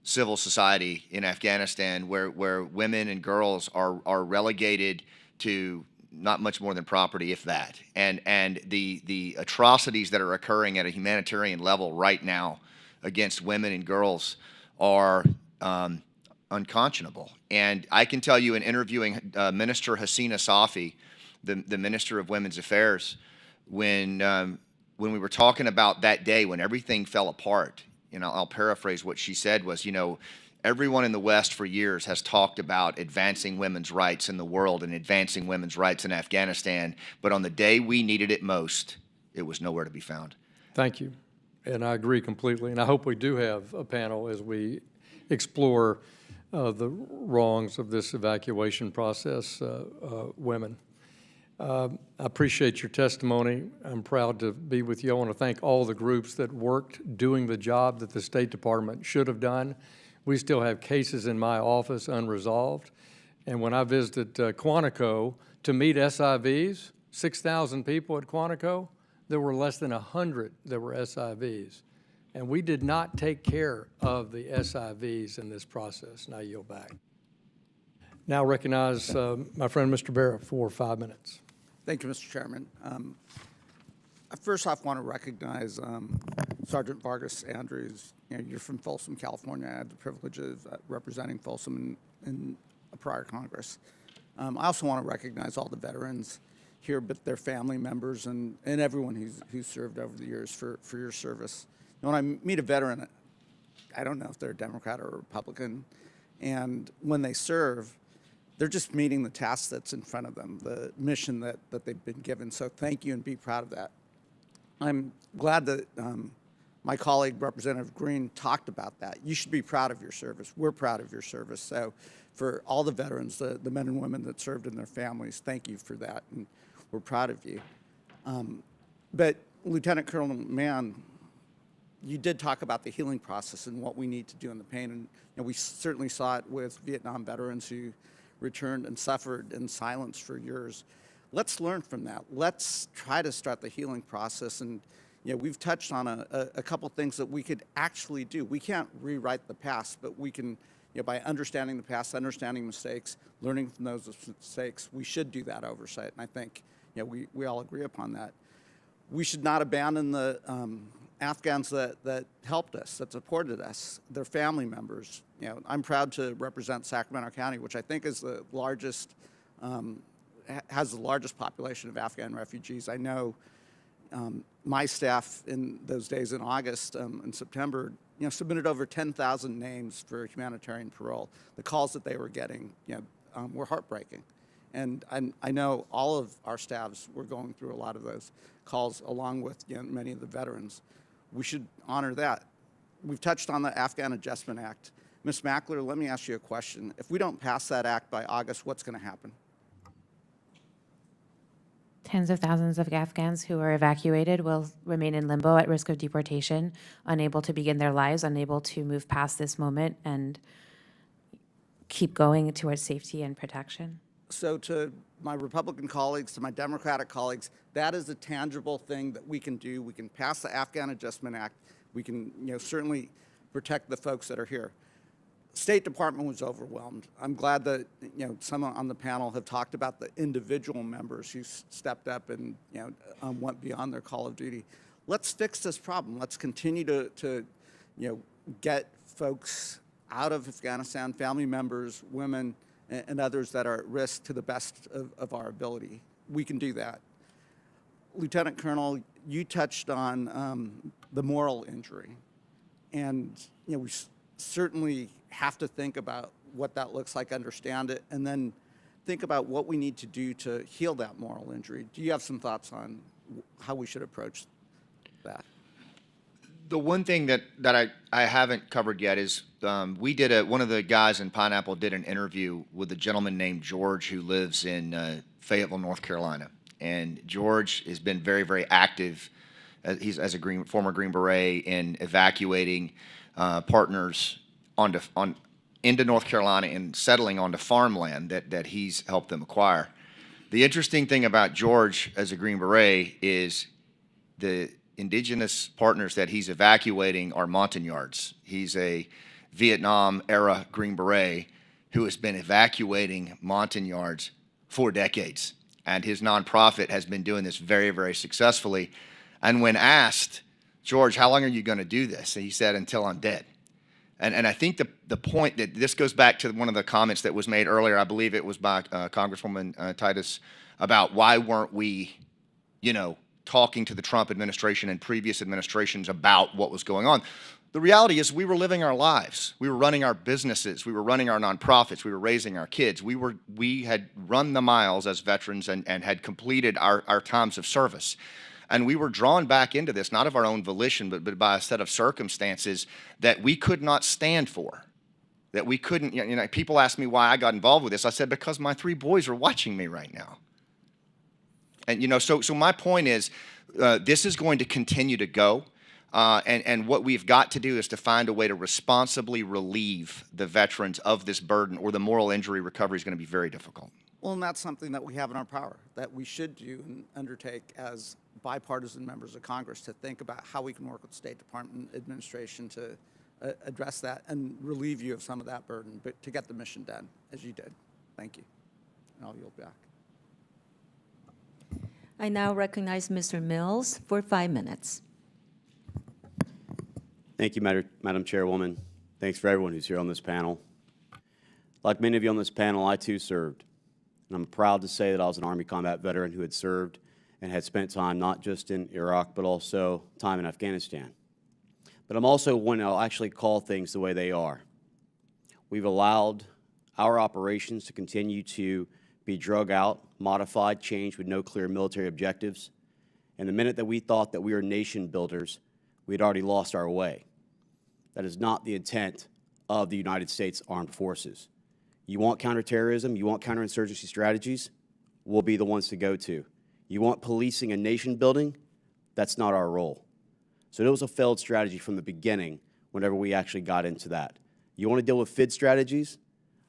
S9: civil society in Afghanistan where women and girls are relegated to not much more than property, if that. And the atrocities that are occurring at a humanitarian level right now against women and girls are unconscionable. And I can tell you in interviewing Minister Hasina Safi, the Minister of Women's Affairs, when we were talking about that day when everything fell apart, I'll paraphrase what she said was, everyone in the West for years has talked about advancing women's rights in the world and advancing women's rights in Afghanistan, but on the day we needed it most, it was nowhere to be found.
S2: Thank you. And I agree completely. And I hope we do have a panel as we explore the wrongs of this evacuation process, women. I appreciate your testimony. I'm proud to be with you. I want to thank all the groups that worked doing the job that the State Department should have done. We still have cases in my office unresolved. And when I visited Quantico to meet SIVs, 6,000 people at Quantico, there were less than 100 that were SIVs. And we did not take care of the SIVs in this process. Now I yield back. Now recognize my friend Mr. Barrett for 5 minutes.
S13: Thank you, Mr. Chairman. First off, I want to recognize Sergeant Vargas-Andrews. You're from Folsom, California. I had the privilege of representing Folsom in a prior Congress. I also want to recognize all the veterans here, but their family members and everyone who's served over the years for your service. When I meet a veteran, I don't know if they're a Democrat or a Republican, and when they serve, they're just meeting the task that's in front of them, the mission that they've been given. So thank you and be proud of that. I'm glad that my colleague, Representative Green, talked about that. You should be proud of your service. We're proud of your service. So for all the veterans, the men and women that served and their families, thank you for that, and we're proud of you. But Lieutenant Colonel Mann, you did talk about the healing process and what we need to do in the pain, and we certainly saw it with Vietnam veterans who returned and suffered in silence for years. let's learn from that. Let's try to start the healing process. And we've touched on a couple things that we could actually do. We can't rewrite the past, but we can, by understanding the past, understanding mistakes, learning from those mistakes, we should do that oversight. And I think we all agree upon that. We should not abandon the Afghans that helped us, that supported us, their family members. I'm proud to represent Sacramento County, which I think is the largest, has the largest population of Afghan refugees. I know my staff in those days in August and September, submitted over 10,000 names for humanitarian parole. The calls that they were getting, were heartbreaking. And I know all of our staffs were going through a lot of those calls, along with many of the veterans. We should honor that. We've touched on the Afghan Adjustment Act. Ms. Mackler, let me ask you a question. If we don't pass that act by August, what's going to happen?
S6: Tens of thousands of Afghans who are evacuated will remain in limbo at risk of deportation, unable to begin their lives, unable to move past this moment and keep going towards safety and protection.
S13: So to my Republican colleagues, to my Democratic colleagues, that is a tangible thing that we can do. We can pass the Afghan Adjustment Act. We can certainly protect the folks that are here. State Department was overwhelmed. I'm glad that some on the panel have talked about the individual members who stepped up and went beyond their call of duty. Let's fix this problem. Let's continue to get folks out of Afghanistan, family members, women, and others that are at risk to the best of our ability. We can do that. Lieutenant Colonel, you touched on the moral injury, and we certainly have to think about what that looks like, understand it, and then think about what we need to do to heal that moral injury. Do you have some thoughts on how we should approach that?
S9: The one thing that I haven't covered yet is we did one of the guys in Pineapple did an interview with a gentleman named George who lives in Fayetteville, North Carolina. And George has been very, very active. He's as a former Green Beret in evacuating partners into North Carolina and settling onto farmland that he's helped them acquire. The interesting thing about George as a Green Beret is the indigenous partners that he's evacuating are Montagnards. He's a Vietnam-era Green Beret who has been evacuating Montagnards for decades. And his nonprofit has been doing this very, very successfully. And when asked, George, how long are you going to do this? And he said, until I'm dead. And I think the point that this goes back to one of the comments that was made earlier, I believe it was by Congresswoman Titus, about why weren't we, talking to the Trump administration and previous administrations about what was going on. The reality is we were living our lives. We were running our businesses. We were running our nonprofits. We were raising our kids. We had run the miles as veterans and had completed our times of service. And we were drawn back into this, not of our own volition, but by a set of circumstances that we could not stand for, that we couldn't, people ask me why I got involved with this. I said, because my 3 boys are watching me right now. And, so my point is, this is going to continue to go. And what we've got to do is to find a way to responsibly relieve the veterans of this burden, or the moral injury recovery is going to be very difficult.
S13: Well, and that's something that we have in our power, that we should do and undertake as bipartisan members of Congress, to think about how we can work with the State Department administration to address that and relieve you of some of that burden, but to get the mission done, as you did. Thank you. And I'll yield back.
S11: I now recognize Mr. Mills for 5 minutes.
S8: Thank you, Madam Chairwoman. Thanks for everyone who's here on this panel. Like many of you on this panel, I too served. And I'm proud to say that I was an Army combat veteran who had served and had spent time not just in Iraq, but also time in Afghanistan. But I'm also one that'll actually call things the way they are. We've allowed our operations to continue to be drug out, modified, changed with no clear military objectives. And the minute that we thought that we were nation builders, we'd already lost our way. That is not the intent of the United States Armed Forces. You want counterterrorism, you want counterinsurgency strategies, we'll be the ones to go to. You want policing and nation building, that's not our role. So it was a failed strategy from the beginning whenever we actually got into that. You want to deal with FID strategies?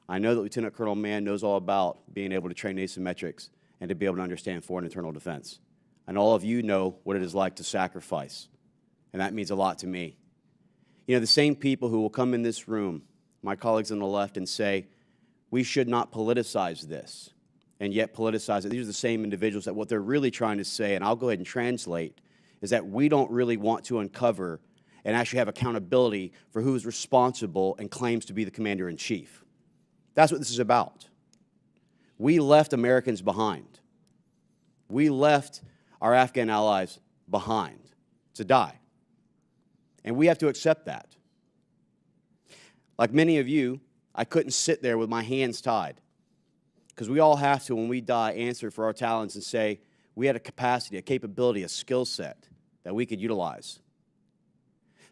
S8: I know that Lieutenant Colonel Mann knows all about being able to train asymmetrics and to be able to understand foreign internal defense. And all of you know what it is like to sacrifice, and that means a lot to me. You know, the same people who will come in this room, my colleagues on the left, and say, we should not politicize this, and yet politicize it. These are the same individuals that what they're really trying to say, and I'll go ahead and translate, is that we don't really want to uncover and actually have accountability for who is responsible and claims to be the commander-in-chief. That's what this is about. We left Americans behind. We left our Afghan allies behind to die. And we have to accept that. Like many of you, I couldn't sit there with my hands tied, because we all have to, when we die, answer for our talents and say we had a capacity, a capability, a skill set that we could utilize.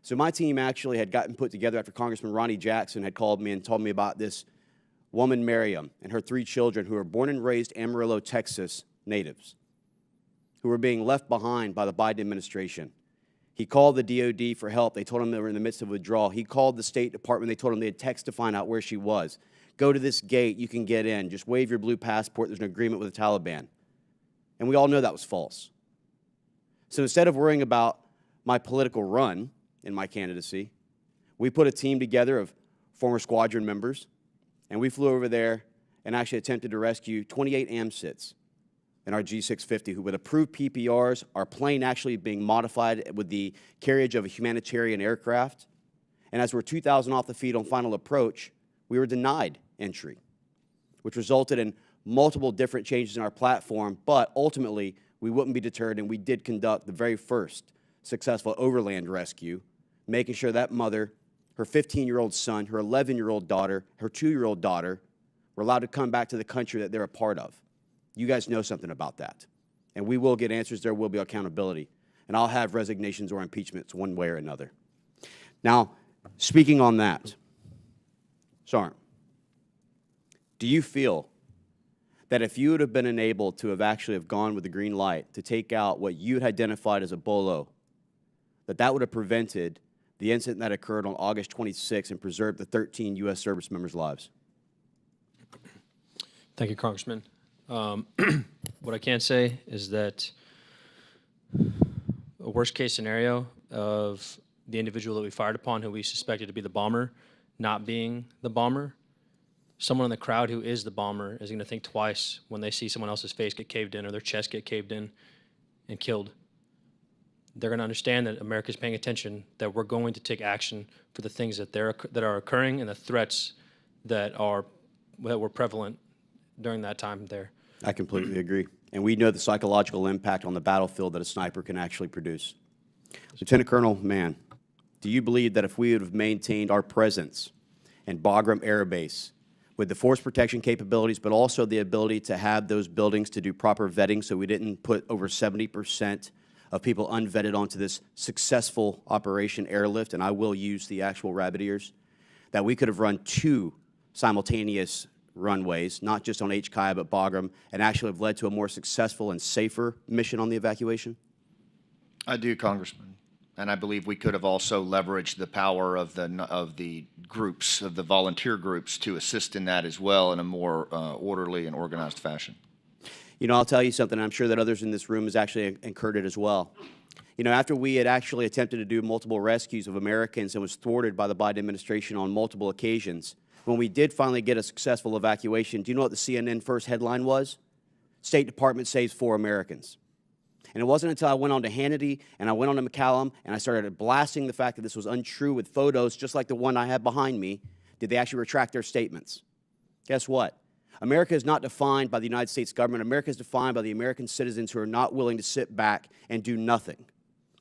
S8: So my team actually had gotten put together after Congressman Ronnie Jackson had called me and told me about this woman, Miriam, and her 3 children who were born and raised Amarillo, Texas natives, who were being left behind by the Biden administration. He called the DOD for help. They told him they were in the midst of withdrawal. He called the State Department. They told him they had text to find out where she was. Go to this gate. You can get in. Just wave your blue passport. There's an agreement with the Taliban. And we all know that was false. So instead of worrying about my political run in my candidacy, we put a team together of former squadron members, and we flew over there and actually attempted to rescue 28 AMSITs in our G650 who, with approved PPRs, our plane actually being modified with the carriage of a humanitarian aircraft. And as we're 2,000 off the feet on final approach, we were denied entry, which resulted in multiple different changes in our platform, but ultimately we wouldn't be deterred, and we did conduct the very first successful overland rescue, making sure that mother, her 15-year-old son, her 11-year-old daughter, her 2-year-old daughter were allowed to come back to the country that they're a part of. You guys know something about that. And we will get answers. There will be accountability. And I'll have resignations or impeachments one way or another. Now, speaking on that, Sergeant, do you feel that if you would have been enabled to have actually have gone with the green light to take out what you had identified as a bolo, that would have prevented the incident that occurred on August 26 and preserved the 13 U.S. service members' lives?
S5: Thank you, Congressman. What I can say is that a worst-case scenario of the individual that we fired upon, who we suspected to be the bomber, not being the bomber, someone in the crowd who is the bomber is going to think twice when they see someone else's face get caved in or their chest get caved in and killed. They're going to understand that America's paying attention, that we're going to take action for the things that are occurring and the threats that were prevalent during that time there.
S8: I completely agree. And we know the psychological impact on the battlefield that a sniper can actually produce. Lieutenant Colonel Mann, do you believe that if we would have maintained our presence in Bagram Air Base with the force protection capabilities, but also the ability to have those buildings to do proper vetting so we didn't put over 70% of people unvetted onto this successful Operation Airlift, and I will use the actual rabbit ears, that we could have run 2 simultaneous runways, not just on HKI but Bagram, and actually have led to a more successful and safer mission on the evacuation?
S9: I do, Congressman. And I believe we could have also leveraged the power of the groups, of the volunteer groups, to assist in that as well in a more orderly and organized fashion.
S8: You know, I'll tell you something. I'm sure that others in this room has actually incurred it as well. You know, after we had actually attempted to do multiple rescues of Americans and was thwarted by the Biden administration on multiple occasions, when we did finally get a successful evacuation, do you know what the CNN first headline was? State Department saves 4 Americans. And it wasn't until I went on to Hannity and I went on to McCaul and I started blasting the fact that this was untrue with photos just like the one I have behind me, did they actually retract their statements. Guess what? America is not defined by the United States government. America is defined by the American citizens who are not willing to sit back and do nothing.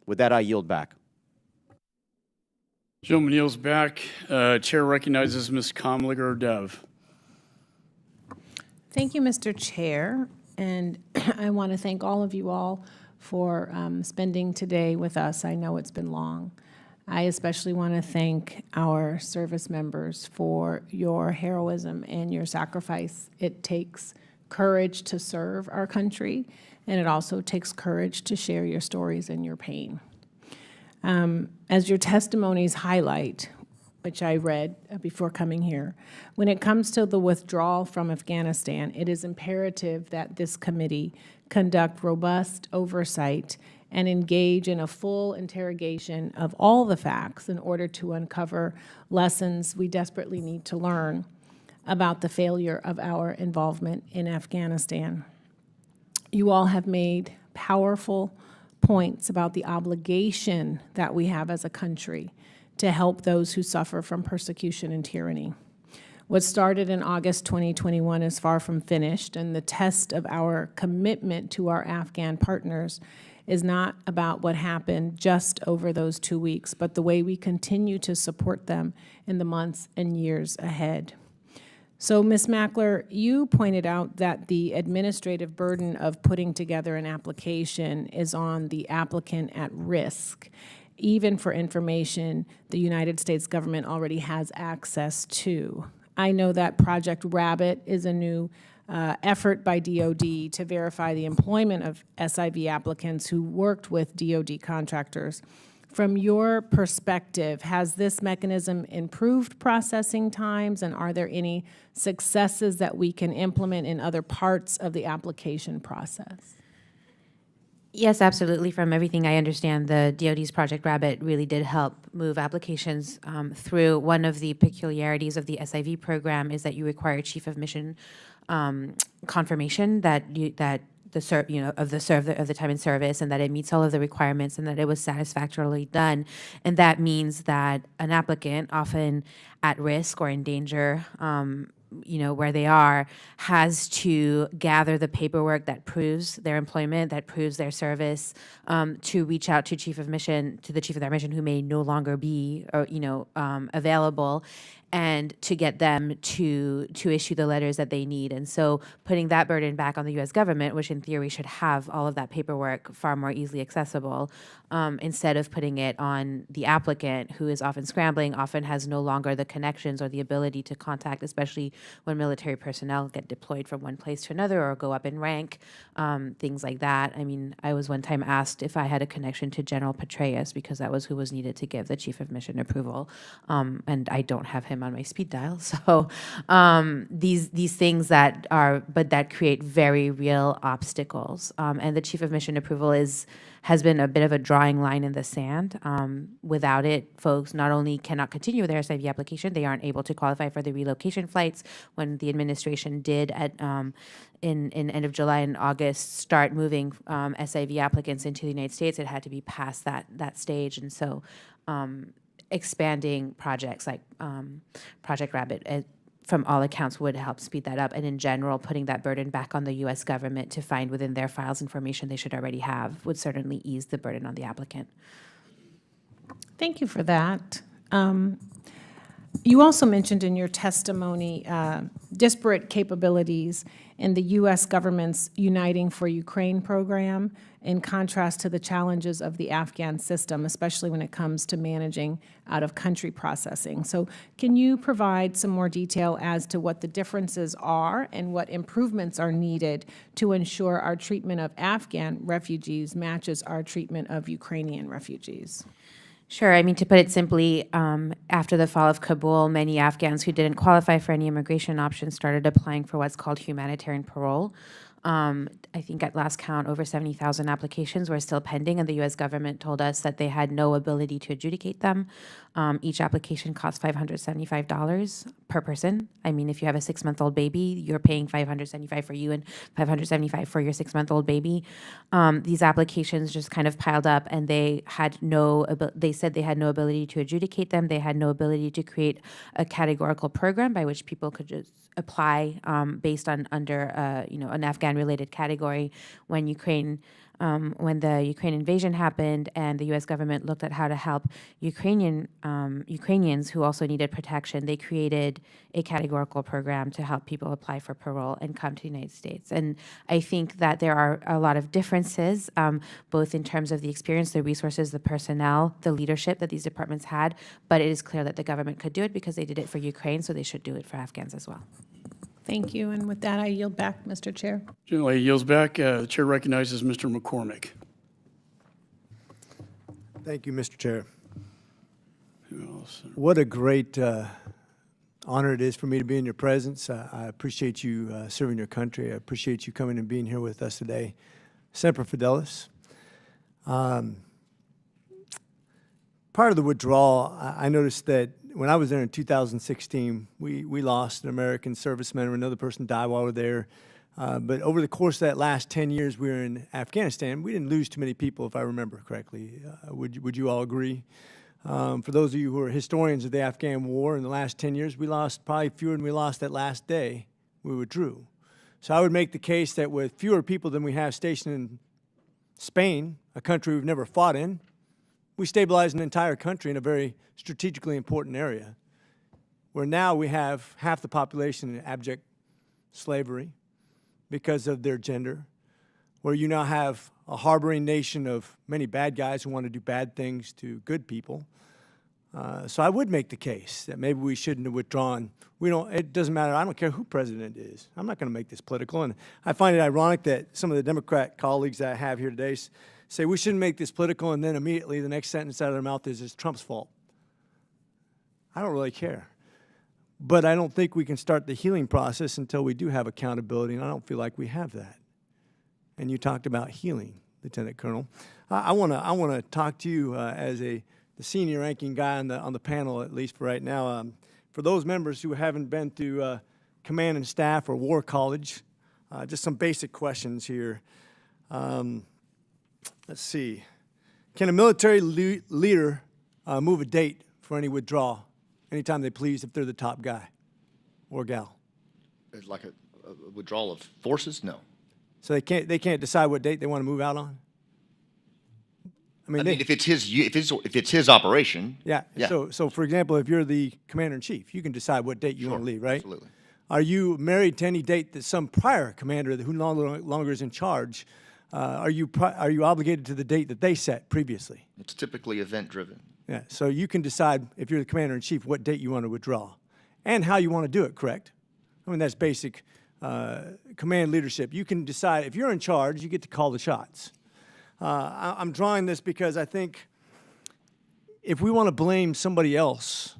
S8: With that, I yield back.
S1: Gentleman yields back. Chair recognizes Ms. Comliger Dev.
S14: Thank you, Mr. Chair. And I want to thank all of you all for spending today with us. I know it's been long. I especially want to thank our service members for your heroism and your sacrifice. It takes courage to serve our country, and it also takes courage to share your stories and your pain. As your testimonies highlight, which I read before coming here. When it comes to the withdrawal from Afghanistan, it is imperative that this committee conduct robust oversight and engage in a full interrogation of all the facts in order to uncover lessons we desperately need to learn about the failure of our involvement in Afghanistan. You all have made powerful points about the obligation that we have as a country to help those who suffer from persecution and tyranny. What started in August 2021 is far from finished, and the test of our commitment to our Afghan partners is not about what happened just over those 2 weeks, but the way we continue to support them in the months and years ahead. So, Ms. Mackler, you pointed out that the administrative burden of putting together an application is on the applicant at risk, even for information the United States government already has access to. I know that Project Rabbit is a new effort by DoD to verify the employment of SIV applicants who worked with DoD contractors. From your perspective, has this mechanism improved processing times, and are there any successes that we can implement in other parts of the application process?
S6: Yes, absolutely. From everything I understand, the DoD's Project Rabbit really did help move applications through. One of the peculiarities of the SIV program is that you require chief of mission confirmation that of the time in service, and that it meets all of the requirements, and that it was satisfactorily done. And that means that an applicant, often at risk or in danger, where they are, has to gather the paperwork that proves their employment, that proves their service, to reach out to the chief of their mission, who may no longer be, available, and to get them to issue the letters that they need. And so putting that burden back on the U.S. government, which in theory should have all of that paperwork far more easily accessible, instead of putting it on the applicant, who is often scrambling, often has no longer the connections or the ability to contact, especially when military personnel get deployed from one place to another or go up in rank, things like that. I mean, I was one time asked if I had a connection to General Petraeus, because that was who was needed to give the chief of mission approval, and I don't have him on my speed dial. So these things that create very real obstacles, and the chief of mission approval has been a bit of a drawing line in the sand. Without it, folks not only cannot continue with their SIV application, they aren't able to qualify for the relocation flights. When the administration did in end of July and August start moving SIV applicants into the United States, it had to be past that stage. And so expanding projects like Project Rabbit, from all accounts, would help speed that up. And in general, putting that burden back on the U.S. government to find within their files information they should already have would certainly ease the burden on the applicant.
S14: Thank you for that. You also mentioned in your testimony disparate capabilities in the U.S. government's Uniting for Ukraine program, in contrast to the challenges of the Afghan system, especially when it comes to managing out-of-country processing. So can you provide some more detail as to what the differences are and what improvements are needed to ensure our treatment of Afghan refugees matches our treatment of Ukrainian refugees?
S6: Sure. I mean, to put it simply, after the fall of Kabul, many Afghans who didn't qualify for any immigration options started applying for what's called humanitarian parole. I think at last count, over 70,000 applications were still pending, and the U.S. government told us that they had no ability to adjudicate them. Each application costs $575 per person. I mean, if you have a 6-month-old baby, you're paying $575 for you and $575 for your 6-month-old baby. These applications just kind of piled up, and they said they had no ability to adjudicate them. They had no ability to create a categorical program by which people could just apply based on under an Afghan-related category. When the Ukraine invasion happened and the U.S. government looked at how to help Ukrainians who also needed protection, they created a categorical program to help people apply for parole and come to the United States. And I think that there are a lot of differences, both in terms of the experience, the resources, the personnel, the leadership that these departments had, but it is clear that the government could do it because they did it for Ukraine, so they should do it for Afghans as well.
S14: Thank you. And with that, I yield back, Mr. Chair.
S1: Generally yields back. The chair recognizes Mr. McCormick.
S12: Thank you, Mr. Chair. What a great honor it is for me to be in your presence. I appreciate you serving your country. I appreciate you coming and being here with us today. Semper Fidelis. Part of the withdrawal, I noticed that when I was there in 2016, we lost an American serviceman, or another person died while we were there. But over the course of that last 10 years we were in Afghanistan, we didn't lose too many people, if I remember correctly. Would you all agree? For those of you who are historians of the Afghan war, in the last 10 years, we lost probably fewer than we lost that last day we withdrew. So I would make the case that with fewer people than we have stationed in Spain, a country we've never fought in, we stabilized an entire country in a very strategically important area, where now we have half the population in abject slavery because of their gender, where you now have a harboring nation of many bad guys who want to do bad things to good people. So I would make the case that maybe we shouldn't have withdrawn. It doesn't matter. I don't care who president is. I'm not going to make this political. And I find it ironic that some of the Democrat colleagues that I have here today say we shouldn't make this political, and then immediately the next sentence out of their mouth is it's Trump's fault. I don't really care. But I don't think we can start the healing process until we do have accountability, and I don't feel like we have that. And you talked about healing, Lieutenant Colonel. I want to talk to you as the senior ranking guy on the panel, at least for right now. For those members who haven't been to command and staff or war college, just some basic questions here. Let's see. Can a military leader move a date for any withdrawal anytime they please if they're the top guy or gal?
S9: It's like a withdrawal of forces? No.
S12: So they can't decide what date they want to move out on? I mean,
S9: if it's his operation.
S12: Yeah. So for example, if you're the commander-in-chief, you can decide what date you want to leave, right?
S9: Absolutely.
S12: Are you married to any date that some prior commander who no longer is in charge, are you obligated to the date that they set previously?
S9: It's typically event-driven.
S12: Yeah. So you can decide, if you're the commander-in-chief, what date you want to withdraw and how you want to do it, correct? I mean, that's basic command leadership. You can decide, if you're in charge, you get to call the shots. I'm drawing this because I think if we want to blame somebody else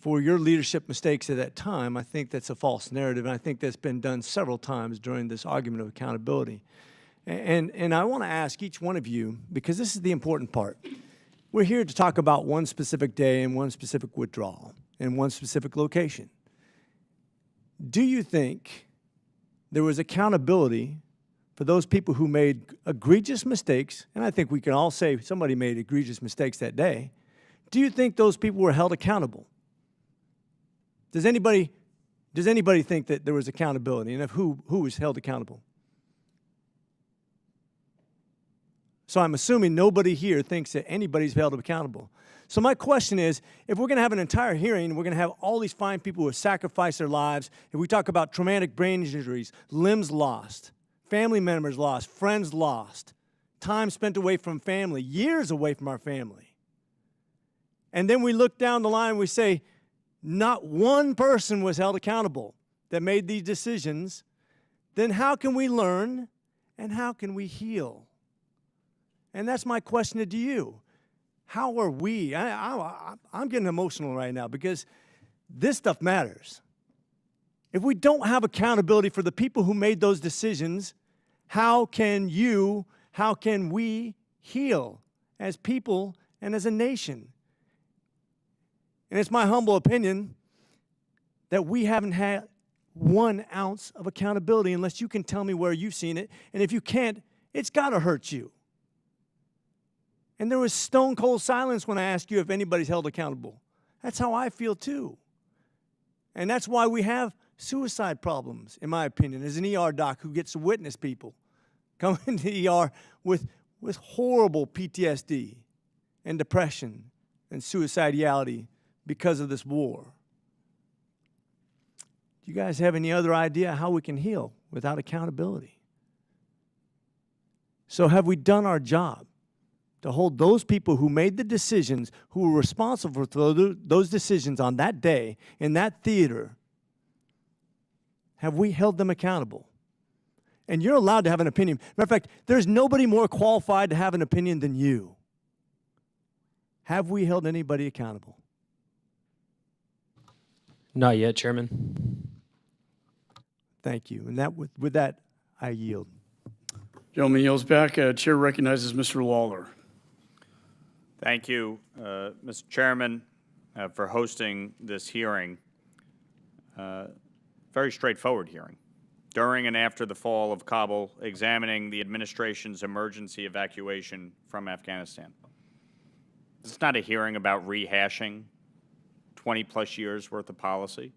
S12: for your leadership mistakes at that time, I think that's a false narrative, and I think that's been done several times during this argument of accountability. And I want to ask each one of you, because this is the important part. We're here to talk about one specific day and one specific withdrawal and one specific location. Do you think there was accountability for those people who made egregious mistakes, and I think we can all say somebody made egregious mistakes that day? Do you think those people were held accountable? Does anybody think that there was accountability, and if who was held accountable? So I'm assuming nobody here thinks that anybody's held accountable. So my question is, if we're going to have an entire hearing, we're going to have all these fine people who have sacrificed their lives, if we talk about traumatic brain injuries, limbs lost, family members lost, friends lost, time spent away from family, years away from our family, and then we look down the line and we say, not one person was held accountable that made these decisions, then how can we learn and how can we heal? And that's my question to you. How are we? I'm getting emotional right now because this stuff matters. If we don't have accountability for the people who made those decisions, how can we heal as people and as a nation? And it's my humble opinion that we haven't had 1 ounce of accountability unless you can tell me where you've seen it. And if you can't, it's got to hurt you. And there was stone cold silence when I asked you if anybody's held accountable. That's how I feel too. And that's why we have suicide problems, in my opinion, as an ER doc who gets to witness people come into the ER with horrible PTSD and depression and suicidality because of this war. Do you guys have any other idea how we can heal without accountability? So have we done our job to hold those people who made the decisions, who were responsible for those decisions on that day in that theater? Have we held them accountable? And you're allowed to have an opinion. Matter of fact, there's nobody more qualified to have an opinion than you. Have we held anybody accountable?
S5: Not yet, Chairman.
S12: Thank you. And that, with that, I yield.
S1: Gentleman yields back. Chair recognizes Mr. Lawler.
S16: Thank you, Mr. Chairman, for hosting this hearing. Very straightforward hearing. During and after the fall of Kabul, examining the administration's emergency evacuation from Afghanistan. This is not a hearing about rehashing 20-plus years worth of policy.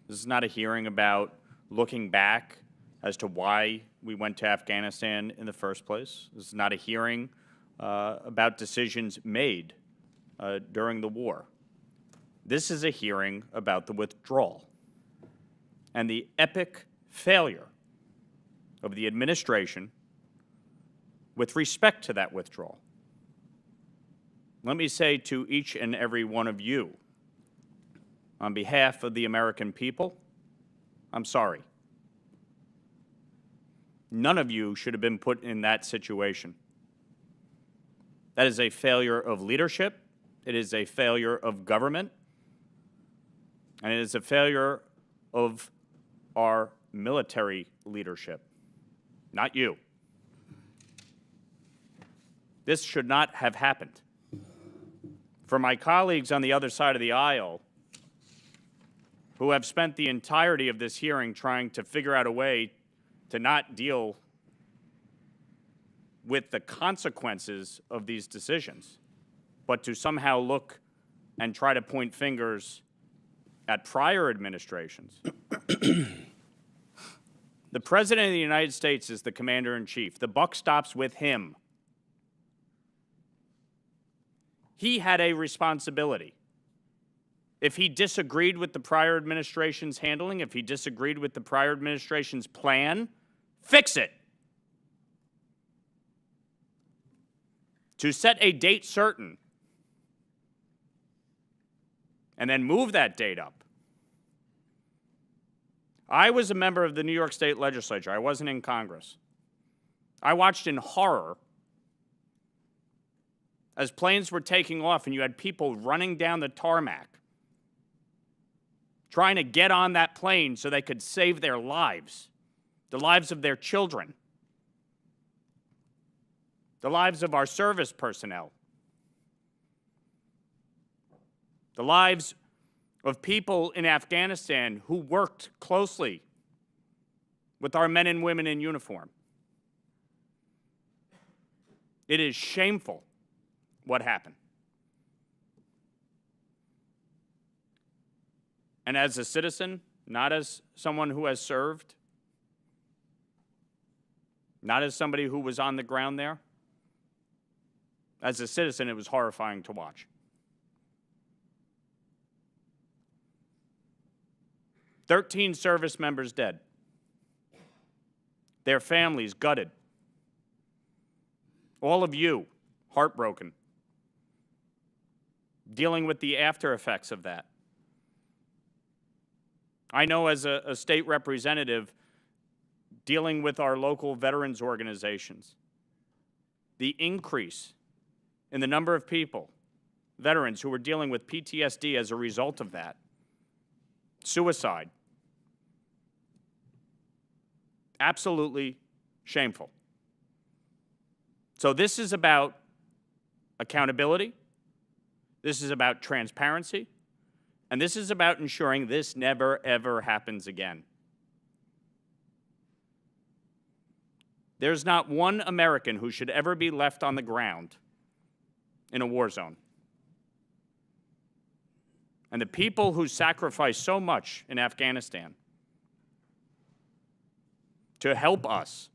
S16: This is not a hearing about looking back as to why we went to Afghanistan in the first place. This is not a hearing about decisions made during the war. This is a hearing about the withdrawal and the epic failure of the administration with respect to that withdrawal. Let me say to each and every one of you, on behalf of the American people, I'm sorry. None of you should have been put in that situation. That is a failure of leadership. It is a failure of government. And it is a failure of our military leadership, not you. This should not have happened. For my colleagues on the other side of the aisle who have spent the entirety of this hearing trying to figure out a way to not deal with the consequences of these decisions, but to somehow look and try to point fingers at prior administrations. The President of the United States is the Commander-in-Chief. The buck stops with him. He had a responsibility. If he disagreed with the prior administration's handling, if he disagreed with the prior administration's plan, fix it. To set a date certain and then move that date up. I was a member of the New York State Legislature. I wasn't in Congress. I watched in horror as planes were taking off and you had people running down the tarmac trying to get on that plane so they could save their lives, the lives of their children, the lives of our service personnel, the lives of people in Afghanistan who worked closely with our men and women in uniform. It is shameful what happened. And as a citizen, not as someone who has served, not as somebody who was on the ground there, as a citizen, it was horrifying to watch. 13 service members dead. Their families gutted. All of you heartbroken. Dealing with the after effects of that. I know as a state representative dealing with our local veterans organizations, the increase in the number of people, veterans who were dealing with PTSD as a result of that, suicide, absolutely shameful. So this is about accountability, this is about transparency, and this is about ensuring this never, ever happens again. There's not one American who should ever be left on the ground in a war zone. And the people who sacrificed so much in Afghanistan to help us,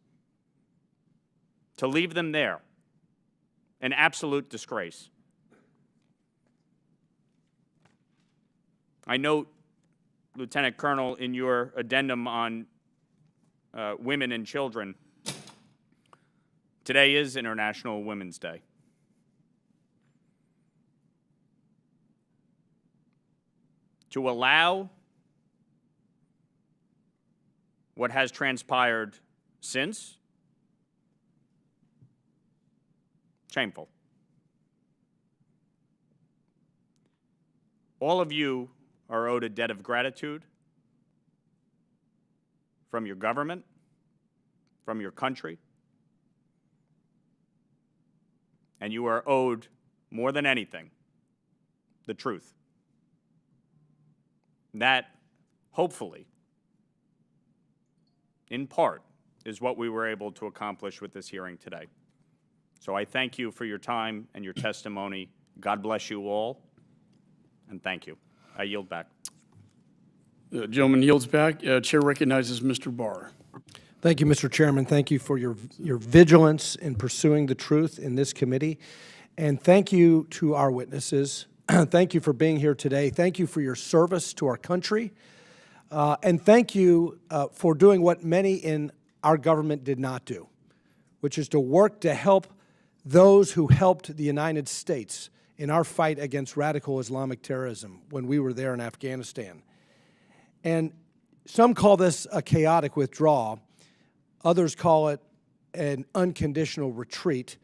S16: to leave them there, an absolute disgrace. I note, Lieutenant Colonel, in your addendum on women and children, today is International Women's Day. To allow what has transpired since, shameful. All of you are owed a debt of gratitude from your government, from your country, and you are owed, more than anything, the truth. That, hopefully, in part, is what we were able to accomplish with this hearing today. So I thank you for your time and your testimony. God bless you all, and thank you. I yield back.
S1: The gentleman yields back. Chair recognizes Mr. Barr.
S15: Thank you, Mr. Chairman. Thank you for your vigilance in pursuing the truth in this committee. And thank you to our witnesses. Thank you for being here today. Thank you for your service to our country. And thank you for doing what many in our government did not do, which is to work to help those who helped the United States in our fight against radical Islamic terrorism when we were there in Afghanistan. And some call this a chaotic withdrawal. Others call it an unconditional retreat.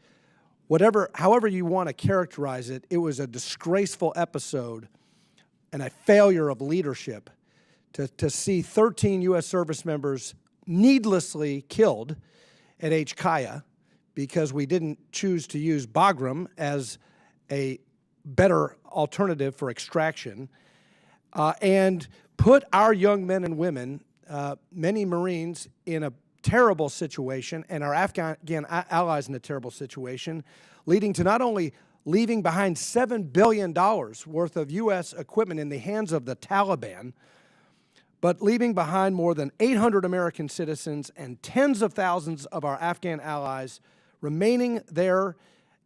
S15: However you want to characterize it, it was a disgraceful episode and a failure of leadership to see 13 U.S. service members needlessly killed at HKIA because we didn't choose to use Bagram as a better alternative for extraction, and put our young men and women, many Marines, in a terrible situation, and our Afghan allies in a terrible situation, leading to not only leaving behind $7 billion worth of U.S. equipment in the hands of the Taliban, but leaving behind more than 800 American citizens and tens of thousands of our Afghan allies remaining there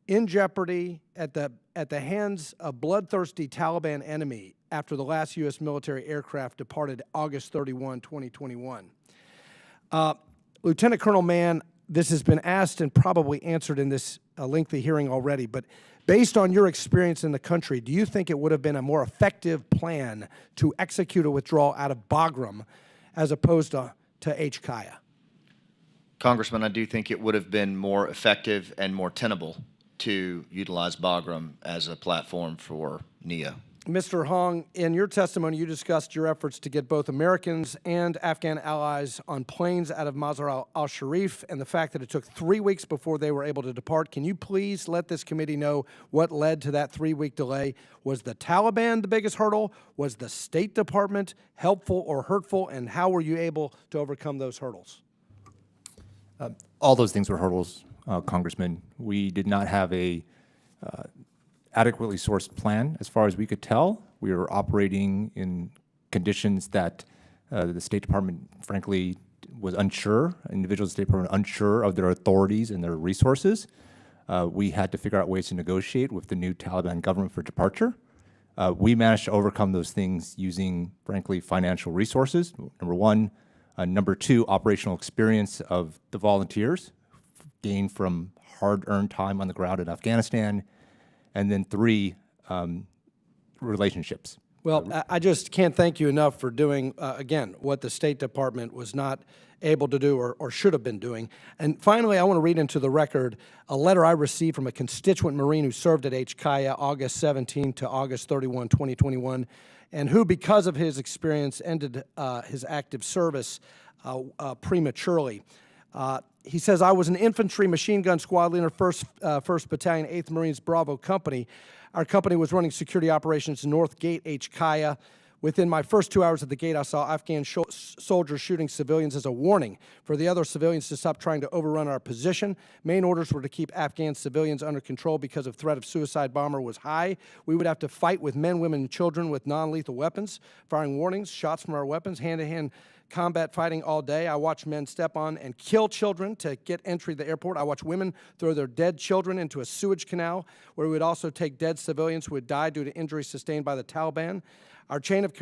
S15: in jeopardy at the hands of bloodthirsty Taliban enemy after the last U.S. military aircraft departed August 31, 2021. Lieutenant Colonel Mann, this has been asked and probably answered in this lengthy hearing already, but based on your experience in the country, do you think it would have been a more effective plan to execute a withdrawal out of Bagram as opposed to HKIA?
S9: Congressman, I do think it would have been more effective and more tenable to utilize Bagram as a platform for NEA.
S15: Mr. Hoang, in your testimony, you discussed your efforts to get both Americans and Afghan allies on planes out of Mazar al-Sharif and the fact that it took 3 weeks before they were able to depart. Can you please let this committee know what led to that 3-week delay? Was the Taliban the biggest hurdle? Was the State Department helpful or hurtful? And how were you able to overcome those hurdles?
S4: All those things were hurdles, Congressman. We did not have a adequately sourced plan as far as we could tell. We were operating in conditions that the State Department, frankly, was unsure, individuals in the State Department unsure of their authorities and their resources. We had to figure out ways to negotiate with the new Taliban government for departure. We managed to overcome those things using, frankly, financial resources, number one. Number two, operational experience of the volunteers gained from hard-earned time on the ground in Afghanistan. And then three, relationships.
S15: Well, I just can't thank you enough for doing, again, what the State Department was not able to do or should have been doing. And finally, I want to read into the record a letter I received from a constituent Marine who served at HKIA August 17 to August 31, 2021, and who, because of his experience, ended his active service prematurely. He says, I was an infantry machine gun squad leader, 1st Battalion, 8th Marines Bravo Company. Our company was running security operations in North Gate, HKIA. Within my first 2 hours at the gate, I saw Afghan soldiers shooting civilians as a warning for the other civilians to stop trying to overrun our position. Main orders were to keep Afghan civilians under control because the threat of suicide bomber was high. We would have to fight with men, women, and children with non-lethal weapons, firing warnings, shots from our weapons, hand-to-hand combat fighting all day. I watched men step on and kill children to get entry to the airport. I watched women throw their dead children into a sewage canal, where we would also take dead civilians who had died due to injuries sustained by the Taliban. Our chain of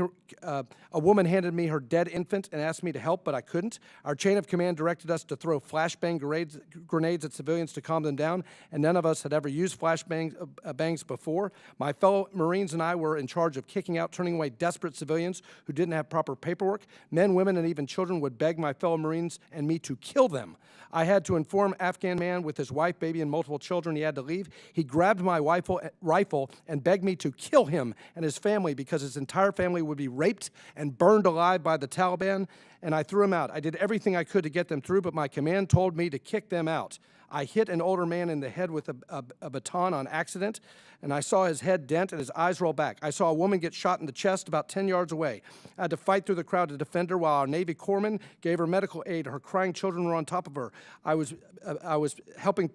S15: a woman handed me her dead infant and asked me to help, but I couldn't. Our chain of command directed us to throw flashbang grenades at civilians to calm them down, and none of us had ever used flashbangs before. My fellow Marines and I were in charge of kicking out, turning away desperate civilians who didn't have proper paperwork. Men, women, and even children would beg my fellow Marines and me to kill them. I had to inform Afghan man with his wife, baby, and multiple children he had to leave. He grabbed my rifle and begged me to kill him and his family because his entire family would be raped and burned alive by the Taliban, and I threw him out. I did everything I could to get them through, but my command told me to kick them out. I hit an older man in the head with a baton on accident, and I saw his head dent and his eyes roll back. I saw a woman get shot in the chest about 10 yards away. I had to fight through the crowd to defend her while our Navy corpsman gave her medical aid. Her crying children were on top of her. I was helping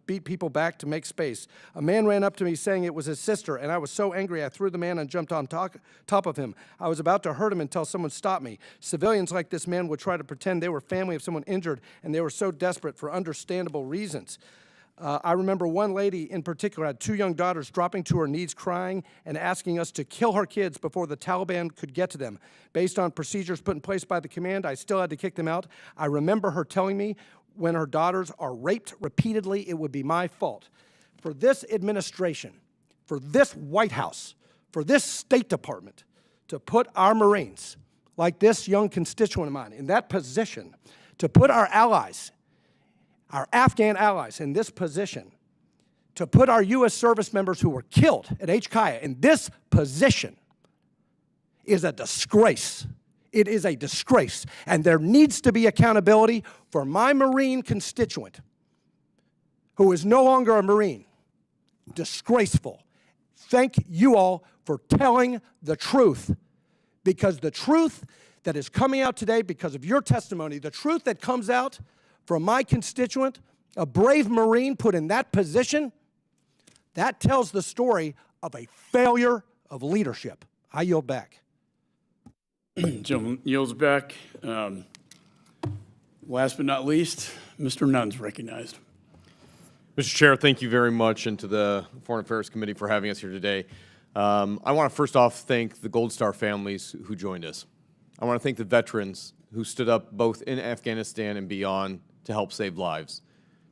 S15: beat people back to make space. A man ran up to me saying it was his sister, and I was so angry I threw the man and jumped on top of him. I was about to hurt him until someone stopped me. Civilians like this man would try to pretend they were family of someone injured, and they were so desperate for understandable reasons. I remember one lady in particular had 2 young daughters dropping to her knees crying and asking us to kill her kids before the Taliban could get to them. Based on procedures put in place by the command, I still had to kick them out. I remember her telling me when her daughters are raped repeatedly, it would be my fault. For this administration, for this White House, for this State Department to put our Marines, like this young constituent of mine, in that position, to put our allies, our Afghan allies in this position, to put our U.S. service members who were killed at HKIA in this position is a disgrace. It is a disgrace. And there needs to be accountability for my Marine constituent who is no longer a Marine. Disgraceful. Thank you all for telling the truth, because the truth that is coming out today because of your testimony, the truth that comes out from my constituent, a brave Marine put in that position, that tells the story of a failure of leadership. I yield back.
S1: Gentleman yields back. Last but not least, Mr. Nunn's recognized.
S17: Mr. Chair, thank you very much, and to the Foreign Affairs Committee for having us here today. I want to first off thank the Gold Star families who joined us. I want to thank the veterans who stood up both in Afghanistan and beyond to help save lives.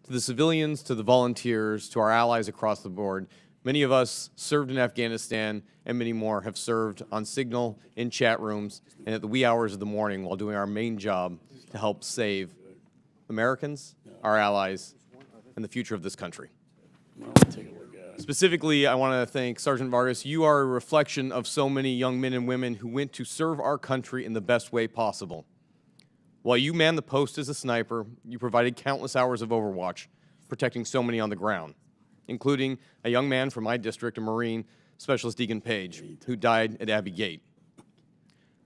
S17: To the civilians, to the volunteers, to our allies across the board, many of us served in Afghanistan, and many more have served on Signal, in chat rooms, and at the wee hours of the morning while doing our main job to help save Americans, our allies, and the future of this country. Specifically, I want to thank Sergeant Vargas. You are a reflection of so many young men and women who went to serve our country in the best way possible. While you manned the post as a sniper, you provided countless hours of overwatch, protecting so many on the ground, including a young man from my district, a Marine, Specialist Deacon Page, who died at Abbey Gate.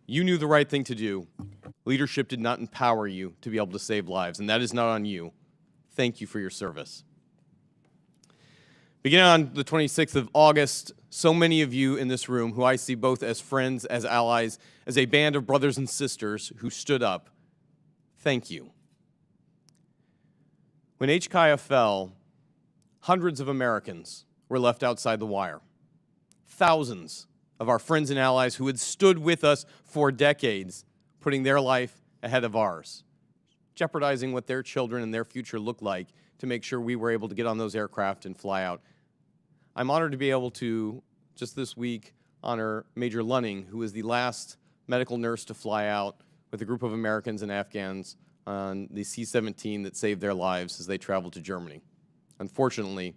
S17: You knew the right thing to do. Leadership did not empower you to be able to save lives, and that is not on you. Thank you for your service. Beginning on the 26th of August, so many of you in this room, who I see both as friends, as allies, as a band of brothers and sisters who stood up, thank you. When HKIA fell, hundreds of Americans were left outside the wire. Thousands of our friends and allies who had stood with us for decades, putting their life ahead of ours, jeopardizing what their children and their future looked like to make sure we were able to get on those aircraft and fly out. I'm honored to be able to, just this week, honor Major Lunning, who was the last medical nurse to fly out with a group of Americans and Afghans on the C-17 that saved their lives as they traveled to Germany. Unfortunately,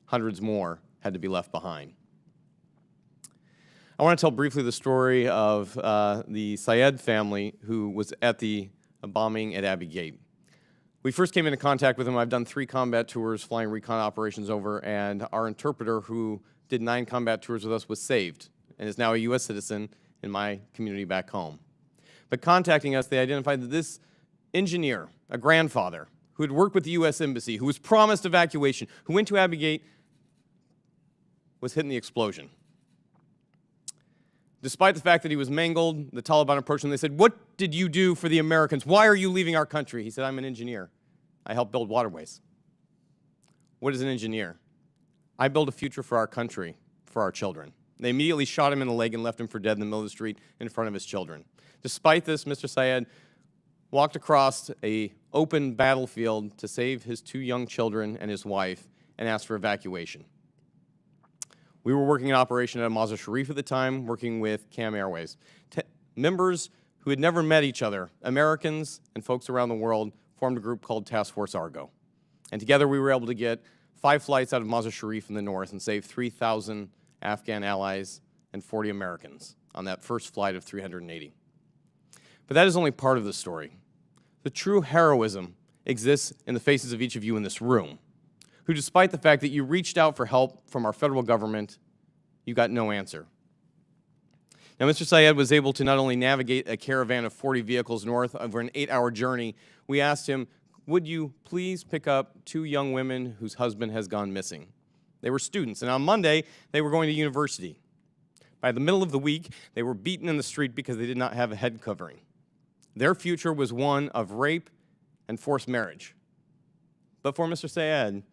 S17: hundreds more had to be left behind. I want to tell briefly the story of the Syed family who was at the bombing at Abbey Gate. We first came into contact with him. I've done 3 combat tours, flying recon operations over, and our interpreter, who did 9 combat tours with us, was saved and is now a U.S. citizen in my community back home. But contacting us, they identified that this engineer, a grandfather, who had worked with the U.S. Embassy, who was promised evacuation, who went to Abbey Gate, was hit in the explosion. Despite the fact that he was mangled, the Taliban approached him and they said, "What did you do for the Americans? Why are you leaving our country?" He said, "I'm an engineer. I help build waterways." What is an engineer? I build a future for our country, for our children. They immediately shot him in the leg and left him for dead in the middle of the street in front of his children. Despite this, Mr. Syed walked across an open battlefield to save his 2 young children and his wife and asked for evacuation. We were working an operation at Mazar Sharif at the time, working with CAM Airways. Members who had never met each other, Americans and folks around the world, formed a group called Task Force Argo. And together we were able to get 5 flights out of Mazar Sharif in the north and save 3,000 Afghan allies and 40 Americans on that first flight of 380. But that is only part of the story. The true heroism exists in the faces of each of you in this room, who, despite the fact that you reached out for help from our federal government, you got no answer. Now, Mr. Syed was able to not only navigate a caravan of 40 vehicles north over an 8-hour journey, we asked him, would you please pick up 2 young women whose husband has gone missing? They were students, and on Monday, they were going to university. By the middle of the week, they were beaten in the street because they did not have a head covering. Their future was one of rape and forced marriage. But for Mr. Syed,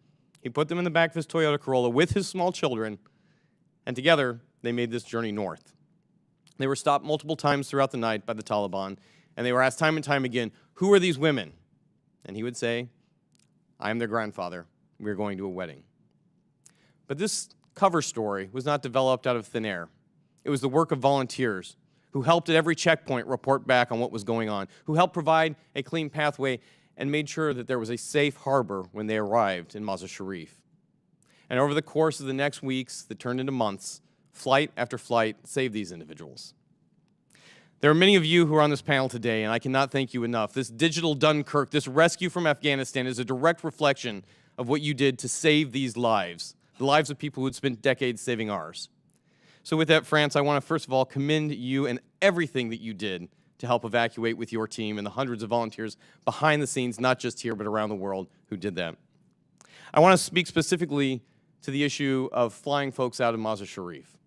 S17: he put them in the back of his Toyota Corolla with his small children, and together they made this journey north. They were stopped multiple times throughout the night by the Taliban, and they were asked time and time again, who are these women? And he would say, I am their grandfather. We are going to a wedding. But this cover story was not developed out of thin air. It was the work of volunteers who helped at every checkpoint report back on what was going on, who helped provide a clean pathway and made sure that there was a safe harbor when they arrived in Mazar Sharif. And over the course of the next weeks that turned into months, flight after flight saved these individuals. There are many of you who are on this panel today, and I cannot thank you enough. This digital Dunkirk, this rescue from Afghanistan is a direct reflection of what you did to save these lives, the lives of people who had spent decades saving ours. So with that, France, I want to first of all commend you and everything that you did to help evacuate with your team and the hundreds of volunteers behind the scenes, not just here, but around the world who did that. I want to speak specifically to the issue of flying folks out of Mazar Sharif.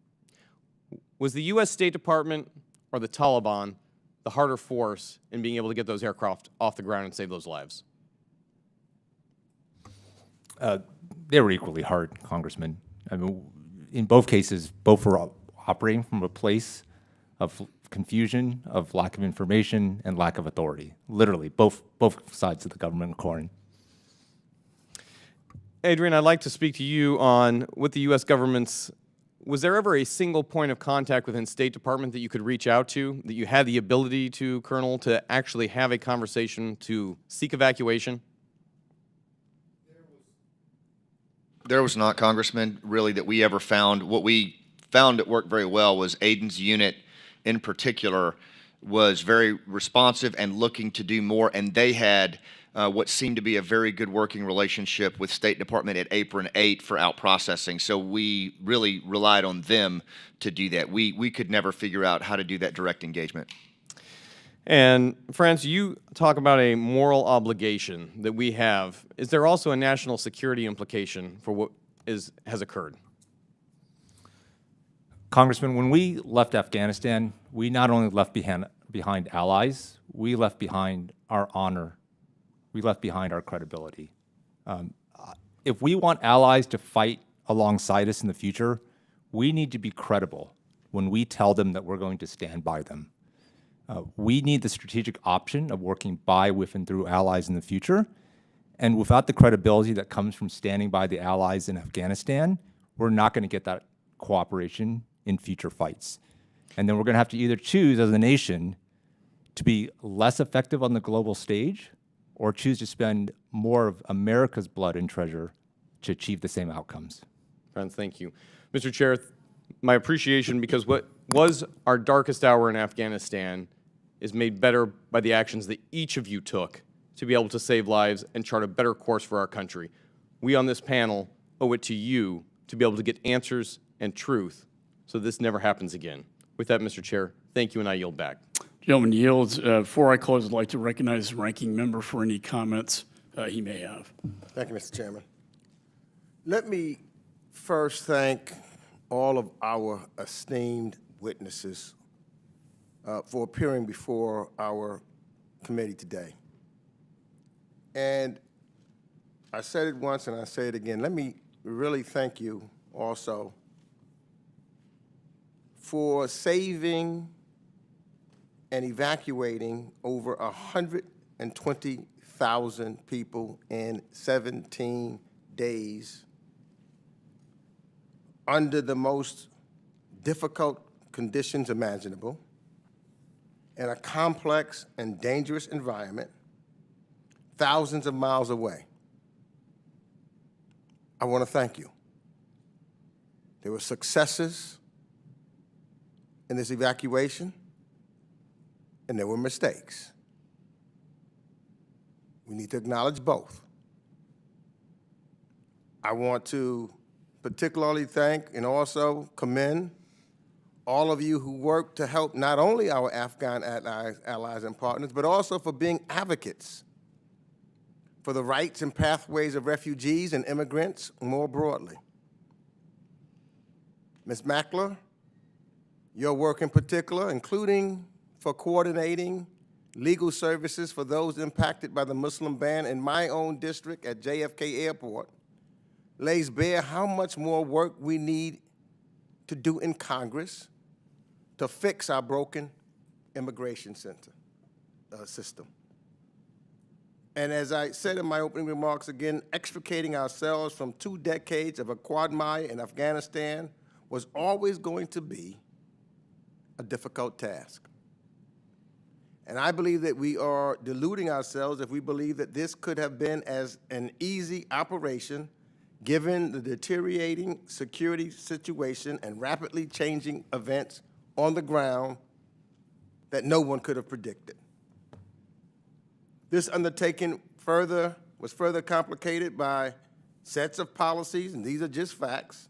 S17: Was the U.S. State Department or the Taliban the harder force in being able to get those aircraft off the ground and save those lives?
S4: They were equally hard, Congressman. I mean, in both cases, both were operating from a place of confusion, of lack of information, and lack of authority. Literally, both sides of the government coin.
S17: Adrian, I'd like to speak to you on what the U.S. government's, was there ever a single point of contact within State Department that you could reach out to, that you had the ability to, Colonel, to actually have a conversation to seek evacuation?
S9: There was not, Congressman, really, that we ever found. What we found that worked very well was Aidan's unit in particular was very responsive and looking to do more, and they had what seemed to be a very good working relationship with State Department at Apron 8 for out-processing. So we really relied on them to do that. We could never figure out how to do that direct engagement.
S17: And France, you talk about a moral obligation that we have. Is there also a national security implication for what has occurred?
S4: Congressman, when we left Afghanistan, we not only left behind allies, we left behind our honor. We left behind our credibility. If we want allies to fight alongside us in the future, we need to be credible when we tell them that we're going to stand by them. We need the strategic option of working by, with, and through allies in the future. And without the credibility that comes from standing by the allies in Afghanistan, we're not going to get that cooperation in future fights. And then we're going to have to either choose as a nation to be less effective on the global stage or choose to spend more of America's blood and treasure to achieve the same outcomes.
S17: France, thank you. Mr. Chair, my appreciation, because what was our darkest hour in Afghanistan is made better by the actions that each of you took to be able to save lives and chart a better course for our country. We on this panel owe it to you to be able to get answers and truth so this never happens again. With that, Mr. Chair, thank you, and I yield back.
S1: Gentleman yields. Before I close, I'd like to recognize the ranking member for any comments he may have.
S20: Thank you, Mr. Chairman. Let me first thank all of our esteemed witnesses for appearing before our committee today. And I said it once and I say it again. Let me really thank you also for saving and evacuating over 120,000 people in 17 days under the most difficult conditions imaginable, in a complex and dangerous environment thousands of miles away. I want to thank you. There were successes in this evacuation, and there were mistakes. We need to acknowledge both. I want to particularly thank and also commend all of you who worked to help not only our Afghan allies and partners, but also for being advocates for the rights and pathways of refugees and immigrants more broadly. Ms. Mackler, your work in particular, including for coordinating legal services for those impacted by the Muslim ban in my own district at JFK Airport, lays bare how much more work we need to do in Congress to fix our broken immigration system. And as I said in my opening remarks, again, extricating ourselves from 2 decades of a quagmire in Afghanistan was always going to be a difficult task. And I believe that we are deluding ourselves if we believe that this could have been as an easy operation given the deteriorating security situation and rapidly changing events on the ground that no one could have predicted. This undertaking was further complicated by sets of policies, and these are just facts,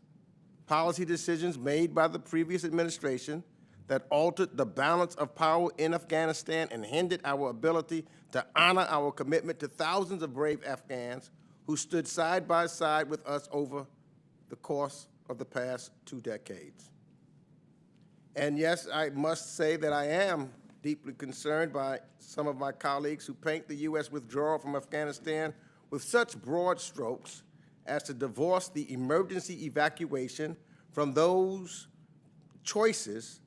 S20: policy decisions made by the previous administration that altered the balance of power in Afghanistan and hindered our ability to honor our commitment to thousands of brave Afghans who stood side by side with us over the course of the past 2 decades. And yes, I must say that I am deeply concerned by some of my colleagues who paint the U.S. withdrawal from Afghanistan with such broad strokes as to divorce the emergency evacuation from those choices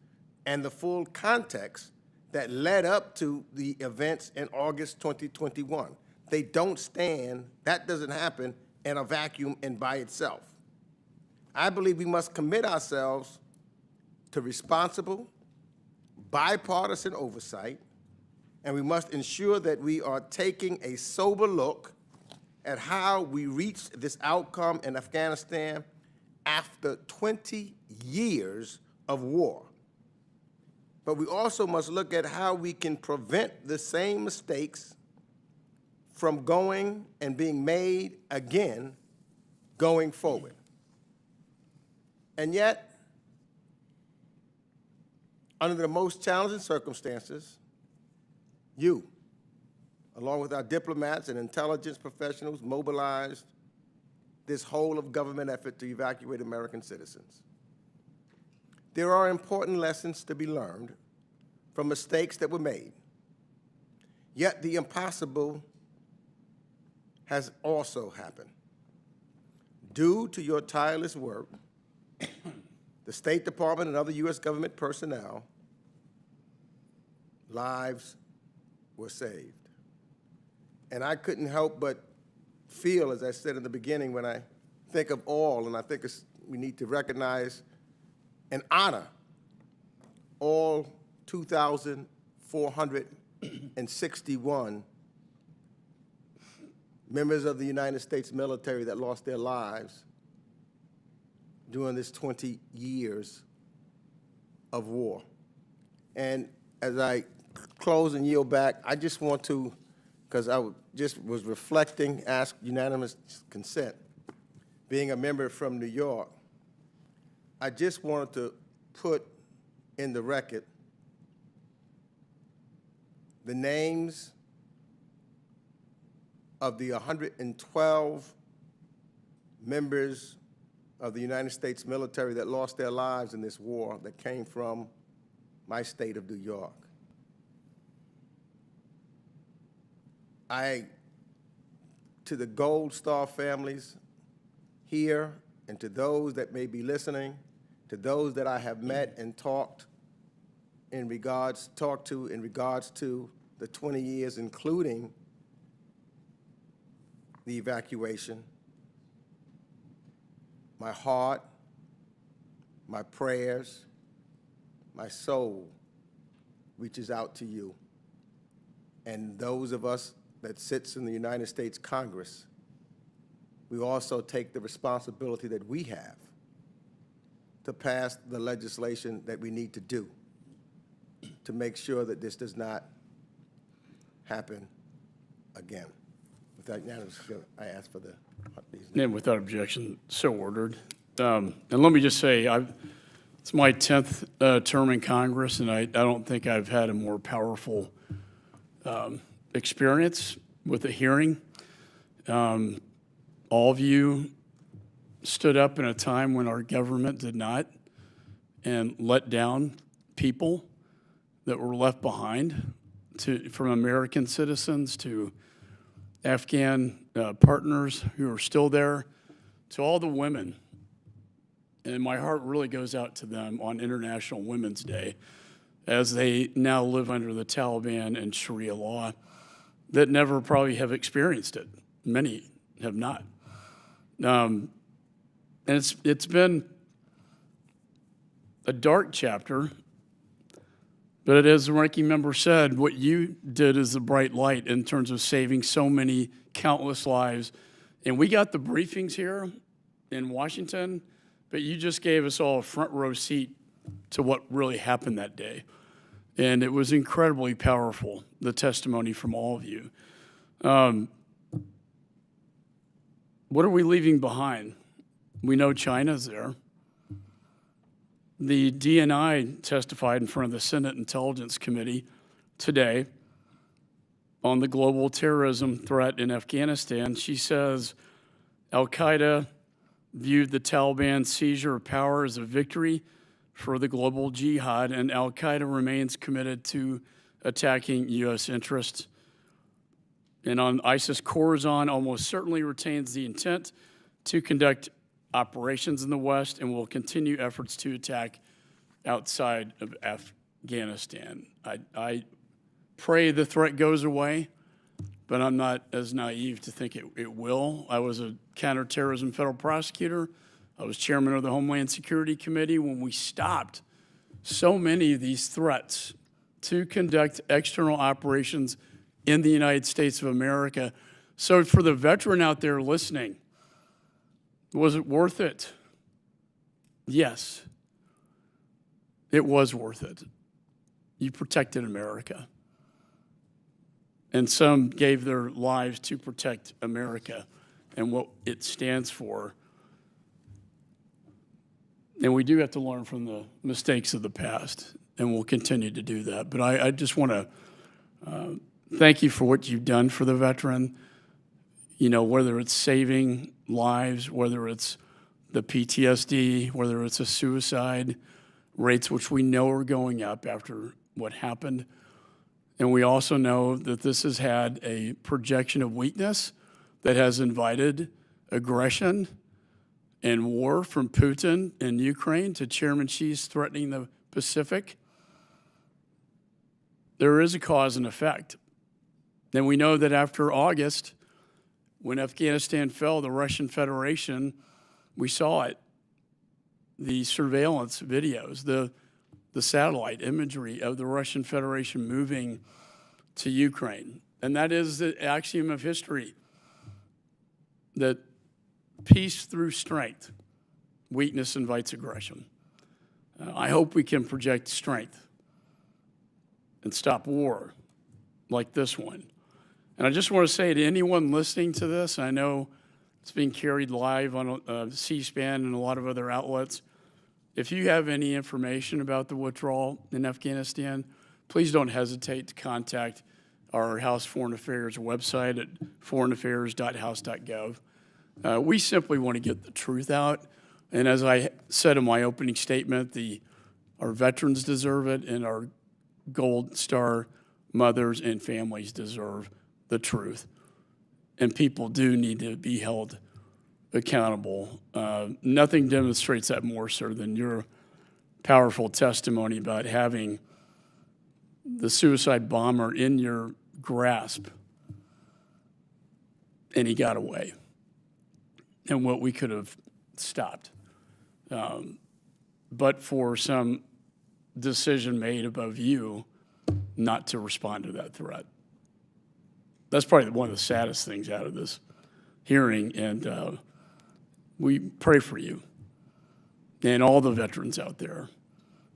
S20: and the full context that led up to the events in August 2021. They don't stand, that doesn't happen in a vacuum and by itself. I believe we must commit ourselves to responsible, bipartisan oversight, and we must ensure that we are taking a sober look at how we reached this outcome in Afghanistan after 20 years of war. But we also must look at how we can prevent the same mistakes from going and being made again going forward. And yet, under the most challenging circumstances, you, along with our diplomats and intelligence professionals, mobilized this whole of government effort to evacuate American citizens. There are important lessons to be learned from mistakes that were made. Yet the impossible has also happened. Due to your tireless work, the State Department and other U.S. government personnel, lives were saved. And I couldn't help but feel, as I said in the beginning, when I think of all, and I think we need to recognize and honor all 2,461 members of the United States military that lost their lives during this 20 years of war. And as I close and yield back, I just want to, because I just was reflecting, ask unanimous consent, being a member from New York, I just wanted to put in the record the names of the 112 members of the United States military that lost their lives in this war that came from my state of New York. To the Gold Star families here, and to those that may be listening, to those that I have met and talked to in regards to the 20 years, including the evacuation, my heart, my prayers, my soul reaches out to you. And those of us that sits in the United States Congress, we also take the responsibility that we have to pass the legislation that we need to do to make sure that this does not happen again. With that, I ask for these.
S1: And without objection, so ordered. And let me just say, it's my 10th term in Congress, and I don't think I've had a more powerful experience with a hearing. All of you stood up in a time when our government did not and let down people that were left behind, from American citizens to Afghan partners who are still there, to all the women. And my heart really goes out to them on International Women's Day, as they now live under the Taliban and Sharia law that never probably have experienced it. Many have not. And it's been a dark chapter, but as the ranking member said, what you did is a bright light in terms of saving so many countless lives. And we got the briefings here in Washington, but you just gave us all a front row seat to what really happened that day. And it was incredibly powerful, the testimony from all of you. What are we leaving behind? We know China's there. The DNI testified in front of the Senate Intelligence Committee today on the global terrorism threat in Afghanistan. She says Al-Qaeda viewed the Taliban seizure of power as a victory for the global jihad, and Al-Qaeda remains committed to attacking U.S. interests. And on ISIS, Khorasan almost certainly retains the intent to conduct operations in the West and will continue efforts to attack outside of Afghanistan. I pray the threat goes away, but I'm not as naive to think it will. I was a counterterrorism federal prosecutor. I was chairman of the Homeland Security Committee when we stopped so many of these threats to conduct external operations in the United States of America. So for the veteran out there listening, was it worth it? Yes, it was worth it. You protected America. And some gave their lives to protect America and what it stands for. And we do have to learn from the mistakes of the past, and we'll continue to do that. But I just want to thank you for what you've done for the veteran, you know, whether it's saving lives, whether it's the PTSD, whether it's a suicide rates, which we know are going up after what happened. And we also know that this has had a projection of weakness that has invited aggression and war from Putin in Ukraine to Chairman Xi's threatening the Pacific. There is a cause and effect. And we know that after August, when Afghanistan fell, the Russian Federation, we saw it, the surveillance videos, the satellite imagery of the Russian Federation moving to Ukraine. And that is the axiom of history, that peace through strength, weakness invites aggression. I hope we can project strength and stop war like this one. And I just want to say to anyone listening to this, I know it's being carried live on C-SPAN and a lot of other outlets. If you have any information about the withdrawal in Afghanistan, please don't hesitate to contact our House Foreign Affairs website at foreignaffairs.house.gov. We simply want to get the truth out. And as I said in my opening statement, our veterans deserve it, and our Gold Star mothers and families deserve the truth. And people do need to be held accountable. Nothing demonstrates that more so than your powerful testimony about having the suicide bomber in your grasp, and he got away, and what we could have stopped. But for some decision made above you, not to respond to that threat. That's probably one of the saddest things out of this hearing, and we pray for you and all the veterans out there.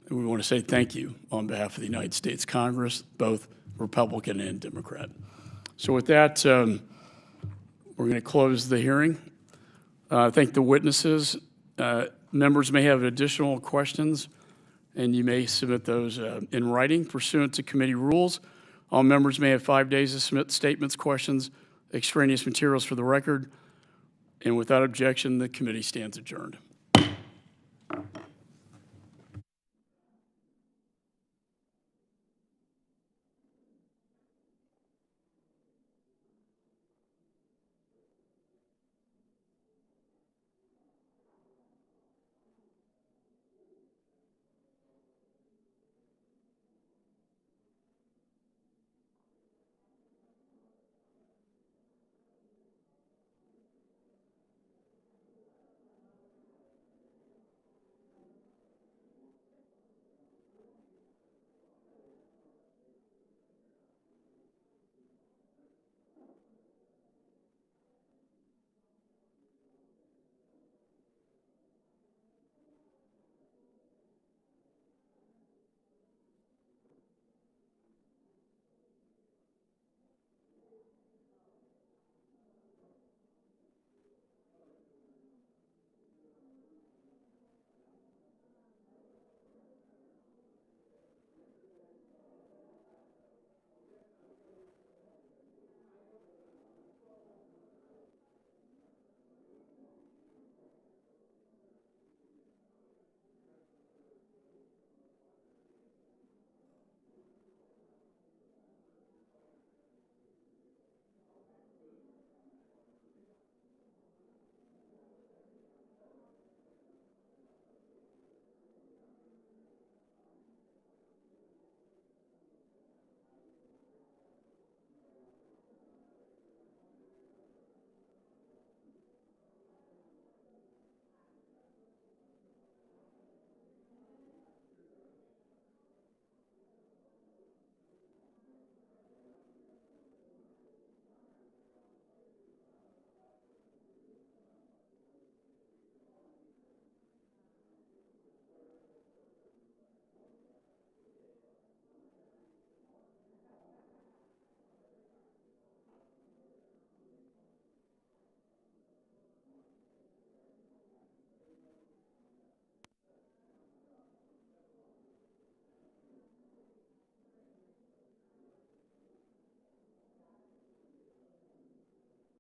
S1: And we want to say thank you on behalf of the United States Congress, both Republican and Democrat. So with that, we're going to close the hearing. Thank the witnesses. Members may have additional questions, and you may submit those in writing pursuant to committee rules. All members may have 5 days to submit statements, questions, extraneous materials for the record. And without objection, the committee stands adjourned.